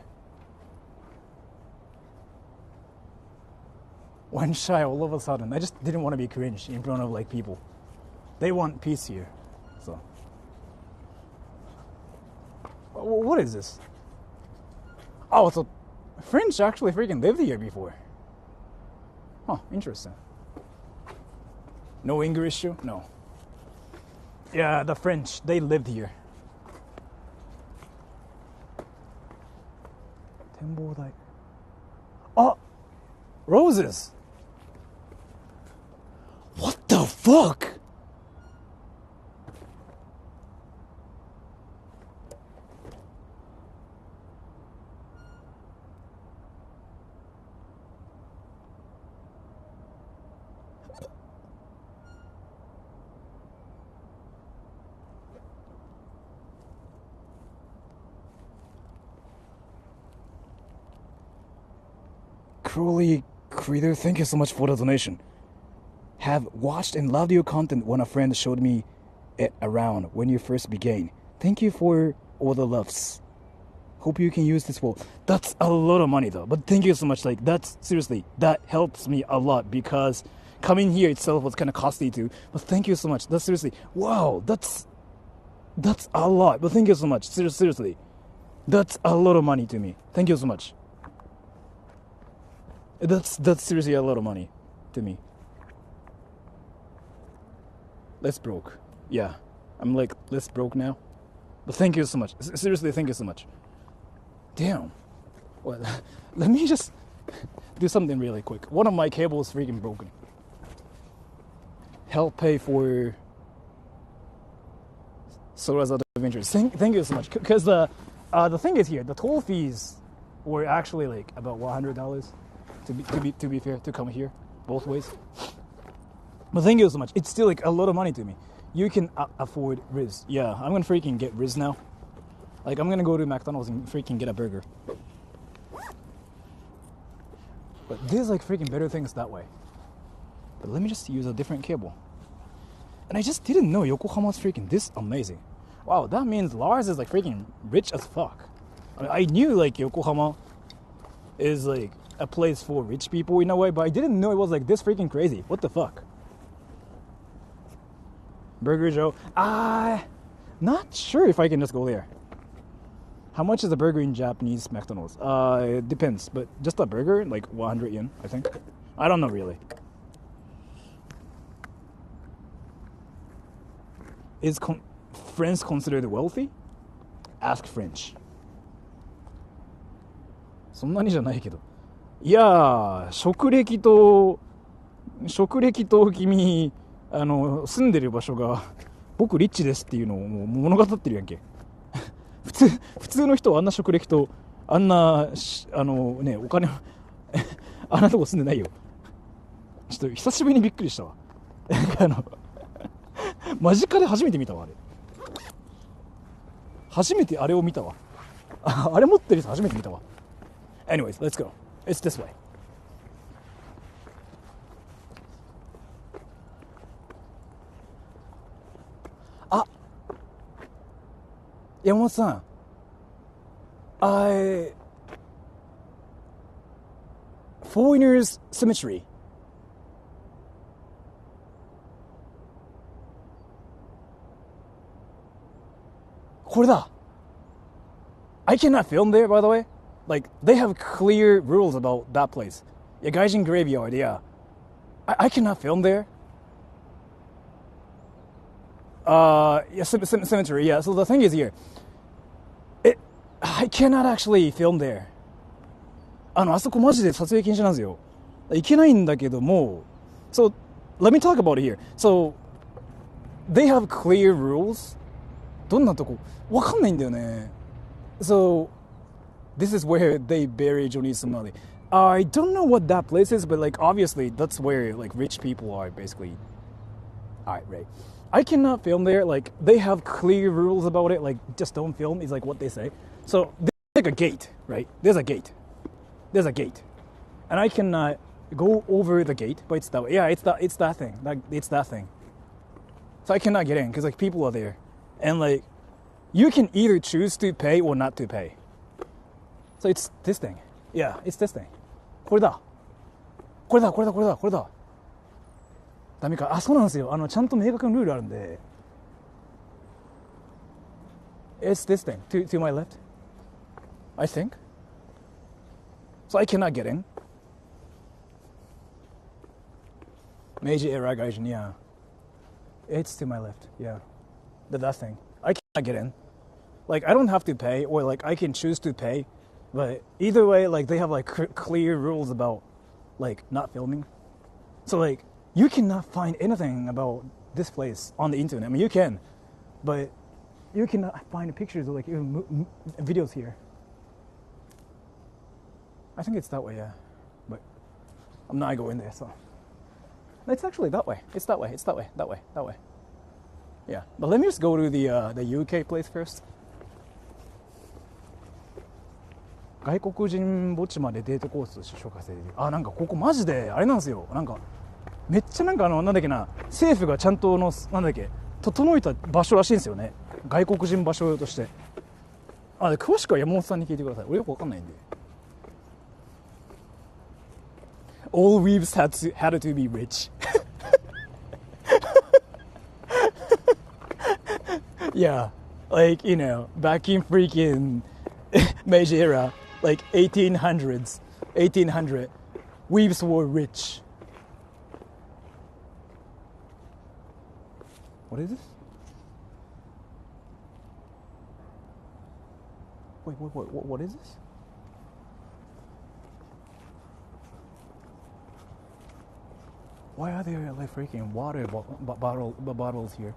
One shy all of a sudden. I just didn't want to be cringe in front of like people. They want peace here. So. What is this? Oh, so French actually freaking lived here before. Huh, interesting. No English too? No. Yeah, the French, they lived here. Tenbodai. Oh! Roses! What the fuck? Truly, Creator, thank you so much for the donation. Have watched and loved your content when a friend showed me it around when you first began. Thank you for all the loves. Hope you can use this for... That's a lot of money though, but thank you so much. Like, that's seriously, that helps me a lot because coming here itself was kind of costly too. But thank you so much. That's seriously, wow, that's a lot. But thank you so much. Seriously, that's a lot of money to me. Thank you so much. That's seriously a lot of money to me. Less broke. Yeah, I'm like less broke now. But thank you so much. Seriously, thank you so much. Damn. Well, let me just do something really quick. One of my cables is freaking broken. Help pay for Sora's Adventures. Thank you so much. Because the thing is here, the toll fees were actually like about $100 to be fair to come here both ways. But thank you so much. It's still like a lot of money to me. You can afford Rizz. Yeah, I'm gonna freaking get Rizz now. Like, I'm gonna go to McDonald's and freaking get a burger. But there's like freaking better things that way. But let me just use a different cable. And I just didn't know Yokohama's freaking this amazing. Wow, that means Lars is like freaking rich as fuck. I knew like Yokohama is like a place for rich people in a way, but I didn't know it was like this freaking crazy. What the fuck? Burger Joe. Not sure if I can just go there. How much is a burger in Japanese McDonald's? It depends, but just a burger, like 100 yen, I think. I don't know really. Is French considered wealthy? Ask French. そんなにじゃないけど。いやー、職歴と君、住んでる場所が僕リッチですっていうのをもう物語ってるやんけ。普通の人はあんな職歴とあんなね、お金あんなとこ住んでないよ。ちょっと久しぶりにびっくりしたわ。間近で初めて見たわ、あれ。初めてあれを見たわ。あれ持ってる人初めて見たわ。Anyways, let's go. It's this way. あ、山本さん。Foreigners Cemetery. これだ。I cannot film there, by the way. Like, they have clear rules about that place. Yeah, Gaijin Graveyard, yeah. I cannot film there. Yeah, cemetery, yeah. So the thing is here, I cannot actually film there. あそこマジで撮影禁止なんですよ。いけないんだけども、So, let me talk about it here. So, they have clear rules. どんなとこわかんないんだよね。So, this is where they bury Johnny Somali. I don't know what that place is, but like obviously that's where like rich people are basically. Alright, right. I cannot film there. Like they have clear rules about it. Like just don't film is like what they say. So there's like a gate, right? There's a gate, and I cannot go over the gate. But it's that way. Yeah, it's that thing. It's that thing. So I cannot get in because like people are there, and like you can either choose to pay or not to pay. So it's this thing. Yeah, it's this thing. これだ。ダメか。あ、そうなんですよ。ちゃんと明確なルールあるんで。It's this thing. To my left. I think. So I cannot get in. Major error, Gaijin, yeah. It's to my left, yeah. That thing. I cannot get in. Like, I don't have to pay, or like, I can choose to pay. But either way, like, they have, like, clear rules about, like, not filming. So, like, you cannot find anything about this place on the internet. I mean, you can, but you cannot find pictures or, like, even videos here. I think it's that way, yeah. But I'm not going there, so. It's actually that way. It's that way. Yeah. But let me just go to the UK place first. 外国人墓地までデートコースとして紹介されてる。あ、なんかここマジであれなんですよ。なんかめっちゃなんかなんだっけな、政府がちゃんとなんだっけ整えた場所らしいんですよね。外国人場所として。あ、詳しくは山本さんに聞いてください。俺よくわかんないんで。All weaves had to be rich. Yeah, like, you know, back in freaking Meiji era, like 1800s, 1800, weaves were rich. What is this? Wait, what is this? Why are there like freaking water bottles here?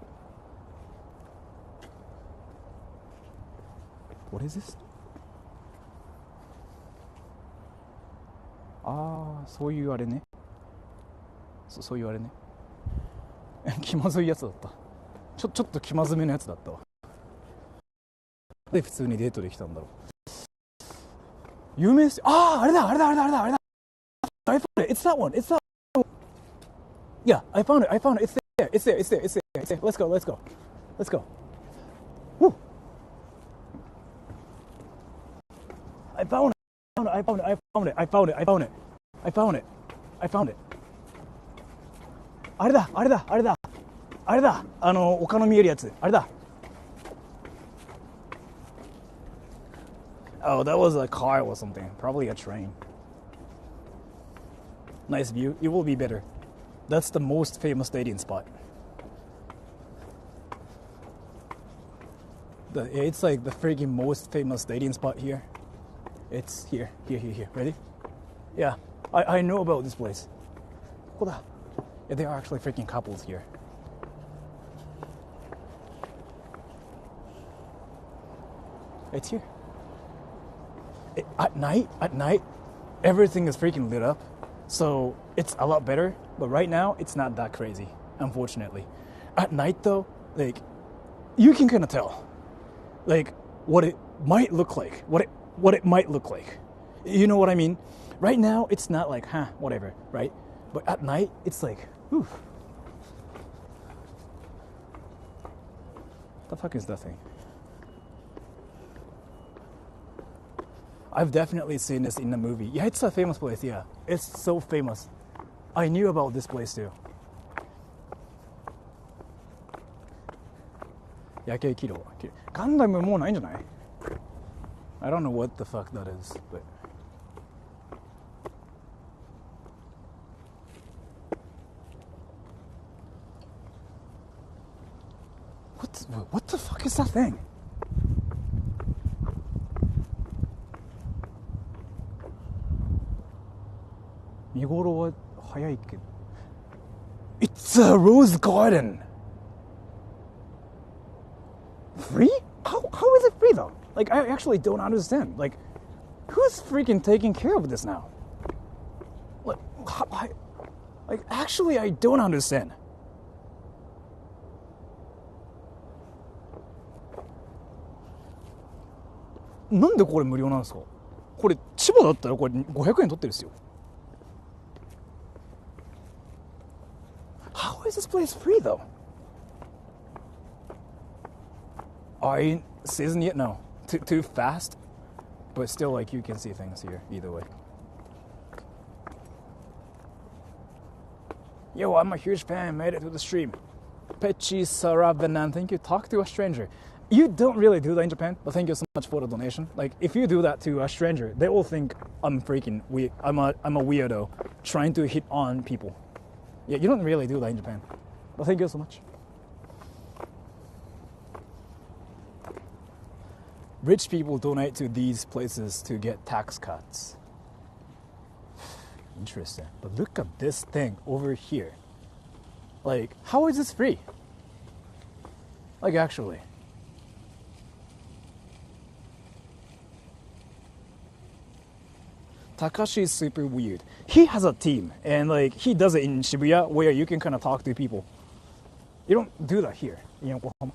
What is this? ああ、そういうあれね。そういうあれね。気まずいやつだった。ちょっと気まずめのやつだったわ。で普通にデートできたんだろう。有名ですよ。ああ、あれだ。I found it. It's that one. It's that one. Yeah, I found it. It's there. Let's go. Woo. I found it.あれだ。丘の見えるやつ。あれだ。Oh, that was a car or something. Probably a train. Nice view. It will be better. That's the most famous dating spot. It's like the freaking most famous dating spot here. It's here. Ready? Yeah, I know about this place. ここだ. Yeah, there are actually freaking couples here. It's here. At night, everything is freaking lit up. So it's a lot better. But right now, it's not that crazy, unfortunately. At night, though, like, you can kind of tell, like, what it might look like. What it might look like. You know what I mean? Right now, it's not like, whatever, right? But at night, it's like, oof. The fuck is that thing? I've definitely seen this in the movie. Yeah, it's a famous place, yeah. It's so famous. I knew about this place too. 夜景軌道。ガンダムもうないんじゃない？ I don't know what the fuck that is, but... What the fuck is that thing? It's a rose garden. Free? How is it free though? Like, I actually don't understand. Like, who's freaking taking care of this now? Like, actually, I don't understand. How is this place free though? I ain't seasoned yet, no. Too fast, but still, like, you can see things here either way. Yo, I'm a huge fan. Made it to the stream. Pechi Saravanan, thank you. Talk to a stranger. You don't really do that in Japan, but thank you so much for the donation. Like, if you do that to a stranger, they will think I'm freaking weird. I'm a weirdo trying to hit on people. Yeah, you don't really do that in Japan, but thank you so much. Rich people donate to these places to get tax cuts. Interesting. But look at this thing over here. Like, how is this free? Like, actually. Takashi is super weird. He has a team, and like, he does it in Shibuya where you can kind of talk to people. You don't do that here in Yokohama.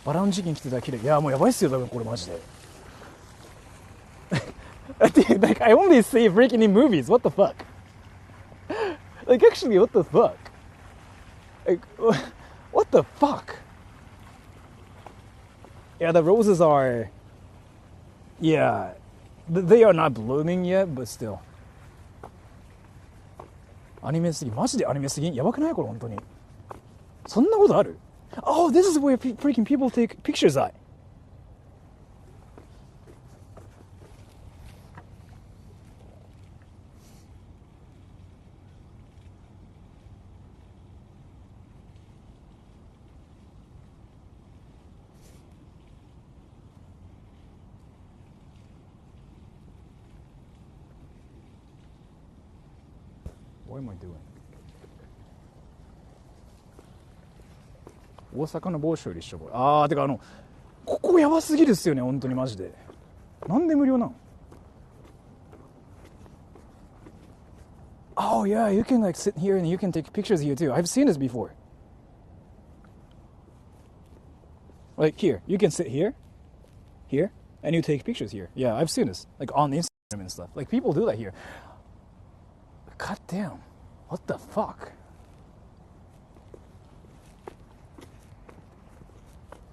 バラの時期に来てたら綺麗。いやもうやばいっすよ多分これマジで。Dude, like I only see freaking in movies. What the fuck? Like actually, what the fuck? Like, what the fuck? Yeah, the roses are. Yeah, they are not blooming yet, but still. アニメすぎ、マジでアニメすぎん、やばくないこれ本当に。そんなことある？ Oh, this is where freaking people take pictures at. What am I doing? 大阪の某所より一緒。あー、てかここやばすぎるっすよね、本当にマジで。なんで無料なの？ Oh yeah, you can like sit here and you can take pictures here too. I've seen this before. Like here, you can sit here, and you take pictures here. Yeah, I've seen this, like on Instagram and stuff. Like people do that here. God damn, what the fuck?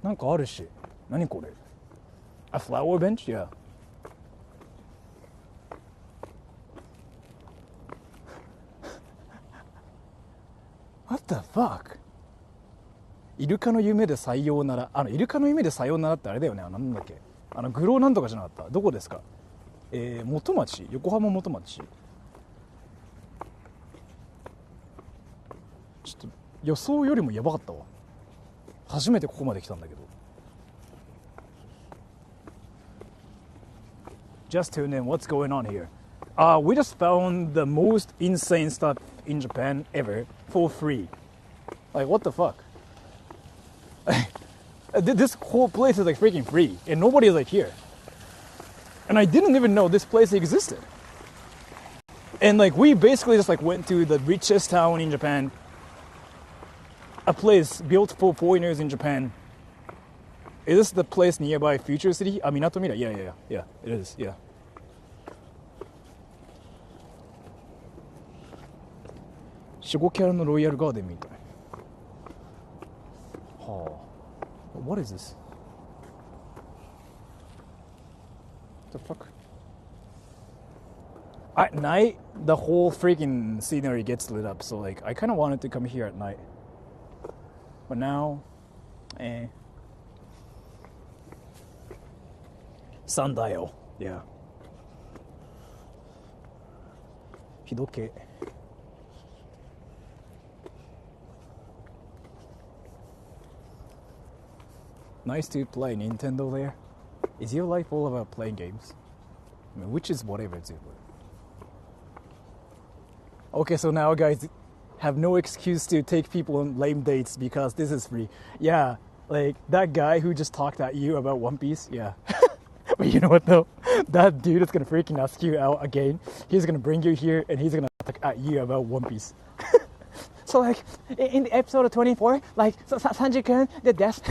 なんかあるし、何これ？ A flower bench? Yeah. What the fuck? イルカの夢で採用なら、イルカの夢で採用ならってあれだよね。なんだっけ？グローなんとかじゃなかった？どこですか？元町？横浜元町？ちょっと予想よりもやばかったわ。初めてここまで来たんだけど。Just tune in. What's going on here? We just found the most insane stuff in Japan ever for free. Like, what the fuck? This whole place is like freaking free, and nobody is like here. And I didn't even know this place existed. And like, we basically just like went to the richest town in Japan, a place built for foreigners in Japan. Is this the place nearby Future City? Minatomira? Yeah, it is, yeah. Shigoキャラのロイヤルガーデンみたい。はあ。What is this? What the fuck? At night, the whole freaking scenery gets lit up, so like I kind of wanted to come here at night. But now, Sundial, yeah. 日時計。Nice to play Nintendo there. Is your life all about playing games? I mean, which is whatever too. Okay, so now guys have no excuse to take people on lame dates because this is free. Yeah, like that guy who just talked at you about One Piece, yeah. But you know what though? That dude is gonna freaking ask you out again. He's gonna bring you here and he's gonna talk at you about One Piece. So like, in the episode 24, like, Sanji-kun did this.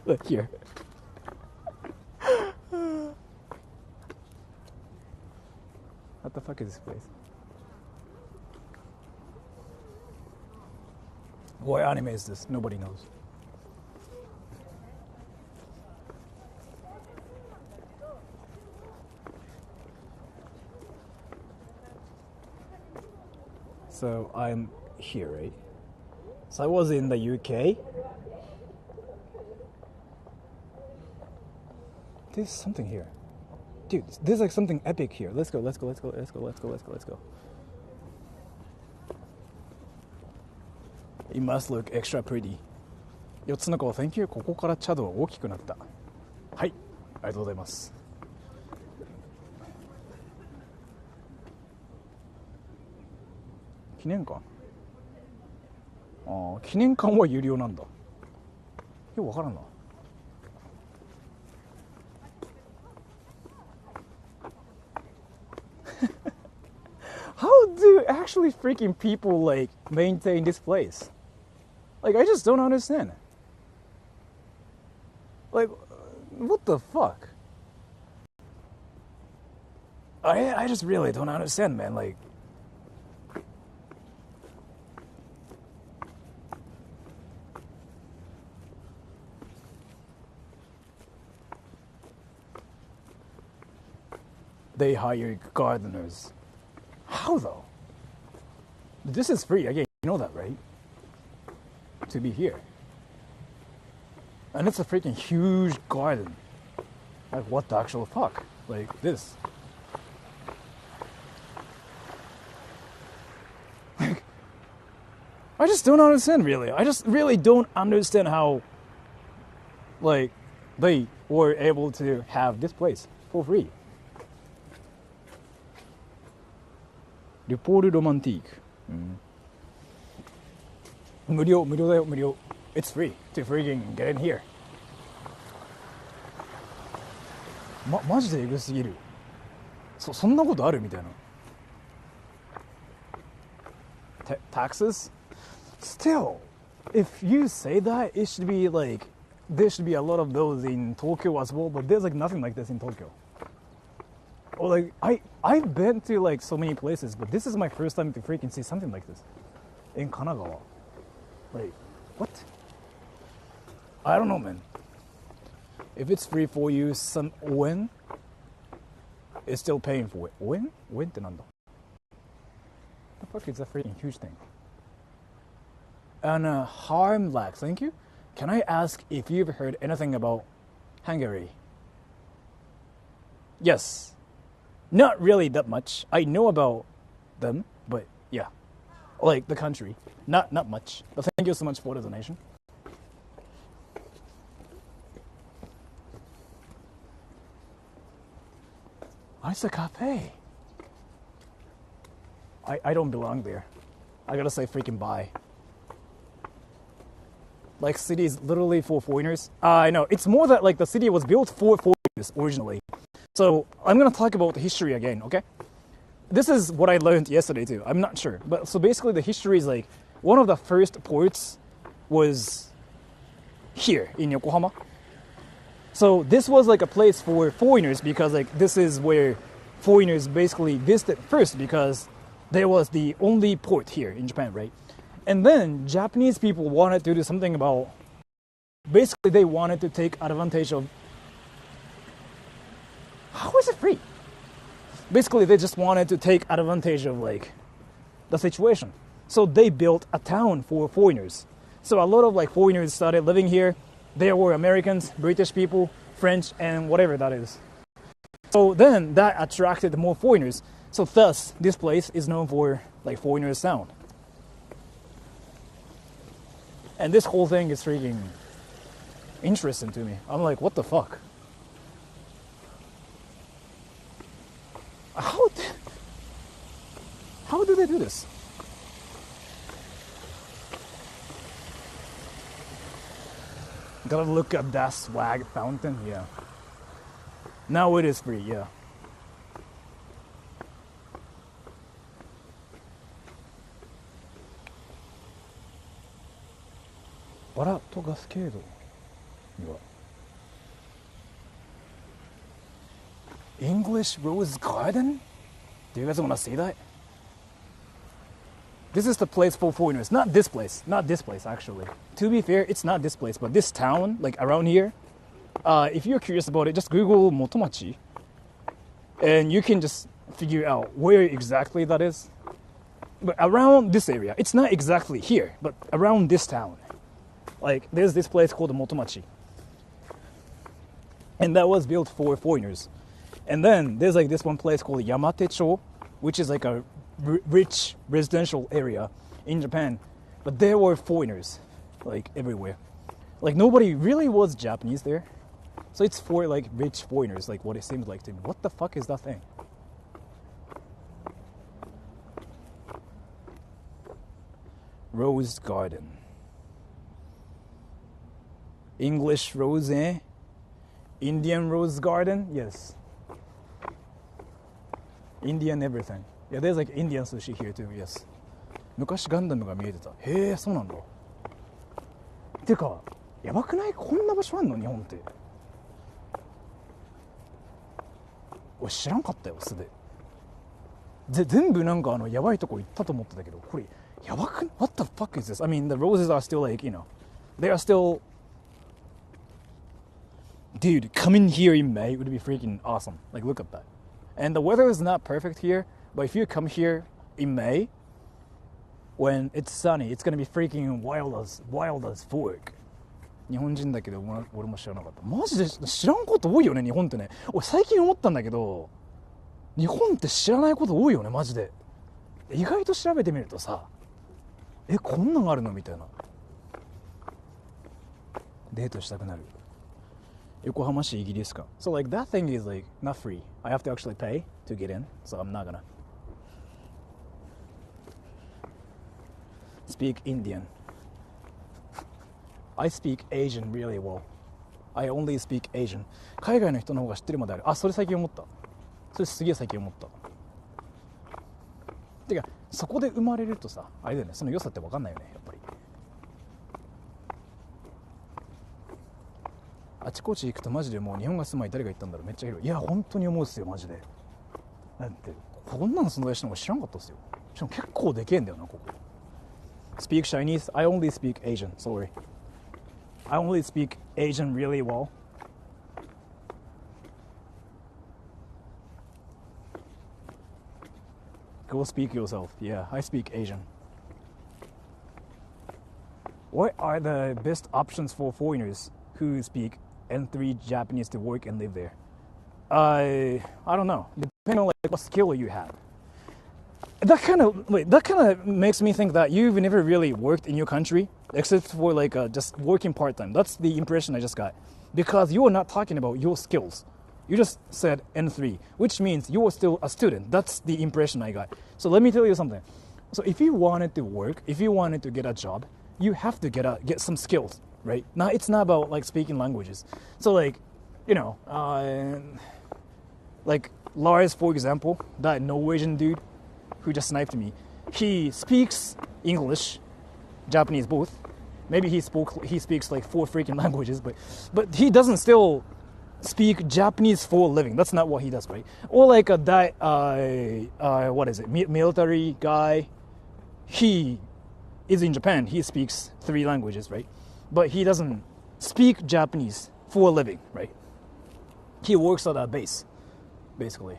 Look here. What the fuck is this place? What anime is this? Nobody knows. So I'm here, right? So I was in the UK. There's something here. Dude, there's like something epic here. Let's go. It must look extra pretty. 4つの子、Thank you. ここからチャドは大きくなった。はい、ありがとうございます。記念館。記念館は有料なんだ。よくわからんな。How do actually freaking people like maintain this place? Like I just don't understand. Like, what the fuck? I just really don't understand, man. Like, they hire gardeners. How though? This is free. Again, you know that, right? To be here. And it's a freaking huge garden. Like, what the actual fuck? Like, this. Like, I just don't understand, really. I just really don't understand how, like, they were able to have this place for free. ルポールロマンティーク。無料だよ、無料。It's free to freaking get in here. マジでエグすぎる。そんなことあるみたいな。Taxes? Still, if you say that, it should be like, there should be a lot of those in Tokyo as well, but there's like nothing like this in Tokyo. Or like, I've been to like so many places, but this is my first time to freaking see something like this. In Kanagawa. Like, what? I don't know, man. If it's free for you, some when is still paying for it. When? Whenってなんだ? The fuck is a freaking huge thing. And Harmlax, thank you. Can I ask if you've heard anything about Hungary? Yes. Not really that much. I know about them, but yeah. Like the country. Not much. But thank you so much for the donation. It's a cafe. I don't belong there. I gotta say freaking bye. Like, city is literally for foreigners. I know. It's more that like the city was built for foreigners originally. So I'm gonna talk about the history again, okay? This is what I learned yesterday too. I'm not sure. But so basically the history is like, one of the first ports was here in Yokohama. So this was like a place for foreigners because like this is where foreigners basically visited first because there was the only port here in Japan, right? And then Japanese people wanted to do something about, basically they wanted to take advantage of, how is it free? Basically they just wanted to take advantage of like the situation. So they built a town for foreigners. So a lot of like foreigners started living here. There were Americans, British people, French, and whatever that is. So then that attracted more foreigners. So thus, this place is known for like foreigners' town. And this whole thing is freaking interesting to me. I'm like, what the fuck? How do they do this? Gotta look at that swag fountain, yeah. Now it is free, yeah. Bara to Cascade. English Rose Garden? Do you guys want to see that? This is the place for foreigners. Not this place actually. To be fair, it's not this place, but this town, like around here. If you're curious about it, just Google Motomachi. And you can just figure out where exactly that is. But around this area, it's not exactly here, but around this town. Like, there's this place called Motomachi. And that was built for foreigners. And then there's like this one place called Yamatecho, which is like a rich residential area in Japan. But there were foreigners, like everywhere. Like nobody really was Japanese there. So it's for like rich foreigners, like what it seems like to me. What the fuck is that thing? Rose Garden. English rose, eh? Indian rose garden? Yes. Indian everything. Yeah, there's like Indian sushi here too, yes. 昔ガンダムが見えてた。へえ、そうなんだ。てか、やばくない？こんな場所あんの？日本って。俺知らんかったよ素で。全部なんかやばいとこ行ったと思ってたけど、これやばく What the fuck is this? I mean, the roses are still like, they are still... Dude, coming here in May would be freaking awesome. Like, look at that. And the weather is not perfect here, but if you come here in May, when it's sunny, it's gonna be freaking wild as fuck. 日本人だけど俺も知らなかった。マジで知らんこと多いよね、日本ってね。俺最近思ったんだけど、日本って知らないこと多いよね、マジで。意外と調べてみるとさ、こんなんあるのみたいな。デートしたくなる。横浜市イギリスか。So like that thing is like not free. I have to actually pay to get in, so I'm not gonna. Speak Indian. I speak Asian really well. I only speak Asian. 海外の人の方が知ってるまである。あ、それ最近思った。それすげえ最近思った。てか、そこで生まれるとさ、あれだよね、その良さって分かんないよね、やっぱり。あちこち行くとマジでもう日本が住まい誰が言ったんだろう、めっちゃ広い。いや、本当に思うっすよ、マジで。だって、こんなの存在してるの知らんかったっすよ。しかも結構でけえんだよな、ここ。Speak Chinese? I only speak Asian, sorry. I only speak Asian really well. Go speak yourself. Yeah, I speak Asian. What are the best options for foreigners who speak N3 Japanese to work and live there? I don't know. Depending on like what skill you have. That kind of makes me think that you've never really worked in your country, except for like just working part-time. That's the impression I just got. Because you are not talking about your skills. You just said N3, which means you are still a student. That's the impression I got. So let me tell you something. So if you wanted to work, if you wanted to get a job, you have to get some skills, right? Now it's not about like speaking languages. So like, like Lars, for example, that Norwegian dude who just sniped me, he speaks English, Japanese both. Maybe he speaks like 4 freaking languages, but he doesn't still speak Japanese for a living. That's not what he does, right? Or like military guy. He is in Japan. He speaks 3 languages, right? But he doesn't speak Japanese for a living, right? He works at a base, basically.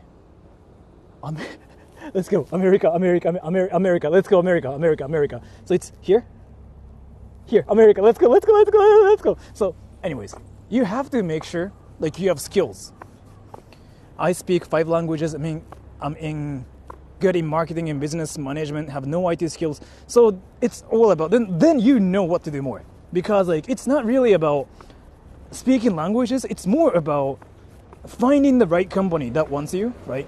Let's go, America. Let's go, America. So it's here, America. Let's go. So, anyways, you have to make sure like you have skills. I speak 5 languages. I mean, I'm good in marketing and business management, have no IT skills. So it's all about, then you know what to do more. Because like, it's not really about speaking languages. It's more about finding the right company that wants you, right?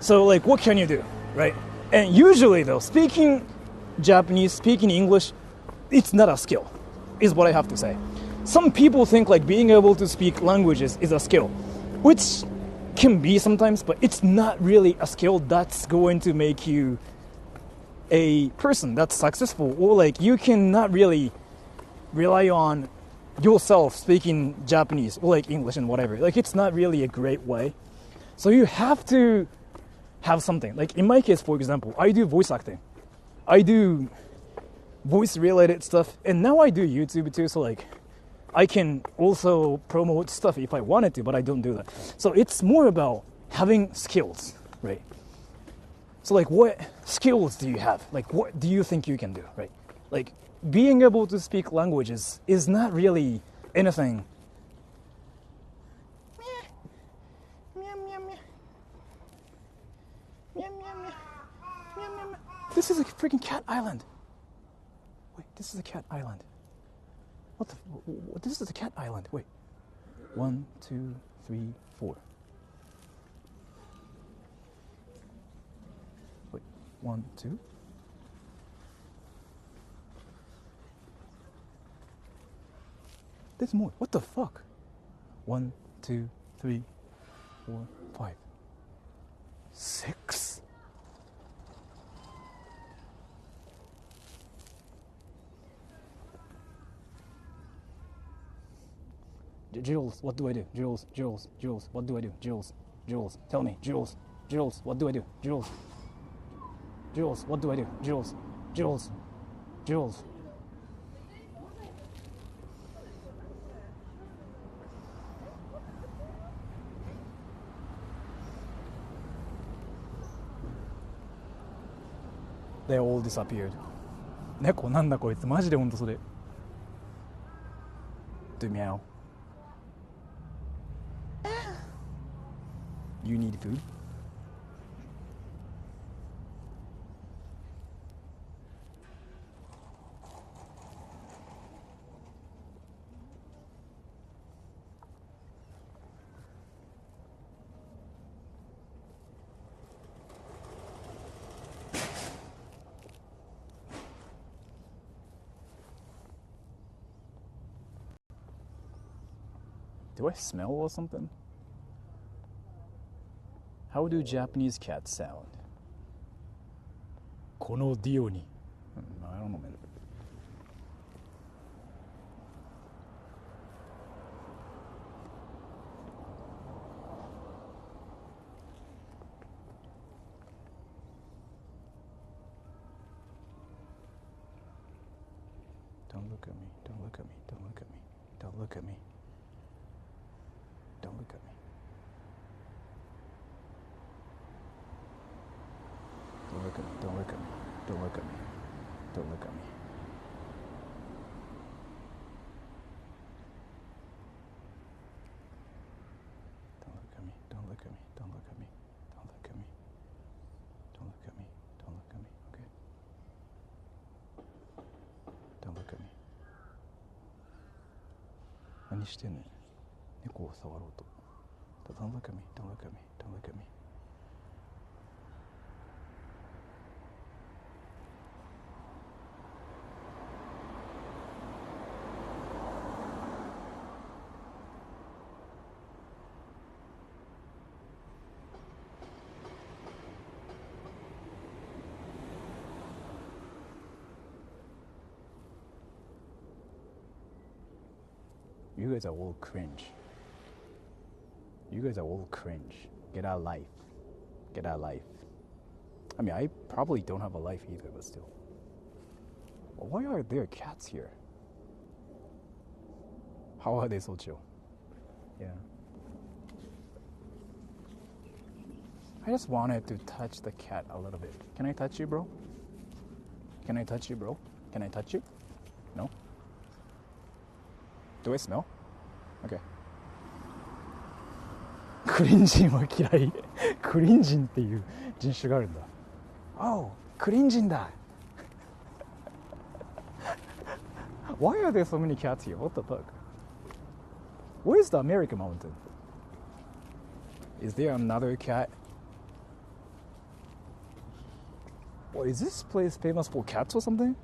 So like, what can you do, right? And usually though, speaking Japanese, speaking English, it's not a skill, is what I have to say. Some people think like being able to speak languages is a skill, which can be sometimes, but it's not really a skill that's going to make you a person that's successful, or like you cannot really rely on yourself speaking Japanese or like English and whatever. Like it's not really a great way. So you have to have something. Like in my case, for example, I do voice acting. I do voice related stuff, and now I do YouTube too, so like I can also promote stuff if I wanted to, but I don't do that. So it's more about having skills, right? So like, what skills do you have? Like, what do you think you can do, right? Like, being able to speak languages is not really anything. This is a freaking cat island. Wait, this is a cat island. This is a cat island. Wait. 1, 2, 3, 4. Wait. 1, 2. There's more. What the fuck? 1, 2, 3, 4, 5, 6. Jules, what do I do? Jules, what do I do? Jules, Jules, tell me. Jules, what do I do? Jules, what do I do? Jules. They all disappeared. 猫なんだこいつマジでほんとそれ。Do meow. You need food? Do I smell or something? How do Japanese cats sound? このディオに。I don't know, man. Don't look at me. Don't look at me. Don't look at me. Don't look at me. Don't look at me. Don't look at me. Don't look at me. Don't look at me. Don't look at me. Don't look at me. Don't look at me. Don't look at me. Don't look at me. Don't look at me. Don't look at me. Okay. Don't look at me. 何してんの？猫を触ろうと。Don't look at me. Don't look at me. Don't look at me. You guys are all cringe. You guys are all cringe. Get out of life. Get out of life. I mean, I probably don't have a life either, but still. Why are there cats here? How are they so chill? Yeah. I just wanted to touch the cat a little bit. Can I touch you, bro? Can I touch you, bro? Can I touch you? No? Do I smell? Okay. クリンジンは嫌い。クリンジンっていう人種があるんだ。Oh, クリンジンだ。Why are there so many cats here? What the fuck? Where's the American mountain? Is there another cat? What, is this place famous for cats or something?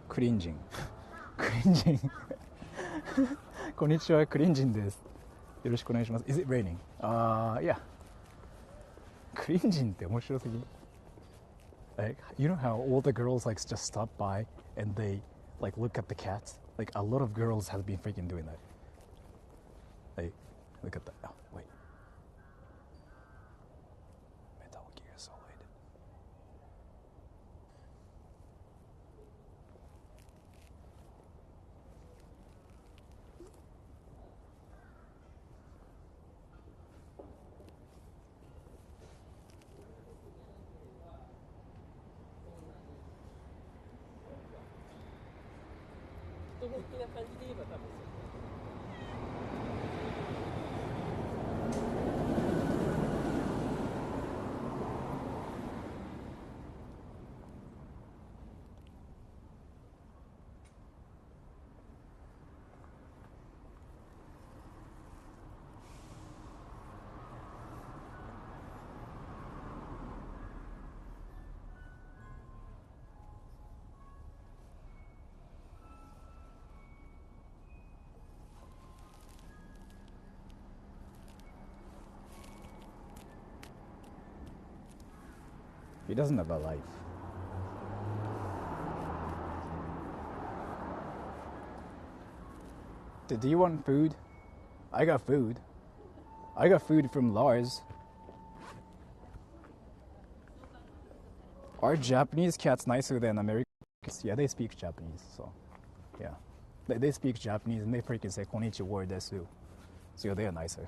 クリンジン。クリンジン。こんにちは、クリンジンです。よろしくお願いします。Is it raining? Yeah. クリンジンって面白すぎ。Like, you know how all the girls like just stop by and they like look at the cats? Like a lot of girls have been freaking doing that. Like, look at that. Oh, wait. Metal Gear Solid. He doesn't have a life. Do you want food? I got food. I got food from Lars. Are Japanese cats nicer than American cats? Yeah, they speak Japanese, so yeah. They speak Japanese and they freaking say konnichiwa desu. So they are nicer.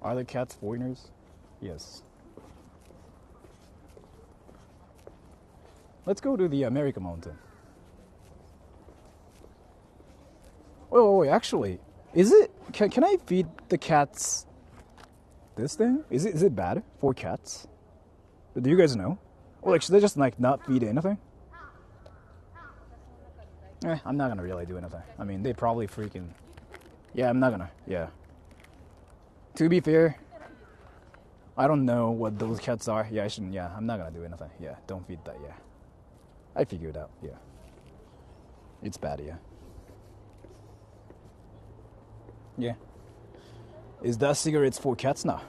Are the cats foreigners? Yes. Let's go to the America Mountain. Oh, wait, actually, is it? Can I feed the cats this thing? Is it bad for cats? Do you guys know? Or like, should they just like not feed anything? I'm not gonna really do anything. I mean, they probably freaking. Yeah, I'm not gonna. Yeah. To be fair, I don't know what those cats are. Yeah, I shouldn't. Yeah, I'm not gonna do anything. Yeah, don't feed that. Yeah, I figured it out. Yeah, it's bad. Yeah. Yeah. Is that cigarettes for cats now?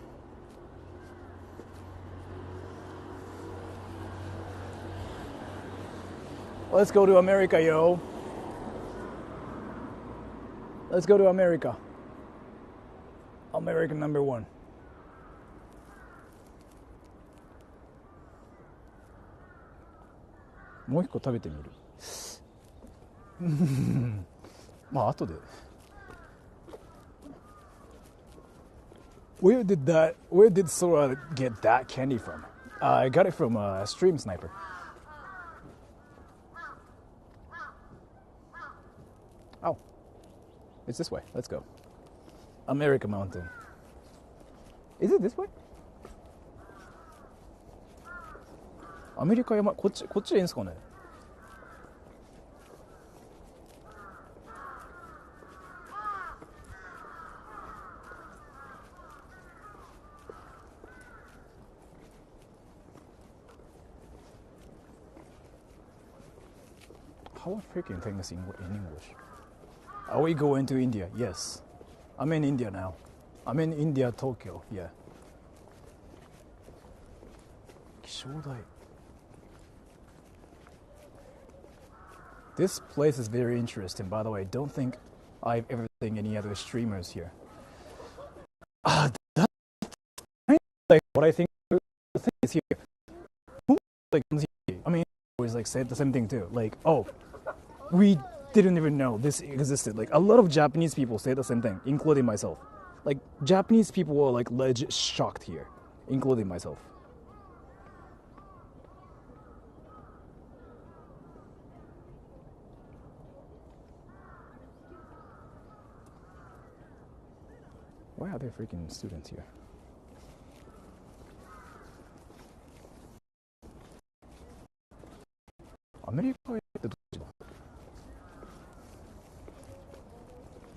Let's go to America, yo. Let's go to America. America number 1.もう一個食べてみる。まあ後で。Where did Sora get that candy from? I got it from a stream sniper. Oh, it's this way. Let's go. America Mountain. Is it this way? アメリカ山、こっちでいいんですかね? How are freaking things in English? Are we going to India? Yes. I'm in India now. I'm in India, Tokyo. Yeah. 気象台. This place is very interesting, by the way. I don't think I've ever seen any other streamers here. That's like what I think the thing is here. Who like comes here? I mean, always like said the same thing too. Like, oh, we didn't even know this existed. Like, a lot of Japanese people say the same thing, including myself. Like, Japanese people were like legit shocked here, including myself. Why are there freaking students here? Americaってどっちだ?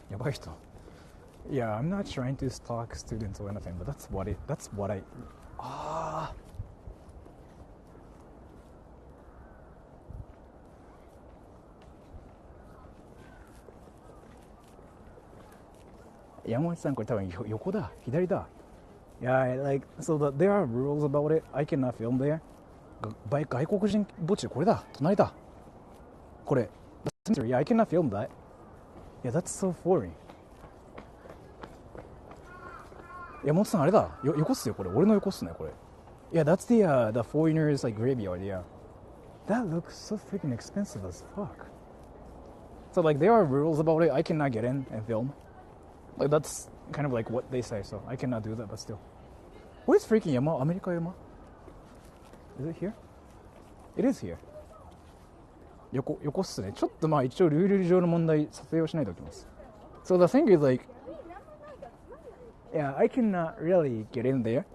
やばい人. Yeah, I'm not trying to stalk students or anything, but that's what I. Ah. 山内さんこれ多分横だ左だ Yeah, like so there are rules about it. I cannot film there. 外国人墓地これだ隣だこれ Yeah, I cannot film that. Yeah, that's so foreign. 山本さんあれだ横っすよこれ俺の横っすねこれ Yeah, that's the foreigners like graveyard. Yeah, that looks so freaking expensive as fuck. So like there are rules about it. I cannot get in and film. Like that's kind of like what they say, so I cannot do that, but still. Where's freaking Yama? America Yama? Is it here? It is here. 横っすね。ちょっとまあ一応ルール上の問題撮影をしないといけます。So the thing is like, yeah, I cannot really get in there.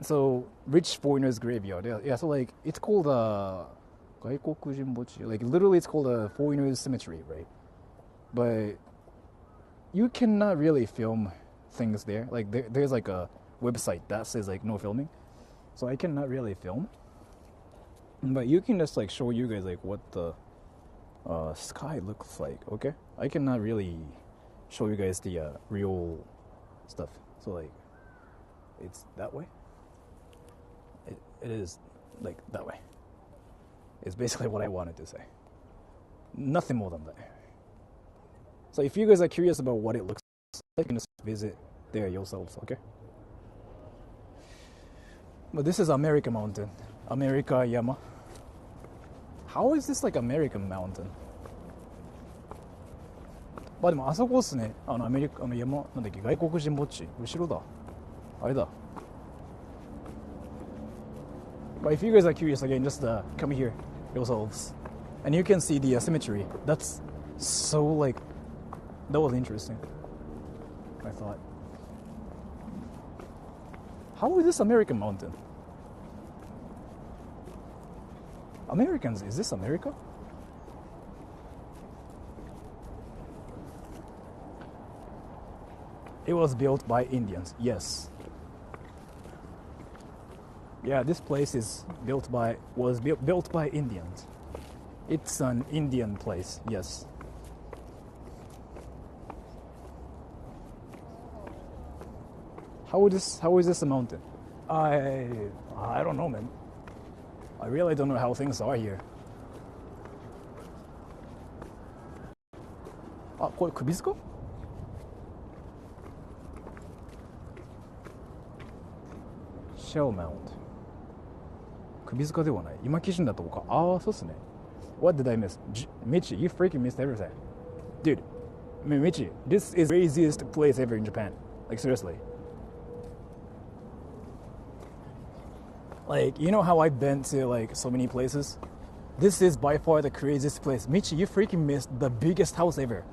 So rich foreigners graveyard. Yeah, so like it's called 外国人墓地. Like literally it's called a foreigners cemetery, right? But you cannot really film things there. Like there's like a website that says like no filming, so I cannot really film. But you can just like show you guys like what the sky looks like. Okay, I cannot really show you guys the real stuff. So like it's that way. It is like that way. It's basically what I wanted to say. Nothing more than that. So if you guys are curious about what it looks like, you can just visit there yourselves, okay? But this is America Mountain. America Yama. How is this like American mountain? まあでもあそこっすね。アメリカの山なんだっけ、外国人墓地。後ろだ。あれだ。But if you guys are curious again, just come here yourselves, and you can see the symmetry. That's so like that was interesting. I thought. How is this American mountain? Americans, is this America? It was built by Indians, yes. Yeah, this place was built by Indians. It's an Indian place, yes. How is this a mountain? I don't know, man. I really don't know how things are here. あ、これ首塚? Shell Mount. 首塚ではない。今基準だとか。ああ、そうっすね。What did I miss? Michi, you freaking missed everything. Dude, Michi, this is the craziest place ever in Japan. Like, seriously. Like, you know how I've been to, like, so many places? This is by far the craziest place. Michi, you freaking missed the biggest house ever.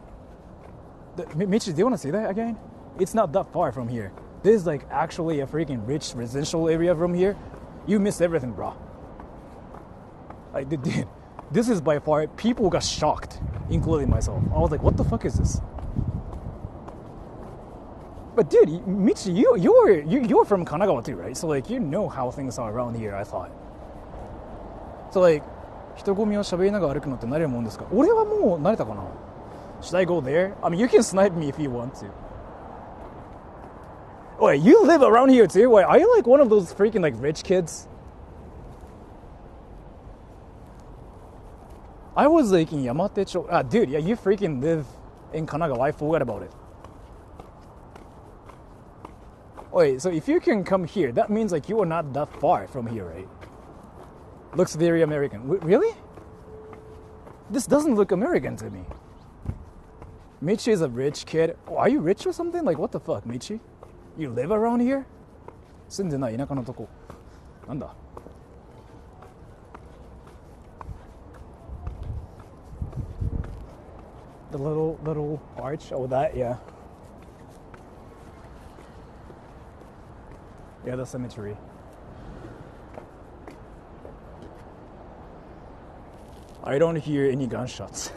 Michi, do you want to see that again? It's not that far from here. This is, like, actually a freaking rich residential area from here. You missed everything, bro. Like, dude, this is by far, people got shocked, including myself. I was like, what the fuck is this? But dude, Michi, you're from Kanagawa too, right? So like, you know how things are around here, I thought. So like, 人混みを喋りながら歩くのって慣れるもんですか? 俺はもう慣れたかな? Should I go there? I mean, you can snipe me if you want to. Wait, you live around here too? Wait, are you like one of those freaking like rich kids? I was like in Yamatecho. Ah, dude, yeah, you freaking live in Kanagawa. I forgot about it. Wait, so if you can come here, that means like you are not that far from here, right? Looks very American. Really? This doesn't look American to me. Michi is a rich kid. Oh, are you rich or something? Like, what the fuck, Michi? You live around here? 住んでない田舎のとこ。なんだ? The little arch? Oh, that, yeah. Yeah, the cemetery. I don't hear any gunshots.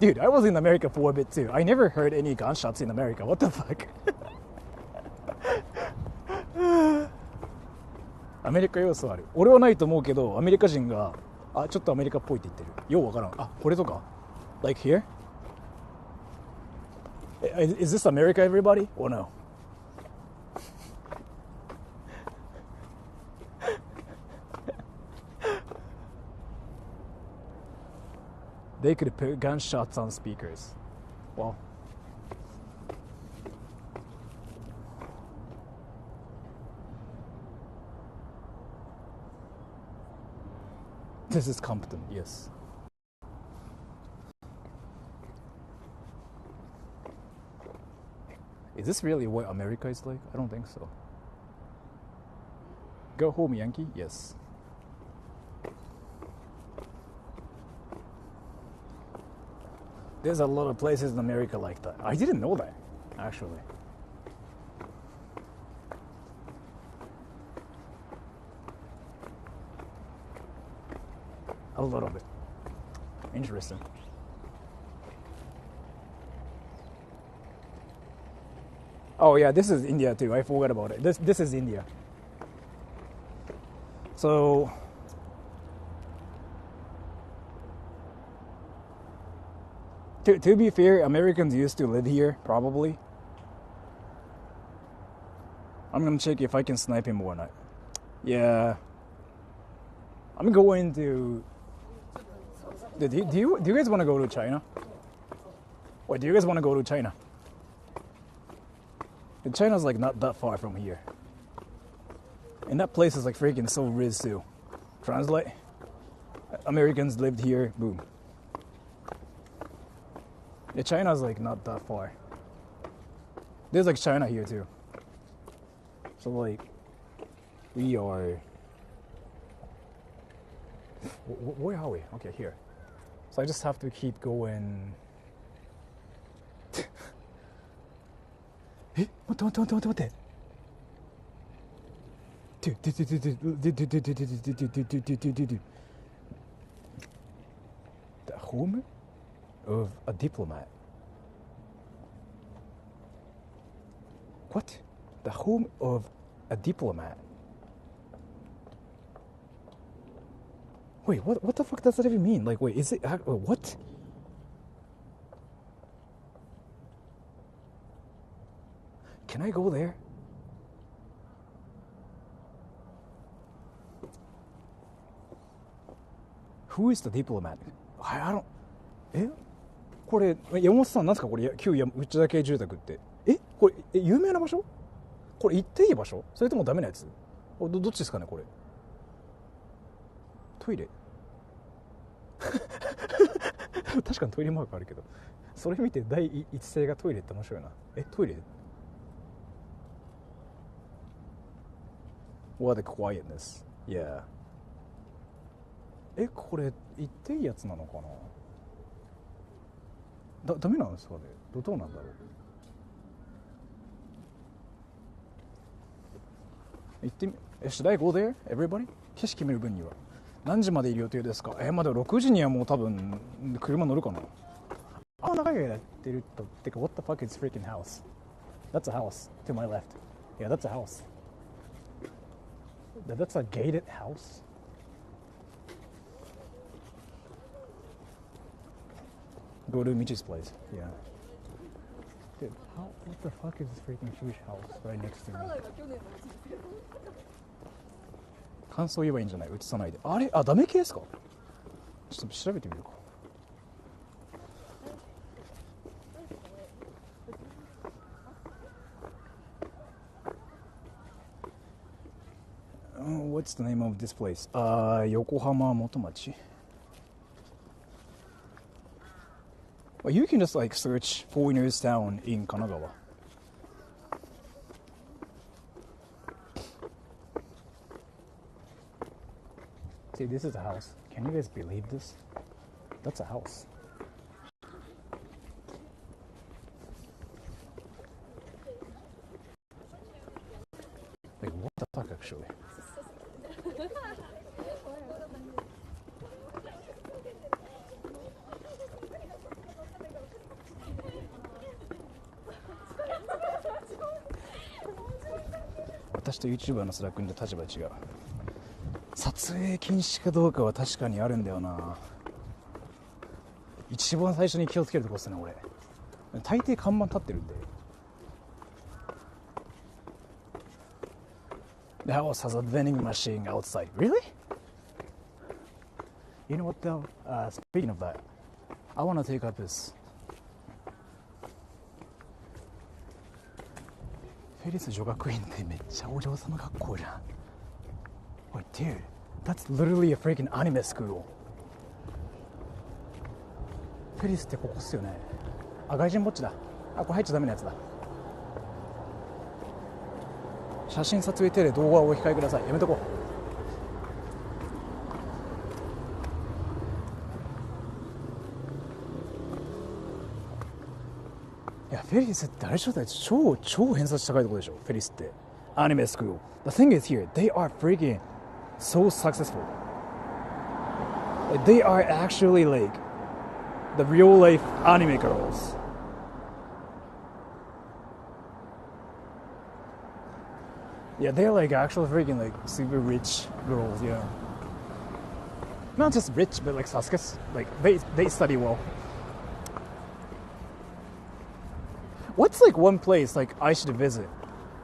Dude, I was in America for a bit too. I never heard any gunshots in America. What the fuck? アメリカ要素ある。俺はないと思うけど、アメリカ人が、あ、ちょっとアメリカっぽいって言ってる。ようわからん。あ、これとか Like here? Is this America, everybody? Or no? They could put gunshots on speakers. Well. This is Compton, yes. Is this really what America is like? I don't think so. Go home, Yankee? Yes. There's a lot of places in America like that. I didn't know that, actually. A little bit. Interesting. Oh yeah, this is India too. I forgot about it. This is India. So to be fair, Americans used to live here, probably. I'm gonna check if I can snipe him or not. Yeah. I'm going to. Do you guys want to go to China? Wait, do you guys want to go to China? And China's like not that far from here. And that place is like freaking so Rizz too. Translate. Americans lived here, boom. Yeah, China's like not that far. There's like China here too. So like, we are. Where are we? Okay, here. So I just have to keep going. え、待って。The home of a diplomat. What? The home of a diplomat. Wait, what the fuck does that even mean? Like, wait, is it what? Can I go there? Who is the diplomat? I don't. え？これ山本さんなんですかこれ旧内田系住宅って？え？これ有名な場所？これ行っていい場所？それともダメなやつ？どっちですかねこれ？トイレ？確かにトイレマークあるけど、それ見て第一声がトイレって面白いな。え、トイレ？What a quietness. Yeah. え、これ言っていいやつなのかな？ダメなんですかね？どうなんだろう？行ってみ。Should I go there? Everybody? 景色見る分には。何時までいる予定ですか？まだ6時にはもう多分車乗るかな。あ、長い間やってると。てか、What the fuck is freaking house? That's a house to my left. Yeah, that's a house. That's a gated house. Go to Michi's place. Yeah. Dude, what the fuck is this freaking huge house right next to me? 感想言えばいいんじゃない？映さないで。あれ？あ、ダメ系ですか？ちょっと調べてみるか。What's the name of this place? Yokohama 元町。Well, you can just like search foreigners town in Kanagawa. See, this is a house. Can you guys believe this? That's a house. Like, what the fuck, actually?私と YouTuber のスラックに立場違う。撮影禁止かどうかは確かにあるんだよな。一番最初に気をつけるとこですね、俺。大抵看板立ってるんで。The house has a vending machine outside. Really? You know what though? Speaking of that, I want to take up this. フェリス女学院ってめっちゃお嬢様学校じゃん。Wait, dude, that's literally a freaking anime school. フェリスってここっすよね。あ、外人墓地だ。あ、これ入っちゃダメなやつだ。写真撮影手で動画をお控えください。やめとこう。いや、フェリスってあれでしょ、超偏差値高いところでしょ、フェリスって。アニメスクール。The thing is here, they are freaking so successful. They are actually like the real life anime girls. Yeah, they're like actually freaking like super rich girls, yeah. Not just rich, but like Sasuke's. Like they study well. What's like one place like I should visit?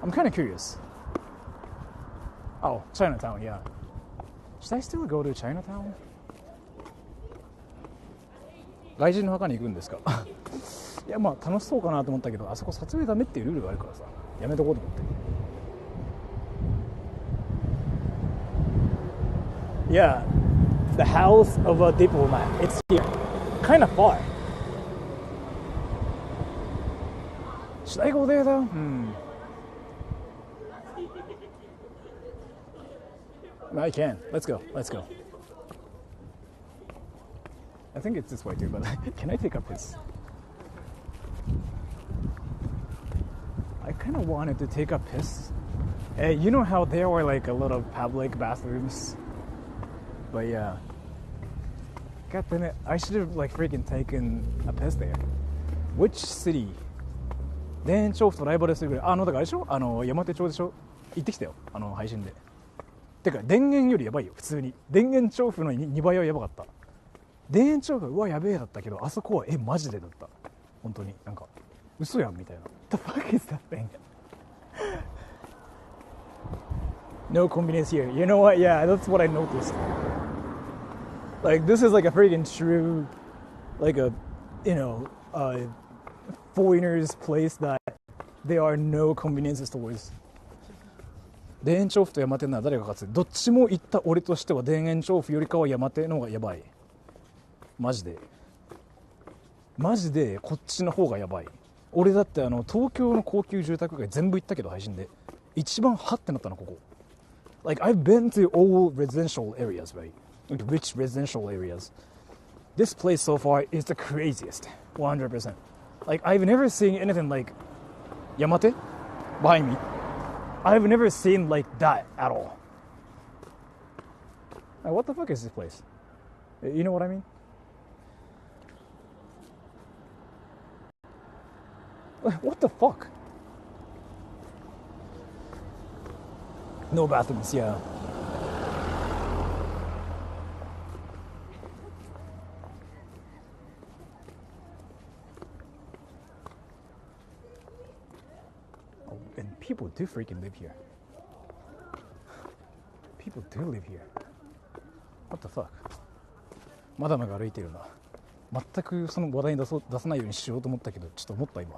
I'm kind of curious. Oh, Chinatown, yeah. Should I still go to Chinatown? 外人の墓に行くんですかいやまあ楽しそうかなと思ったけど、あそこ撮影ダメっていうルールがあるからさ、やめとこうと思って。Yeah, the house of a diplomat. It's here. Kind of far. Should I go there though? I can. Let's go. Let's go. I think it's this way too, but can I take a piss? I kind of wanted to take a piss. You know how there were like a lot of public bathrooms? But yeah. God damn it. I should have like freaking taken a piss there. Which city? 田園調布とライバルするぐらい。だからあれでしょ、山手町でしょ。行ってきたよ、配信で。てか田園よりやばいよ、普通に。田園調布の 2倍はやばかった。田園調布うわやべえだったけど、あそこはマジでだった。本当になんか嘘やんみたいな。The fuck is that thing? No convenience here. You know what? Yeah, that's what I noticed. Like this is like a freaking true, like a, foreigners place that there are no convenience stores. 田園調布と山手なら誰が勝つ？どっちも行った俺としては田園調布よりかは山手の方がやばい。マジでこっちの方がやばい。俺だって東京の高級住宅街全部行ったけど配信で一番ハッてなったのここ。Like I've been to all residential areas, right? Like rich residential areas. This place so far is the craziest, 100%. Like I've never seen anything like Yamate behind me. I've never seen like that at all. Like, what the fuck is this place? You know what I mean? What the fuck? No bathrooms, yeah. Oh, and people do freaking live here. People do live here. What the fuck? マダムが歩いてるな。全くその話題に出さないようにしようと思ったけど、ちょっと思った今。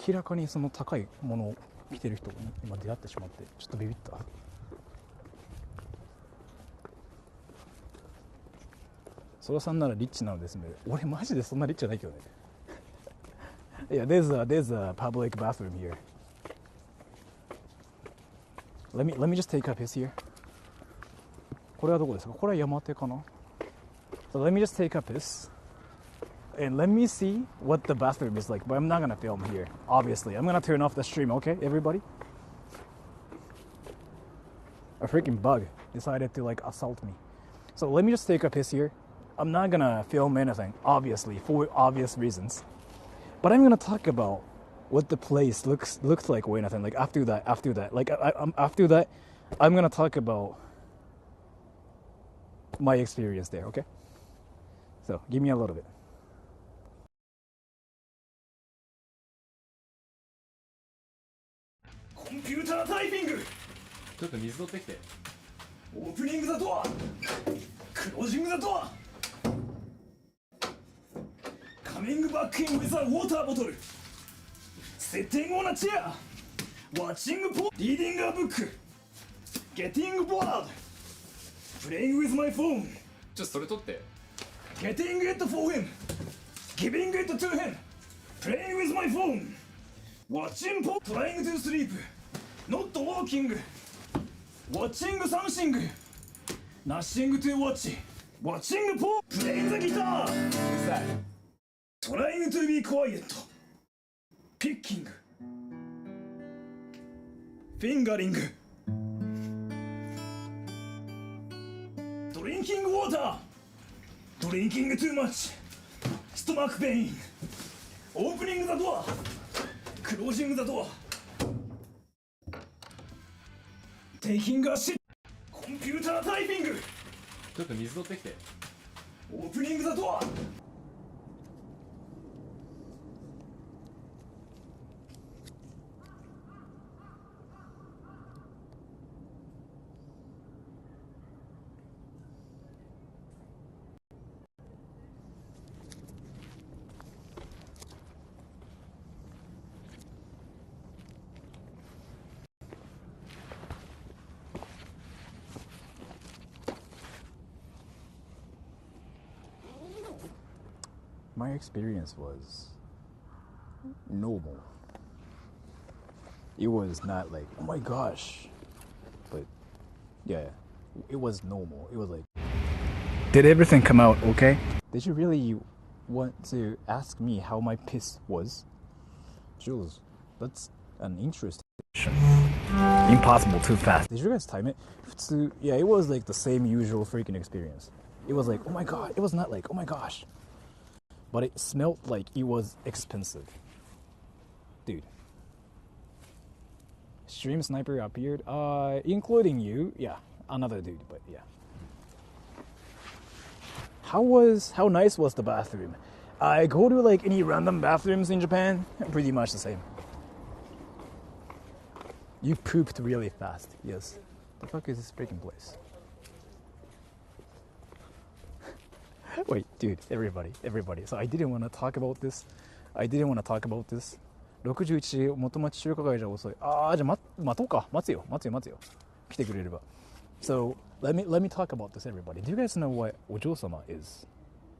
明らかにその高いものを着てる人に今出会ってしまってちょっとビビった。ソラさんならリッチなのですね。俺マジでそんなリッチじゃないけどね。Yeah, there's a public bathroom here. Let me just take a piss here. これはどこですか？これは山手かな？ So let me just take a piss. And let me see what the bathroom is like. But I'm not gonna film here, obviously. I'm gonna turn off the stream, okay, everybody? A freaking bug decided to like assault me. So let me just take a piss here. I'm not gonna film anything, obviously, for obvious reasons. But I'm gonna talk about what the place looks like or anything. Like after that. Like after that, I'm gonna talk about my experience there, okay? So give me a little bit. コンピュータータイピング。ちょっと水取ってきて。オープニングザドア、クロージングザドア、カミングバックインウィザウォーターボトル、セッティングオンアチェア、ワッチングポリーディングアブック、ゲッティングボード、プレイングウィズマイフォーン、ちょっとそれ取って。ゲッティングイットフォーヒム、ギビングイットトゥーヒム、プレイングウィズマイフォーン、ワッチンポトライングトゥースリープ、ノットウォーキング、Watching something, nothing to watch. Watching po, playing the guitar. What's that? Trying to be quiet. Picking. Fingering. Drinking water. Drinking too much. Stomach pain. Opening the door. Closing the door. Taking a shit. コンピュータータイピング。ちょっと水取ってきて。オープニングザドア。my experience was normal. It was not like, oh my gosh, but yeah, it was normal. It was like, did everything come out okay? Did you really want to ask me how my piss was? Jules, that's an interesting question. Impossible, too fast. Did you guys time it? Yeah, it was like the same usual freaking experience. It was like, oh my god. It was not like, oh my gosh. But it smelled like it was expensive. Dude. Stream sniper appeared, including you. Yeah, another dude, but yeah. How nice was the bathroom? I go to like any random bathrooms in Japan, pretty much the same. You pooped really fast, yes. The fuck is this freaking place? Wait, dude, everybody. So I didn't want to talk about this. 61元町中華街じゃ遅い。じゃあ待とうか。待つよ。来てくれれば。So let me talk about this, everybody. Do you guys know what お嬢様 is?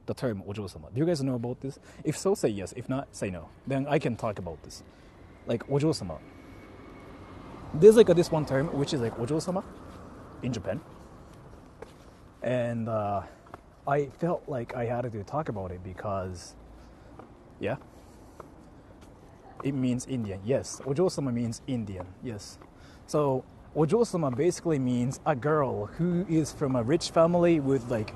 The term お嬢様. Do you guys know about this? If so, say yes. If not, say no. Then I can talk about this. Like お嬢様. There's like this one term which is like お嬢様 in Japan. And I felt like I had to talk about it because, yeah. It means Indian, yes. お嬢様 means Indian, yes. So お嬢様 basically means a girl who is from a rich family with like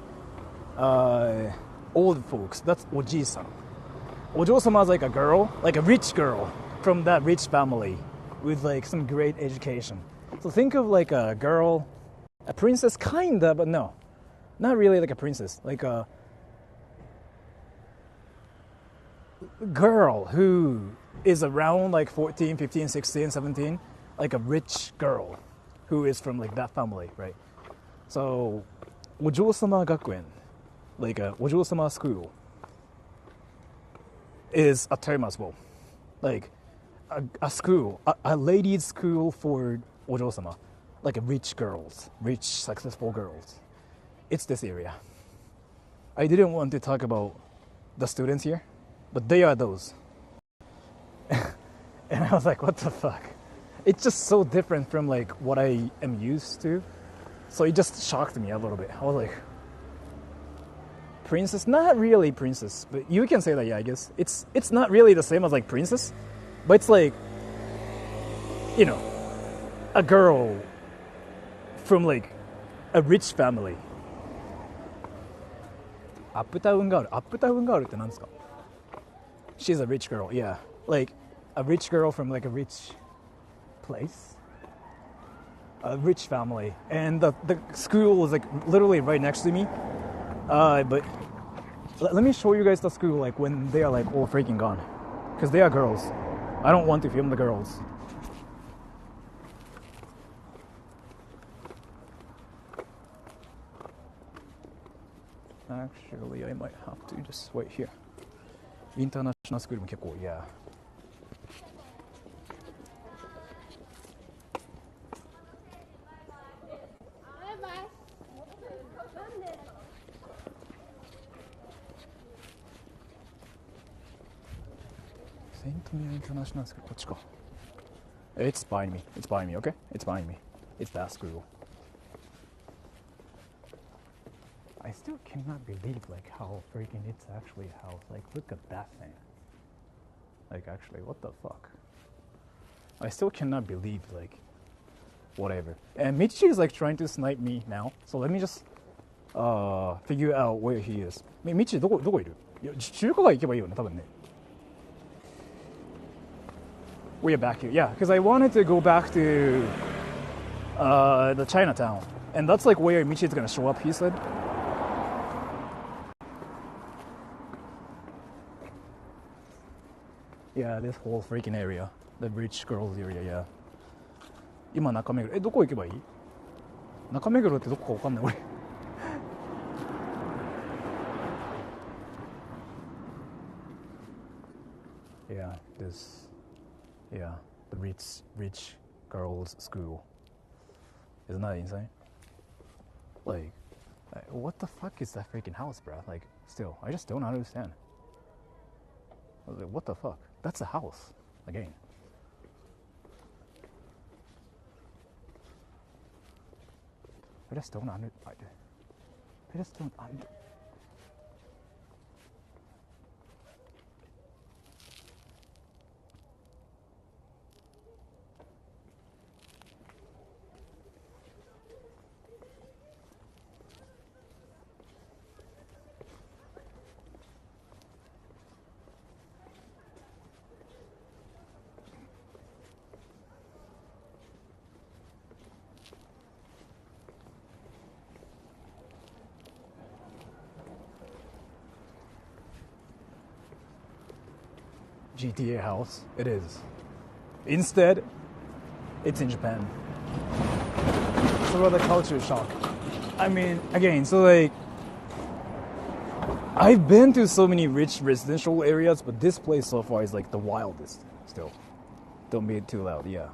old folks. That's おじいさん. お嬢様 is like a girl, like a rich girl from that rich family with like some great education. So think of like a girl, a princess kinda, but no. Not really like a princess, like a girl who is around like 14, 15, 16, 17, like a rich girl who is from like that family, right? So お嬢様学園, like a お嬢様 school is a term as well. Like a school, a ladies' school for お嬢様, like a rich girls, rich successful girls. It's this area. I didn't want to talk about the students here, but they are those. And I was like, what the fuck? It's just so different from like what I am used to. So it just shocked me a little bit. I was like, princess? Not really princess, but you can say that, yeah, I guess. It's not really the same as like princess, but it's like, you know, a girl from like a rich family. アップタウンガール。アップタウンガールって何ですか? She's a rich girl, yeah. Like a rich girl from like a rich place. A rich family. And the school is like literally right next to me. But let me show you guys the school like when they are like all freaking gone. Because they are girls. I don't want to film the girls. Actually, I might have to just wait here. International school も結構, yeah. Saint Mia International School こっちか. It's behind me. It's behind me, okay? It's behind me. It's that school. I still cannot believe like how freaking it's actually a house. Like look at that thing. Like actually, what the fuck? I still cannot believe like whatever. And Michi is like trying to snipe me now. So let me just figure out where he is. Michi どこいる? いや中華街行けばいいよね多分ね. We are back here. Yeah, because I wanted to go back to the Chinatown. And that's like where Michi is gonna show up, he said. Yeah, this whole freaking area. The rich girls area, yeah. 今中目黒。どこ行けばいい? 中目黒ってどこかわかんない俺。Yeah, this. Yeah, the rich girls' school. Isn't that insane? Like, what the fuck is that freaking house, bro? Like, still, I just don't understand. I was like, what the fuck? That's a house. Again. I just don't under... I just don't under... GTA house. It is. Instead, it's in Japan. So what a culture shock. I mean, again, so like, I've been to so many rich residential areas, but this place so far is like the wildest still. Don't be too loud, yeah.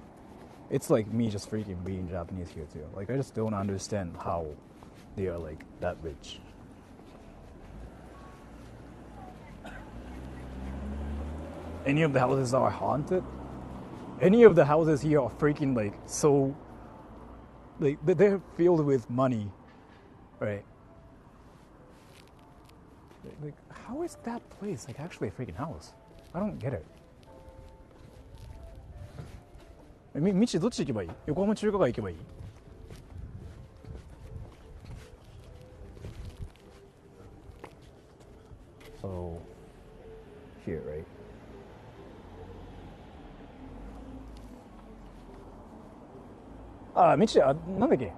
It's like me just freaking being Japanese here too. Like, I just don't understand how they are like that rich. Any of the houses are haunted. Any of the houses here are freaking like so, like they're filled with money, right? Like, how is that place like actually a freaking house? I don't get it. 道どっち行けばいい？横浜中華街行けばいい？ So, here, right? Ah, 道、なんだっけ？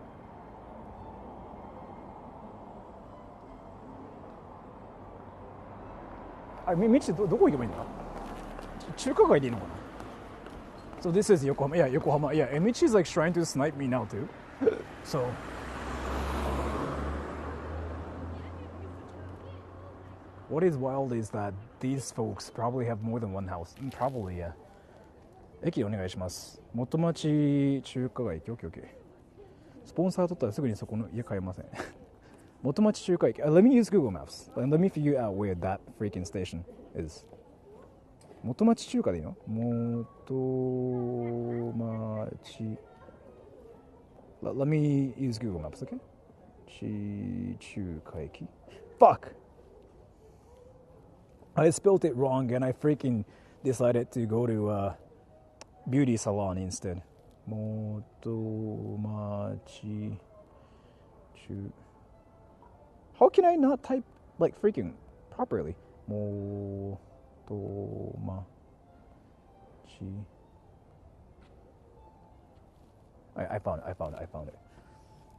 道どこ行けばいいんだ？中華街でいいのかな？ So this is Yokohama. Yeah, Yokohama. Yeah, and Michi is like trying to snipe me now too. So. What is wild is that these folks probably have more than one house. Probably, yeah. 駅お願いします。元町中華街駅。オッケーオッケー。スポンサー取ったらすぐにそこの家買えません。元町中華駅。Let me use Google Maps. And let me figure out where that freaking station is. 元町中華でいいの？元町。Let me use Google Maps, okay? 中華駅。Fuck! I spelled it wrong and I freaking decided to go to beauty salon instead. 元町中. How can I not type like freaking properly? 元町. I found it.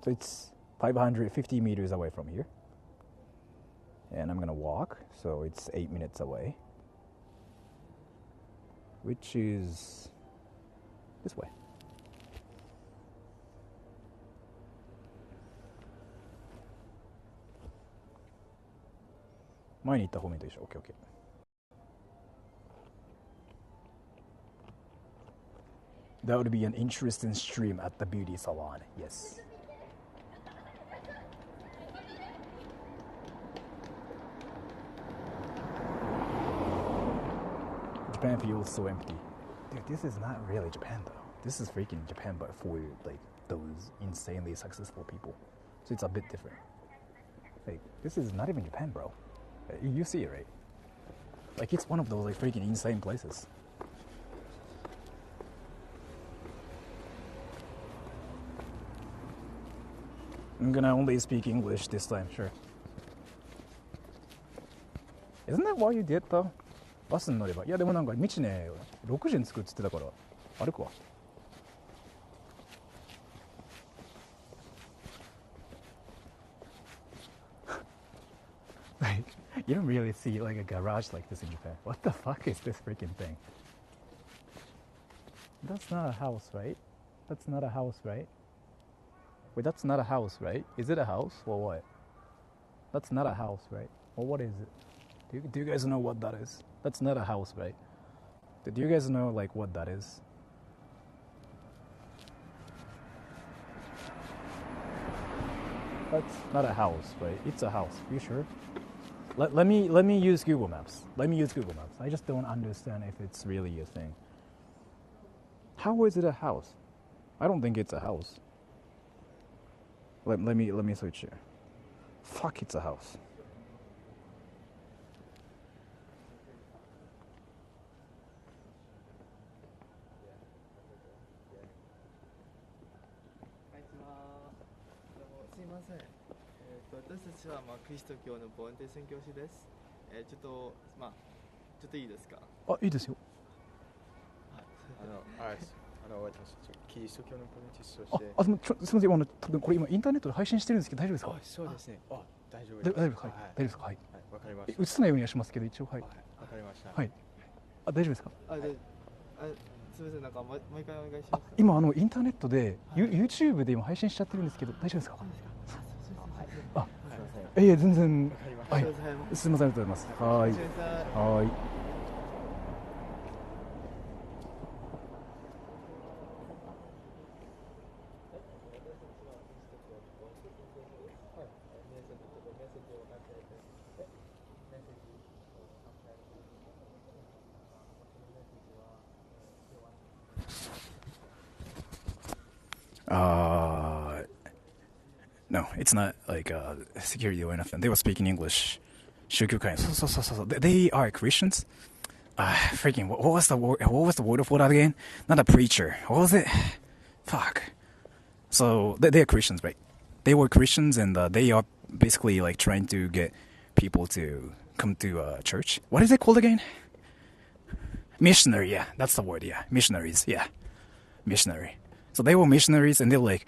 So it's 550 meters away from here. And I'm gonna walk, so it's 8 minutes away. Which is this way. Okay, okay. That would be an interesting stream at the beauty salon, yes. Japan feels so empty. Dude, this is not really Japan though. This is freaking Japan, but for like those insanely successful people. So it's a bit different. Like, this is not even Japan, bro. You see it, right? Like, it's one of those like freaking insane places. I'm gonna only speak English this time, sure. Isn't that what you did though? バスに乗れば。いやでもなんか道ね、6時に着くっつってたから歩くわ。Like, you don't really see like a garage like this in Japan. What the fuck is this freaking thing? That's not a house, right? That's not a house, right? Wait, that's not a house, right? Is it a house or what? That's not a house, right? Or what is it? Do you guys know what that is? That's not a house, right? Do you guys know like what that is? That's not a house, right? It's a house. You sure? let me use Google Maps. Let me use Google Maps. I just don't understand if it's really a thing. How is it a house? I don't think it's a house. Let me search here. Fuck, it's a house. Ah, いいですよ。キリスト教のポネティストとして。すみません、多分これ今インターネットで配信してるんですけど大丈夫ですか？そうですね。大丈夫です。大丈夫ですか？はい。大丈夫ですか？はい。わかりました。映さないようにはしますけど一応はい。わかりました。はい。大丈夫ですか？すみません、なんか毎回お願いします。今インターネットで、YouTube で今配信しちゃってるんですけど大丈夫ですか？全然。はい。すみません、ありがとうございます。はい。はい。No, it's not like security or anything. They were speaking English. 宗教会員。そう。They are Christians. Freaking, what was the word? What was the word for that again? Not a preacher. What was it? Fuck. So they are Christians, right? They were Christians, and they are basically like trying to get people to come to church. What is it called again? Missionary. Yeah, that's the word. Yeah, missionaries. Yeah, missionary. So they were missionaries, and they're like,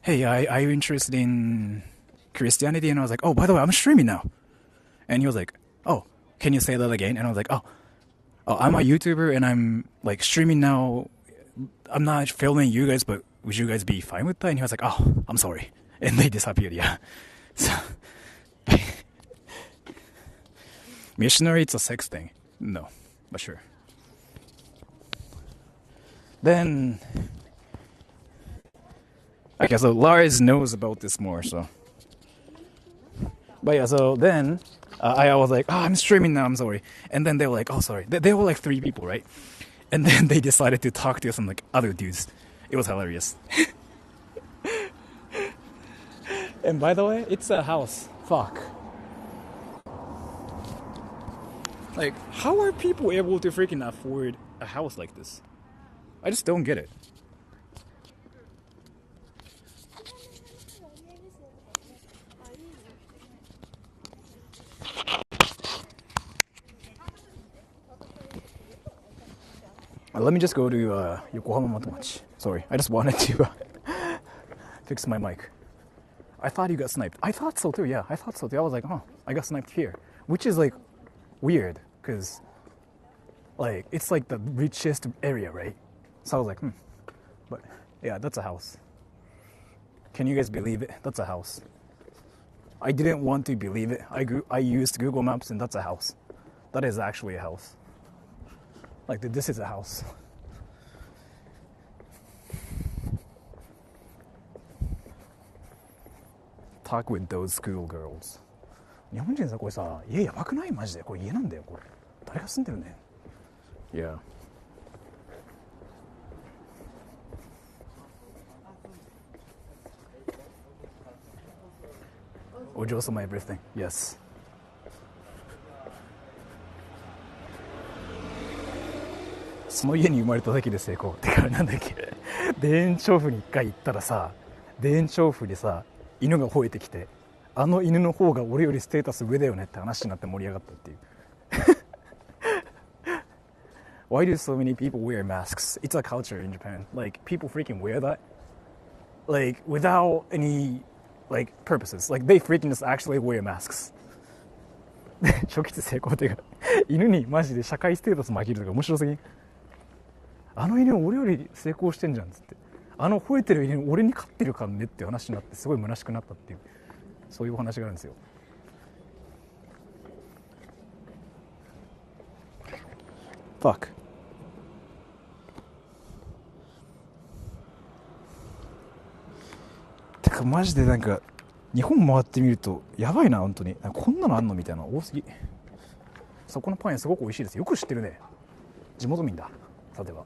hey, are you interested in Christianity? And I was like, oh, by the way, I'm streaming now. And he was like, oh, can you say that again? And I was like, oh, I'm a YouTuber and I'm like streaming now. I'm not filming you guys, but would you guys be fine with that? And he was like, oh, I'm sorry. And they disappeared, yeah. So, missionary, it's a sex thing. No, but sure. Then, okay, so Lars knows about this more, so. But yeah, so then I was like, I'm streaming now, I'm sorry. And then they were like, oh, sorry. They were like 3 people, right? And then they decided to talk to some like other dudes. It was hilarious. And by the way, it's a house. Fuck. Like, how are people able to freaking afford a house like this? I just don't get it. Let me just go to Yokohama Motomachi. Sorry, I just wanted to fix my mic. I thought you got sniped. I thought so too, yeah. I thought so too. I was like, oh, I got sniped here. Which is like weird, because like it's like the richest area, right? So I was like, But yeah, that's a house. Can you guys believe it? That's a house. I didn't want to believe it. I used Google Maps and that's a house. That is actually a house. Like, this is a house. Talk with those schoolgirls. 日本人さ、これさ、家やばくない？マジで。これ家なんだよ、これ。誰が住んでるね。Yeah. お嬢様 everything. Yes. その家に生まれただけで成功。てかなんだっけ、田園調布に一回行ったらさ、田園調布でさ、犬が吠えてきて、あの犬の方が俺よりステータス上だよねって話になって盛り上がったっていう。Why do so many people wear masks? It's a culture in Japan. Like, people freaking wear that. Like, without any, like, purposes. Like, they freaking just actually wear masks. 初期成功っていうか、犬にマジで社会ステータス紛れるとか面白すぎん。あの犬俺より成功してんじゃんっつって、あの吠えてる犬俺に勝ってるかんねっていう話になって、すごい虚しくなったっていう、そういうお話があるんですよ。Fuck。てかマジでなんか日本回ってみるとやばいな本当に。こんなのあんのみたいな多すぎ。そこのパン屋すごく美味しいです。よく知ってるね。地元民だ。さては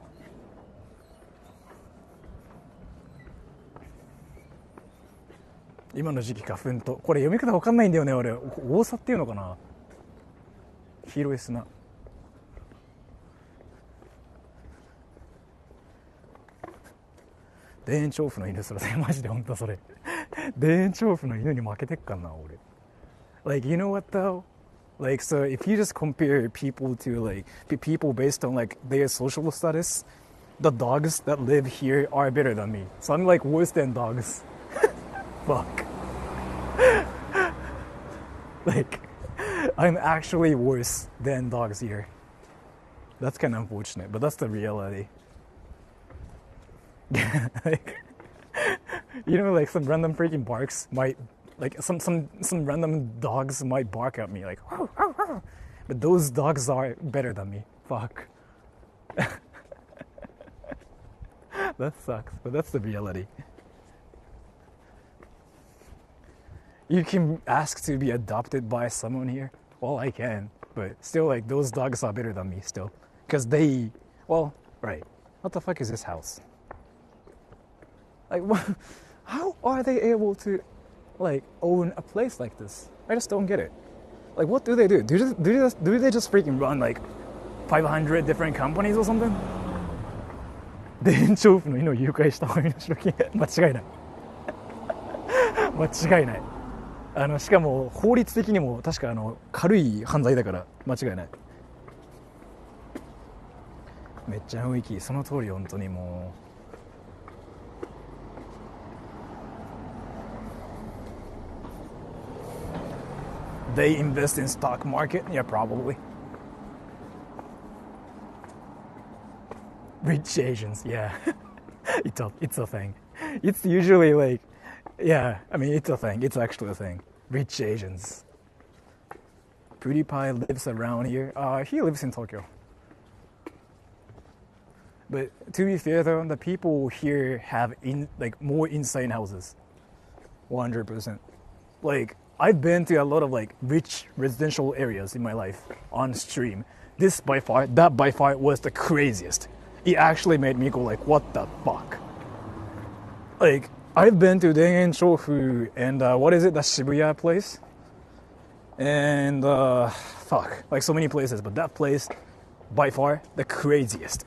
今の時期花粉と、これ読み方わかんないんだよね俺。大佐っていうのかな。黄色い砂。田園調布の犬、それマジで本当それ田園調布の犬に負けてっかんな俺。 Like you know what though, like so if you just compare people to like people based on like their social status, the dogs that live here are better than me, so I'm like worse than dogs. Fuck. Like I'm actually worse than dogs here. That's kind of unfortunate, but that's the reality. Like, you know, like some random freaking barks might, like some random dogs might bark at me like, "Arr, arr, arr." But those dogs are better than me. Fuck. That sucks, but that's the reality. You can ask to be adopted by someone here. Well, I can, but still, like those dogs are better than me still, because they, well, right. What the fuck is this house? Like, how are they able to, like, own a place like this? I just don't get it. Like, what do they do? Do they just freaking run, like, 500 different companies or something? 田園調布の犬を誘拐した身代金間違いない間違いない。しかも法律的にも確か軽い犯罪だから間違いない。めっちゃ雰囲気その通り。本当にもうThey invest in stock market? Yeah, probably. Rich Asians, yeah. It's a thing. It's usually like, yeah, I mean, it's a thing. It's actually a thing. Rich Asians. PewDiePie lives around here. He lives in Tokyo. But to be fair though, the people here have more insane houses. 100%. Like, I've been to a lot of like rich residential areas in my life on stream. That by far was the craziest. It actually made me go like, what the fuck? Like, I've been to Dengen-Shofu and what is it, the Shibuya place? And fuck, like so many places, but that place by far the craziest.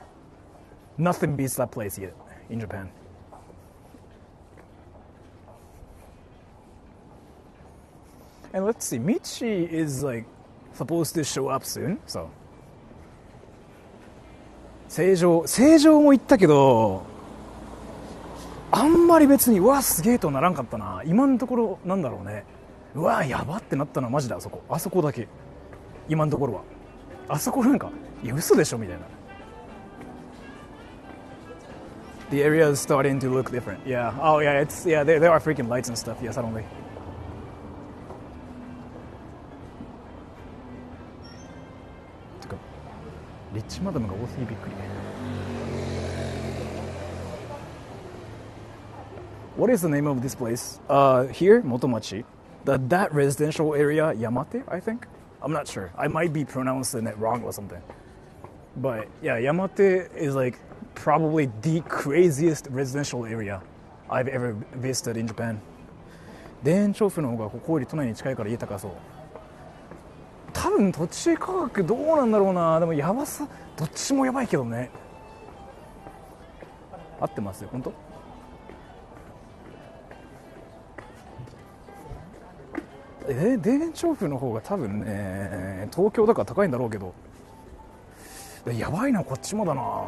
Nothing beats that place yet in Japan. And let's see, Michi is like supposed to show up soon, so. 成城も行ったけど、あんまり別にうわすげえとならんかったな。今のところなんだろうね。うわやばってなったのはマジであそこだけ。今のところは。あそこなんかいや嘘でしょみたいな。The area is starting to look different. Yeah. Oh yeah, there are freaking lights and stuff. Yeah, suddenly. リッチマダムが多すぎびっくり。What is the name of this place? Here, Motomachi. That residential area, Yamate, I think? I'm not sure. I might be pronouncing it wrong or something. But yeah, Yamate is like probably the craziest residential area I've ever visited in Japan. 田園調布の方がここより都内に近いから家高そう。多分土地価格どうなんだろうな。でもやばさどっちもやばいけどね。合ってますよ本当。田園調布の方が多分ね東京だから高いんだろうけど、やばいなこっちもだな。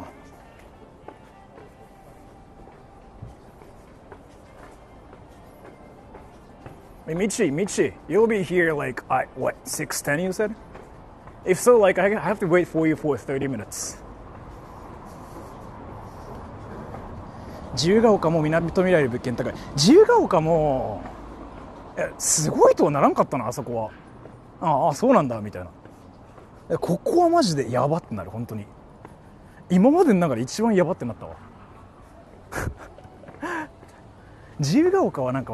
Michi, you'll be here like at what 6:10 you said? If so, like I have to wait for you for 30 minutes. 自由が丘も港未来より物件高い。自由が丘もすごいとはならんかったなあそこは。ああそうなんだみたいな。ここはマジでやばってなる本当に。今までの中で一番やばってなったわ。自由が丘はなんか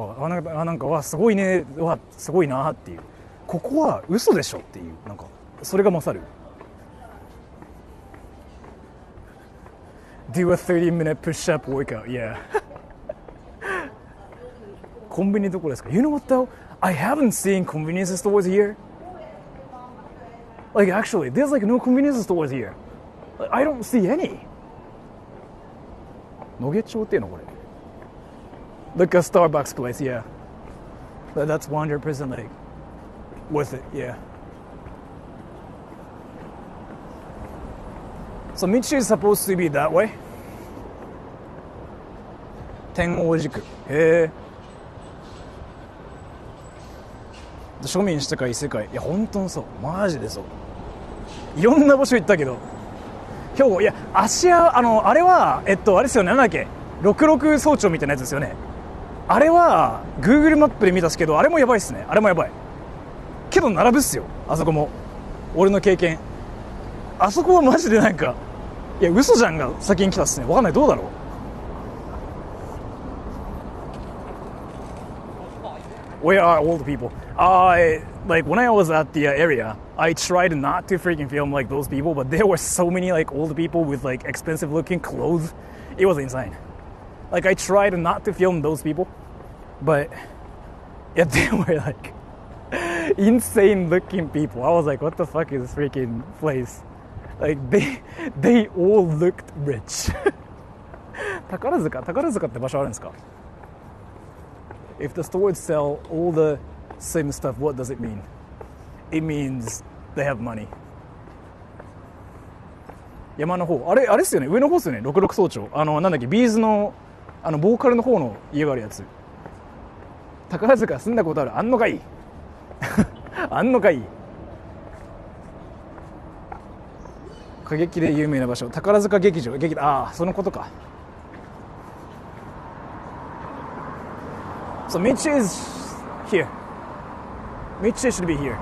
わすごいね、わすごいなっていう、ここは嘘でしょっていう、なんかそれが勝る。Do a 30-minute push-up workout, yeah. コンビニどこですか？ You know what though? I haven't seen convenience stores here. Like actually, there's like no convenience stores here. Like, I don't see any. 野毛町っていうのこれ。Like a Starbucks place, yeah. But that's 100% like worth it, yeah. So Michi is supposed to be that way. 天王寺区。へえ。庶民したか異世界。いや本当にそう。マジでそう。いろんな場所行ったけど。兵庫、いや芦屋、あれはあれですよね、なんだっけ、66早朝みたいなやつですよね。あれは Google マップで見たっすけど、あれもやばいっすね。あれもやばいけど並ぶっすよ、あそこも。俺の経験、あそこはマジでなんか、いや嘘じゃんが先に来たっすね。わかんない、どうだろう。Where are all the people? Like when I was at the area, I tried not to freaking film like those people, but there were so many like old people with like expensive looking clothes. It was insane. Like I tried not to film those people, but yeah, they were like insane looking people. I was like, what the fuck is this freaking place? Like they all looked rich. 宝塚って場所あるんですか？ If the stores sell all the same stuff, what does it mean? It means they have money. 山の方、あれですよね、上の方ですよね、66早朝。なんだっけ、ビーズのボーカルの方の家があるやつ。宝塚住んだことある？あんのかいあんのかい。歌劇で有名な場所、宝塚劇場、ああ、そのことか。So Mitch is here. Mitch should be here.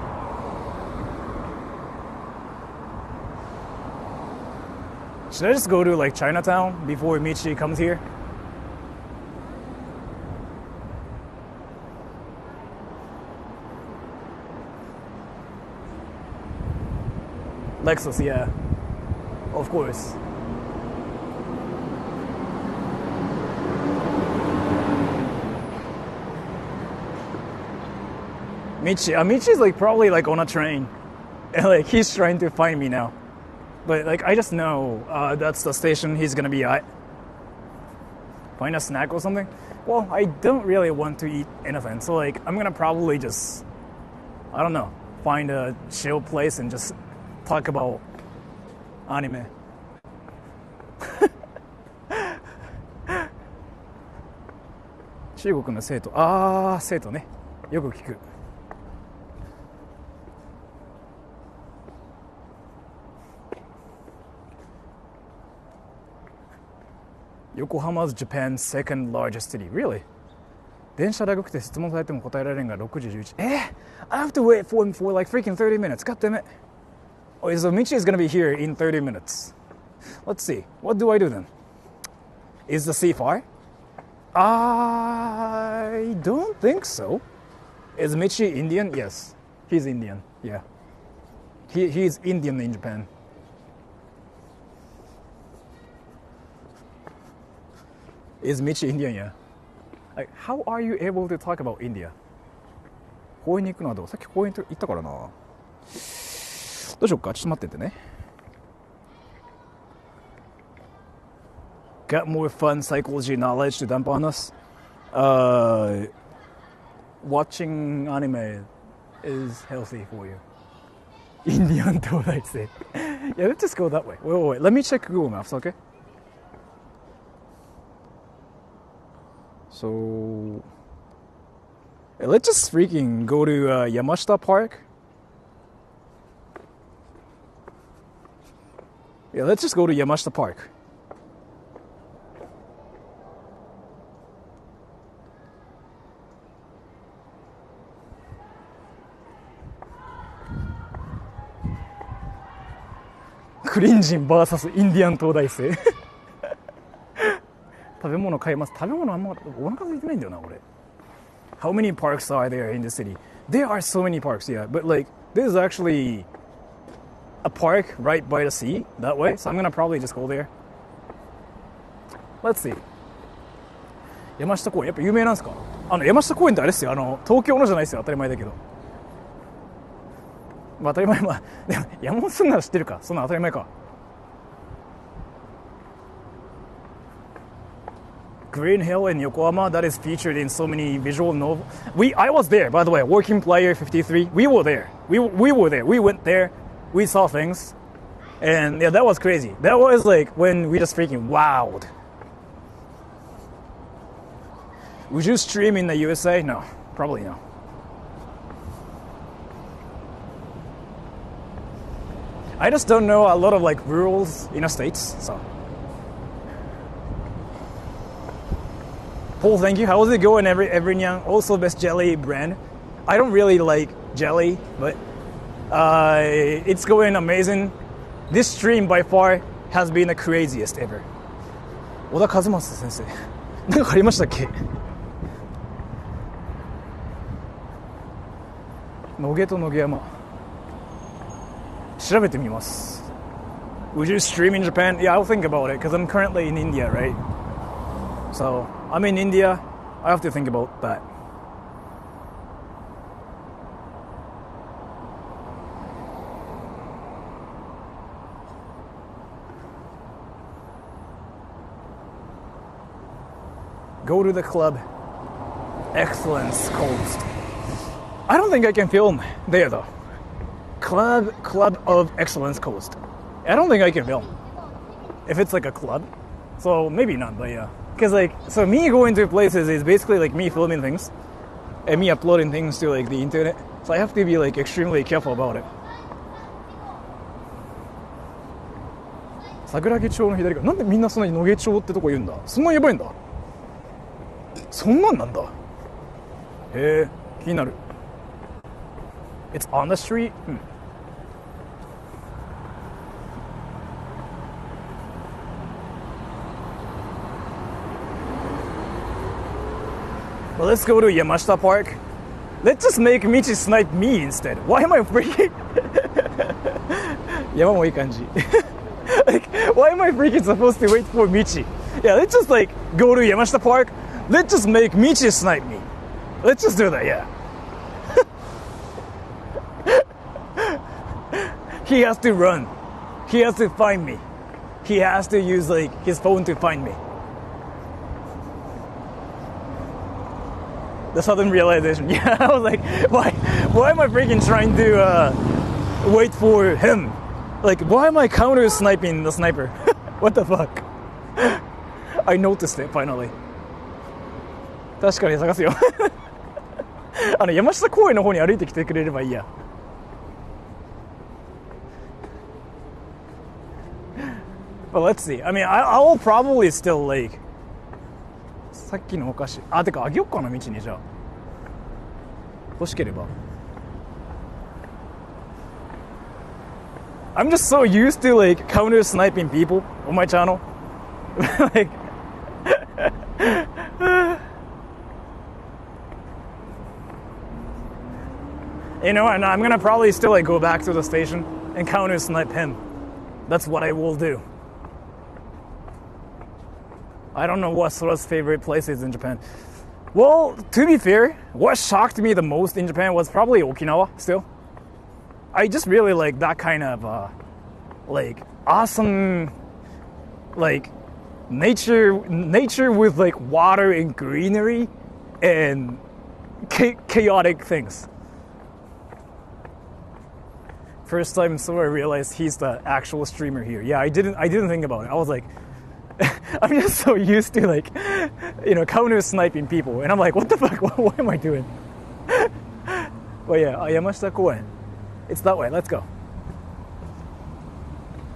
Should I just go to like Chinatown before Michi comes here? Lexus, yeah. Of course. Michi's like probably like on a train, and like he's trying to find me now, but like I just know that's the station he's gonna be at. Find a snack or something. Well, I don't really want to eat anything, so like I'm gonna probably just, I don't know, find a chill place and just talk about anime. 中国の生徒、生徒ね、よく聞く。Yokohama is Japan's second largest city. Really? 電車長くて質問されても答えられんが6時11。I have to wait for him for like freaking 30 minutes. God damn it. Oh, so Michi is gonna be here in 30 minutes. Let's see. What do I do then? Is the sea far? I don't think so. Is Michi Indian? Yes. He's Indian. Yeah. He's Indian in Japan. Is Michi Indian? Yeah. Like, how are you able to talk about India? 公園に行くのはどう？さっき公園行ったからな。どうしよっか。ちょっと待っててね。Got more fun psychology knowledge to dump on us. Watching anime is healthy for you. Indian 東大生。Yeah, let's just go that way. Wait. Let me check Google Maps, okay? So, let's just freaking go to Yamashita Park. Yeah, let's just go to Yamashita Park. Cringing vs インディアン東大生。食べ物買います。食べ物あんまお腹空いてないんだよな、俺。How many parks are there in the city? There are so many parks, yeah. But like, there's actually a park right by the sea that way. So I'm gonna probably just go there. Let's see. 山下公園、やっぱ有名なんですか？山下公園ってあれですよ。東京のじゃないですよ。当たり前だけど。まあ当たり前、まあ、でも山本さんなら知ってるか。そんな当たり前か。Green Hill in Yokohama that is featured in so many visual novels. I was there, by the way. Working Player 53. We were there. We were there. We went there. We saw things, and yeah, that was crazy. That was like when we just freaking wowed. Would you stream in the USA? No, probably no. I just don't know a lot of like rules in the States, so. Paul, thank you. How is it going, everyone? Also, best jelly brand. I don't really like jelly, but it's going amazing. This stream by far has been the craziest ever. 小田和正先生、なんかありましたっけ？野毛と野毛山。調べてみます。Would you stream in Japan? Yeah, I'll think about it because I'm currently in India, right? So I'm in India. I have to think about that. Go to the club. Excellence Coast. I don't think I can film there though. Club of Excellence Coast. I don't think I can film if it's like a club. So maybe not, but yeah. Because like, so me going to places is basically like me filming things and me uploading things to like the internet. So I have to be like extremely careful about it. 桜木町の左側。なんでみんなそんなに野毛町ってとこ言うんだ？そんなやばいんだ。そんなんなんだ。へえ、気になる。It's on the street? Well, let's go to Yamashita Park. Let's just make Michi snipe me instead. Why am I freaking? 山もいい感じ。Like, why am I freaking supposed to wait for Michi? Yeah, let's just like go to Yamashita Park. Let's just make Michi snipe me. Let's just do that, yeah. He has to run. He has to find me. He has to use like his phone to find me. The sudden realization. Yeah, I was like, why am I freaking trying to wait for him? Like, why am I counter sniping the sniper? What the fuck? I noticed it finally. 確かに探すよ。山下公園の方に歩いてきてくれればいいや。But let's see. I mean, I'll probably still like. さっきのお菓子。てかあげよっかな道にじゃあ。欲しければ。I'm just so used to like counter sniping people on my channel. Like. You know, and I'm gonna probably still like go back to the station and counter snipe him. That's what I will do. I don't know what Sora's favorite place is in Japan. Well, to be fair, what shocked me the most in Japan was probably Okinawa still. I just really like that kind of like awesome like nature with like water and greenery and chaotic things. First time Sora realized he's the actual streamer here. Yeah, I didn't think about it. I was like, I'm just so used to like, you know, counter sniping people, and I'm like, what the fuck? What am I doing? But yeah, Yamashita Koen. It's that way. Let's go.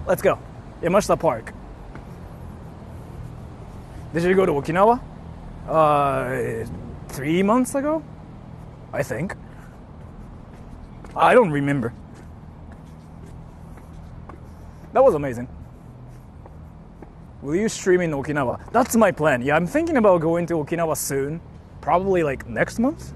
Let's go. Yamashita Park. Did you go to Okinawa? 3 months ago, I think. I don't remember. That was amazing. Will you stream in Okinawa? That's my plan. Yeah, I'm thinking about going to Okinawa soon. Probably like next month.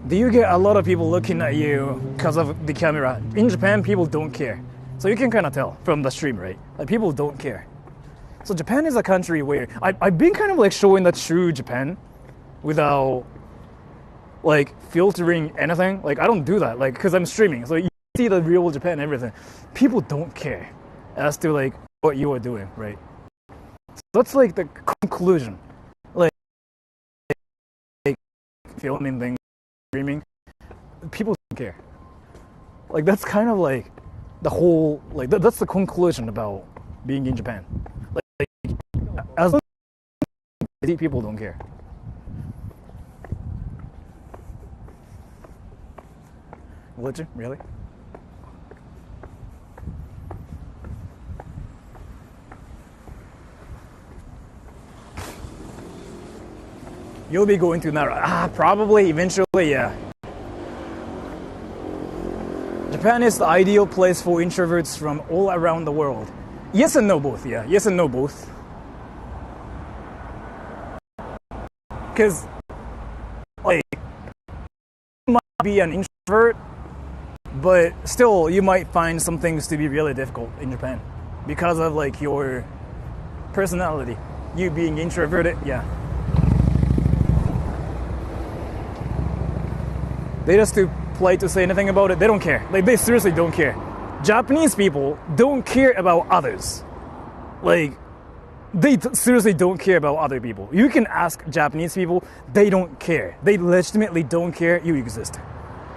Do you get a lot of people looking at you because of the camera? In Japan, people don't care. So you can kind of tell from the stream, right? Like people don't care. So Japan is a country where I've been kind of like showing the true Japan without like filtering anything. Like I don't do that, like because I'm streaming. So you see the real Japan and everything. People don't care as to like what you are doing, right? So that's like the conclusion. Like filming things, streaming, people don't care. Like that's kind of like the whole, like that's the conclusion about being in Japan. Like as long as people don't care. Would you really? You'll be going to Nara. Probably, eventually, yeah. Japan is the ideal place for introverts from all around the world. Yes and no both, yeah. Yes and no both. Because, like, you might be an introvert, but still, you might find some things to be really difficult in Japan because of, like, your personality. You being introverted, yeah. They just too polite to say anything about it. They don't care. Like, they seriously don't care. Japanese people don't care about others. Like, they seriously don't care about other people. You can ask Japanese people, they don't care. They legitimately don't care you exist.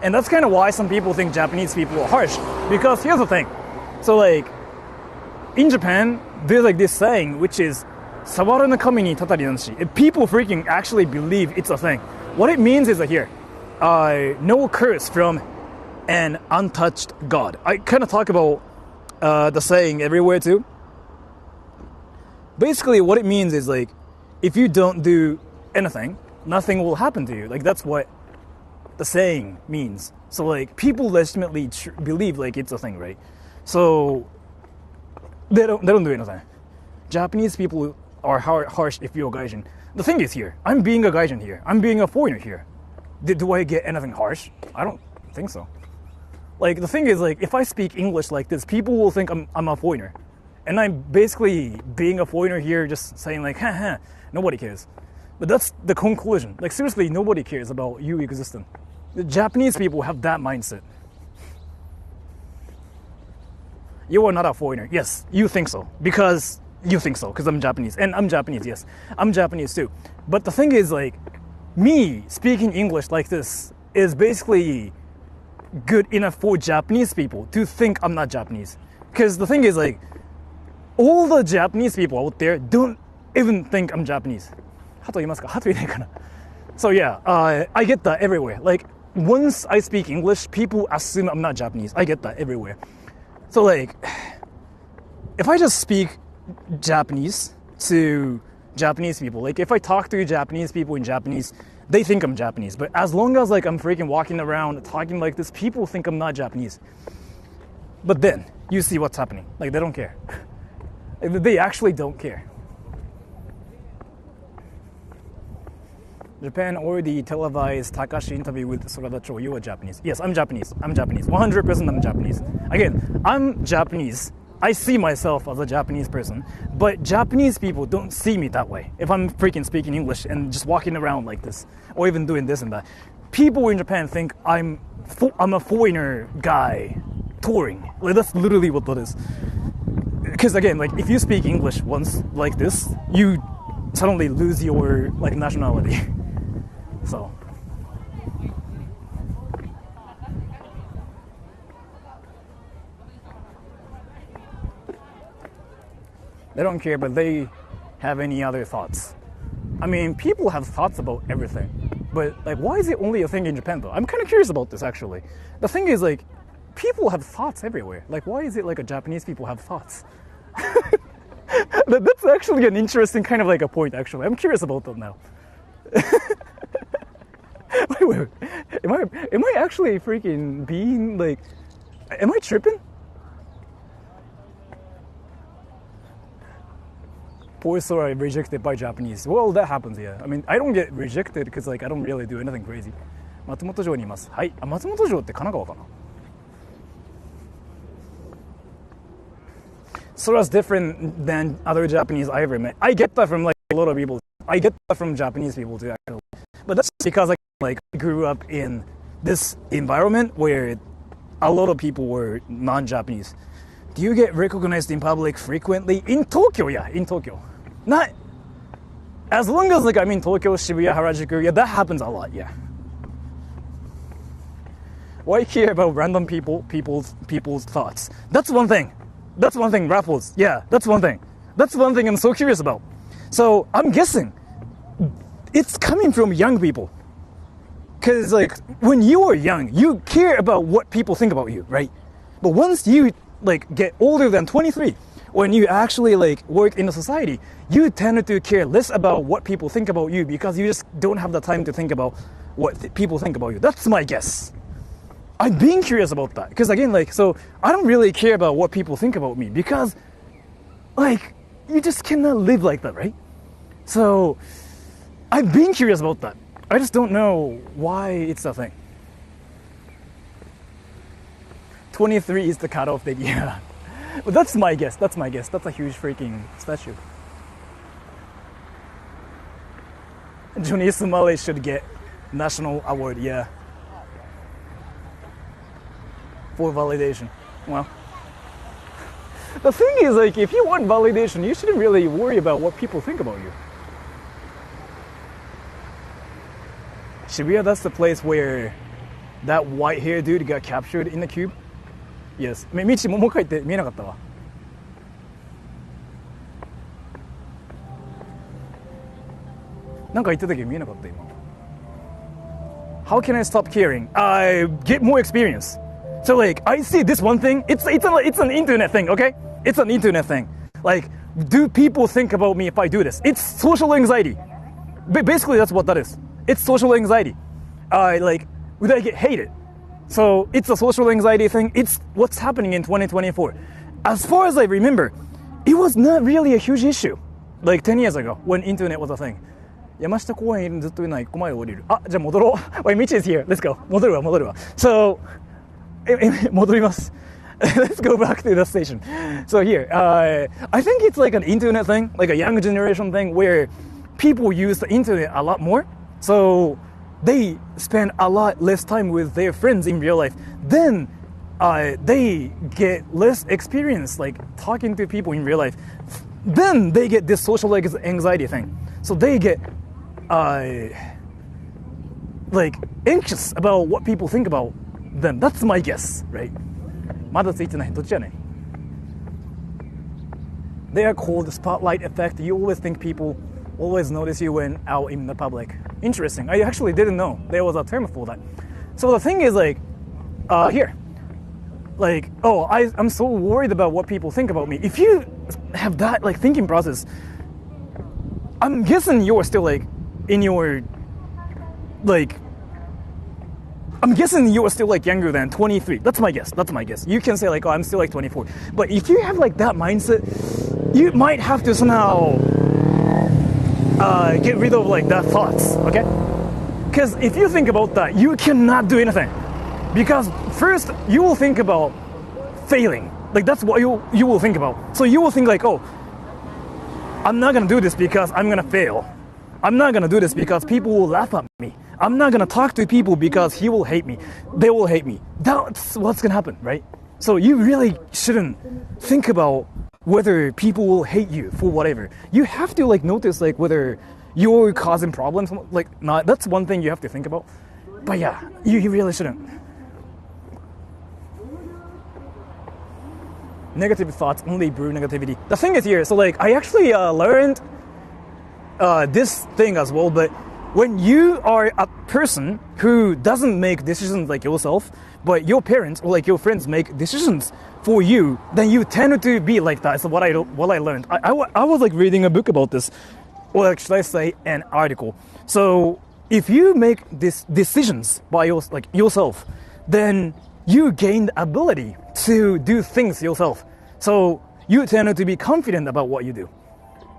And that's kind of why some people think Japanese people are harsh. Because here's the thing. So, like, in Japan, there's like this saying, which is, Sawaru no kami ni tatari nanshi. People freaking actually believe it's a thing. What it means is that here, no curse from an untouched God. I kind of talk about the saying everywhere too. Basically, what it means is like, if you don't do anything, nothing will happen to you. Like that's what the saying means. So like, people legitimately believe like it's a thing, right? So they don't do anything. Japanese people are harsh if you're a gaijin. The thing is here, I'm being a gaijin here. I'm being a foreigner here. Do I get anything harsh? I don't think so. Like, the thing is, like, if I speak English like this, people will think I'm a foreigner. And I'm basically being a foreigner here, just saying like, ha, nobody cares. But that's the conclusion. Like, seriously, nobody cares about you existing. The Japanese people have that mindset. You are not a foreigner. Yes, you think so. Because you think so, because I'm Japanese. And I'm Japanese, yes. I'm Japanese too. But the thing is, like, me speaking English like this is basically good enough for Japanese people to think I'm not Japanese. Because the thing is, like, all the Japanese people out there don't even think I'm Japanese. So yeah, I get that everywhere. Like, once I speak English, people assume I'm not Japanese. I get that everywhere. So like, if I just speak Japanese to Japanese people, like if I talk to Japanese people in Japanese, they think I'm Japanese. But as long as like I'm freaking walking around talking like this, people think I'm not Japanese. But then you see what's happening. Like, they don't care. They actually don't care. Japan already televised Takashi interview with Sora. You are Japanese. Yes, I'm Japanese. I'm Japanese. 100% I'm Japanese. Again, I'm Japanese. I see myself as a Japanese person, but Japanese people don't see me that way. If I'm freaking speaking English and just walking around like this, or even doing this and that, people in Japan think I'm a foreigner guy touring. Like, that's literally what that is. Because again, like, if you speak English once like this, you suddenly lose your like nationality. So. They don't care, but they have any other thoughts. I mean, people have thoughts about everything. But, like, why is it only a thing in Japan, though? I'm kind of curious about this, actually. The thing is, like, people have thoughts everywhere. Like, why is it, like, Japanese people have thoughts? That's actually an interesting kind of, like, a point, actually. I'm curious about that now. wait. Am I actually freaking being, like... Am I tripping? poor Sora rejected by Japanese. Well, that happens, yeah. I mean, I don't get rejected because like I don't really do anything crazy. 松本城にいます。はい。あ、松本城って神奈川かな。Sora's different than other Japanese I ever met. I get that from like a lot of people. I get that from Japanese people too, actually. But that's because I grew up in this environment where a lot of people were non-Japanese. Do you get recognized in public frequently? In Tokyo, yeah, in Tokyo. Not as long as like I'm in Tokyo, Shibuya, Harajuku, yeah, that happens a lot, yeah. Why care about random people's thoughts? That's one thing. That's one thing, raffles. Yeah, that's one thing. That's one thing I'm so curious about. So I'm guessing it's coming from young people. Because like when you are young, you care about what people think about you, right? But once you like get older than 23, when you actually like work in a society, you tend to care less about what people think about you because you just don't have the time to think about what people think about you. That's my guess. I'm being curious about that because again, like, so I don't really care about what people think about me because like you just cannot live like that, right? So I'm being curious about that. I just don't know why it's a thing. 23 is the cutoff date, yeah. But that's my guess, that's my guess. That's a huge freaking statue. Johnny Sumale should get national award, yeah. For validation. Well, the thing is, like, if you want validation, you shouldn't really worry about what people think about you. Shibuya, that's the place where that white hair dude got captured in the cube. Yes. ミチもう一回言って見えなかったわ。なんか言ってたけど見えなかった今。How can I stop caring? I get more experience. So like I see this one thing. It's an internet thing, okay? It's an internet thing. Like, do people think about me if I do this? It's social anxiety. Basically, that's what that is. It's social anxiety. Would I get hated? So it's a social anxiety thing. It's what's happening in 2024. As far as I remember, it was not really a huge issue. Like 10 years ago, when internet was a thing. 山下公園ずっといない1個前降りる。あ、じゃあ戻ろう。Wait, Michi is here. Let's go. 戻るわ。So, 戻ります。Let's go back to the station. So here, I think it's like an internet thing, like a young generation thing where people use the internet a lot more. So they spend a lot less time with their friends in real life. Then they get less experience like talking to people in real life. Then they get this social anxiety thing. So they get like anxious about what people think about them. That's my guess, right? まだついてない。どっちやねん。They are called the spotlight effect. You always think people always notice you when out in the public. Interesting. I actually didn't know there was a term for that. So the thing is like, here. Like, oh, I'm so worried about what people think about me. If you have that like thinking process, I'm guessing you're still like in your like I'm guessing you are still like younger than 23. That's my guess. You can say like, oh, I'm still like 24. But if you have like that mindset, you might have to somehow get rid of like that thoughts, okay? Because if you think about that, you cannot do anything. Because first, you will think about failing. Like that's what you will think about. So you will think like, oh, I'm not gonna do this because I'm gonna fail. I'm not gonna do this because people will laugh at me. I'm not gonna talk to people because he will hate me. They will hate me. That's what's gonna happen, right? So you really shouldn't think about whether people will hate you for whatever. You have to like notice like whether you're causing problems. Like not. That's one thing you have to think about. But yeah, you really shouldn't. Negative thoughts only brew negativity. The thing is here. So like I actually learned this thing as well, but when you are a person who doesn't make decisions like yourself, but your parents or like your friends make decisions for you, then you tend to be like that. That's what I learned. I was like reading a book about this, or like, should I say an article. So if you make these decisions by yourself, then you gain the ability to do things yourself. So you tend to be confident about what you do.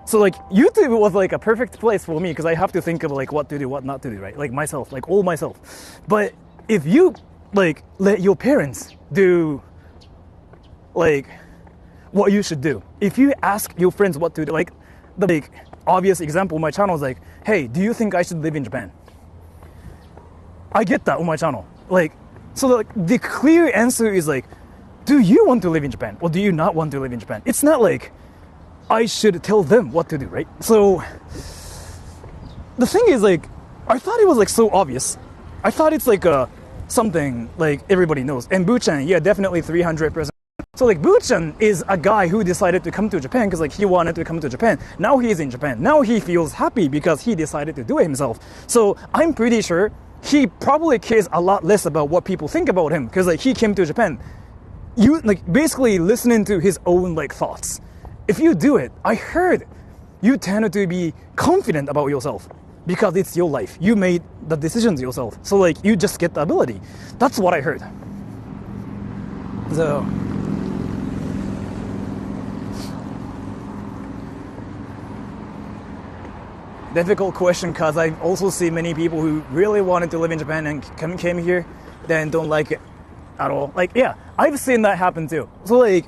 So like YouTube was like a perfect place for me because I have to think of like what to do, what not to do, right? Like myself, like all myself. But if you like let your parents do like what you should do, if you ask your friends what to do, like the like obvious example on my channel is like, hey, do you think I should live in Japan? I get that on my channel. Like, so like the clear answer is like, do you want to live in Japan or do you not want to live in Japan? It's not like I should tell them what to do, right? So the thing is like, I thought it was like so obvious. I thought it's like something like everybody knows. And Buchan, yeah, definitely 300%. So like Buchan is a guy who decided to come to Japan because like he wanted to come to Japan. Now he's in Japan. Now he feels happy because he decided to do it himself. So I'm pretty sure he probably cares a lot less about what people think about him because like he came to Japan. You like basically listening to his own like thoughts. If you do it, I heard you tend to be confident about yourself because it's your life. You made the decisions yourself. So like you just get the ability. That's what I heard. So difficult question because I also see many people who really wanted to live in Japan and came here, then don't like it at all. Like, yeah, I've seen that happen too. So like,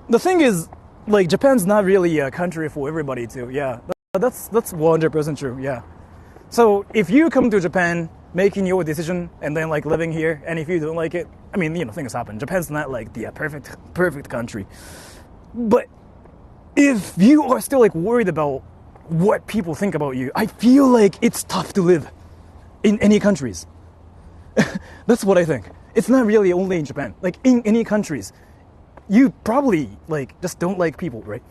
the thing is, like, Japan's not really a country for everybody too. Yeah, that's 100% true. Yeah. So if you come to Japan, making your decision and then like living here, and if you don't like it, I mean, you know, things happen. Japan's not like the perfect country. But if you are still like worried about what people think about you, I feel like it's tough to live in any countries. That's what I think. It's not really only in Japan. Like in any countries, you probably like just don't like people, right?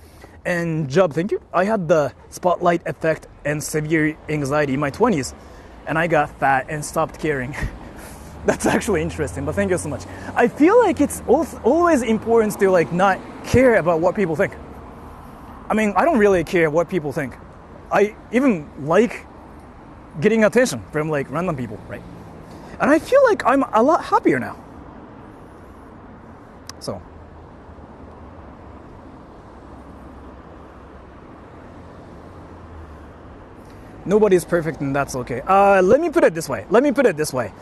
And Job, thank you. I had the spotlight effect and severe anxiety in my 20s, and I got fat and stopped caring. That's actually interesting, but thank you so much. I feel like it's always important to like not care about what people think. I mean, I don't really care what people think. I even like getting attention from like random people, right? And I feel like I'm a lot happier now. So. Nobody's perfect and that's okay. Let me put it this way.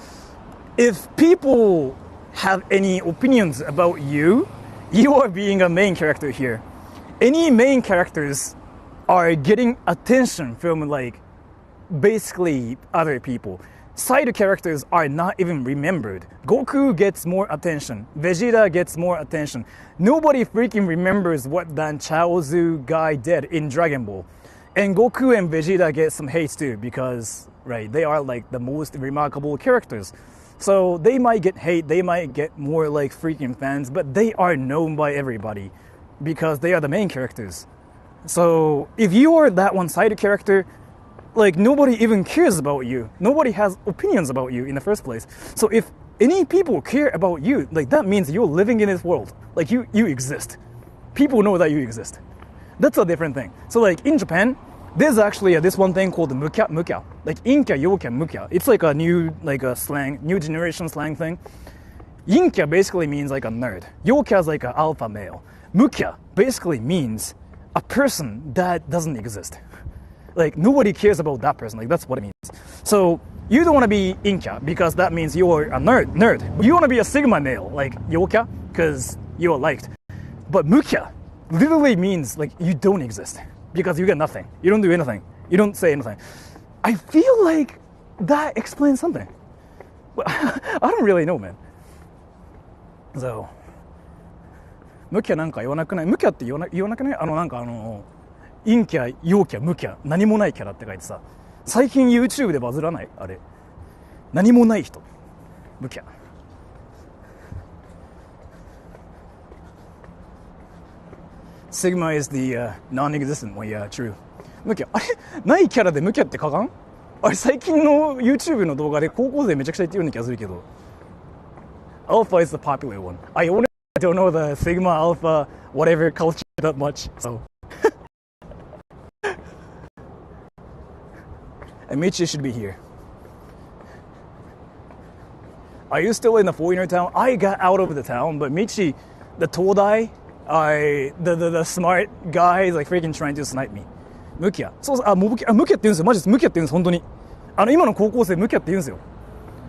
If people have any opinions about you, you are being a main character here. Any main characters are getting attention from like basically other people. Side characters are not even remembered. Goku gets more attention. Vegeta gets more attention. Nobody freaking remembers what that Chaozu guy did in Dragon Ball. And Goku and Vegeta get some hate too because, right, they are like the most remarkable characters. So they might get hate, they might get more like freaking fans, but they are known by everybody because they are the main characters. So if you are that one-sided character, like nobody even cares about you. Nobody has opinions about you in the first place. So if any people care about you, like that means you're living in this world. Like you exist. People know that you exist. That's a different thing. So like in Japan, there's actually this one thing called mukya. Like inkya, yokya, mukya. It's like a new new generation slang thing. Inkya basically means like a nerd. Yokya is like an alpha male. Mukya basically means a person that doesn't exist. Like nobody cares about that person. Like that's what it means. So you don't want to be inkya because that means you're a nerd. You want to be a sigma male, like yokya, because you're liked. But mukya literally means like you don't exist because you get nothing. You don't do anything. You don't say anything. I feel like that explains something. I don't really know, man. So, 無キャなんか言わなくない？無キャって言わなくない？陰キャ、陽キャ、無キャ、何もないキャラって書いてさ、最近 YouTube でバズらない？あれ。何もない人。無キャ。Sigma is the non-existent one, yeah, true. 無キャ、あれないキャラで無キャって書かん？あれ最近の YouTube の動画で高校生めちゃくちゃ言ってるような気がするけど。Alpha is the popular one. I don't know the Sigma, Alpha, whatever culture that much, so. And Michi should be here. Are you still in the foreigner town? I got out of the town, but Michi, the Todai, the smart guy is like freaking trying to snipe me. ムキャ。そうそう、ムキャって言うんですよ。マジです。ムキャって言うんです、本当に。今の高校生、ムキャって言うんですよ。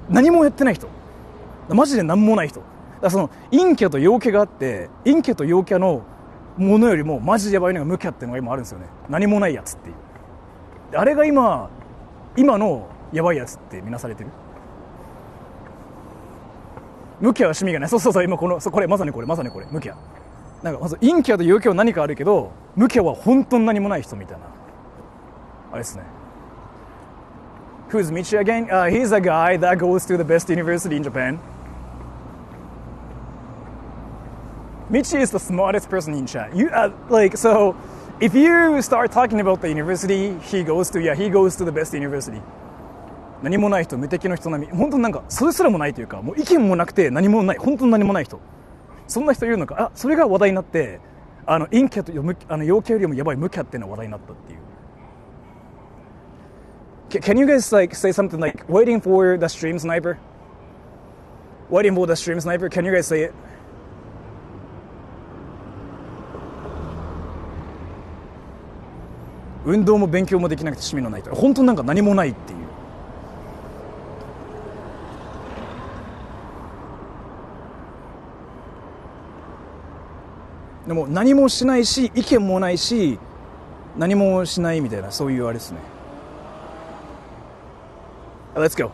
何もやってない人。マジで何もない人。だからその、陰キャと陽キャがあって、陰キャと陽キャのものよりも、マジでやばいのがムキャっていうのが今あるんですよね。何もないやつっていう。あれが今のやばいやつって見なされてる。ムキャは趣味がない。そうそうそう、今これ、まさにこれ、ムキャ。なんかまず陰キャと陽キャは何かあるけど、ムキャは本当に何もない人みたいな。あれですね。Who's Michi again? He's a guy that goes to the best university in Japan. Michi is the smartest person in chat. So if you start talking about the university he goes to the best university. 何もない人、無敵の人並み。本当になんかそれすらもないというか、もう意見もなくて何もない、本当に何もない人。そんな人いるのか。それが話題になって、陰キャと陽キャよりもやばいムキャっていうのが話題になったっていう。Can you guys like say something like waiting for the stream sniper? Waiting for the stream sniper. Can you guys say it? 運動も勉強もできなくて趣味のない人。本当になんか何もないっていう。でも何もしないし、意見もないし、何もしないみたいな、そういうあれですね。Let's go.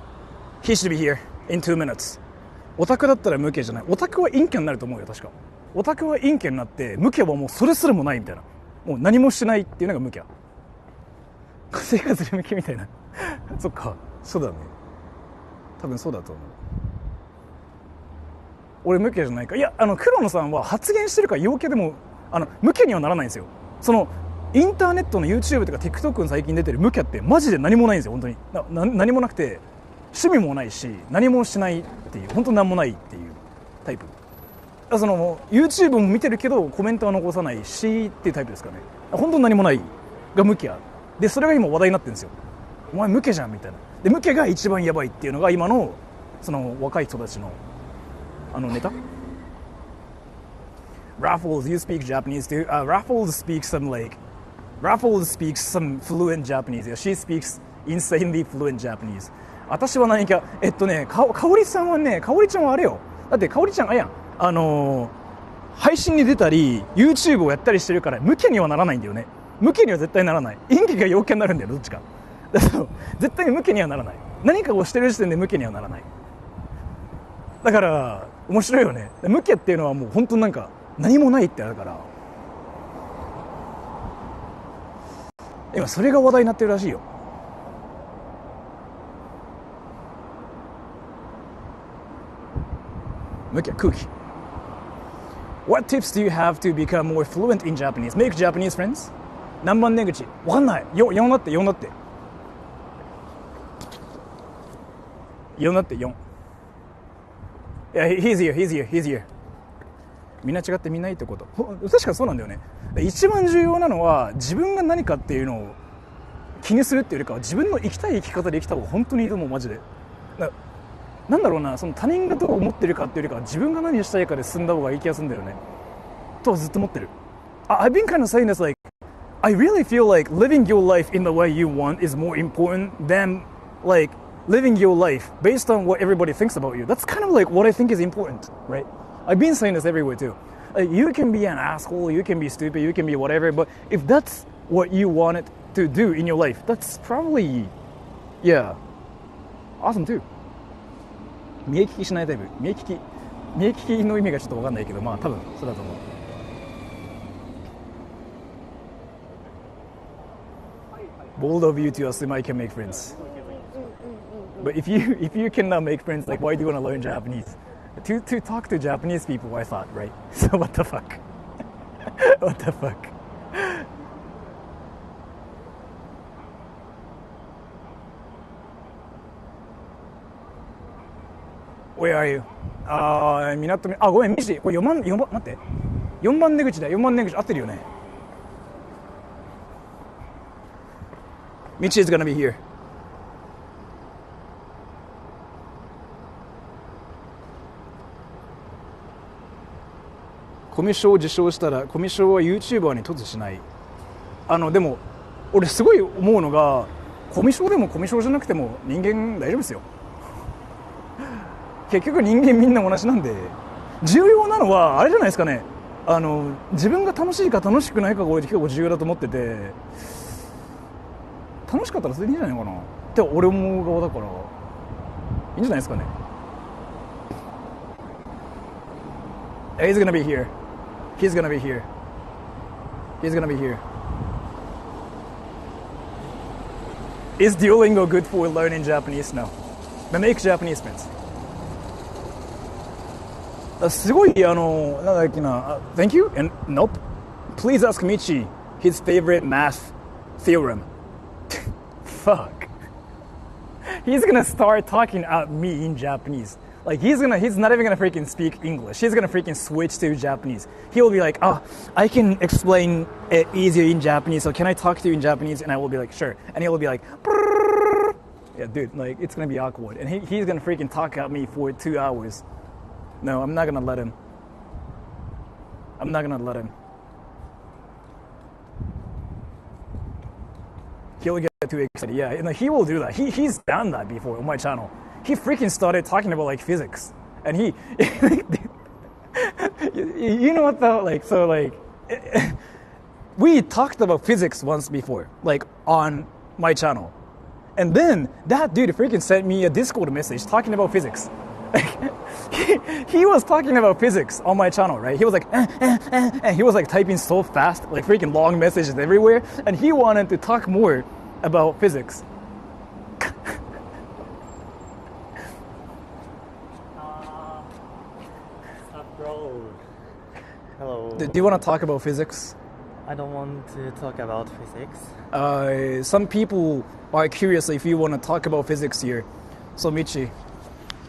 He should be here in 2 minutes. オタクだったら無形じゃない。オタクは陰キャになると思うよ、確か。オタクは陰キャになって、無形はもうそれすらもないみたいな。もう何もしないっていうのが無形。生活で無形みたいな。そっか、そうだね。多分そうだと思う。俺無形じゃないか。いや、黒野さんは発言してるから陽キャでも、無形にはならないんですよ。その、インターネットの YouTube とか TikTok に最近出てる無キャってマジで何もないんですよ、本当に。何もなくて、趣味もないし、何もしないっていう、本当に何もないっていうタイプ。その YouTube も見てるけどコメントは残さないしっていうタイプですかね。本当に何もないが無キャで、それが今話題になってるんですよ。お前無キャじゃんみたいな。で、無キャが一番やばいっていうのが今のその若い人たちのネタ。Raffles, you speak Japanese too? Raffles speaks some fluent Japanese. She speaks insanely fluent Japanese. 私は何かかおりさんはね、かおりちゃんはあれよ。だってかおりちゃん配信に出たり YouTube をやったりしてるから無キャにはならないんだよね。無キャには絶対ならない。陰キャが陽キャになるんだよ、どっちか。だから絶対に無キャにはならない。何かをしてる時点で無キャにはならない。だから面白いよね。無キャっていうのはもう本当になんか何もないってあるから。今それが話題になってるらしいよ。無キャ空気。What tips do you have to become more fluent in Japanese? Make Japanese friends? 何番出口わかんない。4だって4だって4だって4。いや、he's here。みんな違ってみんないいってこと。確かそうなんだよね。一番重要なのは自分が何かっていうのを気にするっていうよりかは自分の生きたい生き方で生きた方が本当にいいと思う、マジで。なんだろうな、その他人がどう思ってるかっていうよりかは自分が何したいかで進んだ方がいい気がするんだよね。とずっと思ってる。I've been kind of saying this like, I really feel like living your life in the way you want is more important than like living your life based on what everybody thinks about you. That's kind of like what I think is important, right? I've been saying this everywhere too. You can be an asshole, you can be stupid, you can be whatever, but if that's what you wanted to do in your life, that's probably, yeah, awesome too. 見え聞きしないタイプ。見え聞きの意味がちょっと分かんないけど、まあ多分そうだと思う。Bold of you to assume I can make friends. But if you cannot make friends, like why do you want to learn Japanese? To talk to Japanese people, I thought, right? So what the fuck? What the fuck? Where are you? 港目。ごめん、ミシ。これ待って。4番出口だ。4番出口合ってるよね。Michi is gonna be here. コミュ障を受賞したら、コミュ障は YouTuber に突しない。でも俺すごい思うのが、コミュ障でもコミュ障じゃなくても人間大丈夫ですよ。結局人間みんな同じなんで、重要なのはあれじゃないですかね。自分が楽しいか楽しくないかが俺結構重要だと思ってて、楽しかったらそれでいいんじゃないかなって俺思う側だから、いいんじゃないですかね。He's gonna be here. He's gonna be here. He's gonna be here. Is Duolingo good for learning Japanese now? That makes Japanese friends. すごいなんだっけな、Thank you and nope. Please ask Michi his favorite math theorem. Fuck. He's gonna start talking at me in Japanese. Like he's not even gonna freaking speak English. He's gonna freaking switch to Japanese. He'll be like, I can explain it easier in Japanese. So can I talk to you in Japanese? And I will be like, sure. And he'll be like, yeah, dude, like it's gonna be awkward. And he's gonna freaking talk at me for 2 hours. No, I'm not gonna let him. I'm not gonna let him. He'll get too excited. Yeah, and he will do that. He's done that before on my channel. He freaking started talking about like physics, and he, you know what though? Like so, like we talked about physics once before, like on my channel, and then that dude freaking sent me a Discord message talking about physics. He was talking about physics on my channel, right? He was like, and he was like typing so fast, like freaking long messages everywhere, and he wanted to talk more about physics. Hello. Do you want to talk about physics? I don't want to talk about physics. Some people are curious if you want to talk about physics here. So Michi,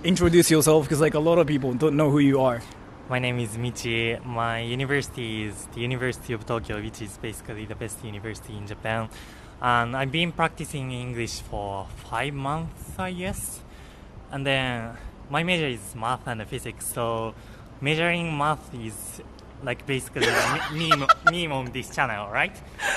introduce yourself because like a lot of people don't know who you are. My name is Michi. My university is the University of Tokyo, which is basically the best university in Japan. And I've been practicing English for 5 months, I guess. And then my major is math and physics, so majoring math is like basically meme on this channel, right?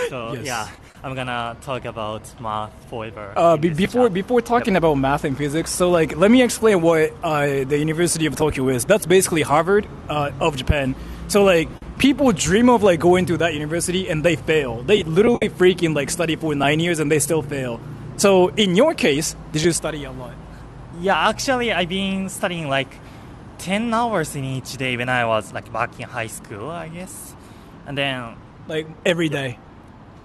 So Yes. yeah, I'm gonna talk about math forever. Before talking about math and physics, so like let me explain what the University of Tokyo is. That's basically Harvard of Japan. So like people dream of like going to that university and they fail. They literally freaking like study for 9 years and they still fail. So in your case, did you study a lot? Yeah, actually I've been studying like 10 hours in each day when I was like back in high school, I guess. And then Like every day?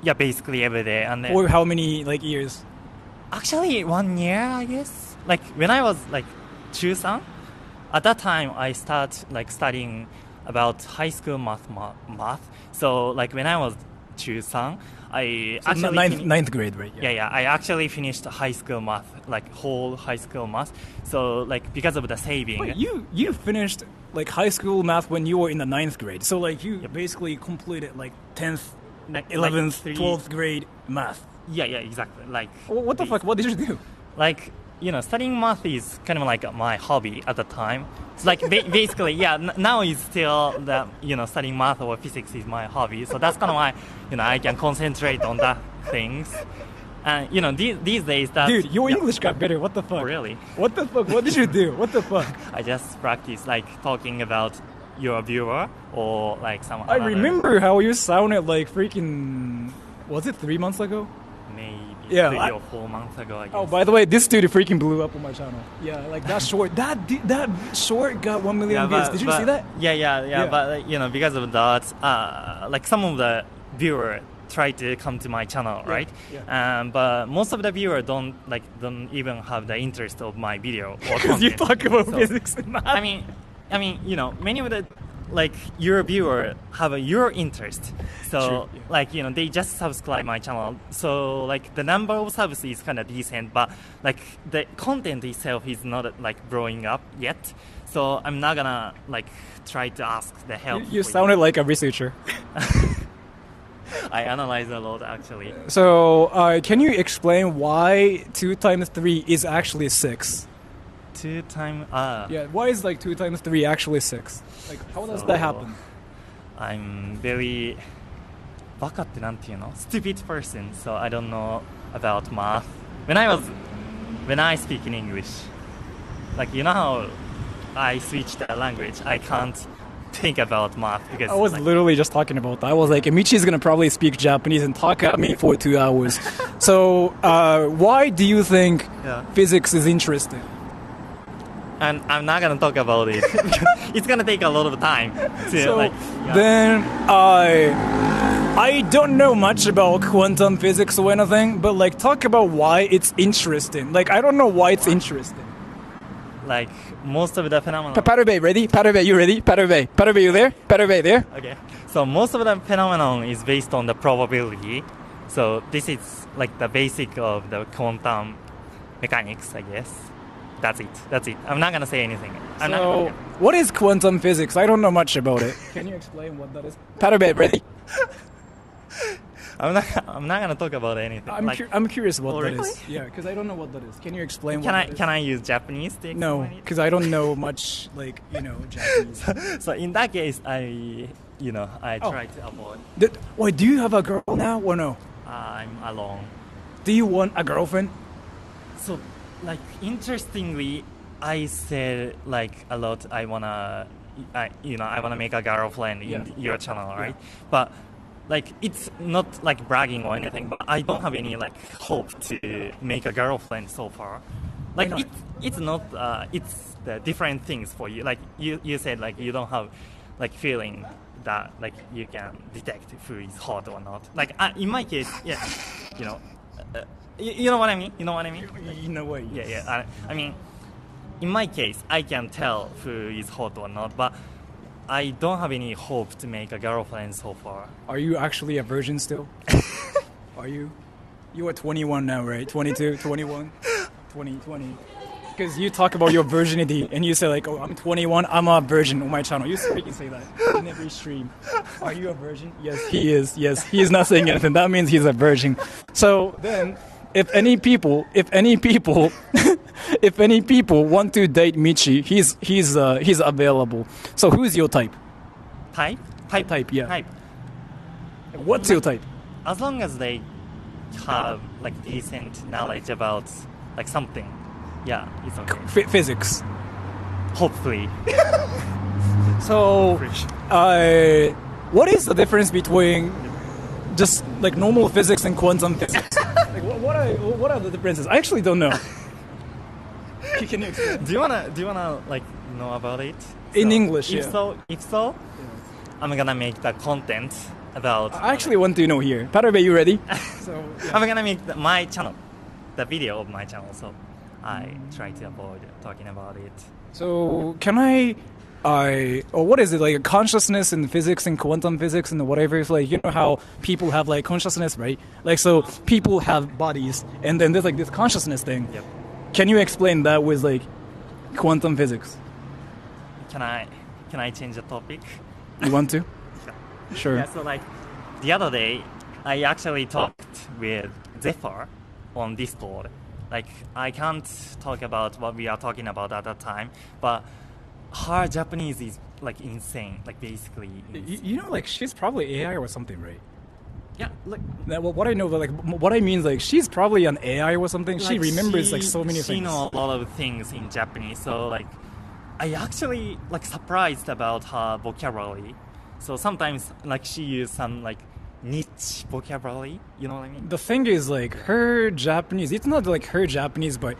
yeah, basically every day. And then For how many like years? actually 1 year, I guess. Like when I was like 2-3, at that time I start like studying about high school math. So like when I was 2-3, I So actually ninth grade, right? yeah, I actually finished high school math, like whole high school math. So like because of the saving. Wait, you finished like high school math when you were in the 9th grade. So like you basically completed like 10th, Like 11th, 3 12th grade math. Yeah, exactly. Like What the fuck? What did you do? like studying math is kind of like my hobby at the time. It's like basically, yeah. Now is still that studying math or physics is my hobby. So that's kind of why I can concentrate on that things. And these days that Dude, your English got better. What the fuck? Really? What the fuck? What did you do? What the fuck? I just practice like talking about your viewer or like some. I another- remember how you sounded like freaking. Was it 3 months ago? maybe Yeah, 3 I- or 4 months ago. I guess. Oh, by the way, this dude freaking blew up on my channel. Yeah, like that short. That short got 1 million views. Did you see that? Yeah. But because of that, like some of the viewers try to come to my channel, right? yeah. But most of the viewers don't even have the interest of my video or Because you content. talk about So, physics and math. I mean, many of the your viewer have your interest, so True, yeah. they just subscribe my channel. So like the number of subs is kind of decent, but like the content itself is not growing up yet. So I'm not gonna try to ask the help. You for sounded like a researcher. I analyze a lot actually. So, can you explain why 2 times 3 is actually 6? 2 times. Yeah, why is 2 times 3 actually 6? Like, how does that happen? I'm very バカってなんていうの? Stupid person, so I don't know about math. When I speak in English, like you know how I switch the language, I can't think about math because I was literally just talking about that. I was like, Michi's gonna probably speak Japanese and talk at me for 2 hours. So, why do you think physics is interesting? And I'm not gonna talk about it. It's gonna take a lot of time. Then I don't know much about quantum physics or anything, but like talk about why it's interesting. Like I don't know why it's interesting. Like most of the phenomena. Patabei, ready? Patabei, you ready? Patabei, you there? Patabei, there? Okay. So most of the phenomenon is based on the probability. So this is like the basic of the quantum mechanics, I guess. That's it. I'm not gonna say anything. What is quantum physics? I don't know much about it. Can you explain what that is? Patabei, ready? I'm not gonna talk about anything. I'm curious what that really? is. Yeah, because I don't know what that is. Can you explain what that is? Can I use Japanese to explain No, it? because I don't know much, like, Japanese. So in that case, I try to avoid. Wait, do you have a girl now or no? I'm alone. Do you want a girlfriend? So, like, interestingly, I said like a lot. I wanna make a girlfriend in your channel, right? Yeah. But like, it's not like bragging or anything. But I don't have any like hope to make a girlfriend so far. Like, it's not. It's the different things for you. Like you said, like you don't have like feeling that like you can detect who is hot or not. Like in my case, yeah, you know. You know what I mean? In a way. Yeah. I mean, in my case, I can tell who is hot or not, but I don't have any hope to make a girlfriend so far. Are you actually a virgin still? Are you? You are 21 now, right? 22, 21, 20. Because you talk about your virginity and you say like, oh, I'm 21, I'm a virgin on my channel. You say that in every stream. Are you a virgin? Yes, he is. Yes, he is not saying anything. That means he's a virgin. So then, if any people want to date Michi, he's available. So who's your type? Type, yeah. Type. What's your type? As long as they have like decent knowledge about like something, yeah, it's okay. Physics. Hopefully. So, what is the difference between just like normal physics and quantum physics? Like, what are the differences? I actually don't know. Can you explain? Do you wanna like know about it? In English, if so, I'm gonna make the content about. I actually want to know here. Patabei, you ready? I'm gonna make my channel, the video of my channel. So I try to avoid talking about it. So can or what is it, like a consciousness in physics and quantum physics and whatever? It's like, you know how people have like consciousness, right? Like, so people have bodies and then there's like this consciousness thing. Yep. Can you explain that with like quantum physics? Can I change the topic? You want to? Sure. Yeah, so like the other day, I actually talked with Zephyr on Discord. Like, I can't talk about what we are talking about at that time, but her Japanese is like insane, like basically insane. You know, like she's probably AI or something, right? Yeah, like what I know, like what I mean is like she's probably an AI or something. Like she remembers like so many things. She knows a lot of things in Japanese, so like I actually like surprised about her vocabulary. So sometimes like she used some like niche vocabulary, you know what I mean? The thing is like her Japanese, it's not like her Japanese, but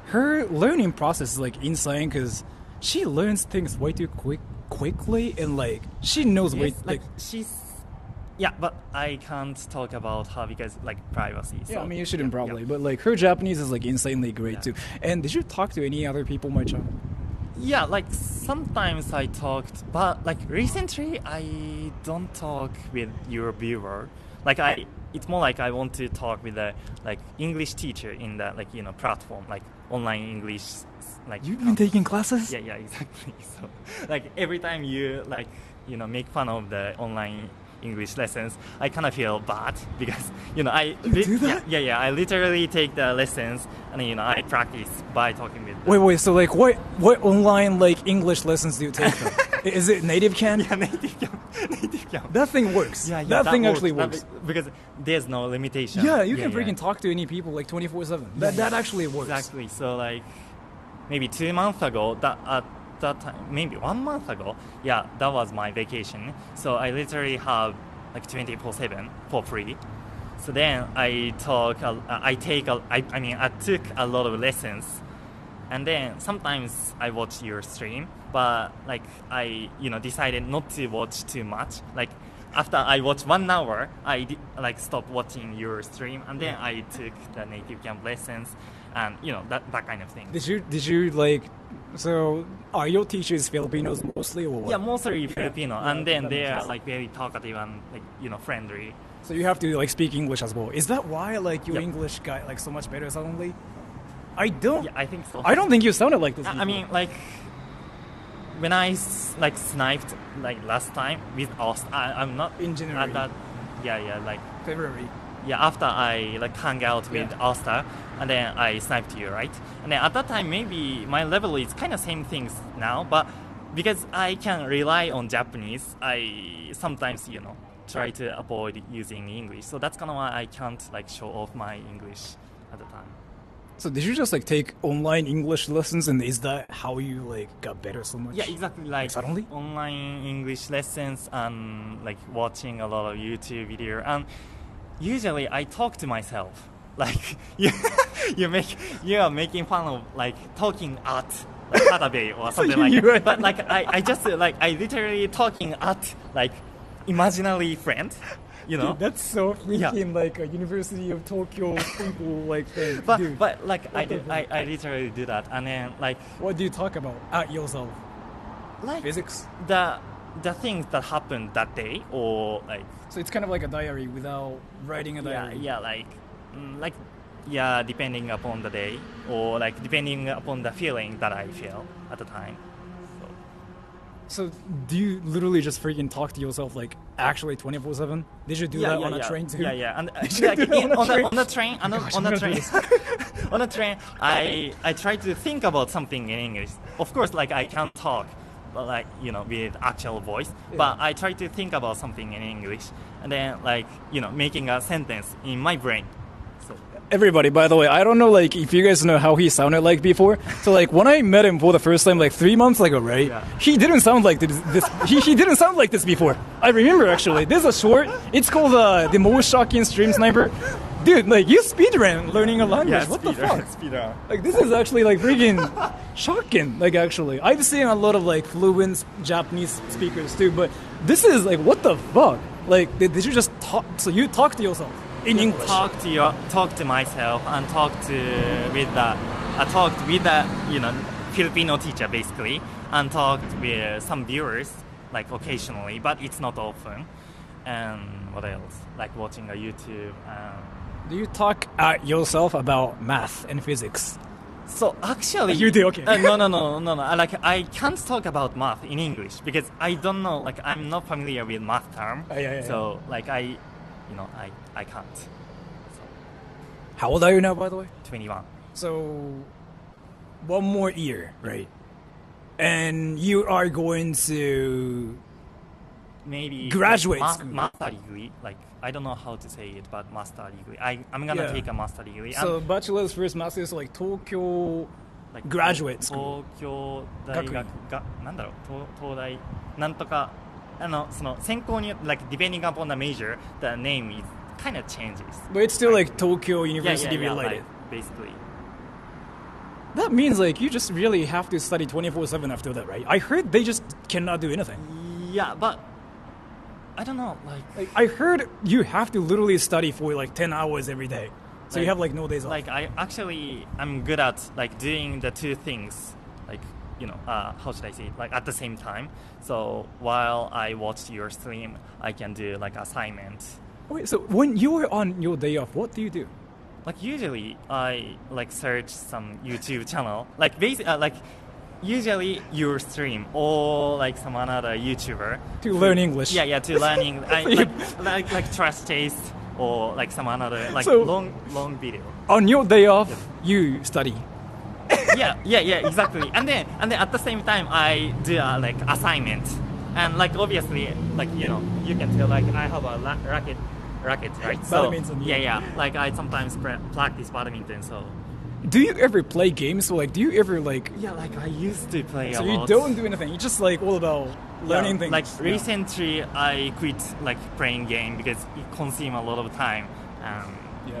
her learning process is like insane because she learns things way too quickly and like she knows way like she's. Yeah, but I can't talk about her because like privacy. So, yeah, I mean you shouldn't probably, but like her Japanese is like insanely great too. And did you talk to any other people on my channel? Yeah, like sometimes I talked, but like recently I don't talk with your viewer. Like it's more like I want to talk with a like English teacher in the like platform, like online English. Like you've been taking classes? Yeah, exactly. So like every time you like make fun of the online English lessons, I kind of feel bad because I do that? Yeah, I literally take the lessons and I practice by talking with them. Wait, so like what online like English lessons do you take? Is it native can? Yeah, native That thing works. Yeah, that thing actually works. works. Because there's no limitation. Yeah, you can freaking talk to any people like 24/7. That actually works. Exactly. So like maybe 2 months ago, at that time, maybe 1 month ago, that was my vacation. So I literally have like 24/7 for free. So then I took a lot of lessons, and then sometimes I watch your stream, but like I decided not to watch too much. Like after I watched 1 hour, I stopped watching your stream, and then I took the native camp lessons, and that kind of thing. Did you like? So are your teachers Filipinos mostly, or what? Yeah, mostly Filipino, and then they are like very talkative and like friendly. So you have to like speak English as well. Is that why like your English got like so much better suddenly? I don't. Yeah, I think so. I don't think you sounded like this. I mean, like when I sniped like last time with Ost, I'm not in January. Like February. Yeah, after I like hung out with Oster, and then I sniped you, right? And then at that time, maybe my level is kind of same things now, but because I can rely on Japanese, I sometimes try to avoid using English. So that's kind of why I can't like show off my English at the time. So did you just like take online English lessons, and is that how you like got better so much? Yeah, exactly. Like suddenly online English lessons and like watching a lot of YouTube video. And usually I talk to myself. Like you are making fun of like talking at like Hatabe or something like that. But like I just like I literally talking at like imaginary friend. Dude, that's so freaking like a University of Tokyo people like thing. But like I literally do that, and then like what do you talk about at yourself? Like physics. The things that happened that day, or like. So it's kind of like a diary without writing a diary. Yeah, depending upon the day, or like depending upon the feeling that I feel at the time. So do you literally just freaking talk to yourself like actually 24/7? Did you do that on a train too? Yeah, and like on the train, on the train, I try to think about something in English. Of course, like I can't talk, but like with actual voice. Yeah. But I try to think about something in English, and then like making a sentence in my brain. So. Everybody, by the way, I don't know like if you guys know how he sounded like before. So like when I met him for the first time like 3 months ago, right? Yeah. He didn't sound like this. He didn't sound like this before. I remember actually. There's a short. It's called the most shocking stream sniper. Dude, like you speedrun learning a language. Yeah, what the fuck? Speedrun. Like this is actually like freaking shocking. Like actually, I've seen a lot of like fluent Japanese speakers too, but this is like what the fuck? Like did you just talk? So you talk to yourself in English? Talk to myself and talked with the Filipino teacher basically, and talked with some viewers like occasionally, but it's not often. And what else? Like watching a YouTube. Do you talk at yourself about math and physics? So actually, you do, okay. No. Like I can't talk about math in English because I don't know. Like I'm not familiar with math term. So like I can't. So. How old are you now, by the way? 21. So 1 more year, right? And you are going to maybe graduate like master degree. Like I don't know how to say it, but master degree. I'm gonna take a master degree. So bachelor's first, master's, like Tokyo like graduate school. 東京大学がなんだろう東大なんとかその専攻によって like depending upon the major, the name is kind of changes. But it's still like Tokyo University related. Like, basically. That means like you just really have to study 24/7 after that, right? I heard they just cannot do anything. Yeah, but I don't know. Like I heard you have to literally study for like 10 hours every day. So you have like no days off. Like I'm good at like doing the two things, like how should I say it? Like at the same time. So while I watch your stream, I can do like assignments. Wait, so when you are on your day off, what do you do? Like usually I like search some YouTube channel, like like usually your stream or like some another YouTuber to learn English. Yeah, to learning like Trash Taste or like some another like so, long video. On your day off, you study. yeah, exactly. And then at the same time I do like assignment. And like obviously, like you know, you can tell like I have a racket, right? Badminton, So yeah. Like I sometimes practice badminton. So Do you ever play games? So like, do you ever like? yeah, like I used to play So a you lot. don't do anything. You're just like all about learning things. Like Yeah. recently, I quit like playing game because it consumes a lot of time.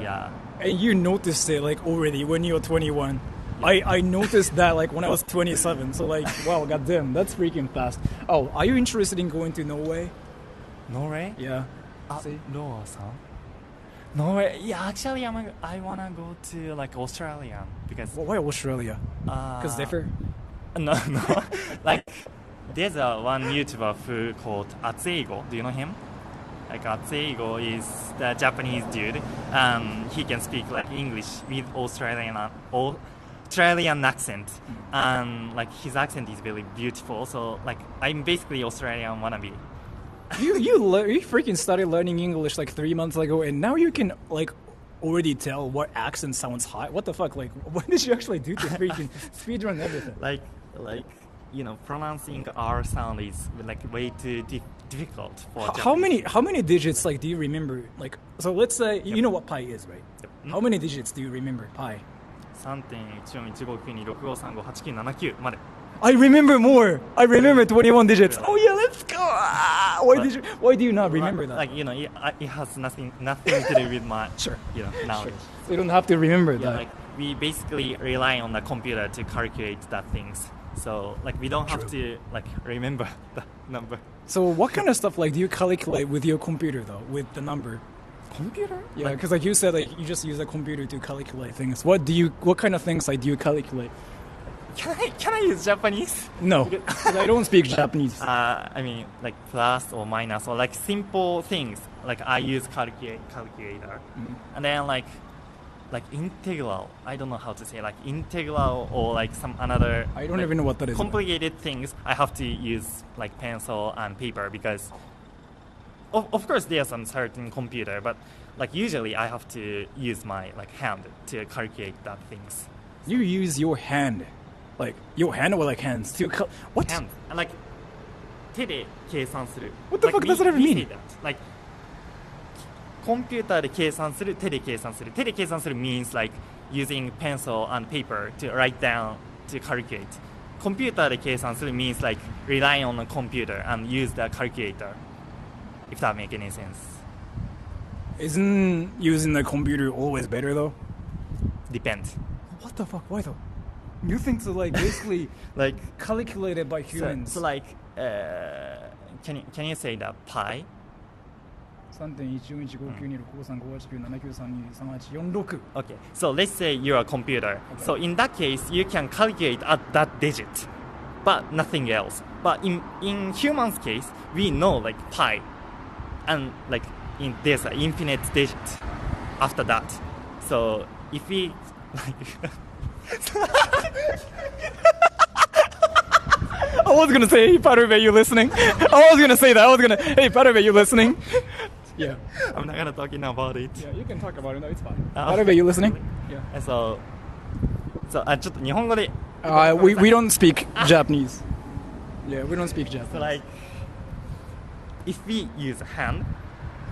Yeah. And you noticed it like already when you were 21. I noticed that like when I was 27. So like, wow, goddamn, that's freaking fast. Oh, are you interested in going to Norway? Norway? Yeah. See? Noah-san? Norway? Yeah, actually, I wanna go to like Australia because Why Australia? Because differ. no. Like there's one YouTuber who called Atseigo. Do you know him? Like Atseigo is the Japanese dude. He can speak like English with Australian accent, and like his accent is really beautiful. So like I'm basically Australian wannabe. You freaking started learning English like 3 months ago, and now you can like already tell what accent sounds high. What the fuck? Like, what did you actually do to freaking speedrun everything? Like you know, pronouncing R sound is like way too difficult for Japanese. How many digits like do you remember? Like, so let's say you know what pi is, right? Yep. How many digits do you remember pi? 3.1415926979まで I remember more. I remember 21 digits. Oh yeah, let's go. Why do you not remember that? Like you know, it has nothing to do with my Sure. you know knowledge. So you don't have to remember Yeah, that. like we basically rely on the computer to calculate that things. So like we don't have to like remember the number. So what kind of stuff like do you calculate with your computer though, with the number? Computer? Yeah, because like you said, like you just use a computer to calculate things. What kind of things like do you calculate? Can I use Japanese? No, 'cause I don't speak Japanese. I mean like plus or minus or like simple things. Like I use calculator, and then like integral. I don't know how to say like integral or like some another. I don't like, even know what that is. Complicated things. I have to use like pencil and paper because. Of course, there's some certain computer, but like usually I have to use my like hand to calculate that things. You use your hand, like your hand or like hands to what? Hand and like 手で計算する. What the like, fuck does that even we mean? say that. Like コンピューターで計算する、手で計算する。手で計算する means like using pencil and paper to write down to calculate. コンピューターで計算する means like rely on a computer and use the calculator. If that makes any sense. Isn't using the computer always better though? Depends. What the fuck? Why though? You think so? Like basically, Like calculated by humans. so like can you say that pi? 3.1415926537993234846. Okay. So let's say you're a computer. So in that case, you can calculate at that digit, but nothing else. But in humans' case, we know like pi, and like there's an infinite digit after that. So if we like. I was gonna say, hey, Parube, you listening? I was gonna say that. Hey, Parube, you listening? Yeah. I'm not gonna talking about it. Yeah, you can talk about it. No, it's fine. Ah, Parube, you listening? Yeah. So ちょっと日本語で We don't speak Japanese. Yeah, we don't speak Japanese. So like, if we use hand,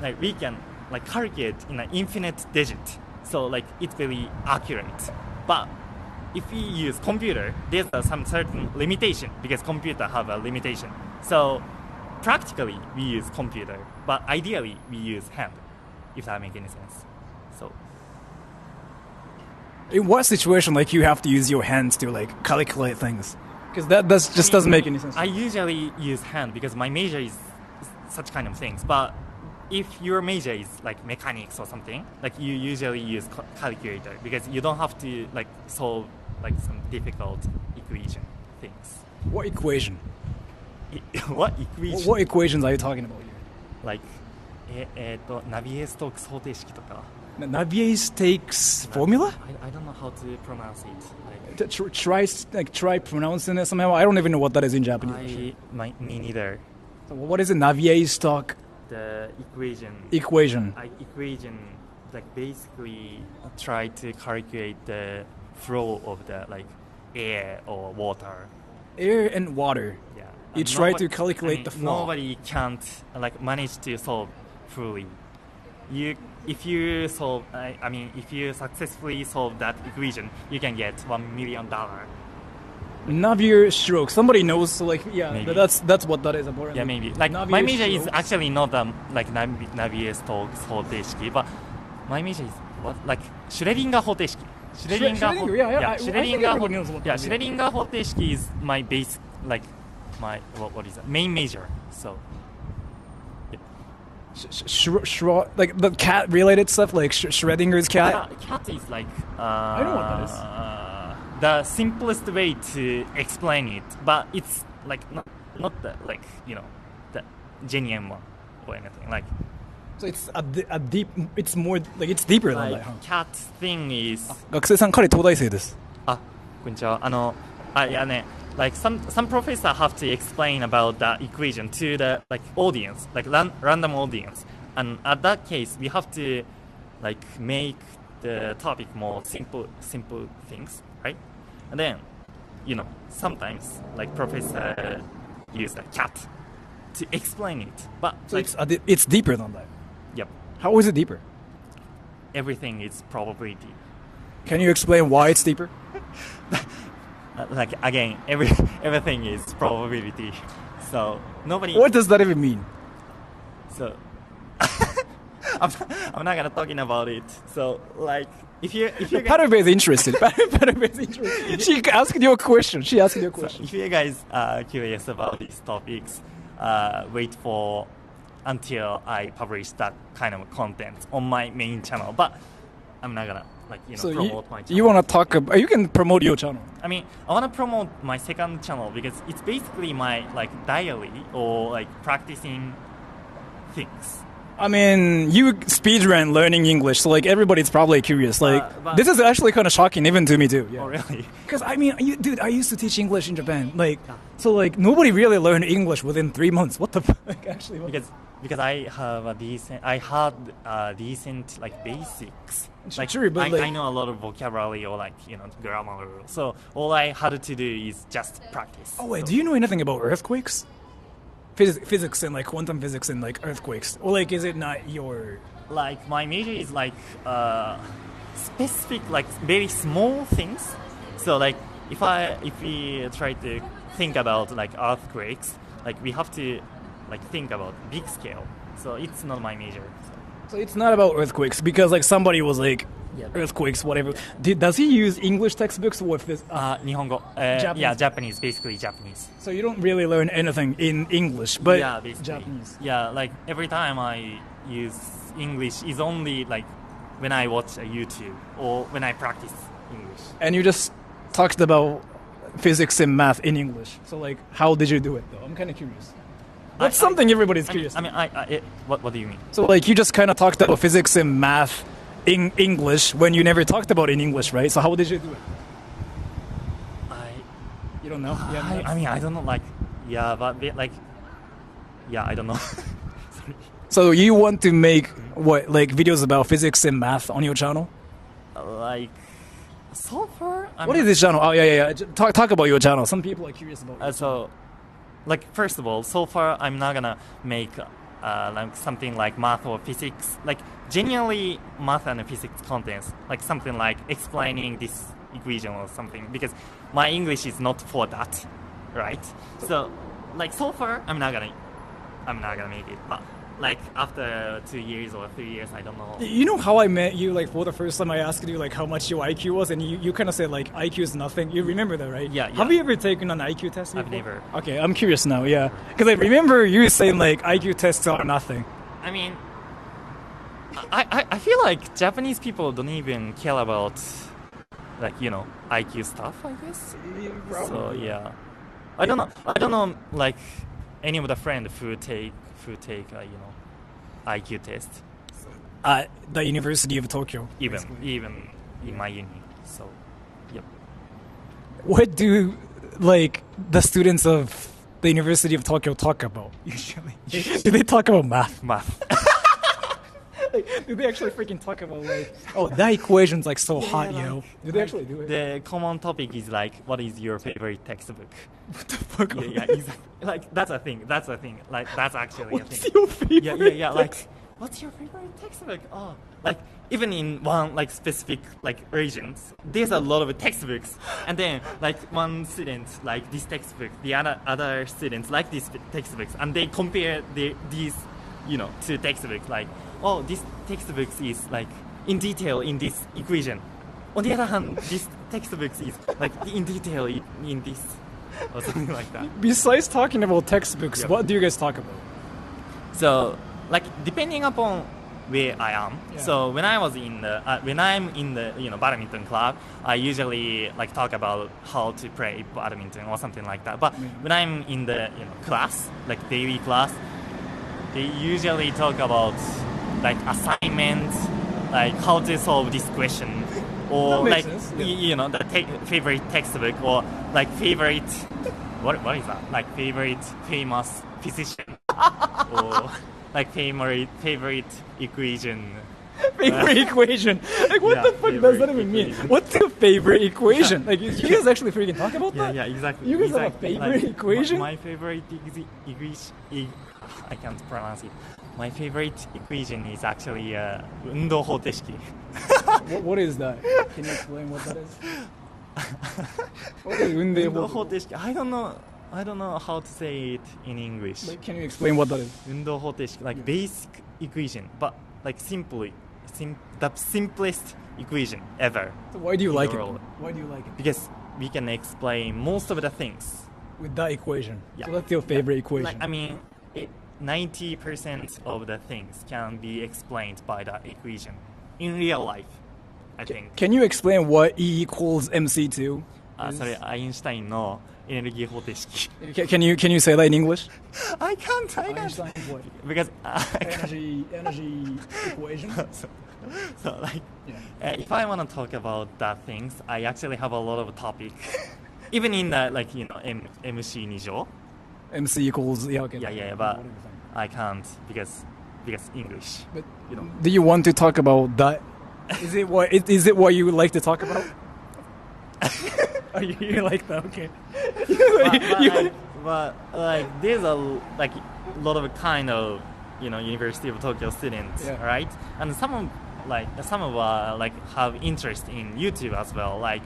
like we can like calculate in an infinite digit. So like it's very accurate. But if we use computer, there's some certain limitation because computer have a limitation. So practically we use computer, but ideally we use hand. If that makes any sense. So In what situation like you have to use your hands to like calculate things? Because that doesn't make any sense. I usually use hand because my major is such kind of things. But if your major is like mechanics or something, like you usually use calculator because you don't have to like solve like some difficult equation things. What equation? What equation? What equations are you talking about here? Like ナビエストークス方程式とか Navier-Stokes formula? I don't know how to pronounce it. Try pronouncing it somehow. I don't even know what that is in Japanese. Me neither. So what is a Navier-Stokes The equation. equation? Equation like basically try to calculate the flow of the like air or water Air and water. Yeah. You And try nobody- to calculate I mean, the flow. Nobody can't like manage to solve fully. If you successfully solve that equation, you can get $1 million. Navier stroke. Somebody knows. So like, yeah, Maybe. that's what that is about. Yeah, maybe. Like Navier my major is strokes. actually not like Navier Stokes 方程式, but my major is what? Like シュレディンガー方程式. Schrödinger, yeah, I think everybody knows what that is. Schrödinger 方程式 is my base, like my what is that? Main major. So like the cat related stuff, like Schrödinger's cat. cat is like I know what that is. The simplest way to explain it, but it's like not the like the genuine one or anything like. So it's a deep. It's more like it's deeper than Like that. Huh? cat thing is 学生さん、彼東大生です。こんにちは。いやね、like some professor have to explain about the equation to the like audience, like random audience, and at that case we have to like make the topic more simple things, right? And then sometimes like professor use the cat to explain it, but So like it's deeper than that. yep, How is it deeper? everything is probability. Can you explain why it's deeper? Like again, everything is probability. So nobody. What does that even mean? So I'm not gonna talking about it. So like if you Patabe is interested. Patabe is interested. She asked you a question. if you guys are curious about these topics, wait for until I publish that kind of content on my main channel. But I'm not gonna So promote my channel. you want to talk about? You can promote your channel. I mean, I want to promote my second channel because it's basically my like diary or like practicing things. I mean, you speedrun learning English, so like everybody's probably curious. Like but- this is actually kind of shocking, even to me too. Yeah. Oh really? Because I mean, dude, I used to teach English in Japan. Like, so like nobody really learned English within 3 months. What the fuck? Actually, Because I had decent like basics. Like Sure, but like- I know a lot of vocabulary or like grammar. So all I had to do is just practice. Oh wait, So- do you know anything about earthquakes? Physics and like quantum physics and like earthquakes, or like is it not your? Like my major is like specific, like very small things. So like if we try to think about like earthquakes, like we have to like think about big scale. So it's not my major. So it's not about earthquakes because like somebody was like Yeah. earthquakes, whatever. Does he use English textbooks or Nihongo. Japanese. Yeah, Japanese, basically Japanese. So you don't really learn anything in English, but Yeah, basically. Japanese. Yeah, like every time I use English is only like when I watch a YouTube or when I practice English. And you just talked about physics and math in English. So like, how did you do it though? I'm kind of curious. That's something everybody's curious. What do you mean? So like, you just kind of talked about physics and math in English when you never talked about it in English, right? So how did you do it? You don't know? Yeah, I mean, I don't know, like, yeah, but I don't know. Sorry. So you want to make what, like videos about physics and math on your channel? Like, so far, What is this channel? Oh yeah. Talk about your channel. Some people are curious about it. So, like, first of all, so far I'm not gonna make like something like math or physics, like genuinely math and physics contents, like something like explaining this equation or something, because my English is not for that, right? So, like, so far I'm not gonna make it, but like after 2 years or 3 years, I don't know. You know how I met you, like, for the first time I asked you, like, how much your IQ was, and you kind of said, like, IQ is nothing. You remember that, right? Yeah. Have you ever taken an IQ test before? I've never. Okay, I'm curious now, yeah. Because I remember you saying, like, IQ tests are nothing. I mean, I feel like Japanese people don't even care about, like, IQ stuff, I guess. So, yeah. I don't know, like, any of the friends who take IQ test. At the University of Tokyo. Even in my uni. So, yep. What do, like, the students of the University of Tokyo talk about, usually? Do they talk about math? Math. Do they actually freaking talk about like, oh, that equation's like so hot, yo? Do they actually do it? The common topic is like, what is your favorite textbook? What the fuck? Yeah, exactly. Like that's a thing. Like that's actually a What's thing. your favorite? Yeah. Like, what's your favorite textbook? Oh, like even in one like specific like regions, there's a lot of textbooks, and then like one student like this textbook, the other students like these textbooks, and they compare these, two textbooks. Like, oh, this textbook is like in detail in this equation. On the other hand, this textbook is like in detail in this, or something like that. Besides talking about textbooks, Yep. what do you guys talk about? So, like depending upon where I am. Yeah. So when I'm in the badminton club, I usually like talk about how to play badminton or something like that. But when I'm in the class, like daily class, they usually talk about like assignments, like how to solve this question, or That like makes sense, the favorite textbook, or like favorite what is that? Like favorite famous physician, or like favorite equation. Favorite equation. Like, what Yeah, the fuck does that favorite even mean? equation. What's your favorite equation? Like, you guys actually freaking talk about Yeah, that? yeah, exactly. You guys have a exactly. favorite equation? My favorite equation, I can't pronounce it. My favorite equation is actually 運動方程式. What is that? Can you explain what that is? What is 運動運動方程式?方程式. I don't know how to say it in English. Like, can you explain what that is? 運動方程式, like basic equation, but like the simplest equation ever. So why do you like it? world. Why do you like it? Because we can explain most of the things. With that equation. Yeah. So that's your favorite equation. Like, I mean, 90% of the things can be explained by that equation in real life, I think. Can you explain what E equals MC2? それアインシュタインのエネルギー方程式. Can you say that in English? I can't. Einstein's what? Because Energy equation? so like, if I want to talk about that things, I actually have a lot of topic. Even in the like MC 2乗. MC equals okay. Yeah, but I can't because English. But you know. do you want to talk about that? Is it what you would like to talk about? Oh, you like that? Okay. but like there's a like lot of kind of University of Tokyo students, Yeah. right? And some of like have interest in YouTube as well. Like,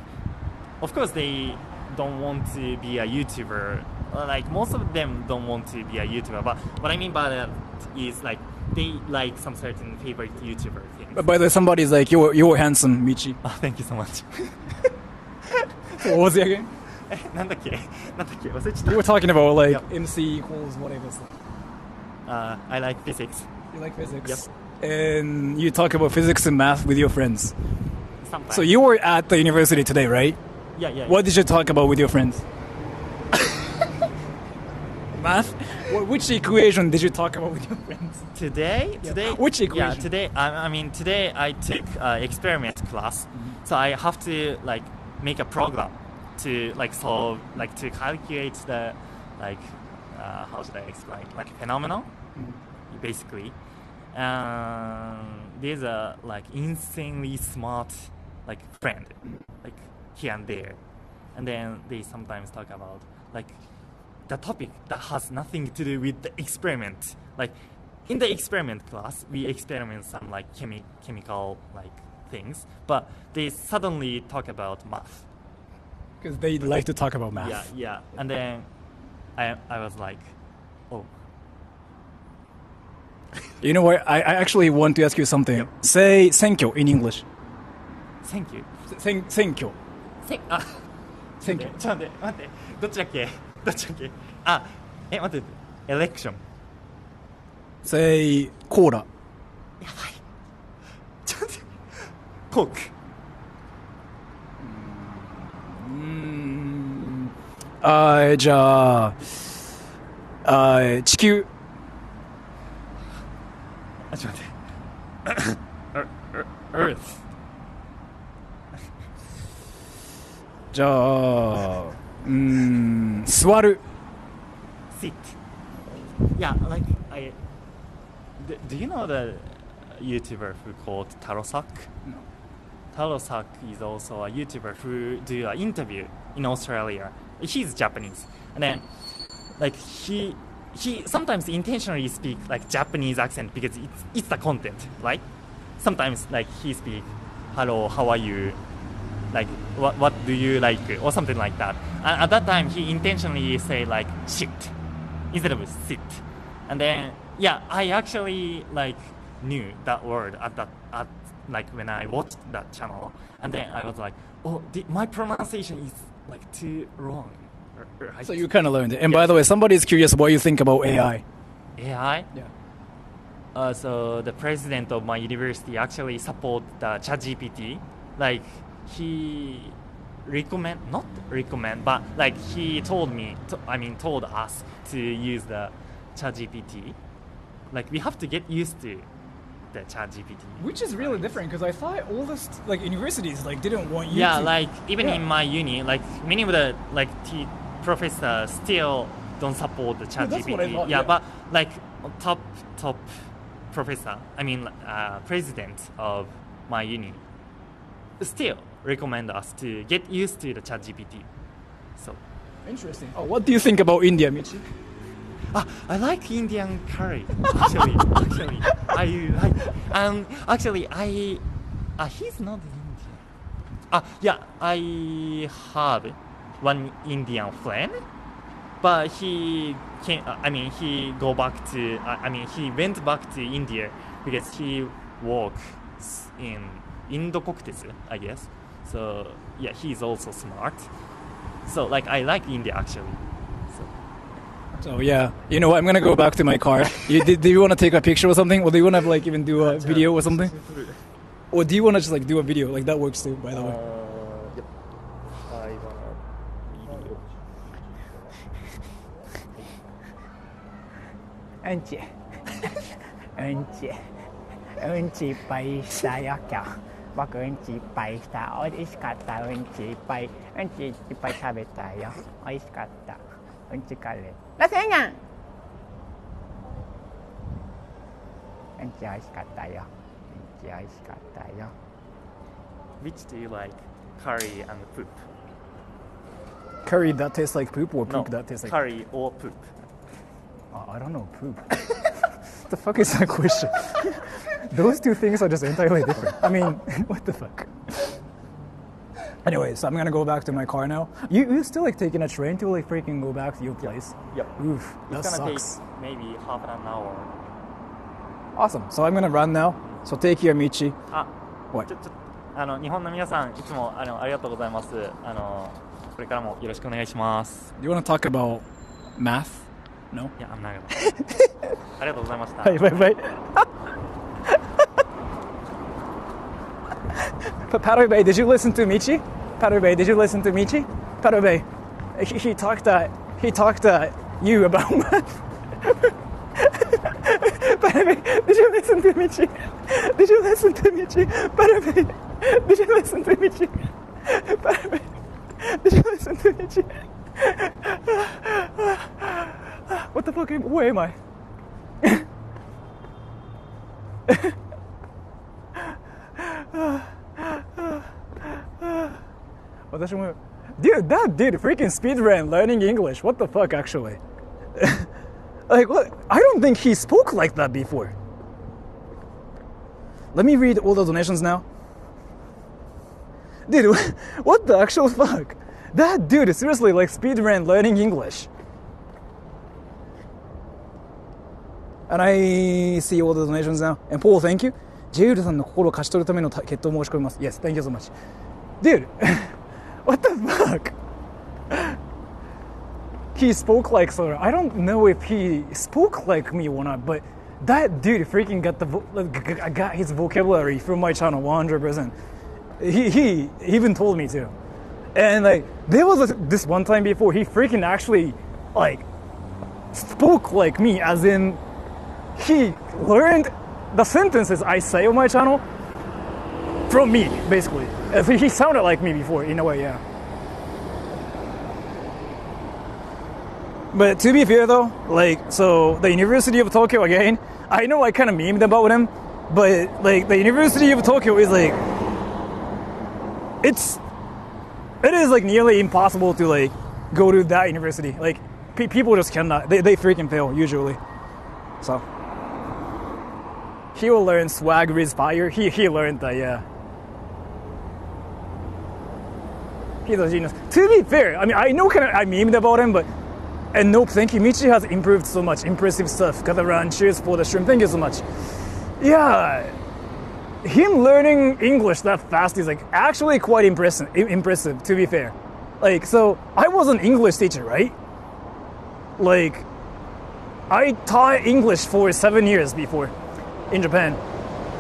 of course they don't want to be a YouTuber. Like most of them don't want to be a YouTuber. But what I mean by that is like they like some certain favorite YouTuber things. But by the way, somebody's like, you're handsome, Michi. Oh, thank you so much. So what was it again? なんだっけ忘れちゃった We were talking about like Yep. MC equals whatever. I like physics. You like physics. Yep. And you talk about physics and math with your friends. Sometimes. So you were at the university today, right? Yeah. What did you talk about with your friends? Math? Which equation did you talk about with your friends? Today? Which equation? Yeah, today. Today I took experiment class, so I have to like make a program to like solve, like to calculate the like how should I explain, like phenomenon, basically. There's a like insanely smart like friend, like here and there, and then they sometimes talk about like the topic that has nothing to do with the experiment. Like in the experiment class, we experiment some like chemical like things, but they suddenly talk about math. Because they like to talk about math. Yeah. And then I was like, oh. You know what? I actually want to ask you something. Yep. Say 選挙 in English. Thank you. 選挙。選挙。ちょっと待って。どっちだっけ待って。election. Say コーラ。ちょっと待って。コーク。じゃあ、地球。ちょっと待って。Earth. じゃあ、座る。Sit. Yeah, like do you know the YouTuber who called Tarosak? No. Tarosak is also a YouTuber who do an interview in Australia. He's Japanese, and then like he sometimes intentionally speak like Japanese accent because it's the content, right? Sometimes like he speak, "Hello, how are you?" Like what do you like or something like that. And at that time, he intentionally say like "shit" instead of "sit," and then yeah, I actually like knew that word at like when I watched that channel, and then I was like, oh, my pronunciation is like too wrong. Right? So you kind of learned it. And by the way, somebody is curious what you think about AI. AI? Yeah. So the president of my university actually support the ChatGPT. Like he not recommend, but like he told us to use the ChatGPT. Like we have to get used to the ChatGPT. Which is really different because I thought all this like universities like didn't want you yeah, to. like even in my uni, like many of the like professors still don't support the ChatGPT. That's what I thought, yeah, yeah. but like top professor, president of my uni, still recommend us to get used to the ChatGPT. So Interesting. Oh, what do you think about India, Michi? I like Indian curry. Actually, he's not Indian. Yeah, I have one Indian friend, but he came. He went back to India because he works in Indo-Koktetsu, I guess. So yeah, he's also smart. So like, I like India actually. So yeah, you know what? I'm gonna go back to my car. Do you want to take a picture or something? Or do you want to like even do a video or something? Or do you want to just like do a video? Like that works too, by the way. Yep. I wanna video. うんちいっぱいしたよ今日僕うんちいっぱいしたおいしかったうんちいっぱい食べたよおいしかったうんちカレーラセンガンうんちおいしかったようんちおいしかったよ Which do you like, curry and poop? Curry that tastes like poop or poop No, that tastes like curry or poop. I don't know, poop. What the fuck is that question? Those two things are just entirely different. I mean, what the fuck? Anyway, so I'm gonna go back to my car now. You still like taking a train to like freaking go back to your place? Yep. Oof, that It's gonna sucks. take maybe half an hour. Awesome. So I'm gonna run now. So take care, Michi. What? 日本の皆さんいつもありがとうございます。これからもよろしくお願いします。 Do you want to talk about math? No? いや、I'm not gonna. ありがとうございました。 Bye, bye, bye. Parubei, did you listen to Michi? Parubei, did you listen to Michi? Parubei, he talked at you about math. Parubei, did you listen to Michi? Did you listen to Michi? Parubei, did you listen to Michi? Parubei, did you listen to Michi? What the fuck? Where am I? Dude, that dude freaking speedran learning English. What the fuck, actually? Like, what? I don't think he spoke like that before. Let me read all the donations now. Dude, what the actual fuck? That dude is seriously like speedran learning English. And I see all the donations now. And Paul, thank you. ジェイルさんの心を勝ち取るための決闘を申し込みます。Yes, thank you so much. Dude, what the fuck? He spoke like Sora. I don't know if he spoke like me or not, but that dude freaking got his vocabulary from my channel 100%. He even told me to. And like, there was this one time before, he freaking actually like spoke like me, as in he learned the sentences I say on my channel from me, basically. He sounded like me before, in a way, yeah. But to be fair though, like, so the University of Tokyo again, I know I kind of memed about him, but like the University of Tokyo is like, it is like nearly impossible to like go to that university. Like people just cannot. They freaking fail usually. So he will learn swag Rizz fire. He learned that, yeah. He's a genius. To be fair, I mean, I know I memed about him, but and nope, thank you. Michi has improved so much. Impressive stuff. Got around. Cheers for the stream. Thank you so much. Yeah, him learning English that fast is like actually quite impressive. To be fair, like, so I was an English teacher, right? Like, I taught English for 7 years before in Japan,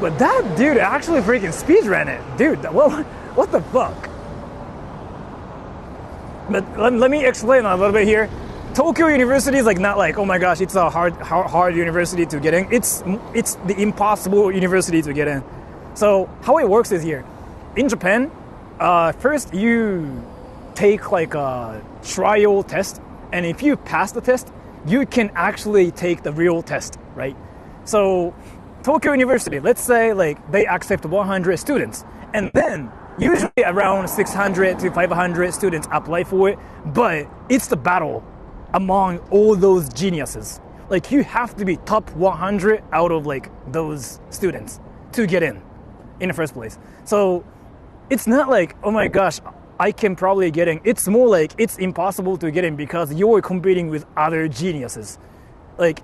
but that dude actually freaking speedran it, dude. Well, what the fuck? But let me explain a little bit here. Tokyo University is like not like, oh my gosh, it's a hard university to get in. It's the impossible university to get in. So how it works is here. In Japan, first you take like a trial test, and if you pass the test, you can actually take the real test, right? So Tokyo University, let's say like they accept 100 students, and then usually around 600 to 500 students apply for it, but it's the battle among all those geniuses. Like, you have to be top 100 out of like those students to get in the first place. So it's not like, oh my gosh, I can probably get in. It's more like it's impossible to get in because you're competing with other geniuses. Like,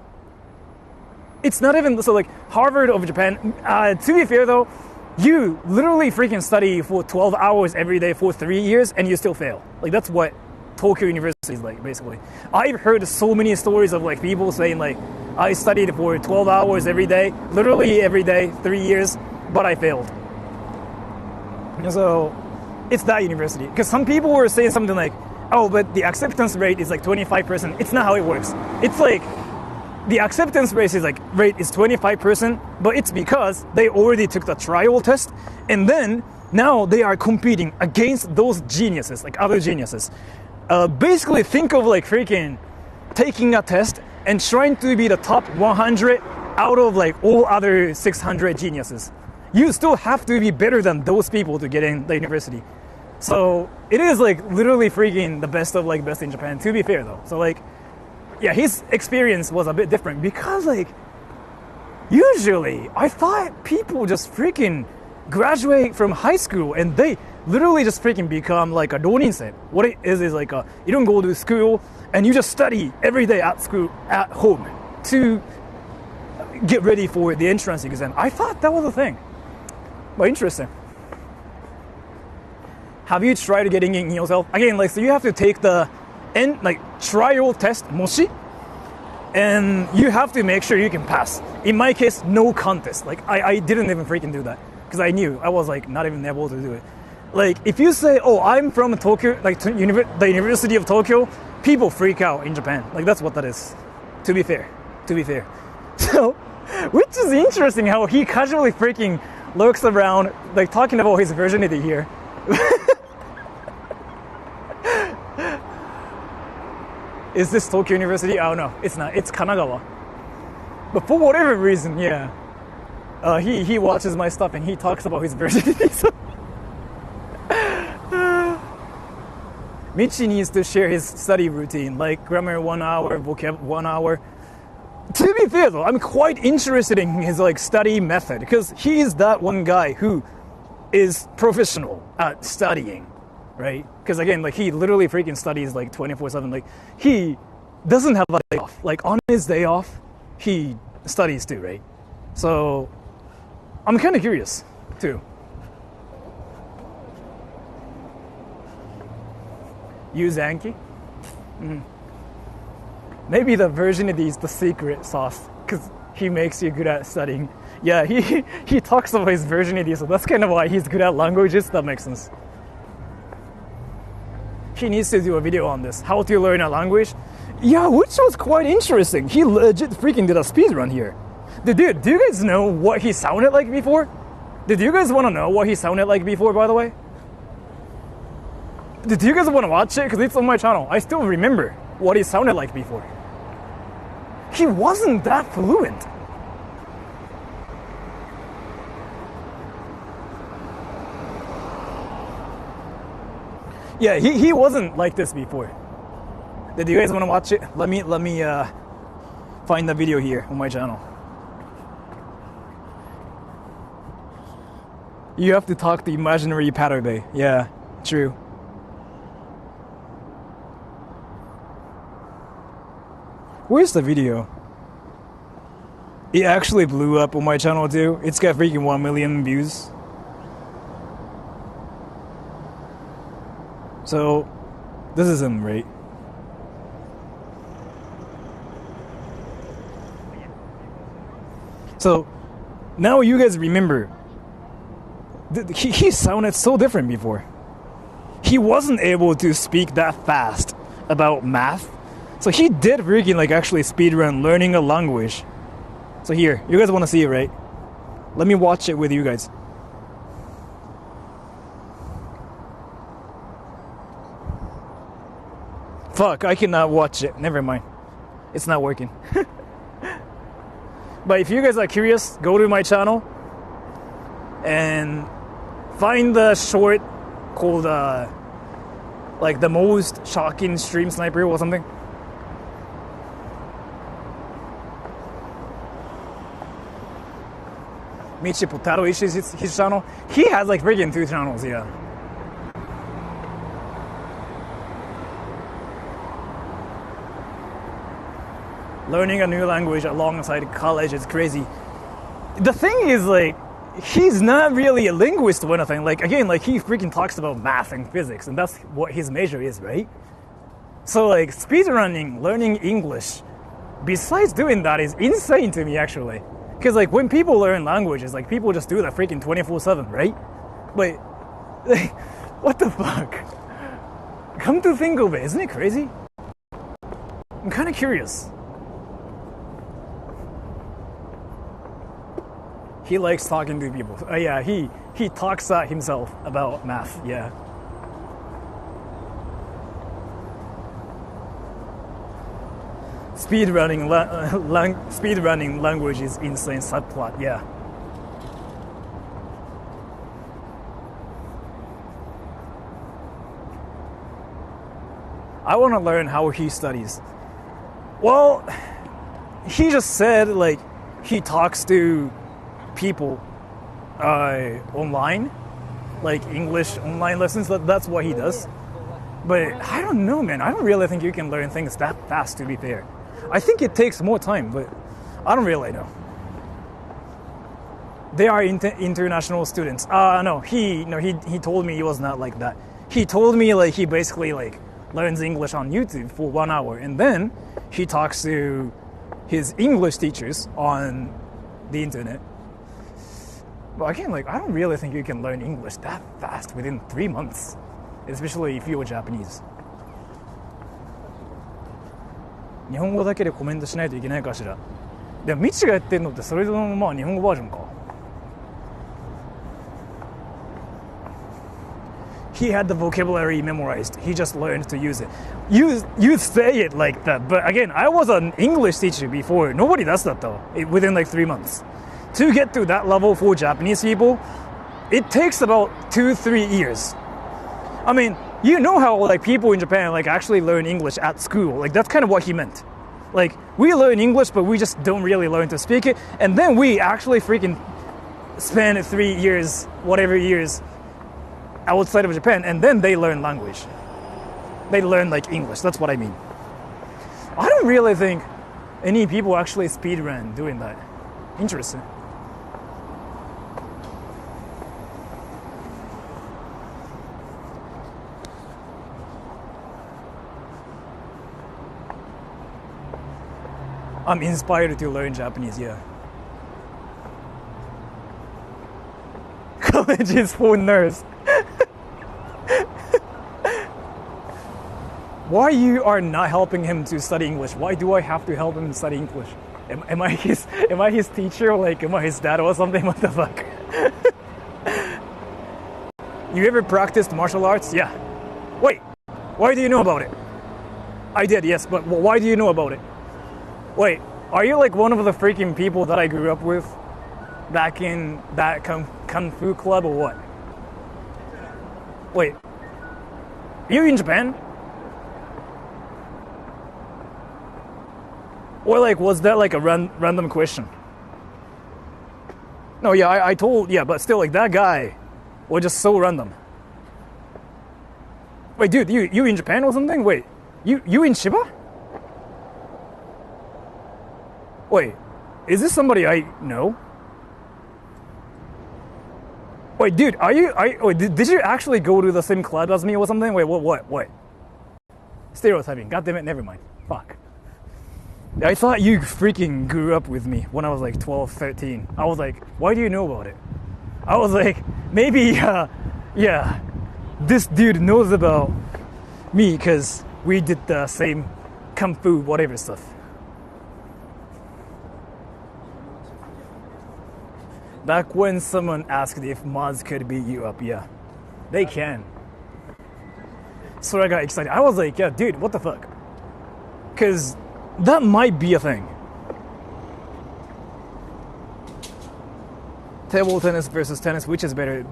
it's not even so like Harvard of Japan. To be fair though, you literally freaking study for 12 hours every day for 3 years and you still fail. Like, that's what Tokyo University is like, basically. I've heard so many stories of like people saying like, I studied for 12 hours every day, literally every day, 3 years, but I failed. So it's that university. Because some people were saying something like, oh, but the acceptance rate is like 25%. It's not how it works. It's like, the acceptance rate is 25%, but it's because they already took the trial test, and then now they are competing against those geniuses, like other geniuses. Basically, think of like freaking taking a test and trying to be the top 100 out of like all other 600 geniuses. You still have to be better than those people to get in the university. So it is like literally freaking the best of like best in Japan, to be fair though. So like, yeah, his experience was a bit different because like usually I thought people just freaking graduate from high school and they literally just freaking become like a roninsen. What it is like you don't go to school and you just study every day at school at home to get ready for the entrance exam. I thought that was a thing. But interesting. Have you tried getting in yourself? Again, like, so you have to take the trial test, moshi, and you have to make sure you can pass. In my case, no contest. Like, I didn't even freaking do that because I knew I was like not even able to do it. Like, if you say, oh, I'm from Tokyo, like the University of Tokyo, people freak out in Japan. Like, that's what that is. To be fair. So, which is interesting how he casually freaking lurks around, like talking about his virginity here. Is this Tokyo University? Oh no, it's not. It's Kanagawa. But for whatever reason, yeah, he watches my stuff and he talks about his virginity. So Michi needs to share his study routine, like grammar 1 hour, vocab 1 hour. To be fair though, I'm quite interested in his like study method because he's that one guy who is professional at studying. Right? Because again, like he literally freaking studies like 24/7. Like he doesn't have a day off. Like on his day off, he studies too, right? So I'm kind of curious too. Use Anki? Maybe the virginity is the secret sauce because he makes you good at studying. Yeah, he talks about his virginity, so that's kind of why he's good at languages. That makes sense. He needs to do a video on this, how to learn a language. Yeah, which was quite interesting. He legit freaking did a speed run here. Do you guys know what he sounded like before? Did you guys want to know what he sounded like before, by the way? Did you guys want to watch it? Because it's on my channel. I still remember what he sounded like before. He wasn't that fluent. Yeah, he wasn't like this before. Did you guys want to watch it? Let me find the video here on my channel. You have to talk to imaginary Patabe. Yeah, true. Where's the video? It actually blew up on my channel too. It's got freaking 1 million views. So, this is him, right? So, now you guys remember, he sounded so different before. He wasn't able to speak that fast about math. So he did freaking like actually speedrun learning a language. So here, you guys want to see it, right? Let me watch it with you guys. Fuck, I cannot watch it. Never mind. It's not working. But if you guys are curious, go to my channel and find the short called like the most shocking stream sniper or something. Michi Potato is his channel. He has like freaking 2 channels, yeah. Learning a new language alongside college is crazy. The thing is, like, he's not really a linguist or anything. Like, again, like, he freaking talks about math and physics, and that's what his major is, right? So, like, speedrunning, learning English, besides doing that, is insane to me, actually. Because, like, when people learn languages, like, people just do that freaking 24/7, right? But, like, what the fuck? Come to think of it, isn't it crazy? I'm kind of curious. He likes talking to people. Yeah, he talks himself about math, yeah. Speedrunning language is insane subplot, yeah. I want to learn how he studies. Well, he just said, like, he talks to people online, like English online lessons. That's what he does. But I don't know, man. I don't really think you can learn things that fast, to be fair. I think it takes more time, but I don't really know. They are international students. No, he told me he was not like that. He told me like he basically like learns English on YouTube for 1 hour, and then he talks to his English teachers on the internet. But again, like, I don't really think you can learn English that fast within 3 months, especially if you're Japanese. 日本語だけでコメントしないといけないかしら。でもミチがやってんのってそれのまあ日本語バージョンか。He had the vocabulary memorized. He just learned to use it. You say it like that, but again, I was an English teacher before. Nobody does that though. Within like 3 months. To get to that level for Japanese people, it takes about 2-3 years. I mean, you know how like people in Japan like actually learn English at school. Like that's kind of what he meant. Like we learn English, but we just don't really learn to speak it. And then we actually freaking spend 3 years, whatever years, outside of Japan, and then they learn language. They learn like English. That's what I mean. I don't really think any people actually speedrun doing that. Interesting. I'm inspired to learn Japanese, yeah. College is for nerds. Why you are not helping him to study English? Why do I have to help him study English? Am I his teacher? Like, am I his dad or something? What the fuck? You ever practiced martial arts? Yeah. Wait, why do you know about it? I did, yes, but why do you know about it? Wait, are you like one of the freaking people that I grew up with back in that kung fu club or what? Wait, You in Japan? Or like, was that like a random question? No, yeah, I told, yeah, but still, like, that guy was just so random. Wait, dude, you in Japan or something? Wait, you in Shiba? Wait, is this somebody I know? Wait, dude, wait, did you actually go to the same club as me or something? Wait, what? Stereotyping, goddammit, never mind. Fuck. I thought you freaking grew up with me when I was like 12, 13. I was like, why do you know about it? I was like, maybe, yeah, this dude knows about me because we did the same kung fu, whatever stuff. Back when someone asked if mods could beat you up, yeah, they can. So I got excited. I was like, yeah, dude, what the fuck? Because that might be a thing. Table tennis versus tennis, which is better?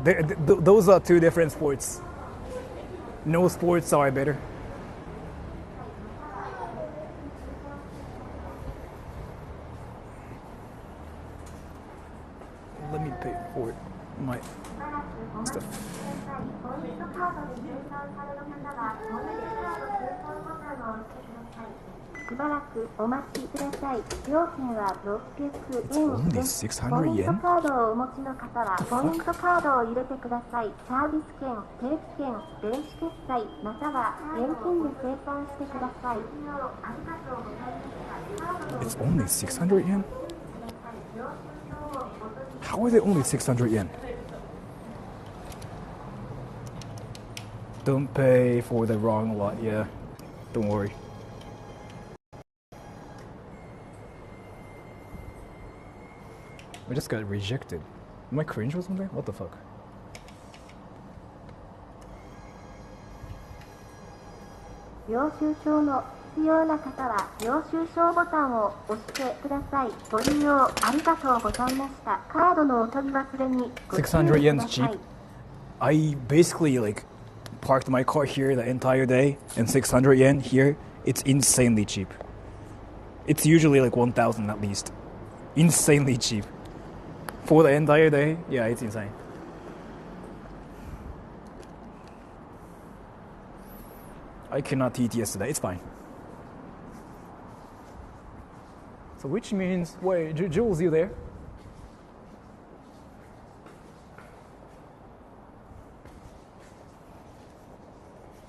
Those are two different sports. No sports are better. Let me pay for my stuff. It's only 600 yen? It's only 600 yen? How is it only 600 yen? Don't pay for the wrong lot, yeah. Don't worry. I just got rejected. Am I cringe or something? What the fuck? $600 cheap. I basically like parked my car here the entire day, and 600 yen here, it's insanely cheap. It's usually like 1,000 at least. Insanely cheap. For the entire day, yeah, it's insane. I cannot TTS today, it's fine. So which means, wait, Jules, you there?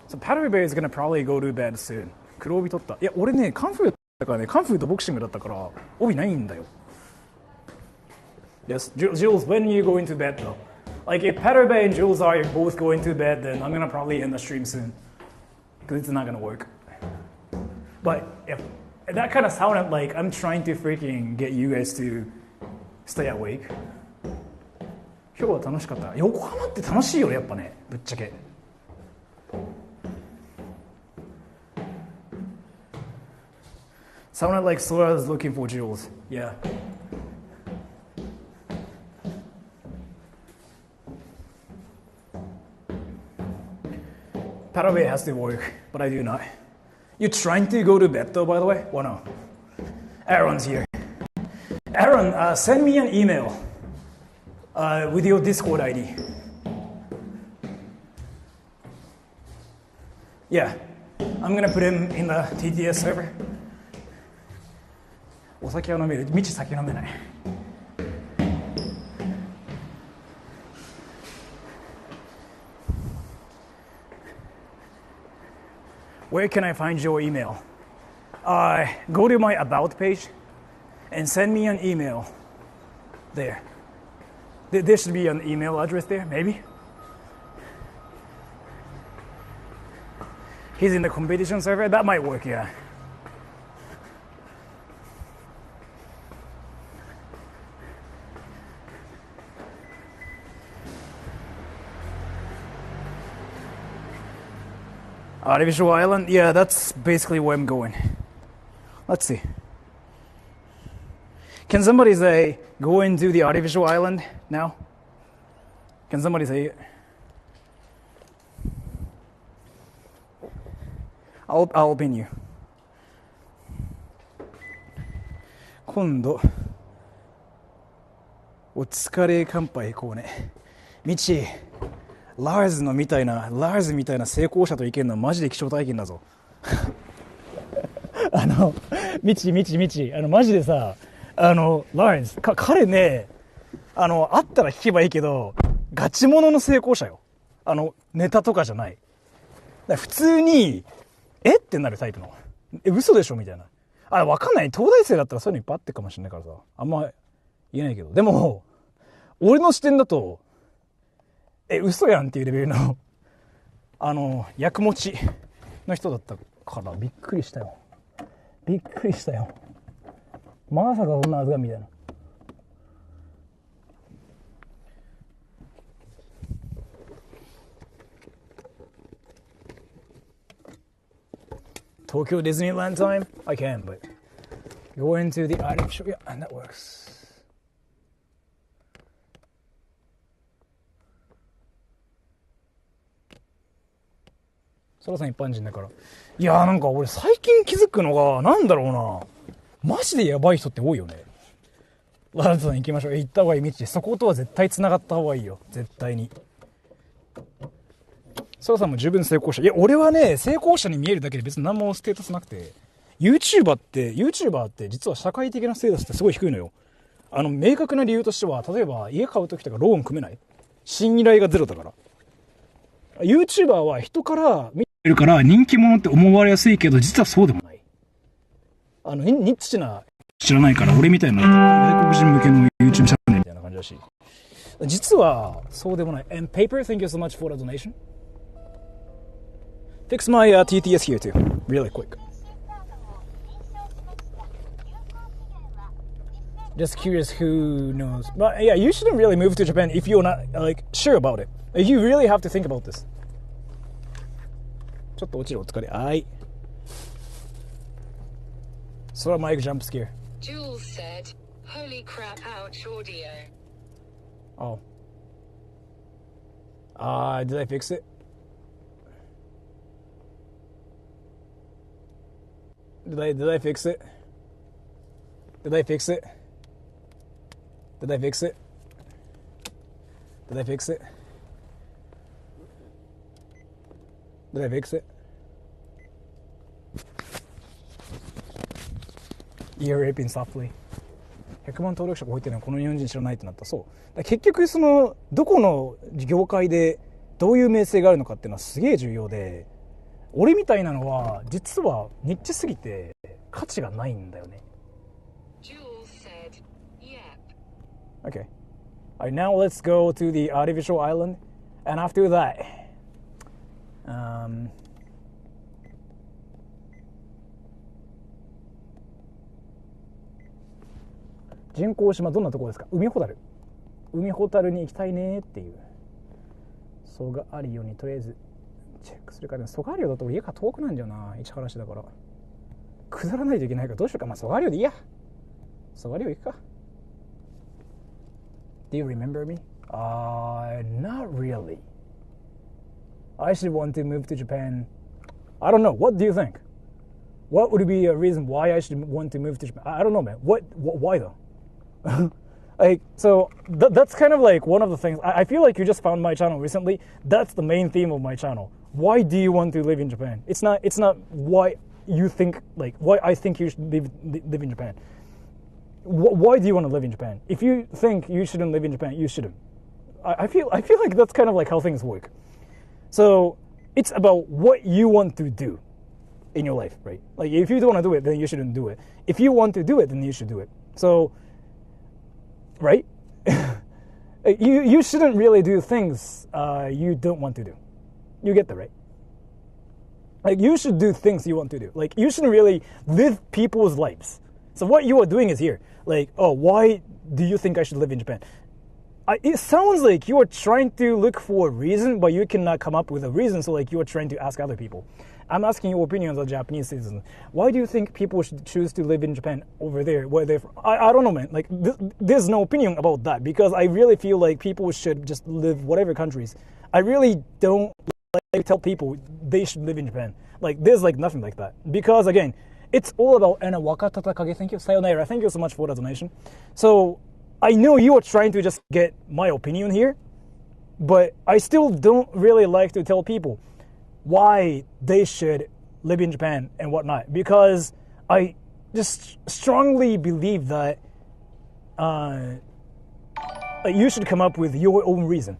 So Paterbe is gonna probably go to bed soon. 黒帯取った。いや、俺ね、カンフーだったからね、カンフーとボクシングだったから、帯ないんだよ。Yes, Jules, when you go into bed though? Like if Paterbe and Jules are both going to bed, then I'm gonna probably end the stream soon. Because it's not gonna work. But if that kind of sounded like I'm trying to freaking get you guys to stay awake. 今日は楽しかった。横浜って楽しいよね、やっぱね、ぶっちゃけ。Sounded like Sora is looking for Jules. Yeah. Parabe has to work, but I do not. You trying to go to bed though, by the way? Well, no. Aaron's here. Aaron, send me an email with your Discord ID. Yeah, I'm gonna put him in the TTS server. お酒は飲める。未知酒飲めない。Where can I find your email? Go to my About page and send me an email there. There should be an email address there, maybe. He's in the competition server. That might work, yeah. Artificial Island? Yeah, that's basically where I'm going. Let's see. Can somebody say, go into the Artificial Island now? Can somebody say it? I'll pin you. 今度お疲れ乾杯行こうね。ミチ、ラーズみたいな成功者といけるのはマジで貴重体験だぞ。ミチ、マジでさ、ラーズ、彼ね、会ったら聞けばいいけど、ガチモノの成功者よ。ネタとかじゃない。普通に、ってなるタイプの。嘘でしょみたいな。わかんない。東大生だったらそういうのいっぱいあってるかもしれないからさ。あんま言えないけど。でも、俺の視点だと、嘘やんっていうレベルの、役持ちの人だったからびっくりしたよ。まさかそんなはずがみたいな。Tokyo Disneyland time? I can, but go into the artificial, yeah, and that works. ソラさん一般人だから。いやーなんか俺最近気づくのが、なんだろうな。マジでやばい人って多いよね。ララさん行きましょう。行った方がいい道で。そことは絶対繋がった方がいいよ。絶対に。ソラさんも十分成功者。いや、俺はね、成功者に見えるだけで別に何もステータスなくて、YouTuber って実は社会的なステータスってすごい低いのよ。明確な理由としては、例えば家買うときとかローン組めない。信頼がゼロだから。YouTuber は人から見てるから人気者って思われやすいけど、実はそうでもない。ニッチな知らないから、俺みたいな外国人向けの YouTube チャンネルみたいな感じだし。実はそうでもない。And paper, thank you so much for the donation. Fix my TTS here too, really quick. Just curious who knows. But yeah, you shouldn't really move to Japan if you're not like sure about it. You really have to think about this. ちょっと落ちるお疲れ。はい。Sora Mike jump scare. Jules said, "Holy crap! Ouch audio." Oh. Did I fix it? Did I fix it? Did I fix it? Did I fix it? Did I fix it? Did I fix it? Ear raping softly. 100万登録者が置いてるのはこの日本人知らないってなった。そう。だ結局どこの業界でどういう名声があるのかっていうのはすげえ重要で、俺みたいなのは実はニッチすぎて価値がないんだよね。Jules said, "Yep." Okay. Alright, now let's go to the artificial island, and after that, 人工島どんなところですか？海ほたるに行きたいねっていう。ソガアリオにとりあえずチェックするから、ね、ソガアリオだと家から遠くなんだよな。市原市だから下らないといけないからどうしようか。まあソガアリオでいいや。ソガアリオ行くか。Do you remember me? Not really. I should want to move to Japan. I don't know. What do you think? What would be a reason why I should want to move to Japan? I don't know, man. Why though? Like, so that's kind of like one of the things. I feel like you just found my channel recently. That's the main theme of my channel. Why do you want to live in Japan? It's not why you think, like, why I think you should live in Japan. Why do you want to live in Japan? If you think you shouldn't live in Japan, you shouldn't. I feel like that's kind of like how things work. So it's about what you want to do in your life, right? Like if you don't want to do it, then you shouldn't do it. If you want to do it, then you should do it. So, right? you shouldn't really do things you don't want to do. You get that, right? Like you should do things you want to do. Like you shouldn't really live people's lives. So what you are doing is here. Like, oh, why do you think I should live in Japan? It sounds like you are trying to look for a reason, but you cannot come up with a reason. So like you are trying to ask other people. I'm asking your opinion as a Japanese citizen. Why do you think people should choose to live in Japan over there? Where they're from? I don't know, man. Like there's no opinion about that because I really feel like people should just live whatever countries. I really don't like to tell people they should live in Japan. Like, there's like nothing like that. Because again, it's all about, and Wakatata Kage, thank you, Sayonara, thank you so much for the donation. So, I know you are trying to just get my opinion here, but I still don't really like to tell people why they should live in Japan and whatnot, because I just strongly believe that you should come up with your own reason.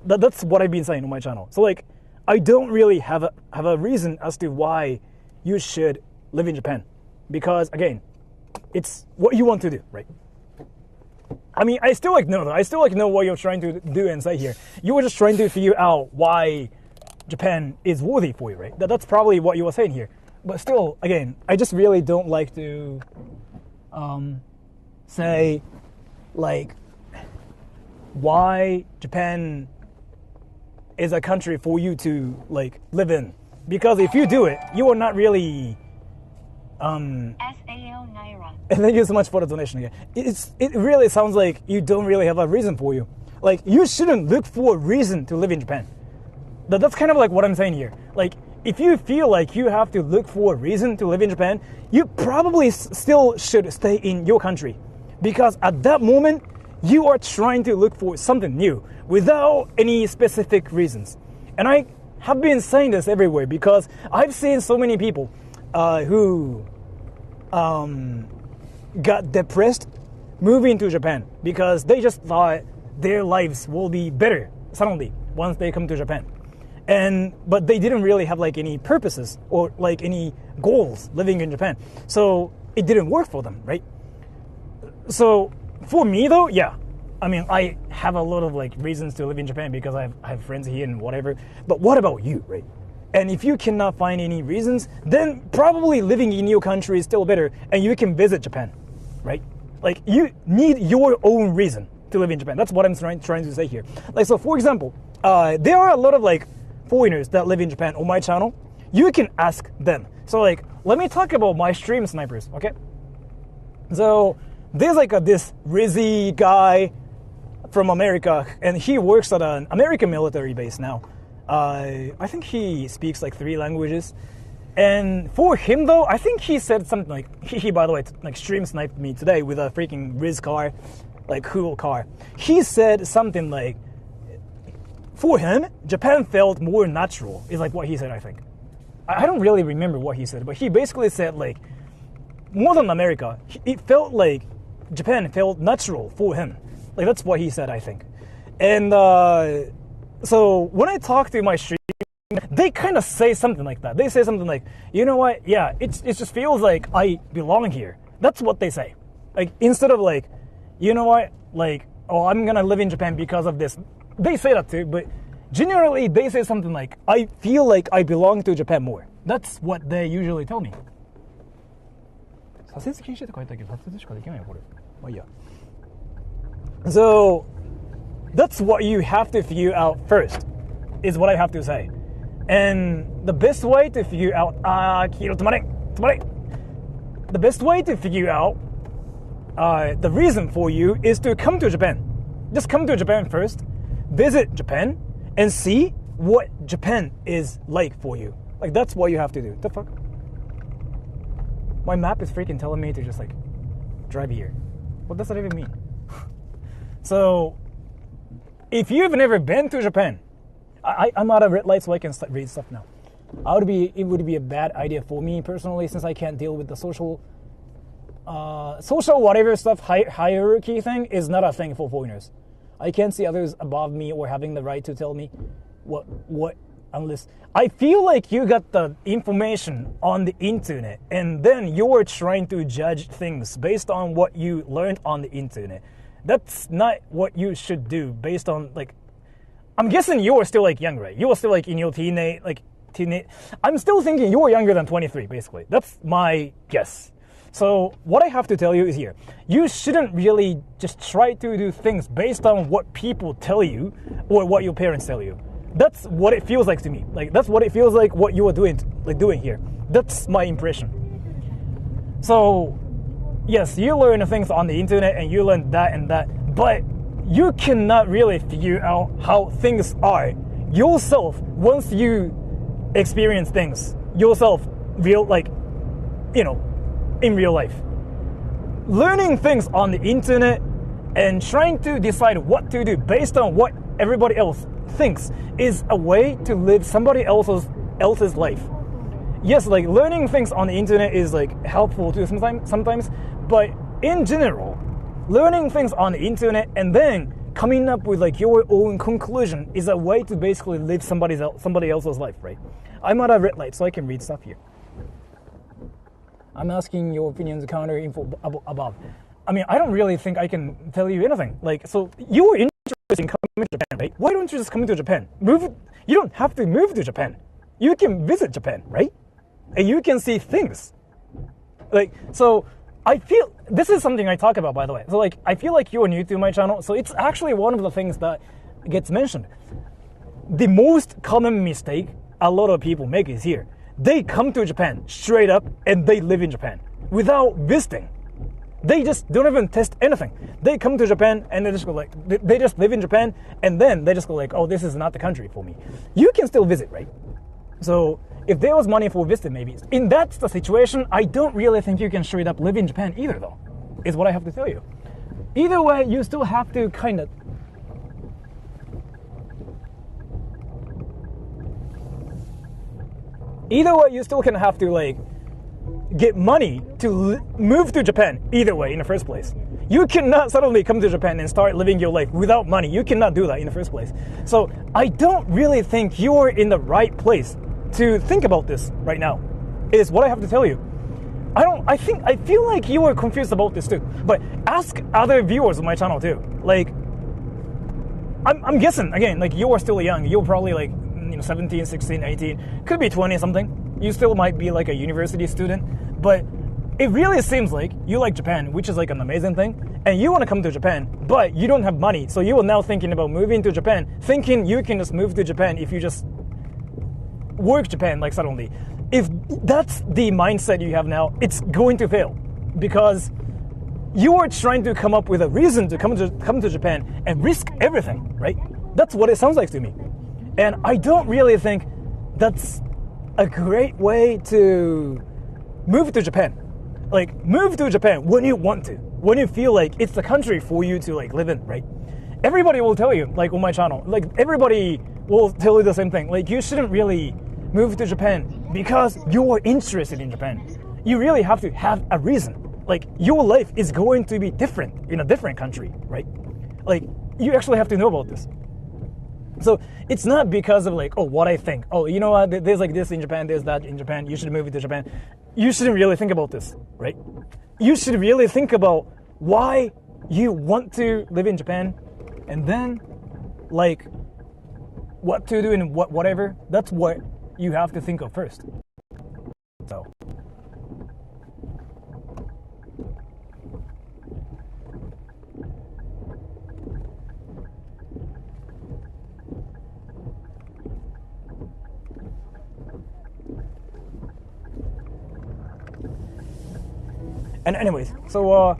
That's what I've been saying on my channel. So like, I don't really have a reason as to why you should live in Japan, because again, it's what you want to do, right? I mean, I still know what you're trying to do and say here. You were just trying to figure out why Japan is worthy for you, right? That's probably what you were saying here. But still, again, I just really don't like to say like why Japan is a country for you to like live in, because if you do it, you are not really SAO Naira. and thank you so much for the donation again. It really sounds like you don't really have a reason for you. Like, you shouldn't look for a reason to live in Japan. That's kind of like what I'm saying here. Like, if you feel like you have to look for a reason to live in Japan, you probably still should stay in your country, because at that moment you are trying to look for something new without any specific reasons. And I have been saying this everywhere because I've seen so many people who got depressed moving to Japan because they just thought their lives will be better suddenly once they come to Japan. But they didn't really have like any purposes or like any goals living in Japan. So it didn't work for them, right? So for me though, yeah. I mean, I have a lot of like reasons to live in Japan because I have friends here and whatever. But what about you, right? And if you cannot find any reasons, then probably living in your country is still better and you can visit Japan, right? Like, you need your own reason to live in Japan. That's what I'm trying to say here. Like, so for example, there are a lot of like foreigners that live in Japan on my channel. You can ask them. So like, let me talk about my stream snipers, okay? So there's like this Rizz guy from America, and he works at an American military base now. I think he speaks like 3 languages. And for him though, I think he said something like, he by the way, like stream sniped me today with a freaking Rizz car, like cool car. He said something like, for him, Japan felt more natural, is like what he said, I think. I don't really remember what he said, but he basically said like, more than America, it felt like Japan felt natural for him. Like, that's what he said, I think. And so when I talk to my stream, they kind of say something like that. They say something like, you know what, yeah, it just feels like I belong here. That's what they say. Like, instead of like, you know what, like, oh, I'm gonna live in Japan because of this. They say that too, but generally they say something like, I feel like I belong to Japan more. That's what they usually tell me. 左折禁止って書いてあるけど、左折しかできないよこれ。まあいいや。So that's what you have to figure out first, is what I have to say. And the best way to figure out the best way to figure out the reason for you is to come to Japan. Just come to Japan first, visit Japan, and see what Japan is like for you. Like, that's what you have to do. The fuck? My map is freaking telling me to just like drive here. What does that even mean? So, if you've never been to Japan, I'm out of red light so I can read stuff now. It would be a bad idea for me personally, since I can't deal with the social whatever stuff, hierarchy thing is not a thing for foreigners. I can't see others above me or having the right to tell me what unless I feel like you got the information on the internet and then you're trying to judge things based on what you learned on the internet. That's not what you should do based on, like, I'm guessing you are still like young, right? You are still like in your teenage. I'm still thinking you are younger than 23, basically. That's my guess. So what I have to tell you is here. You shouldn't really just try to do things based on what people tell you or what your parents tell you. That's what it feels like to me. Like, that's what it feels like what you are doing here. That's my impression. So, yes, you learn things on the internet and you learn that and that, but you cannot really figure out how things are yourself once you experience things yourself, in real life. Learning things on the internet and trying to decide what to do based on what everybody else thinks is a way to live somebody else's life. Yes, like learning things on the internet is like helpful too sometimes, but in general, learning things on the internet and then coming up with like your own conclusion is a way to basically live somebody else's life, right? I'm at a red light, so I can read stuff here. I'm asking your opinions, counter info above. I mean, I don't really think I can tell you anything. Like, so you were interested in coming to Japan, right? Why don't you just come to Japan? You don't have to move to Japan. You can visit Japan, right? And you can see things. Like, so I feel, this is something I talk about, by the way. So like, I feel like you're new to my channel, so it's actually one of the things that gets mentioned. The most common mistake a lot of people make is here. They come to Japan straight up and they live in Japan without visiting. They just don't even test anything. They come to Japan and they just go like, they just live in Japan and then they just go like, oh, this is not the country for me. You can still visit, right? So if there was money for visiting, maybe. In that's the situation, I don't really think you can straight up live in Japan either, though, is what I have to tell you. Either way, you still have to kind of... Either way, you still can have to, like, get money to move to Japan, either way, in the first place. You cannot suddenly come to Japan and start living your life without money. You cannot do that in the first place. So I don't really think you're in the right place to think about this right now, is what I have to tell you. I feel like you are confused about this too, but ask other viewers of my channel too. Like, I'm guessing, again, like you are still young. You're probably like, 17, 16, 18, could be 20 something. You still might be like a university student, but it really seems like you like Japan, which is like an amazing thing, and you want to come to Japan, but you don't have money, so you are now thinking about moving to Japan, thinking you can just move to Japan if you just work Japan like suddenly. If that's the mindset you have now, it's going to fail, because you are trying to come up with a reason to come to Japan and risk everything, right? That's what it sounds like to me. And I don't really think that's a great way to move to Japan. Like, move to Japan when you want to, when you feel like it's the country for you to like live in, right? Everybody will tell you, like on my channel, like everybody will tell you the same thing. Like, you shouldn't really move to Japan because you're interested in Japan. You really have to have a reason. Like, your life is going to be different in a different country, right? Like, you actually have to know about this. So it's not because of like, oh, what I think. Oh, you know what? There's like this in Japan, there's that in Japan. You should move to Japan. You shouldn't really think about this, right? You should really think about why you want to live in Japan, and then like what to do and whatever. That's what you have to think of first. So. And anyways, so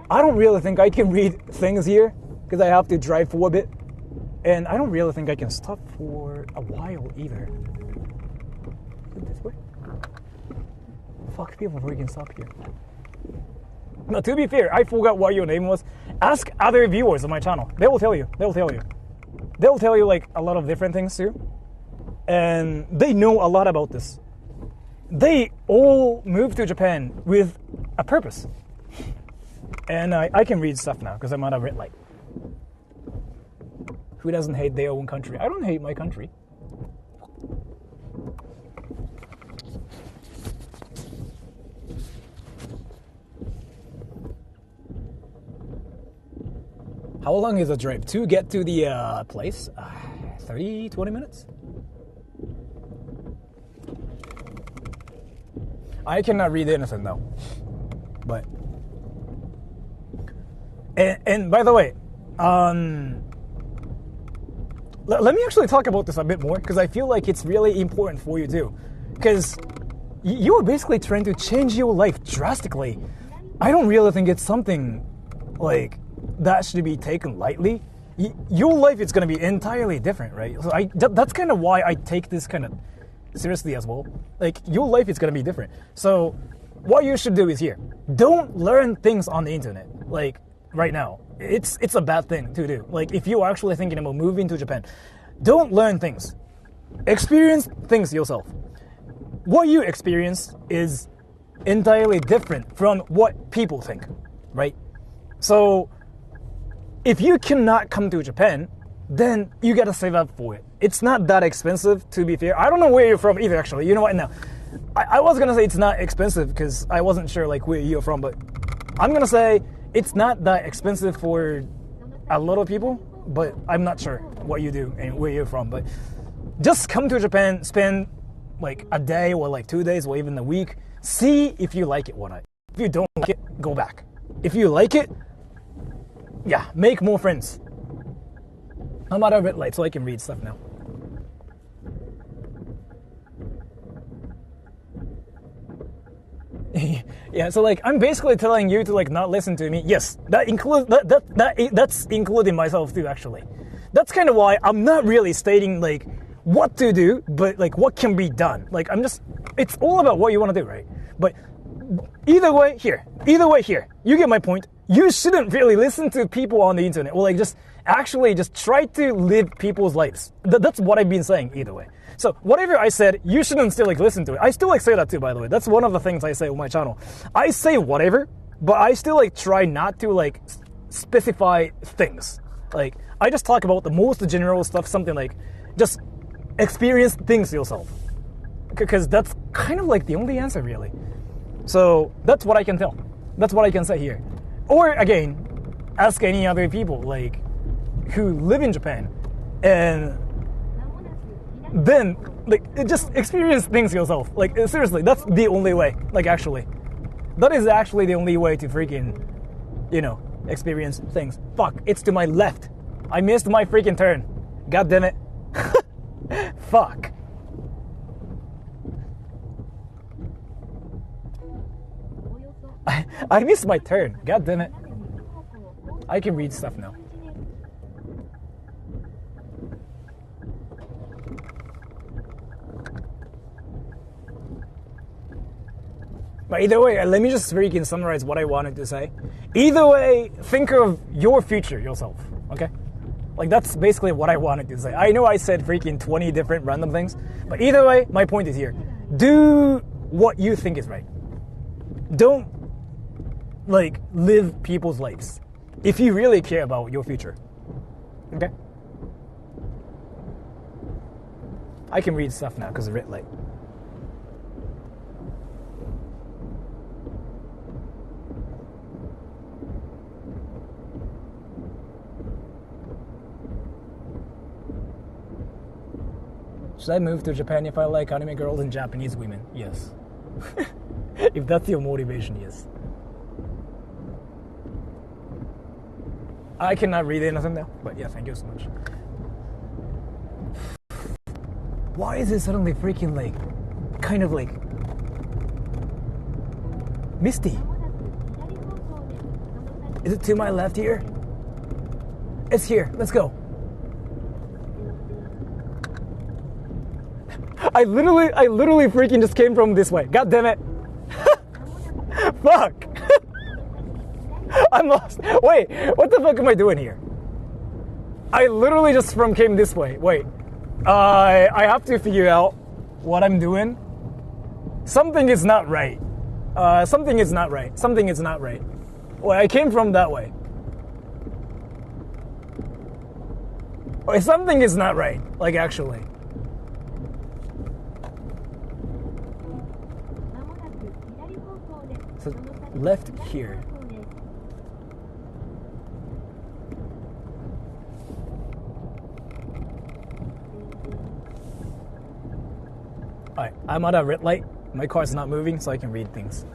I don't really think I can read things here because I have to drive for a bit, and I don't really think I can stop for a while either. This way? Fuck, people freaking stop here. Now, to be fair, I forgot what your name was. Ask other viewers of my channel. They will tell you. They'll tell you like a lot of different things too, and they know a lot about this. They all moved to Japan with a purpose. And I can read stuff now because I'm at a red light. Who doesn't hate their own country? I don't hate my country. How long is the drive to get to the place? 30, 20 minutes? I cannot read anything though, but and by the way, let me actually talk about this a bit more because I feel like it's really important for you too, because you are basically trying to change your life drastically. I don't really think it's something like that should be taken lightly. your life is going to be entirely different, right? So that's kind of why I take this kind of seriously as well. Like, your life is going to be different. So what you should do is here. Don't learn things on the internet, like, right now. It's a bad thing to do. Like, if you're actually thinking about moving to Japan, don't learn things. Experience things yourself. What you experience is entirely different from what people think, right? So if you cannot come to Japan, then you gotta save up for it. It's not that expensive, to be fair. I don't know where you're from either, actually. You know what? Now, I was gonna say it's not expensive because I wasn't sure like where you're from, but I'm gonna say it's not that expensive for a lot of people, but I'm not sure what you do and where you're from. But just come to Japan, spend like a day or like 2 days or even a week. See if you like it or not. If you don't like it, go back. If you like it, yeah, make more friends. I'm out of red light so I can read stuff now. Yeah, so like I'm basically telling you to like not listen to me. Yes, that's including myself too, actually. That's kind of why I'm not really stating like what to do, but like what can be done. Like it's all about what you want to do, right? But either way here, you get my point. You shouldn't really listen to people on the internet, or like just try to live people's lives. That's what I've been saying either way. So whatever I said, you shouldn't still like listen to it. I still like say that too, by the way. That's one of the things I say on my channel. I say whatever, but I still like try not to like specify things. Like I just talk about the most general stuff, something like just experience things yourself. Because that's kind of like the only answer really. So that's what I can tell. That's what I can say here. Or again, ask any other people like who live in Japan and then like just experience things yourself. Like seriously, that's the only way. Like actually, that is actually the only way to freaking, experience things. Fuck, it's to my left. I missed my freaking turn. God damn it. Fuck. I missed my turn. God damn it. I can read stuff now. But either way, let me just freaking summarize what I wanted to say. Either way, think of your future yourself, okay? Like that's basically what I wanted to say. I know I said freaking 20 different random things, but either way, my point is here. Do what you think is right. Don't like live people's lives if you really care about your future, okay? I can read stuff now because of red light. Should I move to Japan if I like anime girls and Japanese women? Yes. If that's your motivation, yes. I cannot read anything now, but yeah, thank you so much. Why is it suddenly freaking like, kind of like, misty? Is it to my left here? It's here, let's go. I literally freaking just came from this way. God damn it. Fuck. I'm lost. Wait, what the fuck am I doing here? I literally just came this way. Wait. I have to figure out what I'm doing. Something is not right. Something is not right. Something is not right. Wait, I came from that way. Wait, something is not right. Like actually. So left here. Alright, I'm at a red light. My car's not moving, so I can read things.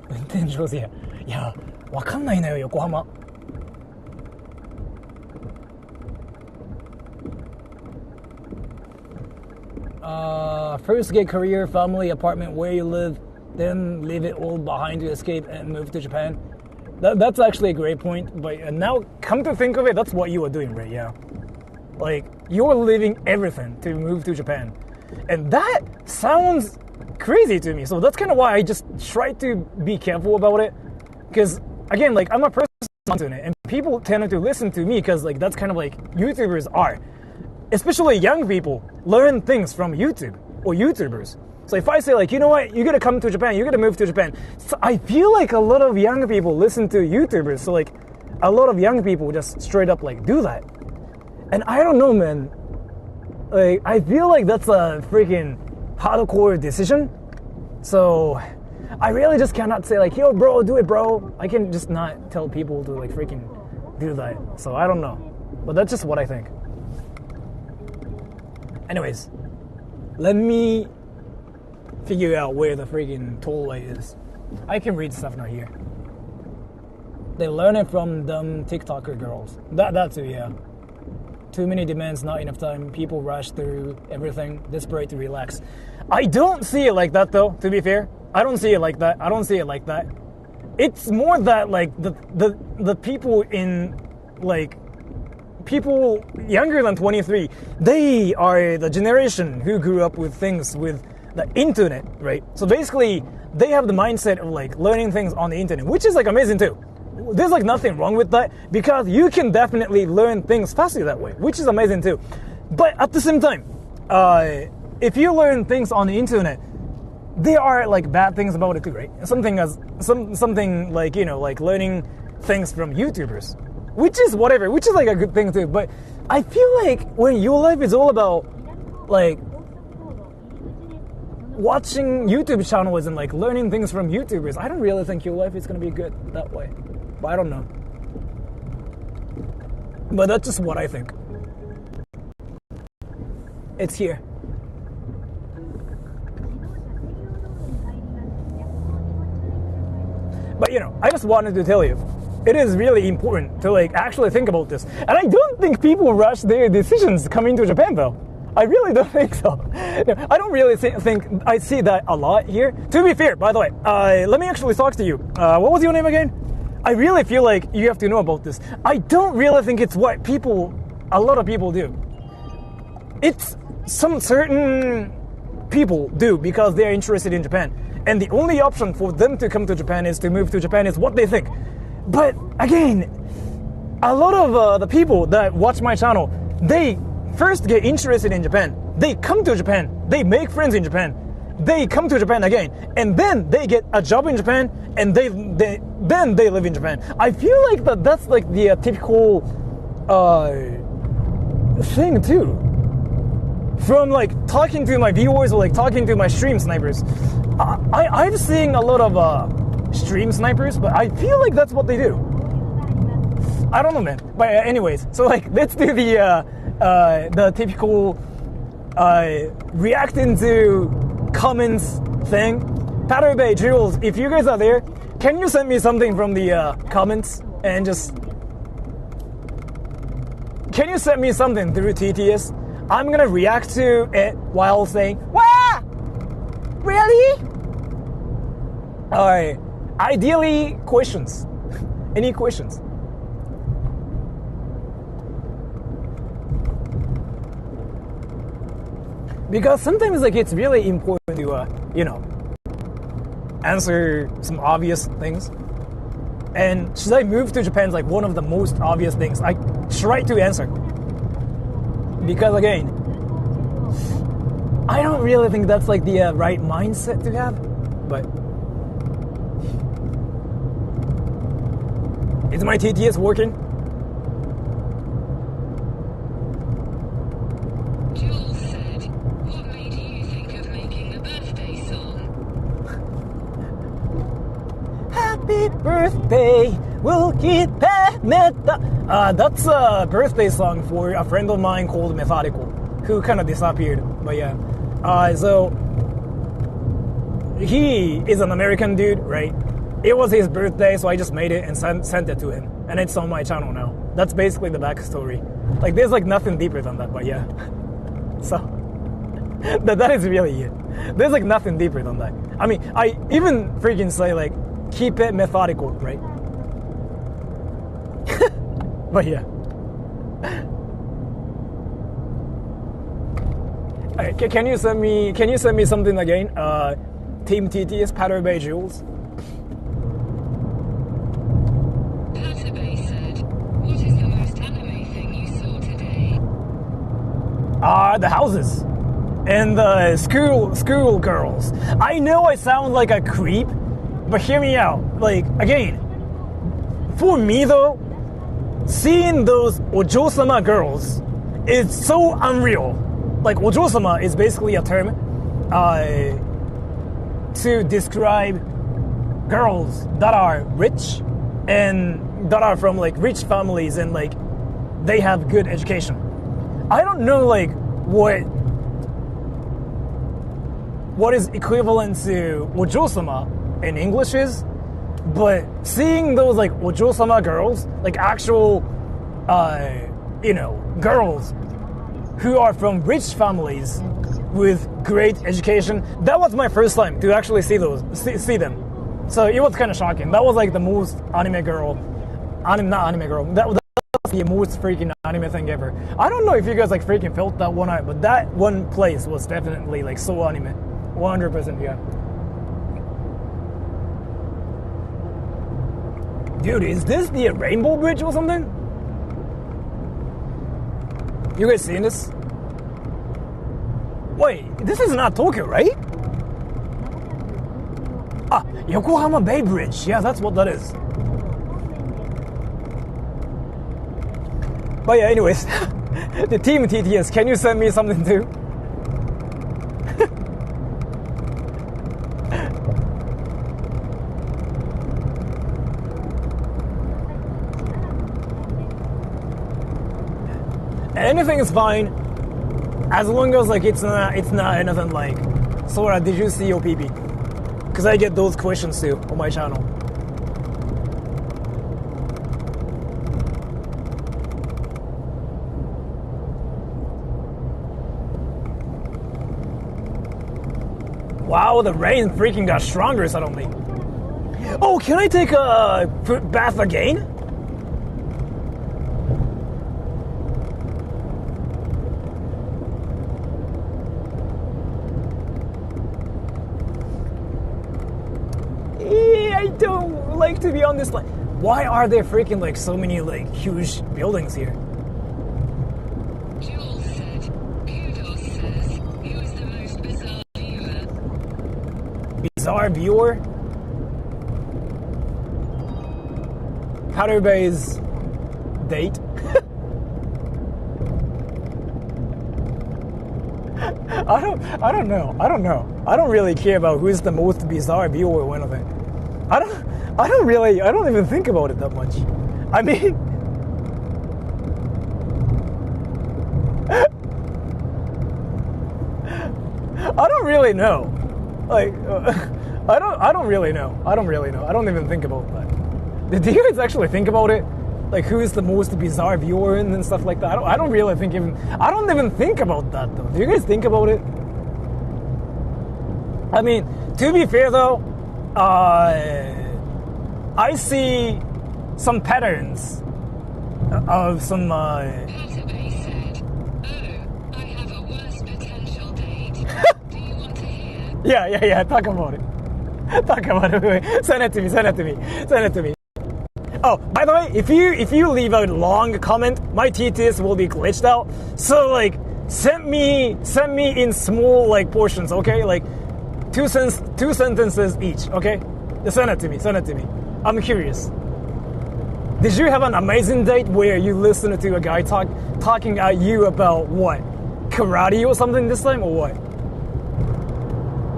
Unten上手や。いや、わかんないのよ、横浜。First get career, family, apartment where you live, then leave it all behind to escape and move to Japan. That's actually a great point. But now, come to think of it, that's what you were doing, right? Yeah. Like, you're leaving everything to move to Japan. And that sounds crazy to me. So that's kind of why I just try to be careful about it. Because, again, like, I'm a person on the internet, and people tend to listen to me because, like, that's kind of like YouTubers are. Especially young people learn things from YouTube or YouTubers. So if I say, like, you know what, you gotta come to Japan, you gotta move to Japan. So I feel like a lot of young people listen to YouTubers. So, like, a lot of young people just straight up, like, do that. And I don't know, man. Like, I feel like that's a freaking hardcore decision. So I really just cannot say, like, yo, bro, do it, bro. I can just not tell people to, like, freaking do that. So I don't know. But that's just what I think. Anyways, let me figure out where the freaking tollway is. I can read stuff now here. They learn it from dumb TikToker girls. That too, yeah. Too many demands, not enough time. People rush through everything, desperate to relax. I don't see it like that, though, to be fair. I don't see it like that. It's more that, like, the people in, like, people younger than 23, they are the generation who grew up with things with the internet, right? So basically, they have the mindset of, like, learning things on the internet, which is, like, amazing too. There's, like, nothing wrong with that, because you can definitely learn things faster that way, which is amazing too. But at the same time, if you learn things on the internet, there are, like, bad things about it too, right? Something like, you know, like learning things from YouTubers, which is whatever, which is, like, a good thing too. But I feel like when your life is all about, like, watching YouTube channels and, like, learning things from YouTubers, I don't really think your life is going to be good that way. But I don't know. But that's just what I think. It's here. But, you know, I just wanted to tell you, it is really important to, like, actually think about this. And I don't think people rush their decisions coming to Japan, though. I really don't think so. No, I don't really think I see that a lot here. To be fair, by the way, let me actually talk to you. What was your name again? I really feel like you have to know about this. I don't really think it's what a lot of people do. It's some certain people do because they're interested in Japan. And the only option for them to come to Japan is to move to Japan is what they think. But again, a lot of the people that watch my channel, they first get interested in Japan. They come to Japan. They make friends in Japan. They come to Japan again. And then they get a job in Japan. And then they live in Japan. I feel like that's like the typical thing too. From, like, talking to my viewers or, like, talking to my stream snipers. I've seen a lot of stream snipers, but I feel like that's what they do. I don't know, man. But anyways, so, like, let's do the typical reacting to comments thing. Pattern Bay, Jules, if you guys are there, can you send me something from the comments and just... Can you send me something through TTS? I'm gonna react to it while saying, "Wah! Really?" Alright. Ideally, questions. Any questions? Because sometimes, like, it's really important to, you know, answer some obvious things. And should I move to Japan is, like, one of the most obvious things I try to answer. Because, again, I don't really think that's, like, the right mindset to have. But is my TTS working? Jules said, what made you think of making a birthday song? Happy birthday, we'll keep it meta. That's a birthday song for a friend of mine called Methodical, who kind of disappeared. But yeah, so he is an American dude, right? It was his birthday, so I just made it and sent it to him, and it's on my channel now. That's basically the backstory. Like, there's, like, nothing deeper than that, but yeah. So that is really it. There's like nothing deeper than that. I mean, I even freaking say like, keep it methodical, right? But yeah. Alright, can you send me something again? Team TTS Pattern Jules. Patabay said, "What is the most anime thing you saw today?" The houses and the school girls. I know I sound like a creep, but hear me out. Like, again, for me though, seeing those ojo-sama girls is so unreal. Like, ojo-sama is basically a term to describe girls that are rich and that are from like rich families and like they have good education. I don't know like what is equivalent to ojo-sama in English is, but seeing those like ojo-sama girls, like actual girls who are from rich families with great education, that was my first time to actually see them. So it was kind of shocking. That was like the most not anime girl. That was the most freaking anime thing ever. I don't know if you guys like freaking felt that one out, but that one place was definitely like so anime. 100%, yeah. Dude, is this the Rainbow Bridge or something? You guys seeing this? Wait, this is not Tokyo, right? Yokohama Bay Bridge. Yeah, that's what that is. But yeah, anyways, the team TTS, can you send me something too? Anything is fine, as long as like it's not anything like, Sora, did you see your PP? Because I get those questions too on my channel. Wow, the rain freaking got stronger suddenly. Oh, can I take a bath again? I don't like to be on this line. Why are there freaking like so many like huge buildings here? Jules said, Kudos says, who is the most bizarre viewer? Bizarre viewer? Pattern-based date? I don't know. I don't really care about who is the most bizarre viewer or anything. I don't even think about it that much. I mean, I don't really know. Like, I don't really know. I don't even think about that. Do you guys actually think about it? Like, who is the most bizarre viewer and stuff like that? I don't even think about that though. Do you guys think about it? I mean, to be fair though, I see some patterns of some. Patabay said, "Oh, I have a worse potential date. Do you want to hear?" Yeah. Talk about it. Wait. Send it to me. Oh, by the way, if you leave a long comment, my TTS will be glitched out. So like, send me in small like portions, okay? Like two sentences each, okay? Just send it to me. I'm curious. Did you have an amazing date where you listened to a guy talking at you about what? Karate or something this time, or what?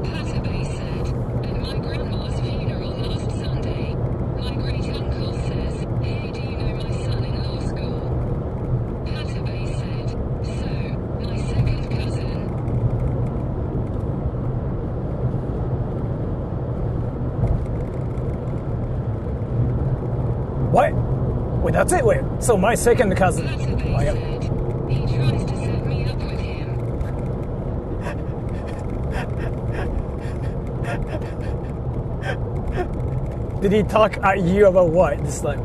Patabay said, at my grandma's funeral last Sunday, my great uncle says, "Hey, do you know my son in law school?" Patabay said, "So, my second cousin." What? Wait, that's it? Wait, so my second cousin. Patabay Oh, yeah. said, "He tries to set me up with him." Did he talk at you about what this time?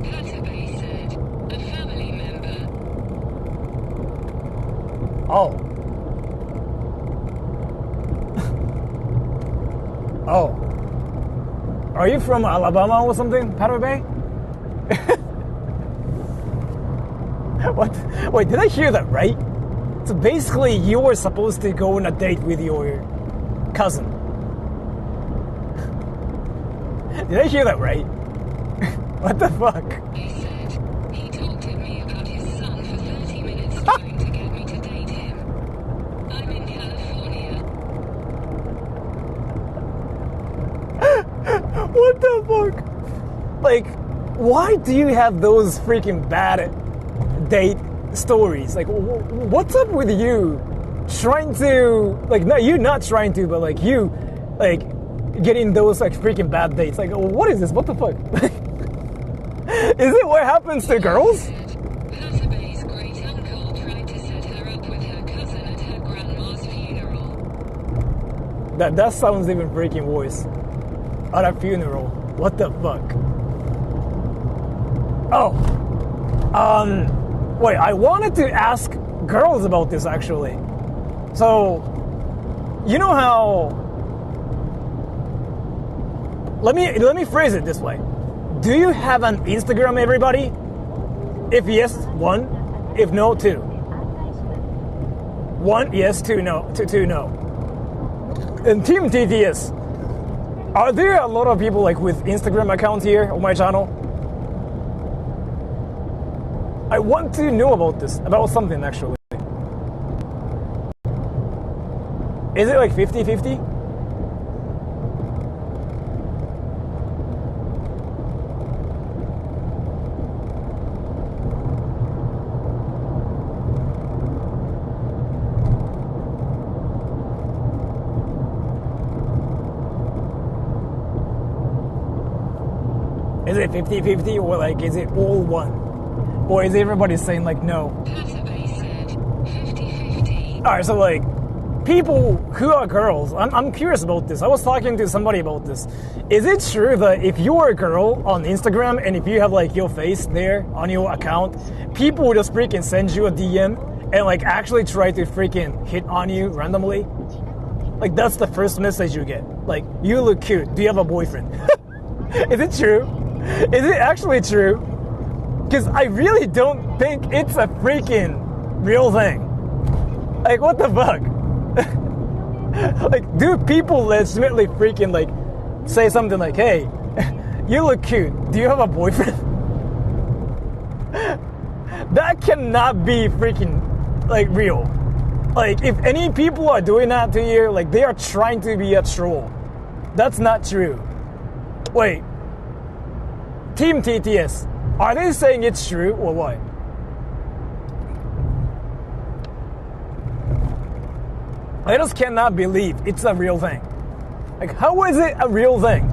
Hatabay said, a family member. Oh. Oh. Are you from Alabama or something, Hatabay? What? Wait, did I hear that right? So basically, you were supposed to go on a date with your cousin. Did I hear that right? What the fuck? He said, he talked to me about his son for 30 minutes trying to get me to date him. I'm in California. What the fuck? Like, why do you have those freaking bad date stories? Like, what's up with you trying to, like, no, you not trying to, but like you, like, getting those like freaking bad dates? Like, what is this? What the fuck? Is it what happens to girls? Hatabay's great uncle tried to set her up with her cousin at her grandma's funeral. That sounds even freaking worse. At a funeral. What the fuck? Oh. Wait, I wanted to ask girls about this actually. So, you know how... Let me phrase it this way. Do you have an Instagram, everybody? If yes, 1. If no, 2. 1, yes, 2, no. 2, no. And Team TTS, are there a lot of people like with Instagram accounts here on my channel? I want to know about this, about something actually. Is it like 50-50? Is it 50-50 or like is it all one? Or is everybody saying like no? Hatabay said 50-50. Alright, so like people who are girls, I'm curious about this. I was talking to somebody about this. Is it true that if you're a girl on Instagram and if you have like your face there on your account, people will just freaking send you a DM and like actually try to freaking hit on you randomly? Like that's the first message you get. Like, you look cute. Do you have a boyfriend? Is it true? Is it actually true? Because I really don't think it's a freaking real thing. Like, what the fuck? Like, do people legitimately freaking, like, say something like, hey, you look cute. Do you have a boyfriend? That cannot be freaking, like, real. Like, if any people are doing that to you, like, they are trying to be a troll. That's not true. Wait. Team TTS, are they saying it's true or what? I just cannot believe it's a real thing. Like, how is it a real thing?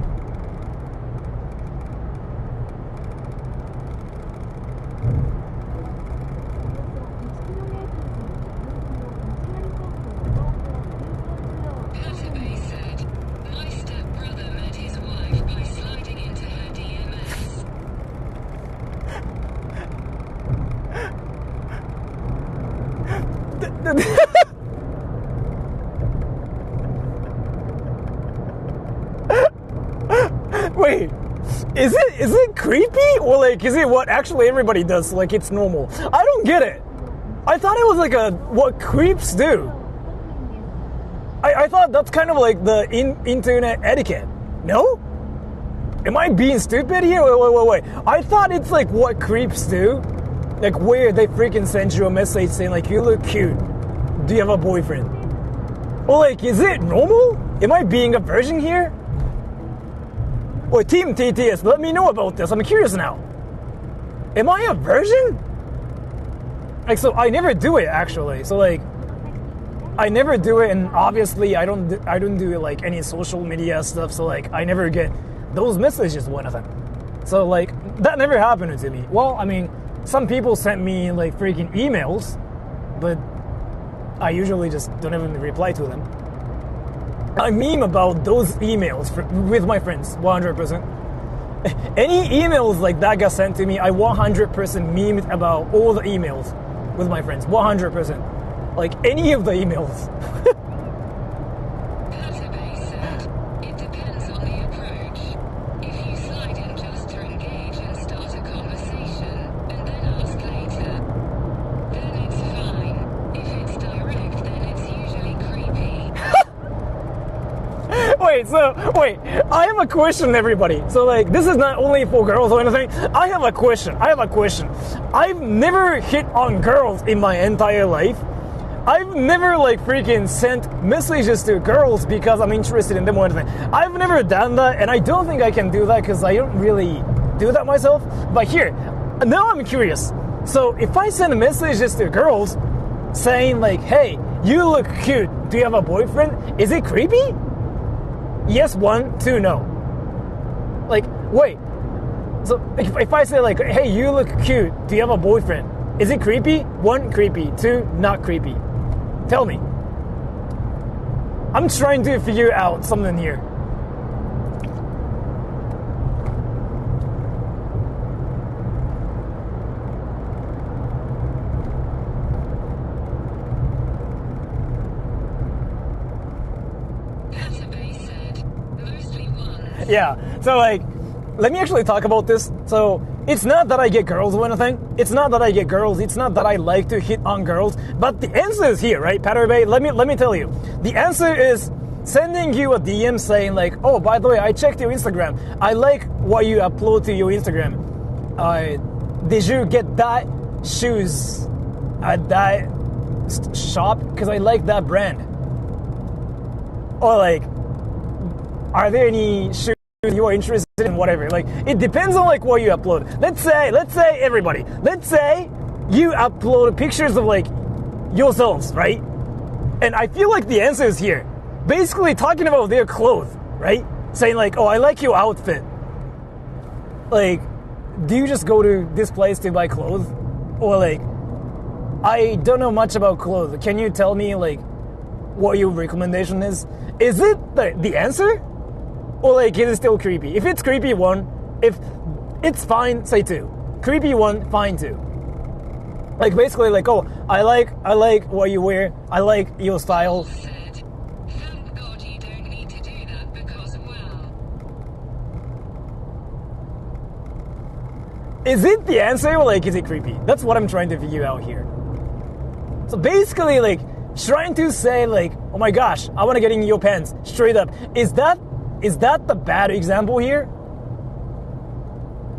Hatabay said, my stepbrother met his wife by sliding into her DMs. Wait, is it creepy or like is it what actually everybody does? Like it's normal. I don't get it. I thought it was like what creeps do. I thought that's kind of like the internet etiquette. No? Am I being stupid here? Wait. I thought it's like what creeps do. Like where they freaking send you a message saying like you look cute. Do you have a boyfriend? Or like is it normal? Am I being a virgin here? Or Team TTS, let me know about this. I'm curious now. Am I a virgin? Like, so I never do it actually. So like, I never do it, and obviously I don't do like any social media stuff. So like, I never get those messages. One of them. So like, that never happened to me. Well, I mean, some people sent me like freaking emails, but I usually just don't even reply to them. I meme about those emails with my friends, 100%. Any emails like that got sent to me, I 100% memed about all the emails with my friends, 100%. Like any of the emails. It depends on the approach. If you slide in just to engage and start a conversation, and then ask later, then it's fine. If it's direct, then it's usually creepy. Wait, I have a question, everybody. So like, this is not only for girls or anything. I have a question. I've never hit on girls in my entire life. I've never like freaking sent messages to girls because I'm interested in them or anything. I've never done that, and I don't think I can do that because I don't really do that myself. But here, now I'm curious. So if I send messages to girls saying like, hey, you look cute, do you have a boyfriend? Is it creepy? Yes, 1, 2, no. Like, wait. So if I say like, hey, you look cute, do you have a boyfriend? Is it creepy? 1, creepy. 2, not creepy. Tell me. I'm trying to figure out something here. Yeah, so like, let me actually talk about this. So it's not that I get girls or anything. It's not that I get girls. It's not that I like to hit on girls. But the answer is here, right, Patterby? Let me tell you. The answer is sending you a DM saying like, oh, by the way, I checked your Instagram. I like what you upload to your Instagram. Did you get that shoes at that shop? Because I like that brand. Or like, are there any shoes you are interested in, whatever? Like, it depends on like what you upload. Let's say everybody, let's say you upload pictures of like yourselves, right? And I feel like the answer is here. Basically talking about their clothes, right? Saying like, oh, I like your outfit. Like, do you just go to this place to buy clothes? Or like, I don't know much about clothes. Can you tell me like what your recommendation is? Is it the answer? Or like, is it still creepy? If it's creepy, 1. If it's fine, say 2. Creepy, 1, fine 2. Like basically like, oh, I like what you wear. I like your style. Thank God you don't need to do that because, well... Is it the answer or like, is it creepy? That's what I'm trying to figure out here. So basically like, trying to say like, oh my gosh, I want to get in your pants, straight up. Is that the bad example here?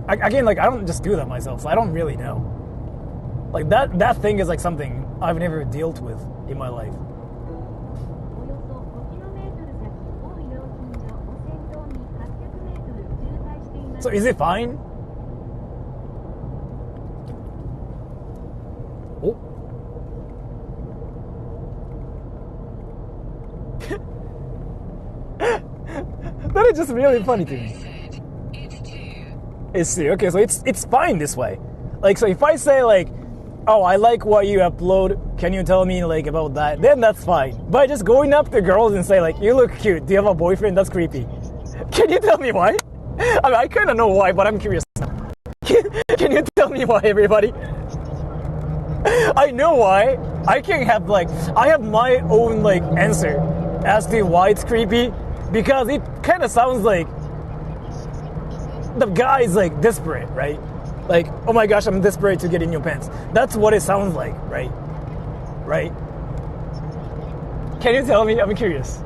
Again, like, I don't just do that myself, so I don't really know. Like, that thing is like something I've never dealt with in my life. So is it fine? Oh. That is just really funny to me. It's 2. Okay, so it's fine this way. Like, so if I say like, oh, I like what you upload, can you tell me like about that? Then that's fine. But just going up to girls and say like, you look cute, do you have a boyfriend? That's creepy. Can you tell me why? I mean, I kind of know why, but I'm curious. Can you tell me why, everybody? I know why. I have my own like answer as to why it's creepy. Because it kind of sounds like the guy's like desperate, right? Like, oh my gosh, I'm desperate to get in your pants. That's what it sounds like, right? Right? Can you tell me? I'm curious.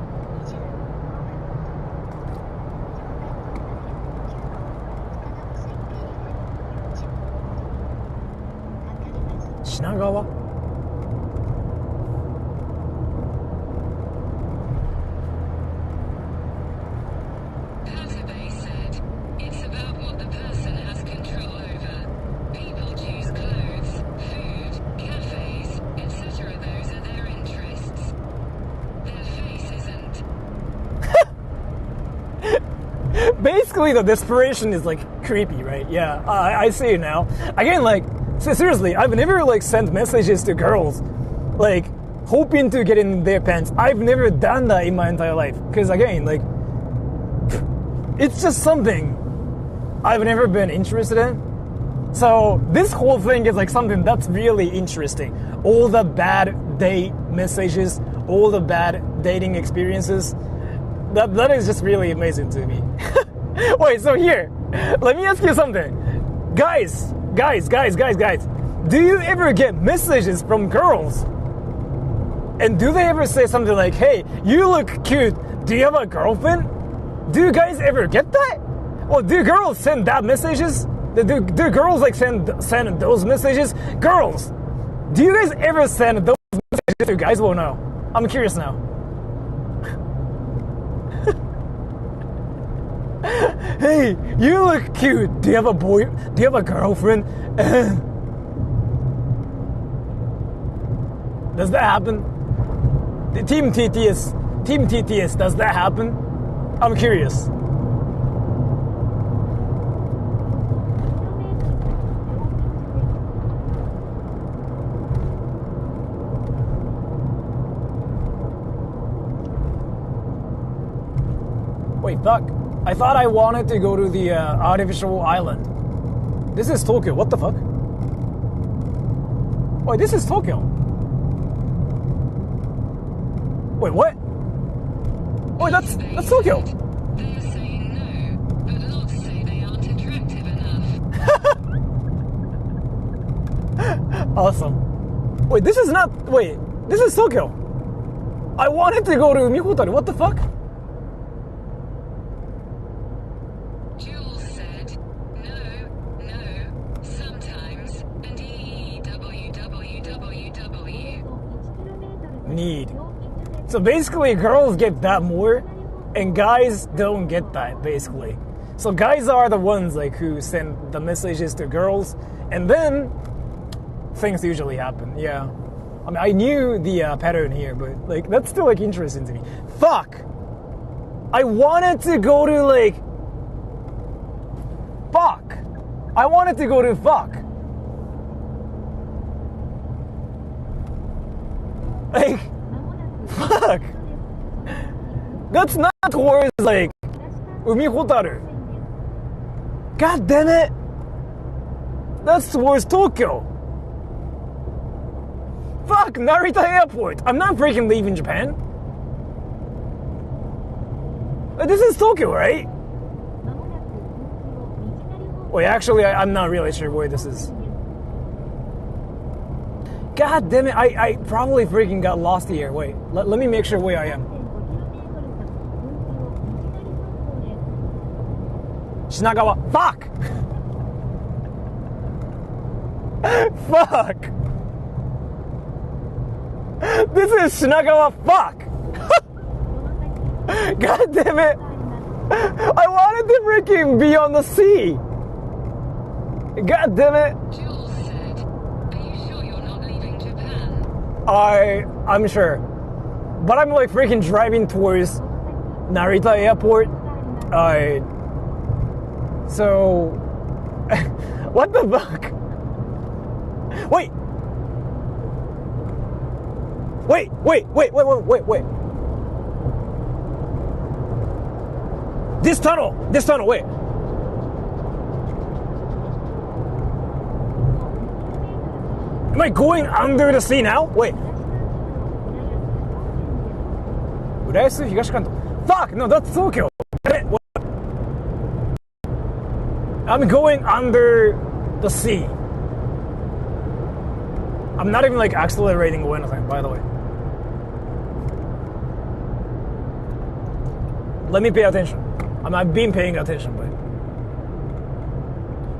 Shinagawa? Basically, the desperation is like creepy, right? Yeah, I see it now. Again, like, seriously, I've never like sent messages to girls, like hoping to get in their pants. I've never done that in my entire life. Because again, like, it's just something I've never been interested in. So this whole thing is like something that's really interesting. All the bad date messages, all the bad dating experiences. That is just really amazing to me. Wait, so here, let me ask you something. Guys. Do you ever get messages from girls? And do they ever say something like, hey, you look cute, do you have a girlfriend? Do you guys ever get that? Or do girls send that messages? Do girls like send those messages? Girls, do you guys ever send those messages to guys? Well, no. I'm curious now. Hey, you look cute. Do you have a boy? Do you have a girlfriend? Does that happen? The Team TTS, does that happen? I'm curious. Wait, fuck. I thought I wanted to go to the artificial island. This is Tokyo. What the fuck? Wait, this is Tokyo. Wait, what? Wait, that's Tokyo. They are saying no, but lots say they aren't attractive enough. Awesome. Wait, this is Tokyo. I wanted to go to Umihotaru. What the fuck? Jules said no, sometimes, and www. Need. So basically, girls get that more, and guys don't get that, basically. So guys are the ones like who send the messages to girls, and then things usually happen. Yeah. I mean, I knew the pattern here, but like that's still like interesting to me. Fuck. I wanted to go to like. Fuck. I wanted to go to fuck. Like. Fuck. That's not towards like Umihotaru. God damn it. That's towards Tokyo. Fuck, Narita Airport. I'm not freaking leaving Japan. This is Tokyo, right? Wait, actually, I'm not really sure where this is. God damn it, I probably freaking got lost here. Wait, let me make sure where I am. Shinagawa. Fuck! Fuck! This is Shinagawa. Fuck! God damn it! I wanted to freaking be on the sea! God damn it! Jules said, are you sure you're not leaving Japan? I'm sure. But I'm like freaking driving towards Narita Airport. So... what the fuck? Wait! Wait. This tunnel, wait. Am I going under the sea now? Wait. Urayasu Higashikanto. Fuck, no, that's Tokyo. I'm going under the sea. I'm not even like accelerating or anything, by the way. Let me pay attention. I've been paying attention, but...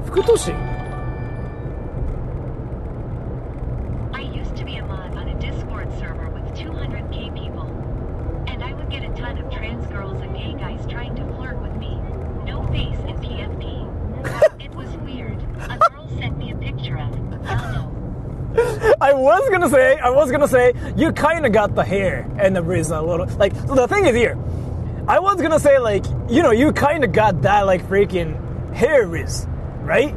Fukutoshi. I used to be a mod on a Discord server with 200k people. And I would get a ton of trans girls and gay guys trying to flirt with me. No face in PFP. It was weird. A girl sent me a picture of Yano. I was gonna say, you kinda got the hair and the Rizz a little... Like, so the thing is here, I was gonna say, like, you know, you kinda got that, like, freaking hair Rizz, right?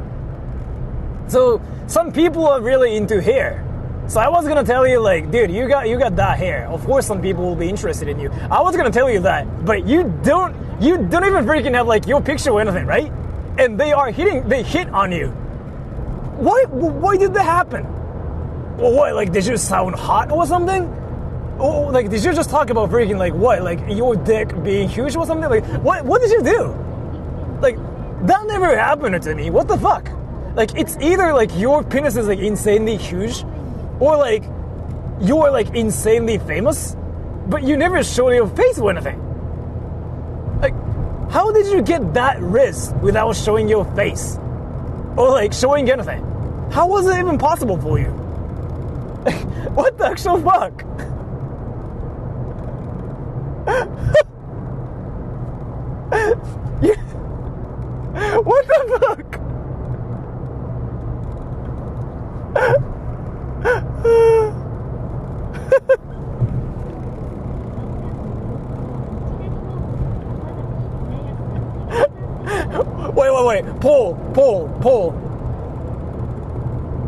So, some people are really into hair. So I was gonna tell you, like, dude, you got that hair. Of course, some people will be interested in you. I was gonna tell you that, but you don't even freaking have like your picture or anything, right? And they hit on you. Why did that happen? Well, what? Like, did you sound hot or something? Or like, did you just talk about freaking like what? Like your dick being huge or something? Like, what did you do? Like, that never happened to me. What the fuck? Like, it's either like your penis is like insanely huge, or like you're like insanely famous, but you never show your face or anything. Like, how did you get that Rizz without showing your face? Or like showing anything? How was it even possible for you? What the actual fuck? What the fuck? Wait. Paul.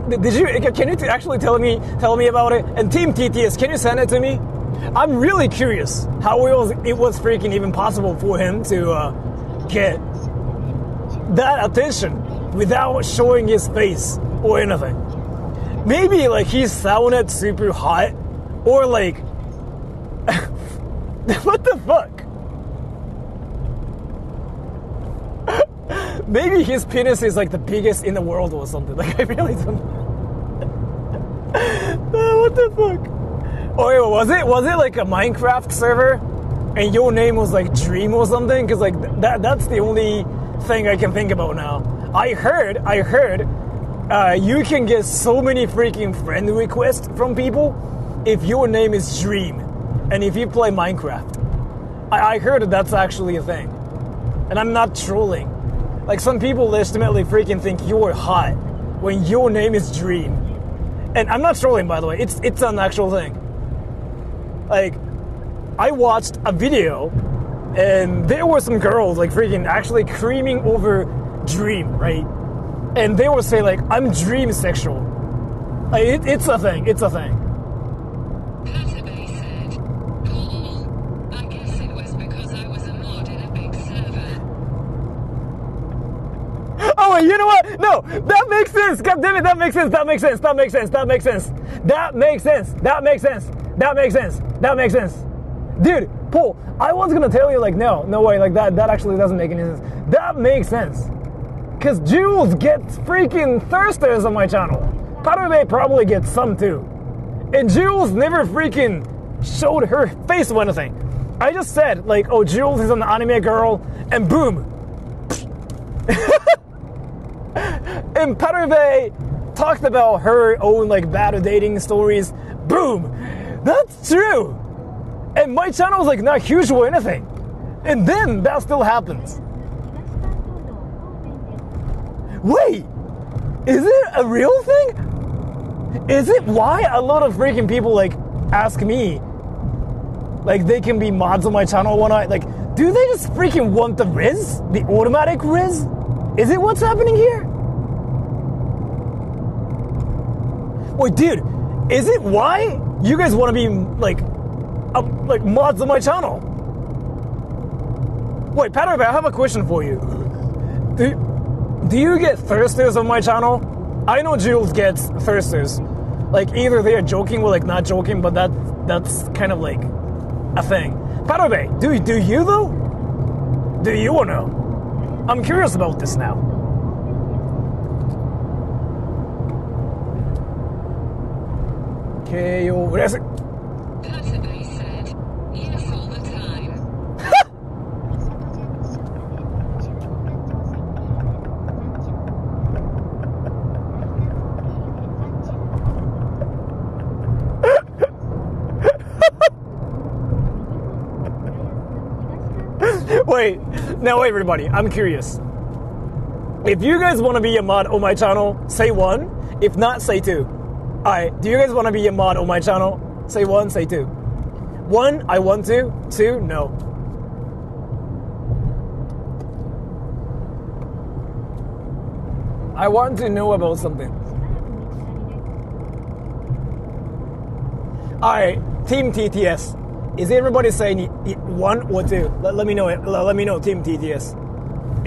Did you? Can you actually tell me about it? And Team TTS, can you send it to me? I'm really curious how it was freaking even possible for him to get that attention without showing his face or anything. Maybe like he sounded super hot, or like what the fuck? Maybe his penis is like the biggest in the world or something. Like, I really don't know. What the fuck? Oh, wait, was it like a Minecraft server and your name was like Dream or something? Because like that's the only thing I can think about now. I heard you can get so many freaking friend requests from people if your name is Dream and if you play Minecraft. I heard that's actually a thing. And I'm not trolling. Like, some people legitimately freaking think you're hot when your name is Dream. And I'm not trolling, by the way. It's an actual thing. Like, I watched a video and there were some girls like freaking actually creaming over Dream, right? And they would say like, I'm Dream sexual. Like, it's a thing. It's a thing. Oh, you know what? No, that makes sense. God damn it, that makes sense. That makes sense. That makes sense. That makes sense. That makes sense. That makes sense. That makes sense. That makes sense. Dude, Paul, I was gonna tell you like, no way, like that actually doesn't make any sense. That makes sense. Cause Jules gets freaking thirsters on my channel. Parube probably gets some too. And Jules never freaking showed her face or anything. I just said like, oh, Jules is an anime girl, and boom. And Parube talked about her own like bad dating stories. Boom! That's true! And my channel is like not huge or anything. And then that still happens. Wait! Is it a real thing? Is it why a lot of freaking people like ask me like they can be mods on my channel when like, do they just freaking want the Rizz? The automatic Rizz? Is it what's happening here? Wait, dude, is it why you guys want to be like mods on my channel? Wait, Patrick, I have a question for you. Do you get thirsters on my channel? I know Jules gets thirsters. Like, either they are joking or like not joking, but that's kind of like a thing. Patrick, do you though? Do you or no? I'm curious about this now. KO. Patabay said, yes all the time. Wait, everybody, I'm curious. If you guys want to be a mod on my channel, say 1. If not, say 2. Alright, do you guys want to be a mod on my channel? Say 1, say 2. 1, I want to. 2, no. I want to know about something. Alright, Team TTS. Is everybody saying one or two? Let me know it. Let me know, Team TTS.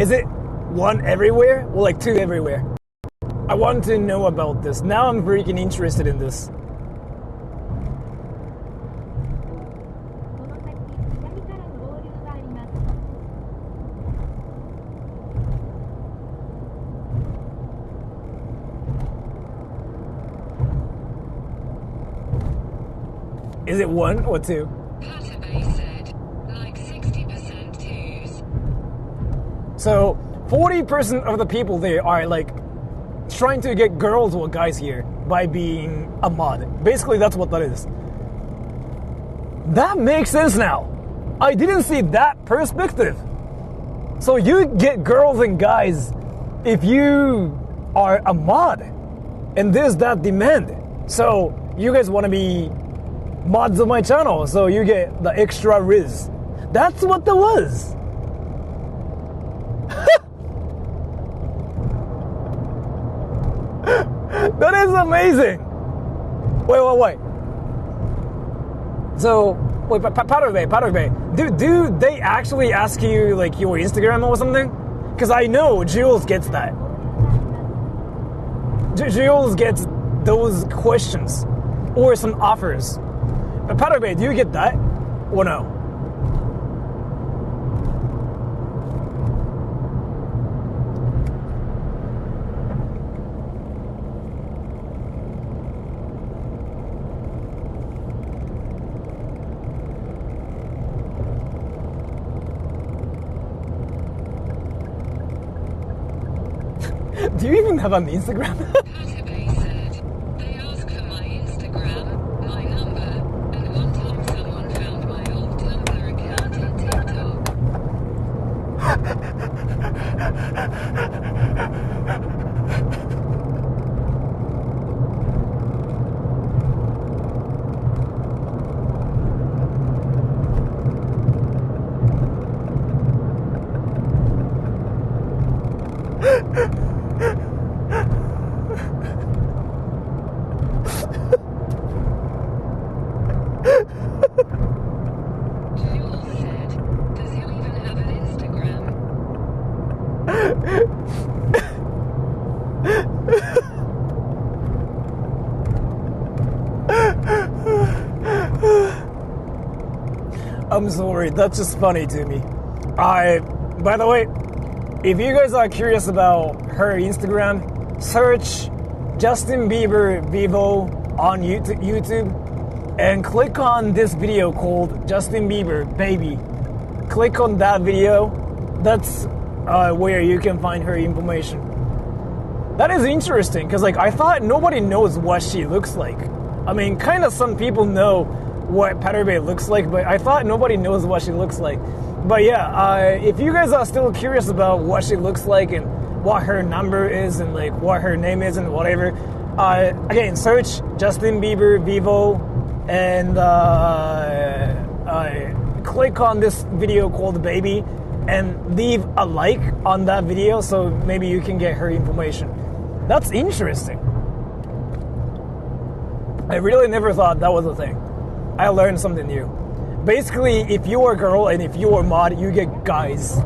Is it one everywhere or like two everywhere? I want to know about this. Now I'm freaking interested in this. Is it one or two? Patabay said, like 60% twos. So 40% of the people there are like trying to get girls or guys here by being a mod. Basically, that's what that is. That makes sense now. I didn't see that perspective. So you get girls and guys if you are a mod, and there's that demand. So you guys want to be mods on my channel, so you get the extra Rizz. That's what that was. That is amazing. Wait. So, wait, Patabay. Do they actually ask you like your Instagram or something? Because I know Jules gets that. Jules gets those questions or some offers. But Patabay, do you get that or no? Do you even have an Instagram? Patabay said, they ask for my Instagram, my number, and one time someone found my old Tumblr account in TikTok. Jules said, does you even have an Instagram? I'm sorry, that's just funny to me. By the way, if you guys are curious about her Instagram, search Justin Bieber Vivo on YouTube and click on this video called Justin Bieber Baby. Click on that video. That's where you can find her information. That is interesting because like I thought nobody knows what she looks like. I mean, kind of some people know what Patabay looks like, but I thought nobody knows what she looks like. But yeah, if you guys are still curious about what she looks like and what her number is and like what her name is and whatever, again, search Justin Bieber Vivo and click on this video called Baby and leave a like on that video so maybe you can get her information. That's interesting. I really never thought that was a thing. I learned something new. Basically, if you're a girl and if you're a mod, you get guys.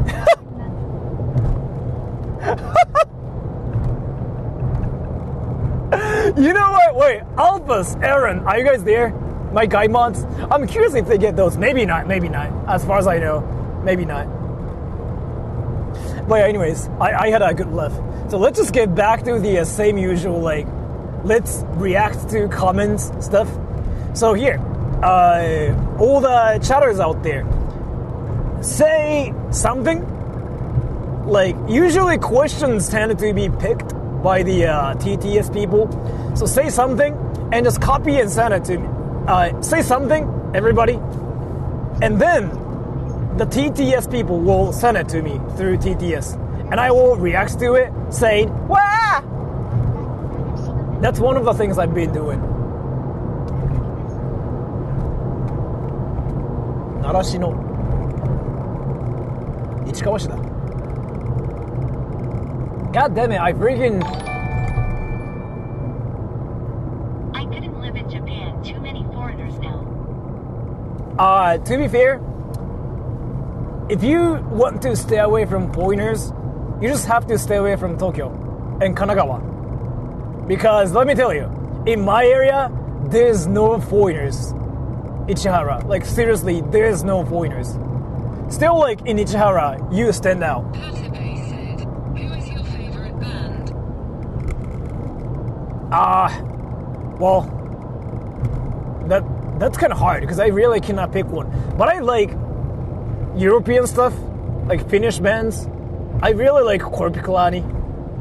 You know what? Wait, Alphas, Aaron, are you guys there? My guy mods? I'm curious if they get those. Maybe not. As far as I know, maybe not. But yeah, anyways, I had a good laugh. So let's just get back to the same usual, like, let's react to comments stuff. So here, all the chatters out there, say something. Like, usually questions tend to be picked by the TTS people. So say something and just copy and send it to me. Say something, everybody, and then the TTS people will send it to me through TTS, and I will react to it, saying, "Wah!" That's one of the things I've been doing. Narashi no Ichikawashi da. God damn it! I freaking. I couldn't live in Japan. Too many foreigners now. To be fair, if you want to stay away from foreigners, you just have to stay away from Tokyo and Kanagawa. Because let me tell you, in my area, there's no foreigners. Ichihara, like seriously, there's no foreigners. Still, like in Ichihara, you stand out. Hatabe said, who is your favorite band? Well, that's kind of hard because I really cannot pick one. But I like European stuff, like Finnish bands. I really like Korpiklani.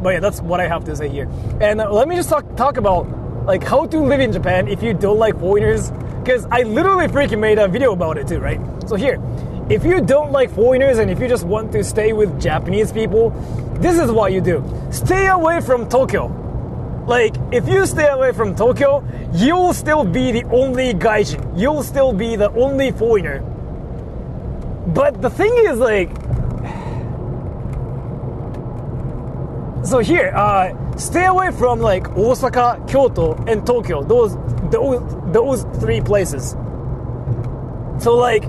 But yeah, that's what I have to say here. And let me just talk about like how to live in Japan if you don't like foreigners. Because I literally freaking made a video about it too, right? So here, if you don't like foreigners and if you just want to stay with Japanese people, this is what you do. Stay away from Tokyo. Like, if you stay away from Tokyo, you'll still be the only gaijin. You'll still be the only foreigner. But the thing is, like... So here, stay away from, like, Osaka, Kyoto, and Tokyo. Those three places. So, like,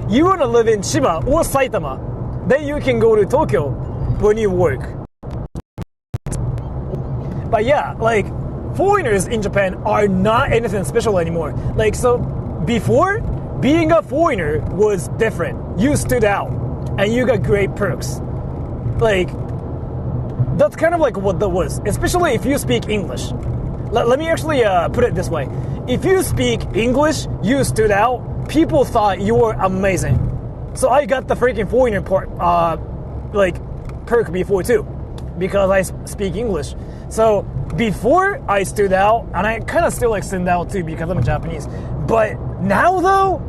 you want to live in Chiba or Saitama, then you can go to Tokyo when you work. But yeah, like, foreigners in Japan are not anything special anymore. Like, so, before, being a foreigner was different. You stood out, and you got great perks. Like, that's kind of like what that was, especially if you speak English. Let me actually put it this way. If you speak English, you stood out, people thought you were amazing. So I got the freaking foreigner part, like, perk before too, because I speak English. So before I stood out, and I kind of still like stand out too because I'm Japanese. But now though,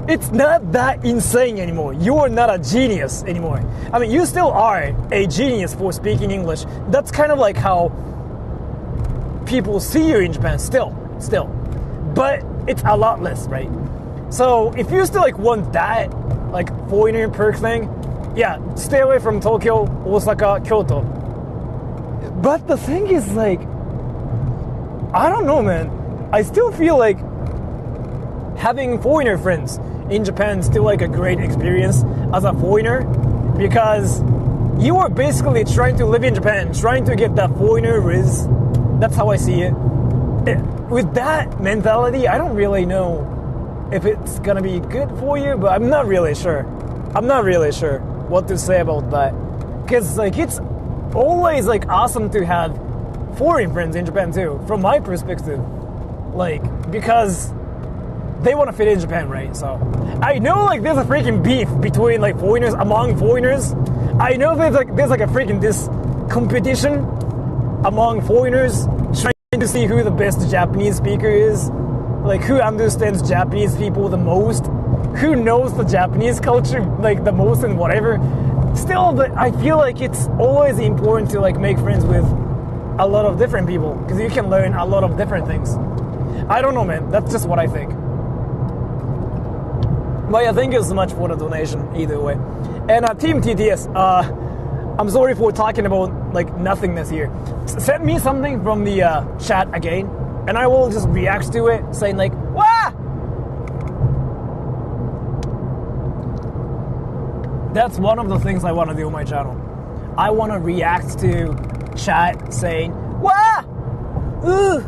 it's not that insane anymore. You are not a genius anymore. I mean, you still are a genius for speaking English. That's kind of like how people see you in Japan still. But it's a lot less, right? So if you still like want that, like foreigner perk thing, yeah, stay away from Tokyo, Osaka, Kyoto. But the thing is, like, I don't know, man. I still feel like having foreigner friends in Japan is still like a great experience as a foreigner, because you are basically trying to live in Japan, trying to get that foreigner Rizz. That's how I see it. With that mentality, I don't really know if it's gonna be good for you, but I'm not really sure. What to say about that. Because like it's always like awesome to have foreign friends in Japan too, from my perspective. Like, because they want to fit in Japan, right? So I know like there's a freaking beef between like foreigners, among foreigners. I know there's like a freaking this competition among foreigners trying to see who the best Japanese speaker is, like who understands Japanese people the most, who knows the Japanese culture like the most and whatever. Still, but I feel like it's always important to like make friends with a lot of different people, because you can learn a lot of different things. I don't know, man. That's just what I think. But yeah, thank you so much for the donation either way. And Team TTS, I'm sorry for talking about like nothingness here. Send me something from the chat again, and I will just react to it, saying like, "Wah!" That's one of the things I want to do on my channel. I want to react to chat saying, "Wah! Ooh!"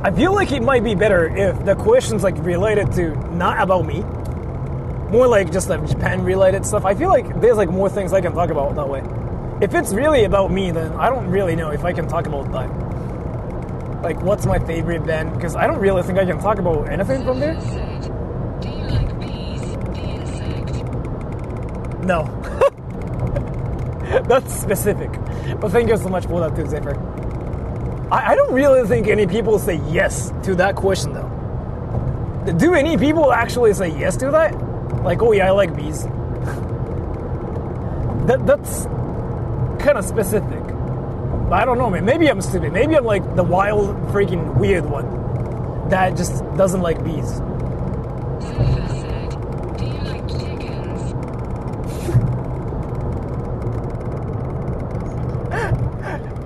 I feel like it might be better if the question's like related to not about me, more like just like Japan related stuff. I feel like there's like more things I can talk about that way. If it's really about me, then I don't really know if I can talk about that. Like, what's my favorite band? Because I don't really think I can talk about anything from there. Do you like bees, the insect? No. That's specific. But thank you so much for that too, Zephyr. I don't really think any people say yes to that question though. Do any people actually say yes to that? Like, oh yeah, I like bees. That's kind of specific. But I don't know, man. Maybe I'm stupid. Maybe I'm like the wild, freaking weird one that just doesn't like bees. Zephyr said, do you like chickens?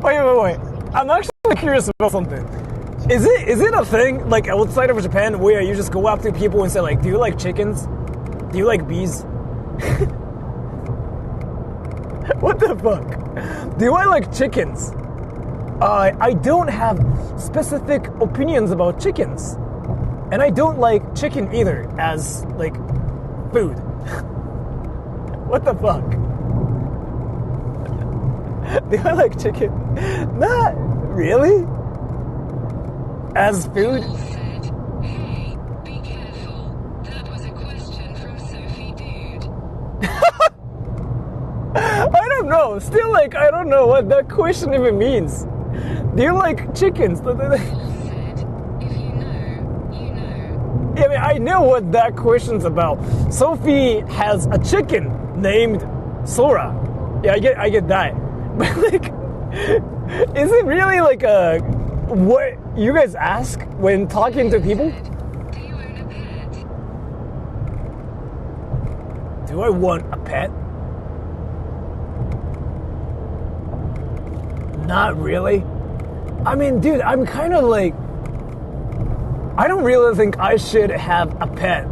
Wait. I'm actually curious about something. Is it a thing like outside of Japan where you just go up to people and say like, do you like chickens? Do you like bees? What the fuck? Do I like chickens? I don't have specific opinions about chickens. And I don't like chicken either as like food. What the fuck? Do I like chicken? Not really. As food? Said, hey, be careful. That was a question from Sophie Dude. I don't know. Still, like, I don't know what that question even means. Do you like chickens? Said, if you know, you know. Yeah, I mean, I know what that question's about. Sophie has a chicken named Sora. Yeah, I get that. But like, is it really like a what you guys ask when talking to people? Do you own a pet? Do I want a pet? Not really. I mean, dude, I'm kind of like, I don't really think I should have a pet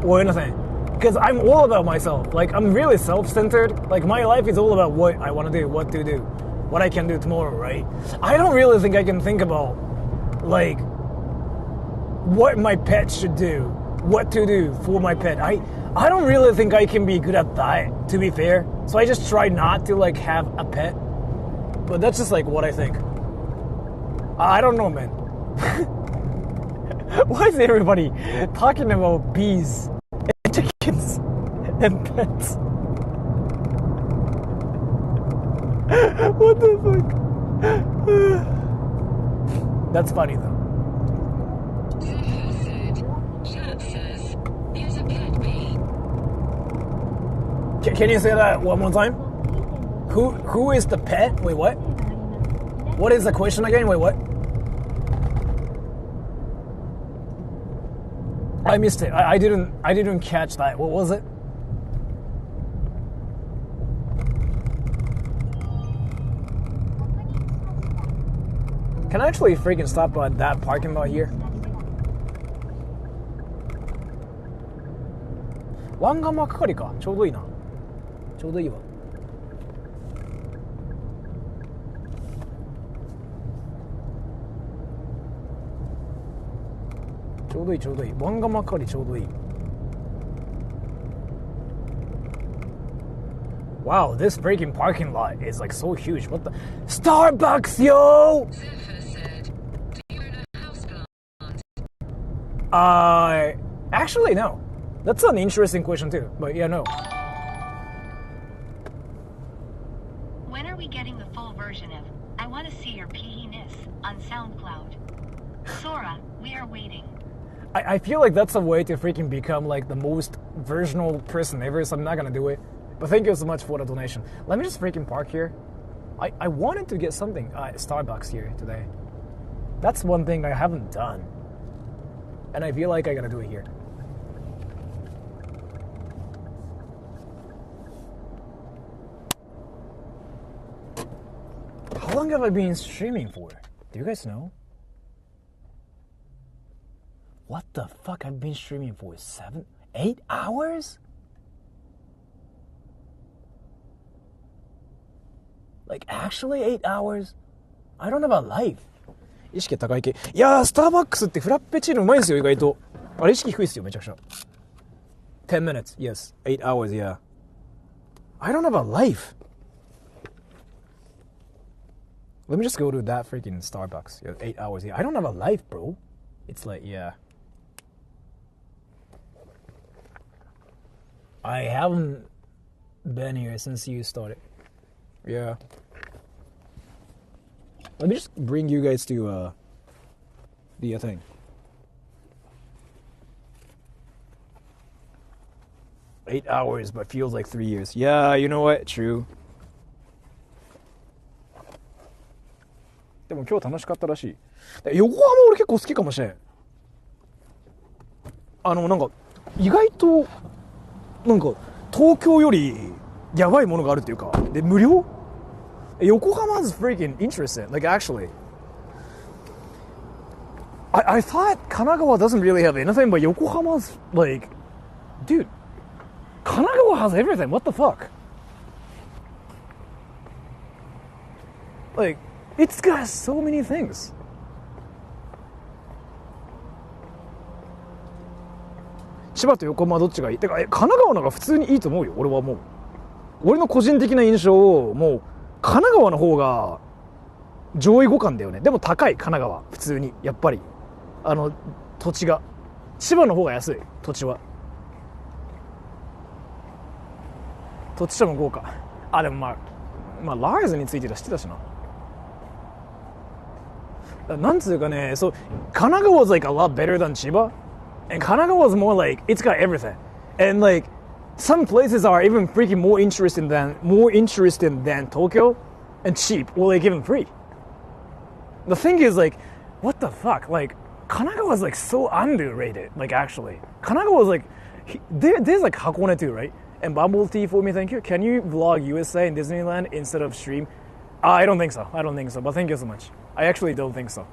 or anything. Because I'm all about myself. Like, I'm really self-centered. Like, my life is all about what I want to do, what to do, what I can do tomorrow, right? I don't really think I can think about, like, what my pet should do, what to do for my pet. I don't really think I can be good at that, to be fair. So I just try not to, like, have a pet. But that's just, like, what I think. I don't know, man. Why is everybody talking about bees? Chickens and pets. What the fuck? That's funny though. Zephyr said, chat says, here's a pet bee. Can you say that one more time? Who is the pet? Wait, what? What is the question again? Wait, what? I missed it. I didn't catch that. What was it? Can I actually freaking stop at that parking lot here? ワンガマ係か。ちょうどいいな。ちょうどいいわ。ちょうどいいちょうどいい。ワンガマ係ちょうどいい。Wow, this freaking parking lot is like so huge. What the? Starbucks, yo! Zephyr said, do you own a houseplant? Actually, no. That's an interesting question too. But yeah, no. When are we getting the full version of I Want to See Your Penis on SoundCloud? Sora, we are waiting. I feel like that's a way to freaking become like the most versional person ever, so I'm not gonna do it. But thank you so much for the donation. Let me just freaking park here. I wanted to get something at Starbucks here today. That's one thing I haven't done. And I feel like I gotta do it here. How long have I been streaming for? Do you guys know? What the fuck? I've been streaming for 8 hours? Like actually 8 hours? I don't have a life. 意識高い系。いやー、スターバックスってフラッペチーノうまいんですよ、意外と。あれ意識低いっすよ、めちゃくちゃ。10 minutes, yes. 8 hours, yeah. I don't have a life. Let me just go to that freaking Starbucks. Yeah, 8 hours, yeah. I don't have a life, bro. It's like, yeah. I haven't been here since you started. Yeah. Let me just bring you guys to the thing. Eight hours, but feels like 3 years. Yeah, you know what? True. でも今日楽しかったらしい。横浜俺結構好きかもしれん。なんか意外となんか東京よりやばいものがあるっていうか。で無料？横浜 is freaking interesting. Like actually, I thought Kanagawa doesn't really have anything, but Yokohama's like, dude, Kanagawa has everything. What the fuck? Like, it's got so many things. 千葉と横浜どっちがいい？てか神奈川の方が普通にいいと思うよ。俺はもう俺の個人的な印象をもう神奈川の方が上位互換だよね。でも高い神奈川普通にやっぱり土地が千葉の方が安い土地は土地者も豪華。あでもまあラーズについてた知ってたしな。なんつうかね、そう神奈川 is like a lot better than 千葉。And Kanagawa is more like it's got everything, and like some places are even freaking more interesting than Tokyo, and cheap or like even free. The thing is like, what the fuck? Like Kanagawa is like so underrated. Like actually, Kanagawa is like there's like Hakone too, right? And bubble tea for me, thank you. Can you vlog USA and Disneyland instead of stream? I don't think so. But thank you so much. I actually don't think so.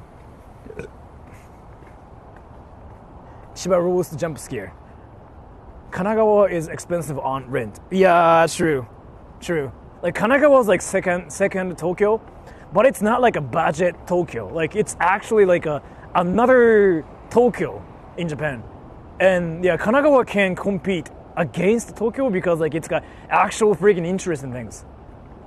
Chiba rules the jump scare. Kanagawa is expensive on rent. Yeah, true. Like Kanagawa is like second Tokyo, but it's not like a budget Tokyo. Like it's actually like another Tokyo in Japan. And yeah, Kanagawa can compete against Tokyo because like it's got actual freaking interesting things.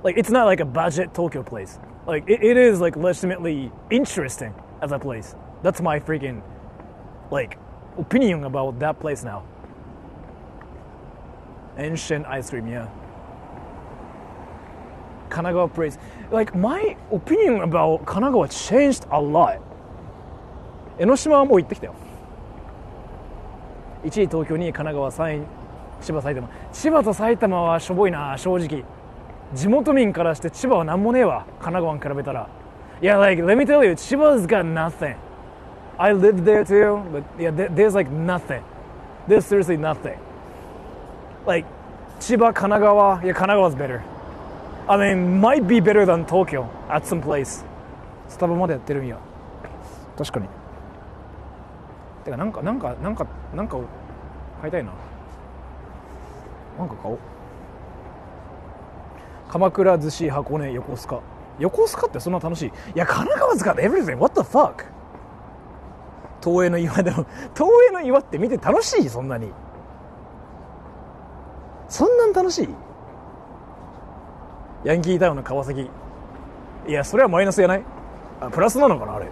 Like it's not like a budget Tokyo place. Like it is like legitimately interesting as a place. That's my freaking like opinion about that place now. Ancient ice cream, yeah. Kanagawa place. Like my opinion about Kanagawa changed a lot. 江ノ島はもう行ってきたよ。1位東京、2位神奈川、3位千葉、埼玉。千葉と埼玉はしょぼいな、正直。地元民からして千葉はなんもねえわ、神奈川に比べたら。Yeah, like, let me tell you, 千葉 has got nothing. I lived there too, but yeah, there's like nothing. There's seriously nothing. Like, 千葉、神奈川, yeah, 神奈川 is better. I mean, might be better than Tokyo at some place. スタバまでやってるんや。確かに。てか、なんか買いたいな。なんか買おう。鎌倉、逗子、箱根、横須賀。横須賀ってそんな楽しい？いや、神奈川 's got everything. What the fuck? 東映の岩でも、東映の岩って見て楽しい？そんなに。そんなん楽しい？ヤンキータウンの川崎。いや、それはマイナスじゃない？あ、プラスなのかな、あれ。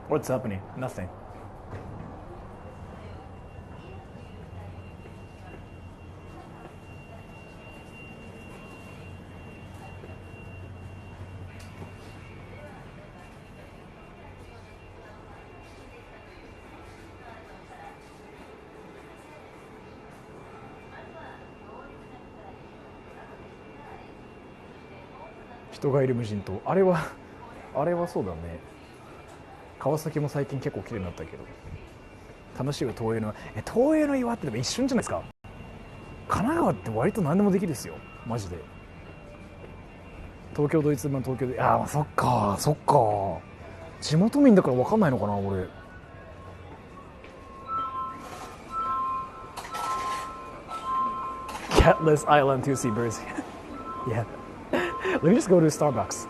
What's happening? Nothing. 人がいる無人島。あれはそうだね。川崎も最近結構綺麗になったけど。楽しいよ、東映の。東映の岩ってでも一瞬じゃないですか。神奈川って割と何でもできるですよ、マジで。東京ドイツ版東京で、ああ、そっか。地元民だから分かんないのかな、俺。Catless Island to see birds. Yeah. Let me just go to Starbucks.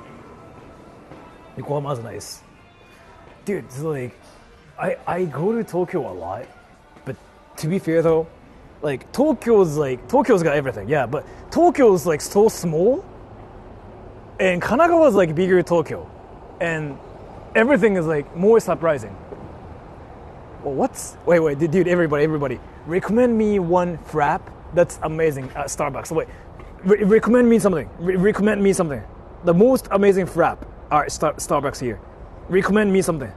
Yokohama's nice. Dude, it's like, I go to Tokyo a lot, but to be fair though, like Tokyo's got everything, yeah, but Tokyo's like so small, and Kanagawa's like bigger Tokyo, and everything is like more surprising. Well, wait, dude, everybody, recommend me one frap that's amazing at Starbucks. Wait. Recommend me something. Recommend me something. The most amazing frap are Starbucks here. Recommend me something.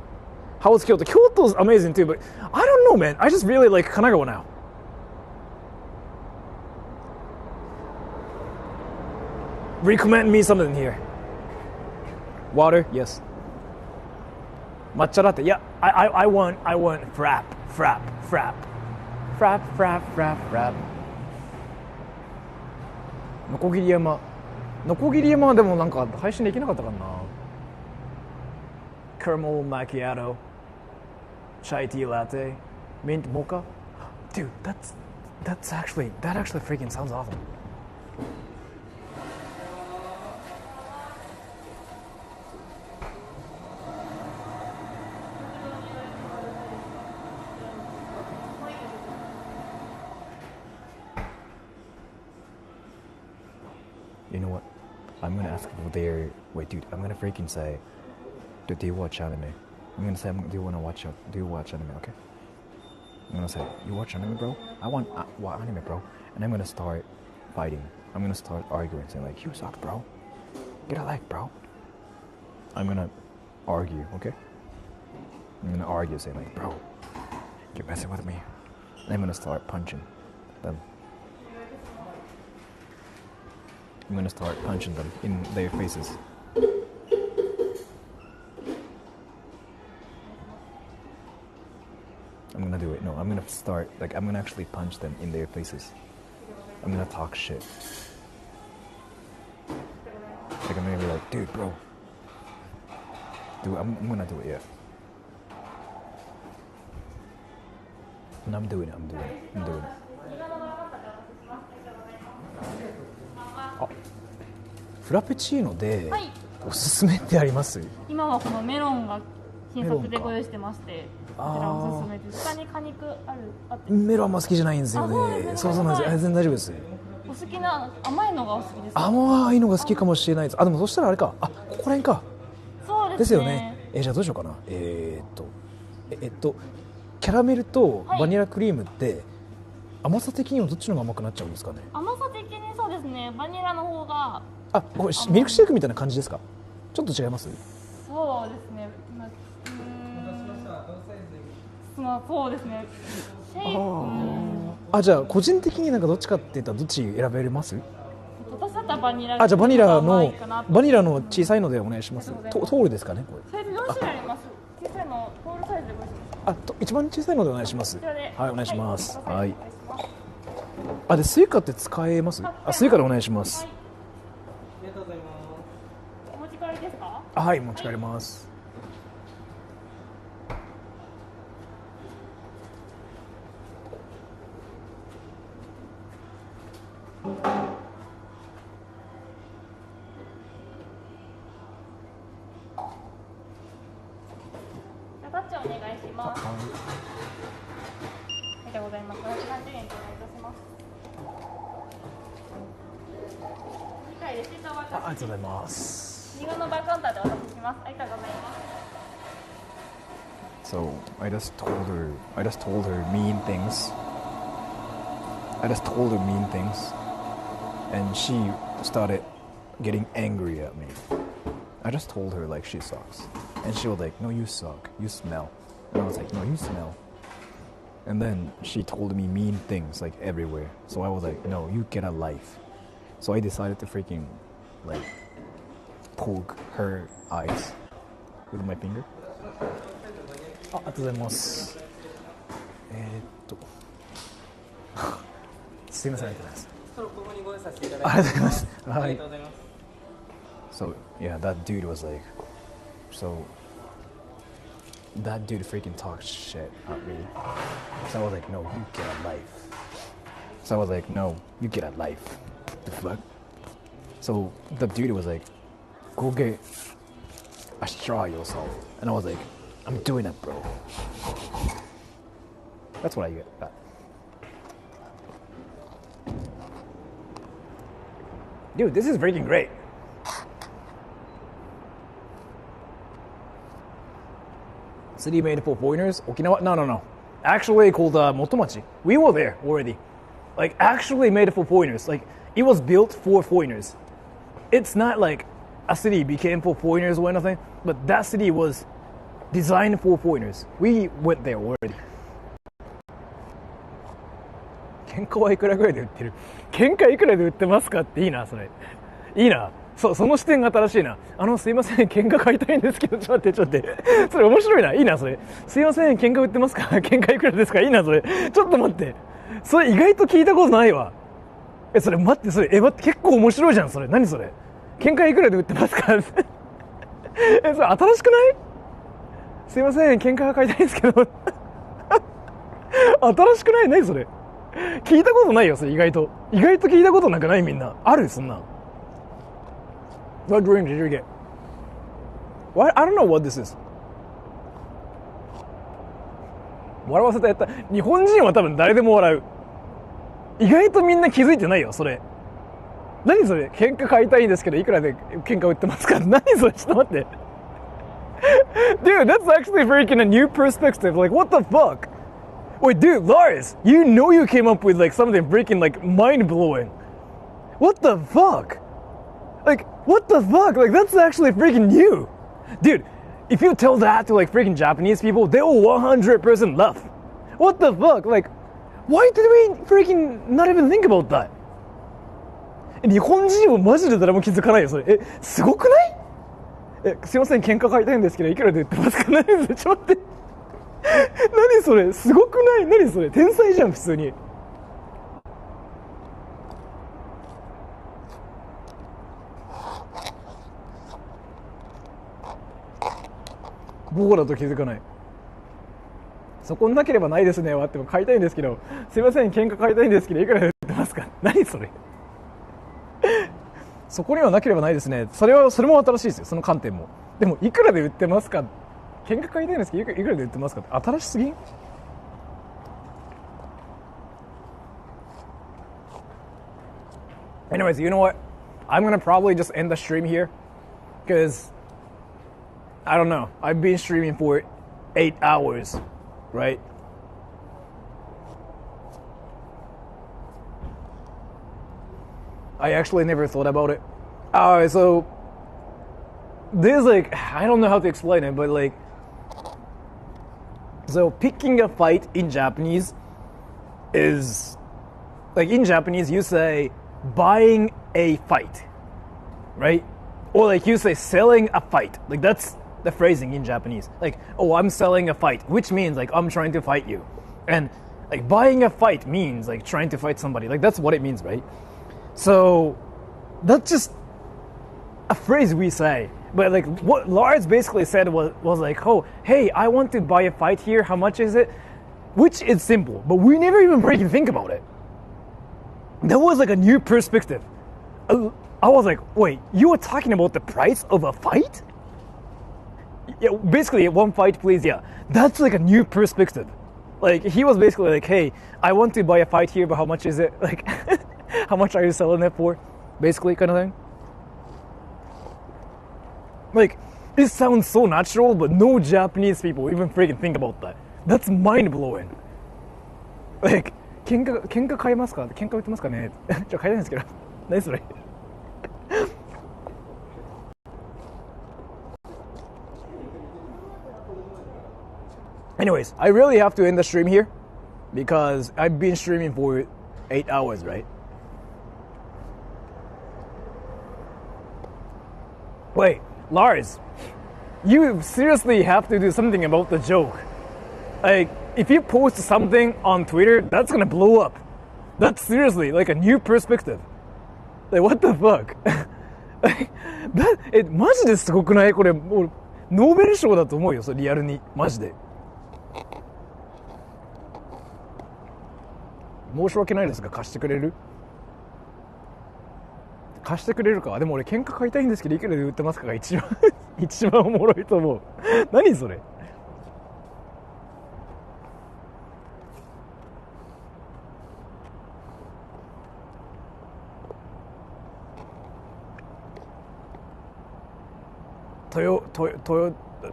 How's Kyoto? Kyoto's amazing too, but I don't know, man. I just really like Kanagawa now. Recommend me something here. Water, yes. Matcha latte, yeah. I want frap.ノコギリ山はでもなんか配信できなかったかな。caramel macchiato, chai tea latte, mint mocha. Dude, that actually freaking sounds awesome. You know what? I'm gonna ask for their. Wait, dude. I'm gonna freaking say, do you watch anime? I'm gonna say, do you watch anime? Okay. I'm gonna say, you watch anime, bro? I want anime, bro. And I'm gonna start fighting. I'm gonna start arguing, saying like, you suck, bro. Get a life, bro. I'm gonna argue, okay? I'm gonna argue, saying like, bro, you're messing with me. And I'm gonna start punching them. I'm gonna start punching them in their faces. I'm gonna do it. No, I'm gonna start, like, I'm gonna actually punch them in their faces. I'm gonna talk shit. Like, I'm gonna be like, dude, bro. Dude, I'm gonna do it, yeah. And I'm doing it.あ、フラペチーノでおすすめってあります？今はこのメロンが新作でご用意してまして、こちらおすすめです。下に果肉あって。メロンあんま好きじゃないんですよね。そうなんですよ。全然大丈夫です。お好きな甘いのがお好きですか？甘いのが好きかもしれないです。あ、でもそしたらあれか。あ、ここら辺か。そうですよね。じゃあどうしようかな。キャラメルとバニラクリームって甘さ的にはどっちの方が甘くなっちゃうんですかね？甘さ的にそうですね。バニラの方が。あ、これミルクシェイクみたいな感じですか？ちょっと違います？そうですね。そうですね。シェイク。あ、じゃあ個人的になんかどっちかって言ったらどっち選べます？私だったらバニラ。あ、じゃあバニラの小さいのでお願いします。トールですかね、これ。サイズ4種類あります。小さいのトールサイズでございます。あ、一番小さいのでお願いします。はい、お願いします。はい。あ、でスイカって使えます？あ、スイカでお願いします。ありがとうございます。お持ち帰りですか？はい、持ち帰ります。タッチお願いします。ありがとうございます。530円とお願いいたします。次回レシートを渡します。ありがとうございます。右のバーカウンターでお渡しします。ありがとうございます。So I just told her mean things. And she started getting angry at me. I just told her like she sucks. And she was like, no, you suck. You smell. And I was like, no, you smell. And then she told me mean things like everywhere. So I was like, no, you get a life. So I decided to freaking like poke her eyes with my finger. ありがとうございます。すいません、ありがとうございます。ここにご用意させていただきます。ありがとうございます。ありがとうございます。So yeah, that dude was like, that dude freaking talked shit at me. So I was like, no, you get a life. So I was like, no, you get a life. The fuck? So the dude was like, go get a straw yourself. And I was like, I'm doing it, bro. That's what I got. Dude, this is freaking great. City made for foreigners? Okinawa? No. Actually called Motomachi. We were there already. Like, actually made for foreigners. Like, it was built for foreigners. It's not like a city became for foreigners or anything, but that city was designed for foreigners. We went there already. 喧嘩はいくらぐらいで売ってる？喧嘩いくらで売ってますかっていいな、それ。いいな。その視点が新しいな。すいません、喧嘩買いたいんですけど、ちょっと待って。それ面白いな。いいな、それ。すいません、喧嘩売ってますか？喧嘩いくらですか？いいな、それ。ちょっと待って。それ意外と聞いたことないわ。それ待って、待って、結構面白いじゃん、それ。何それ。喧嘩いくらで売ってますか？それ新しくない？すいません、喧嘩が買いたいんですけど新しくない？何それ？聞いたことないよ、それ。意外と聞いたことなくない？みんなある？そんな。 What drink did you get? What? I don't know what this is. 笑わせたやった。日本人は多分誰でも笑う。意外とみんな気づいてないよ、それ。何それ？喧嘩買いたいんですけどいくらで喧嘩売ってますか？何それ？ちょっと待ってDude, that's actually freaking a new perspective. Like, what the fuck? Wait, dude, Lars, you know you came up with like something freaking like mind-blowing. What the fuck? Like, what the fuck? Like, that's actually freaking new. Dude, if you tell that to like freaking Japanese people, they will 100% laugh. What the fuck? Like, why did we freaking not even think about that? 日本人はマジで誰も気づかないよ、それ。すごくない？すいません、喧嘩買いたいんですけどいくらで売ってますか？何それ？ちょっと待って何それ？すごくない？何それ？天才じゃん、普通に。僕だと気づかない。そこなければないですねはあっても買いたいんですけど、すいません、喧嘩買いたいんですけどいくらで売ってますか？何それ？そこにはなければないですね。それも新しいですよ、その観点も。でもいくらで売ってますか？喧嘩買いたいんですけどいくらで売ってますかって新しすぎん？Anyways, you know what? I'm gonna probably just end the stream here because I don't know. I've been streaming for 8 hours, right? I actually never thought about it. So there's like, I don't know how to explain it, but like, so picking a fight in Japanese is, like in Japanese you say buying a fight, right? Or like you say selling a fight. Like that's the phrasing in Japanese. Like, oh, I'm selling a fight, which means like I'm trying to fight you. And like buying a fight means like trying to fight somebody. Like that's what it means, right? So that's just a phrase we say. But like what Lars basically said was like, oh, hey, I want to buy a fight here. How much is it? Which is simple, but we never even freaking think about it. That was like a new perspective. I was like, wait, you were talking about the price of a fight? Yeah, basically one fight, please. Yeah, that's like a new perspective. Like he was basically like, hey, I want to buy a fight here, but how much is it? Like, how much are you selling it for? Basically, kind of thing. Like, it sounds so natural, but no Japanese people even freaking think about that. That's mind-blowing. Like, 喧嘩買いますか？喧嘩売ってますかね？ちょ、買いたいんですけど。何それ？Anyways, I really have to end the stream here because I've been streaming for 8 hours, right? Wait, Lars, you seriously have to do something about the joke. Like, if you post something on Twitter, that's gonna blow up. That's seriously like a new perspective. Like, what the fuck? Like, マジですごくない？これ、もうノーベル賞だと思うよ、それリアルに。マジで。申し訳ないですが、貸してくれる？貸してくれるか？でも俺喧嘩買いたいんですけどいくらで売ってますかが一番おもろいと思う。何それ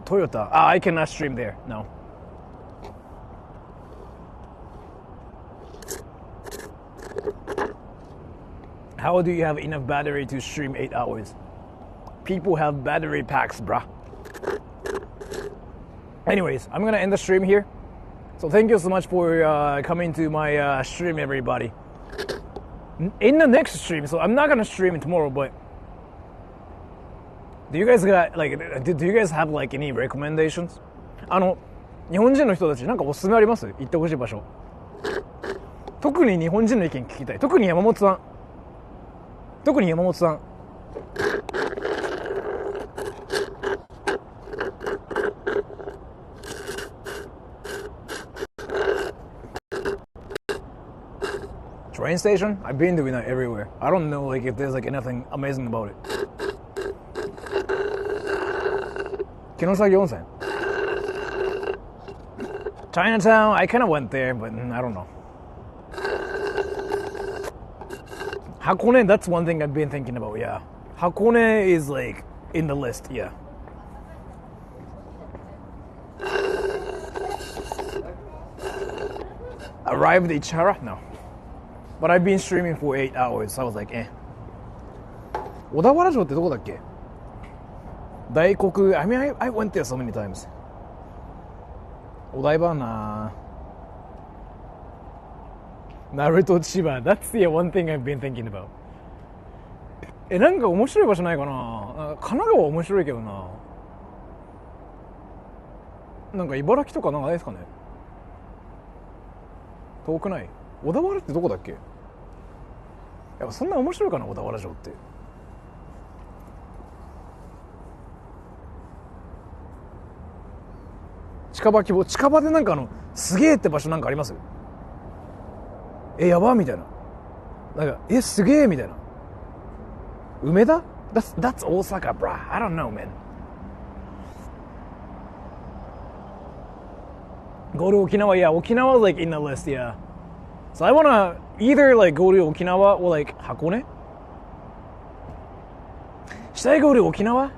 ？Toyota. I cannot stream there. No. How do you have enough battery to stream 8 hours? People have battery packs, bruh. Anyways, I'm gonna end the stream here. So thank you so much for coming to my stream, everybody. In the next stream, so I'm not gonna stream tomorrow, but do you guys have like any recommendations? 日本人の人たちなんかおすすめあります？行ってほしい場所。特に日本人の意見聞きたい。特に山本さん。Train station? I've been doing that everywhere. I don't know like if there's like anything amazing about it. 城崎温泉 Chinatown, I kind of went there, but I don't know. Hakone, that's one thing I've been thinking about, yeah. Hakone is like in the list, yeah. Arrived at Ichihara? No. But I've been streaming for 8 hours, so I was like, eh. 小田原城ってどこだっけ？大黒 I mean, I went there so many times. お台場なナルト千葉 That's the one thing I've been thinking about. なんか面白い場所ないかな。神奈川面白いけどな。なんか茨城とかなんかないですかね。遠くない？小田原ってどこだっけ？やっぱそんな面白いかな小田原城って。近場希望、近場でなんかすげえって場所なんかあります？やばみたいな。なんかすげえみたいな。梅田？ That's Osaka, bruh. I don't know, man. Go to Okinawa, yeah. Okinawa like in the list, yeah. So I wanna either like go to Okinawa or like Hakone. Should I go to Okinawa?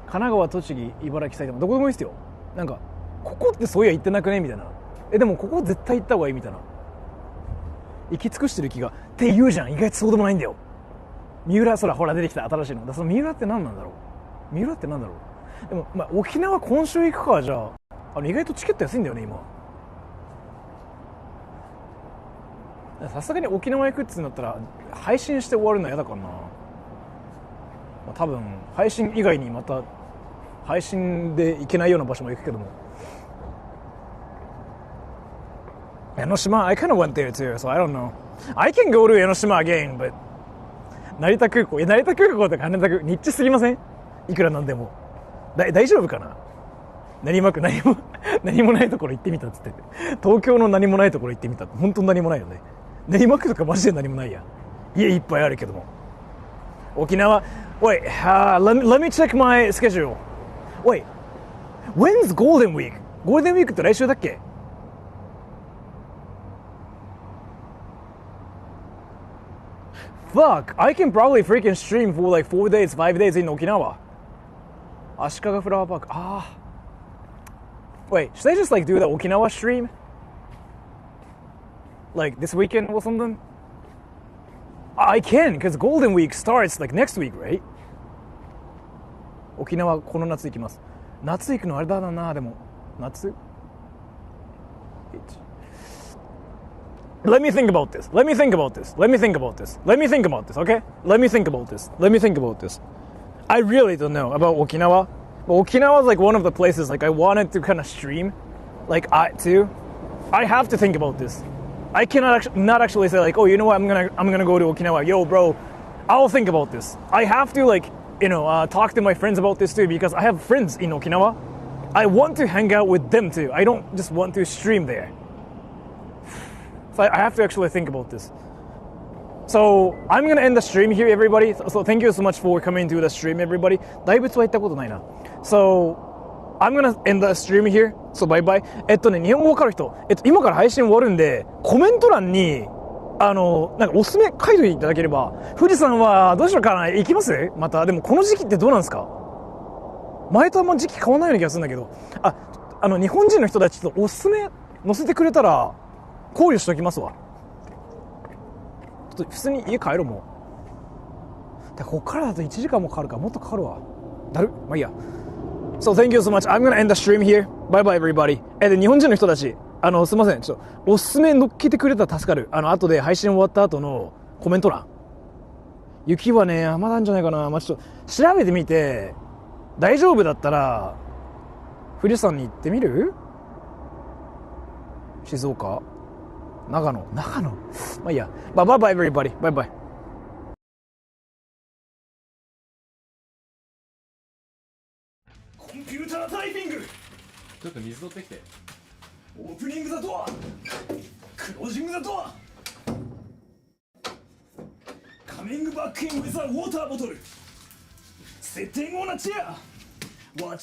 神奈川、栃木、茨城、埼玉、どこでもいいですよ。なんかここってそういや行ってなくねみたいな。でもここ絶対行った方がいいみたいな。行き尽くしてる気がって言うじゃん。意外とそうでもないんだよ。三浦、ほら出てきた新しいの。その三浦って何なんだろう。三浦って何だろう。でもまあ沖縄今週行くか。じゃあ意外とチケット安いんだよね今。さすがに沖縄行くって言うんだったら配信して終わるのは嫌だからな。多分配信以外にまた配信で行けないような場所も行くけども。江ノ島 I kind of went there too, so I don't know. I can go to 江ノ島 again, but 成田空港とか羽田空港ニッチすぎません？いくらなんでも大丈夫かな。練馬区何もないところ行ってみたっつってて、東京の何もないところ行ってみたって本当に何もないよね。練馬区とかマジで何もないや。家いっぱいあるけども。沖縄 Wait, let me check my schedule. Wait, when's Golden Week? Golden Week って来週だっけ？Fuck, I can probably freaking stream for like 4 days, 5 days in Okinawa. 足利フラワーパーク。Wait, should I just like do the Okinawa stream? Like this weekend or something? I can, because Golden Week starts like next week, right? 沖縄この夏行きます。夏行くのあれだな、でも夏Let me think about this. Okay? Let me think about this. I really don't know about Okinawa. But Okinawa is like one of the places like I wanted to kind of stream. Like I have to think about this. I cannot not actually say like, oh, you know what, I'm gonna go to Okinawa. Yo, bro, I'll think about this. I have to like, talk to my friends about this too because I have friends in Okinawa. I want to hang out with them too. I don't just want to stream there. So I have to actually think about this. So I'm gonna end the stream here, everybody. So thank you so much for coming to the stream, everybody. 大仏は行ったことないな。So I'm gonna end the stream here. So bye bye. 日本語わかる人、今から配信終わるんで、コメント欄になんかおすすめ書いていただければ。富士山はどうしようかな。行きます？またでもこの時期ってどうなんですか？前とあんま時期変わらないような気がするんだけど。日本人の人たちとおすすめ載せてくれたら考慮しておきますわ。ちょっと普通に家帰ろうもう。ここからだと1時間もかかるからもっとかかるわ。まあいいや。So thank you so much. I'm gonna end the stream here. Bye bye everybody. で日本人の人たち、すいません。ちょっとおすすめ乗っけてくれたら助かる。後で配信終わった後のコメント欄。雪はね、まだあるんじゃないかな。ちょっと調べてみて大丈夫だったら富士山に行ってみる？静岡、長野。まあいいや。Bye bye everybody. Bye bye. コンピュータータイピング。ちょっと水取ってきて。オープニングだとはクロージングだとは Coming back in with a water bottle. Sitting on a chair. Watching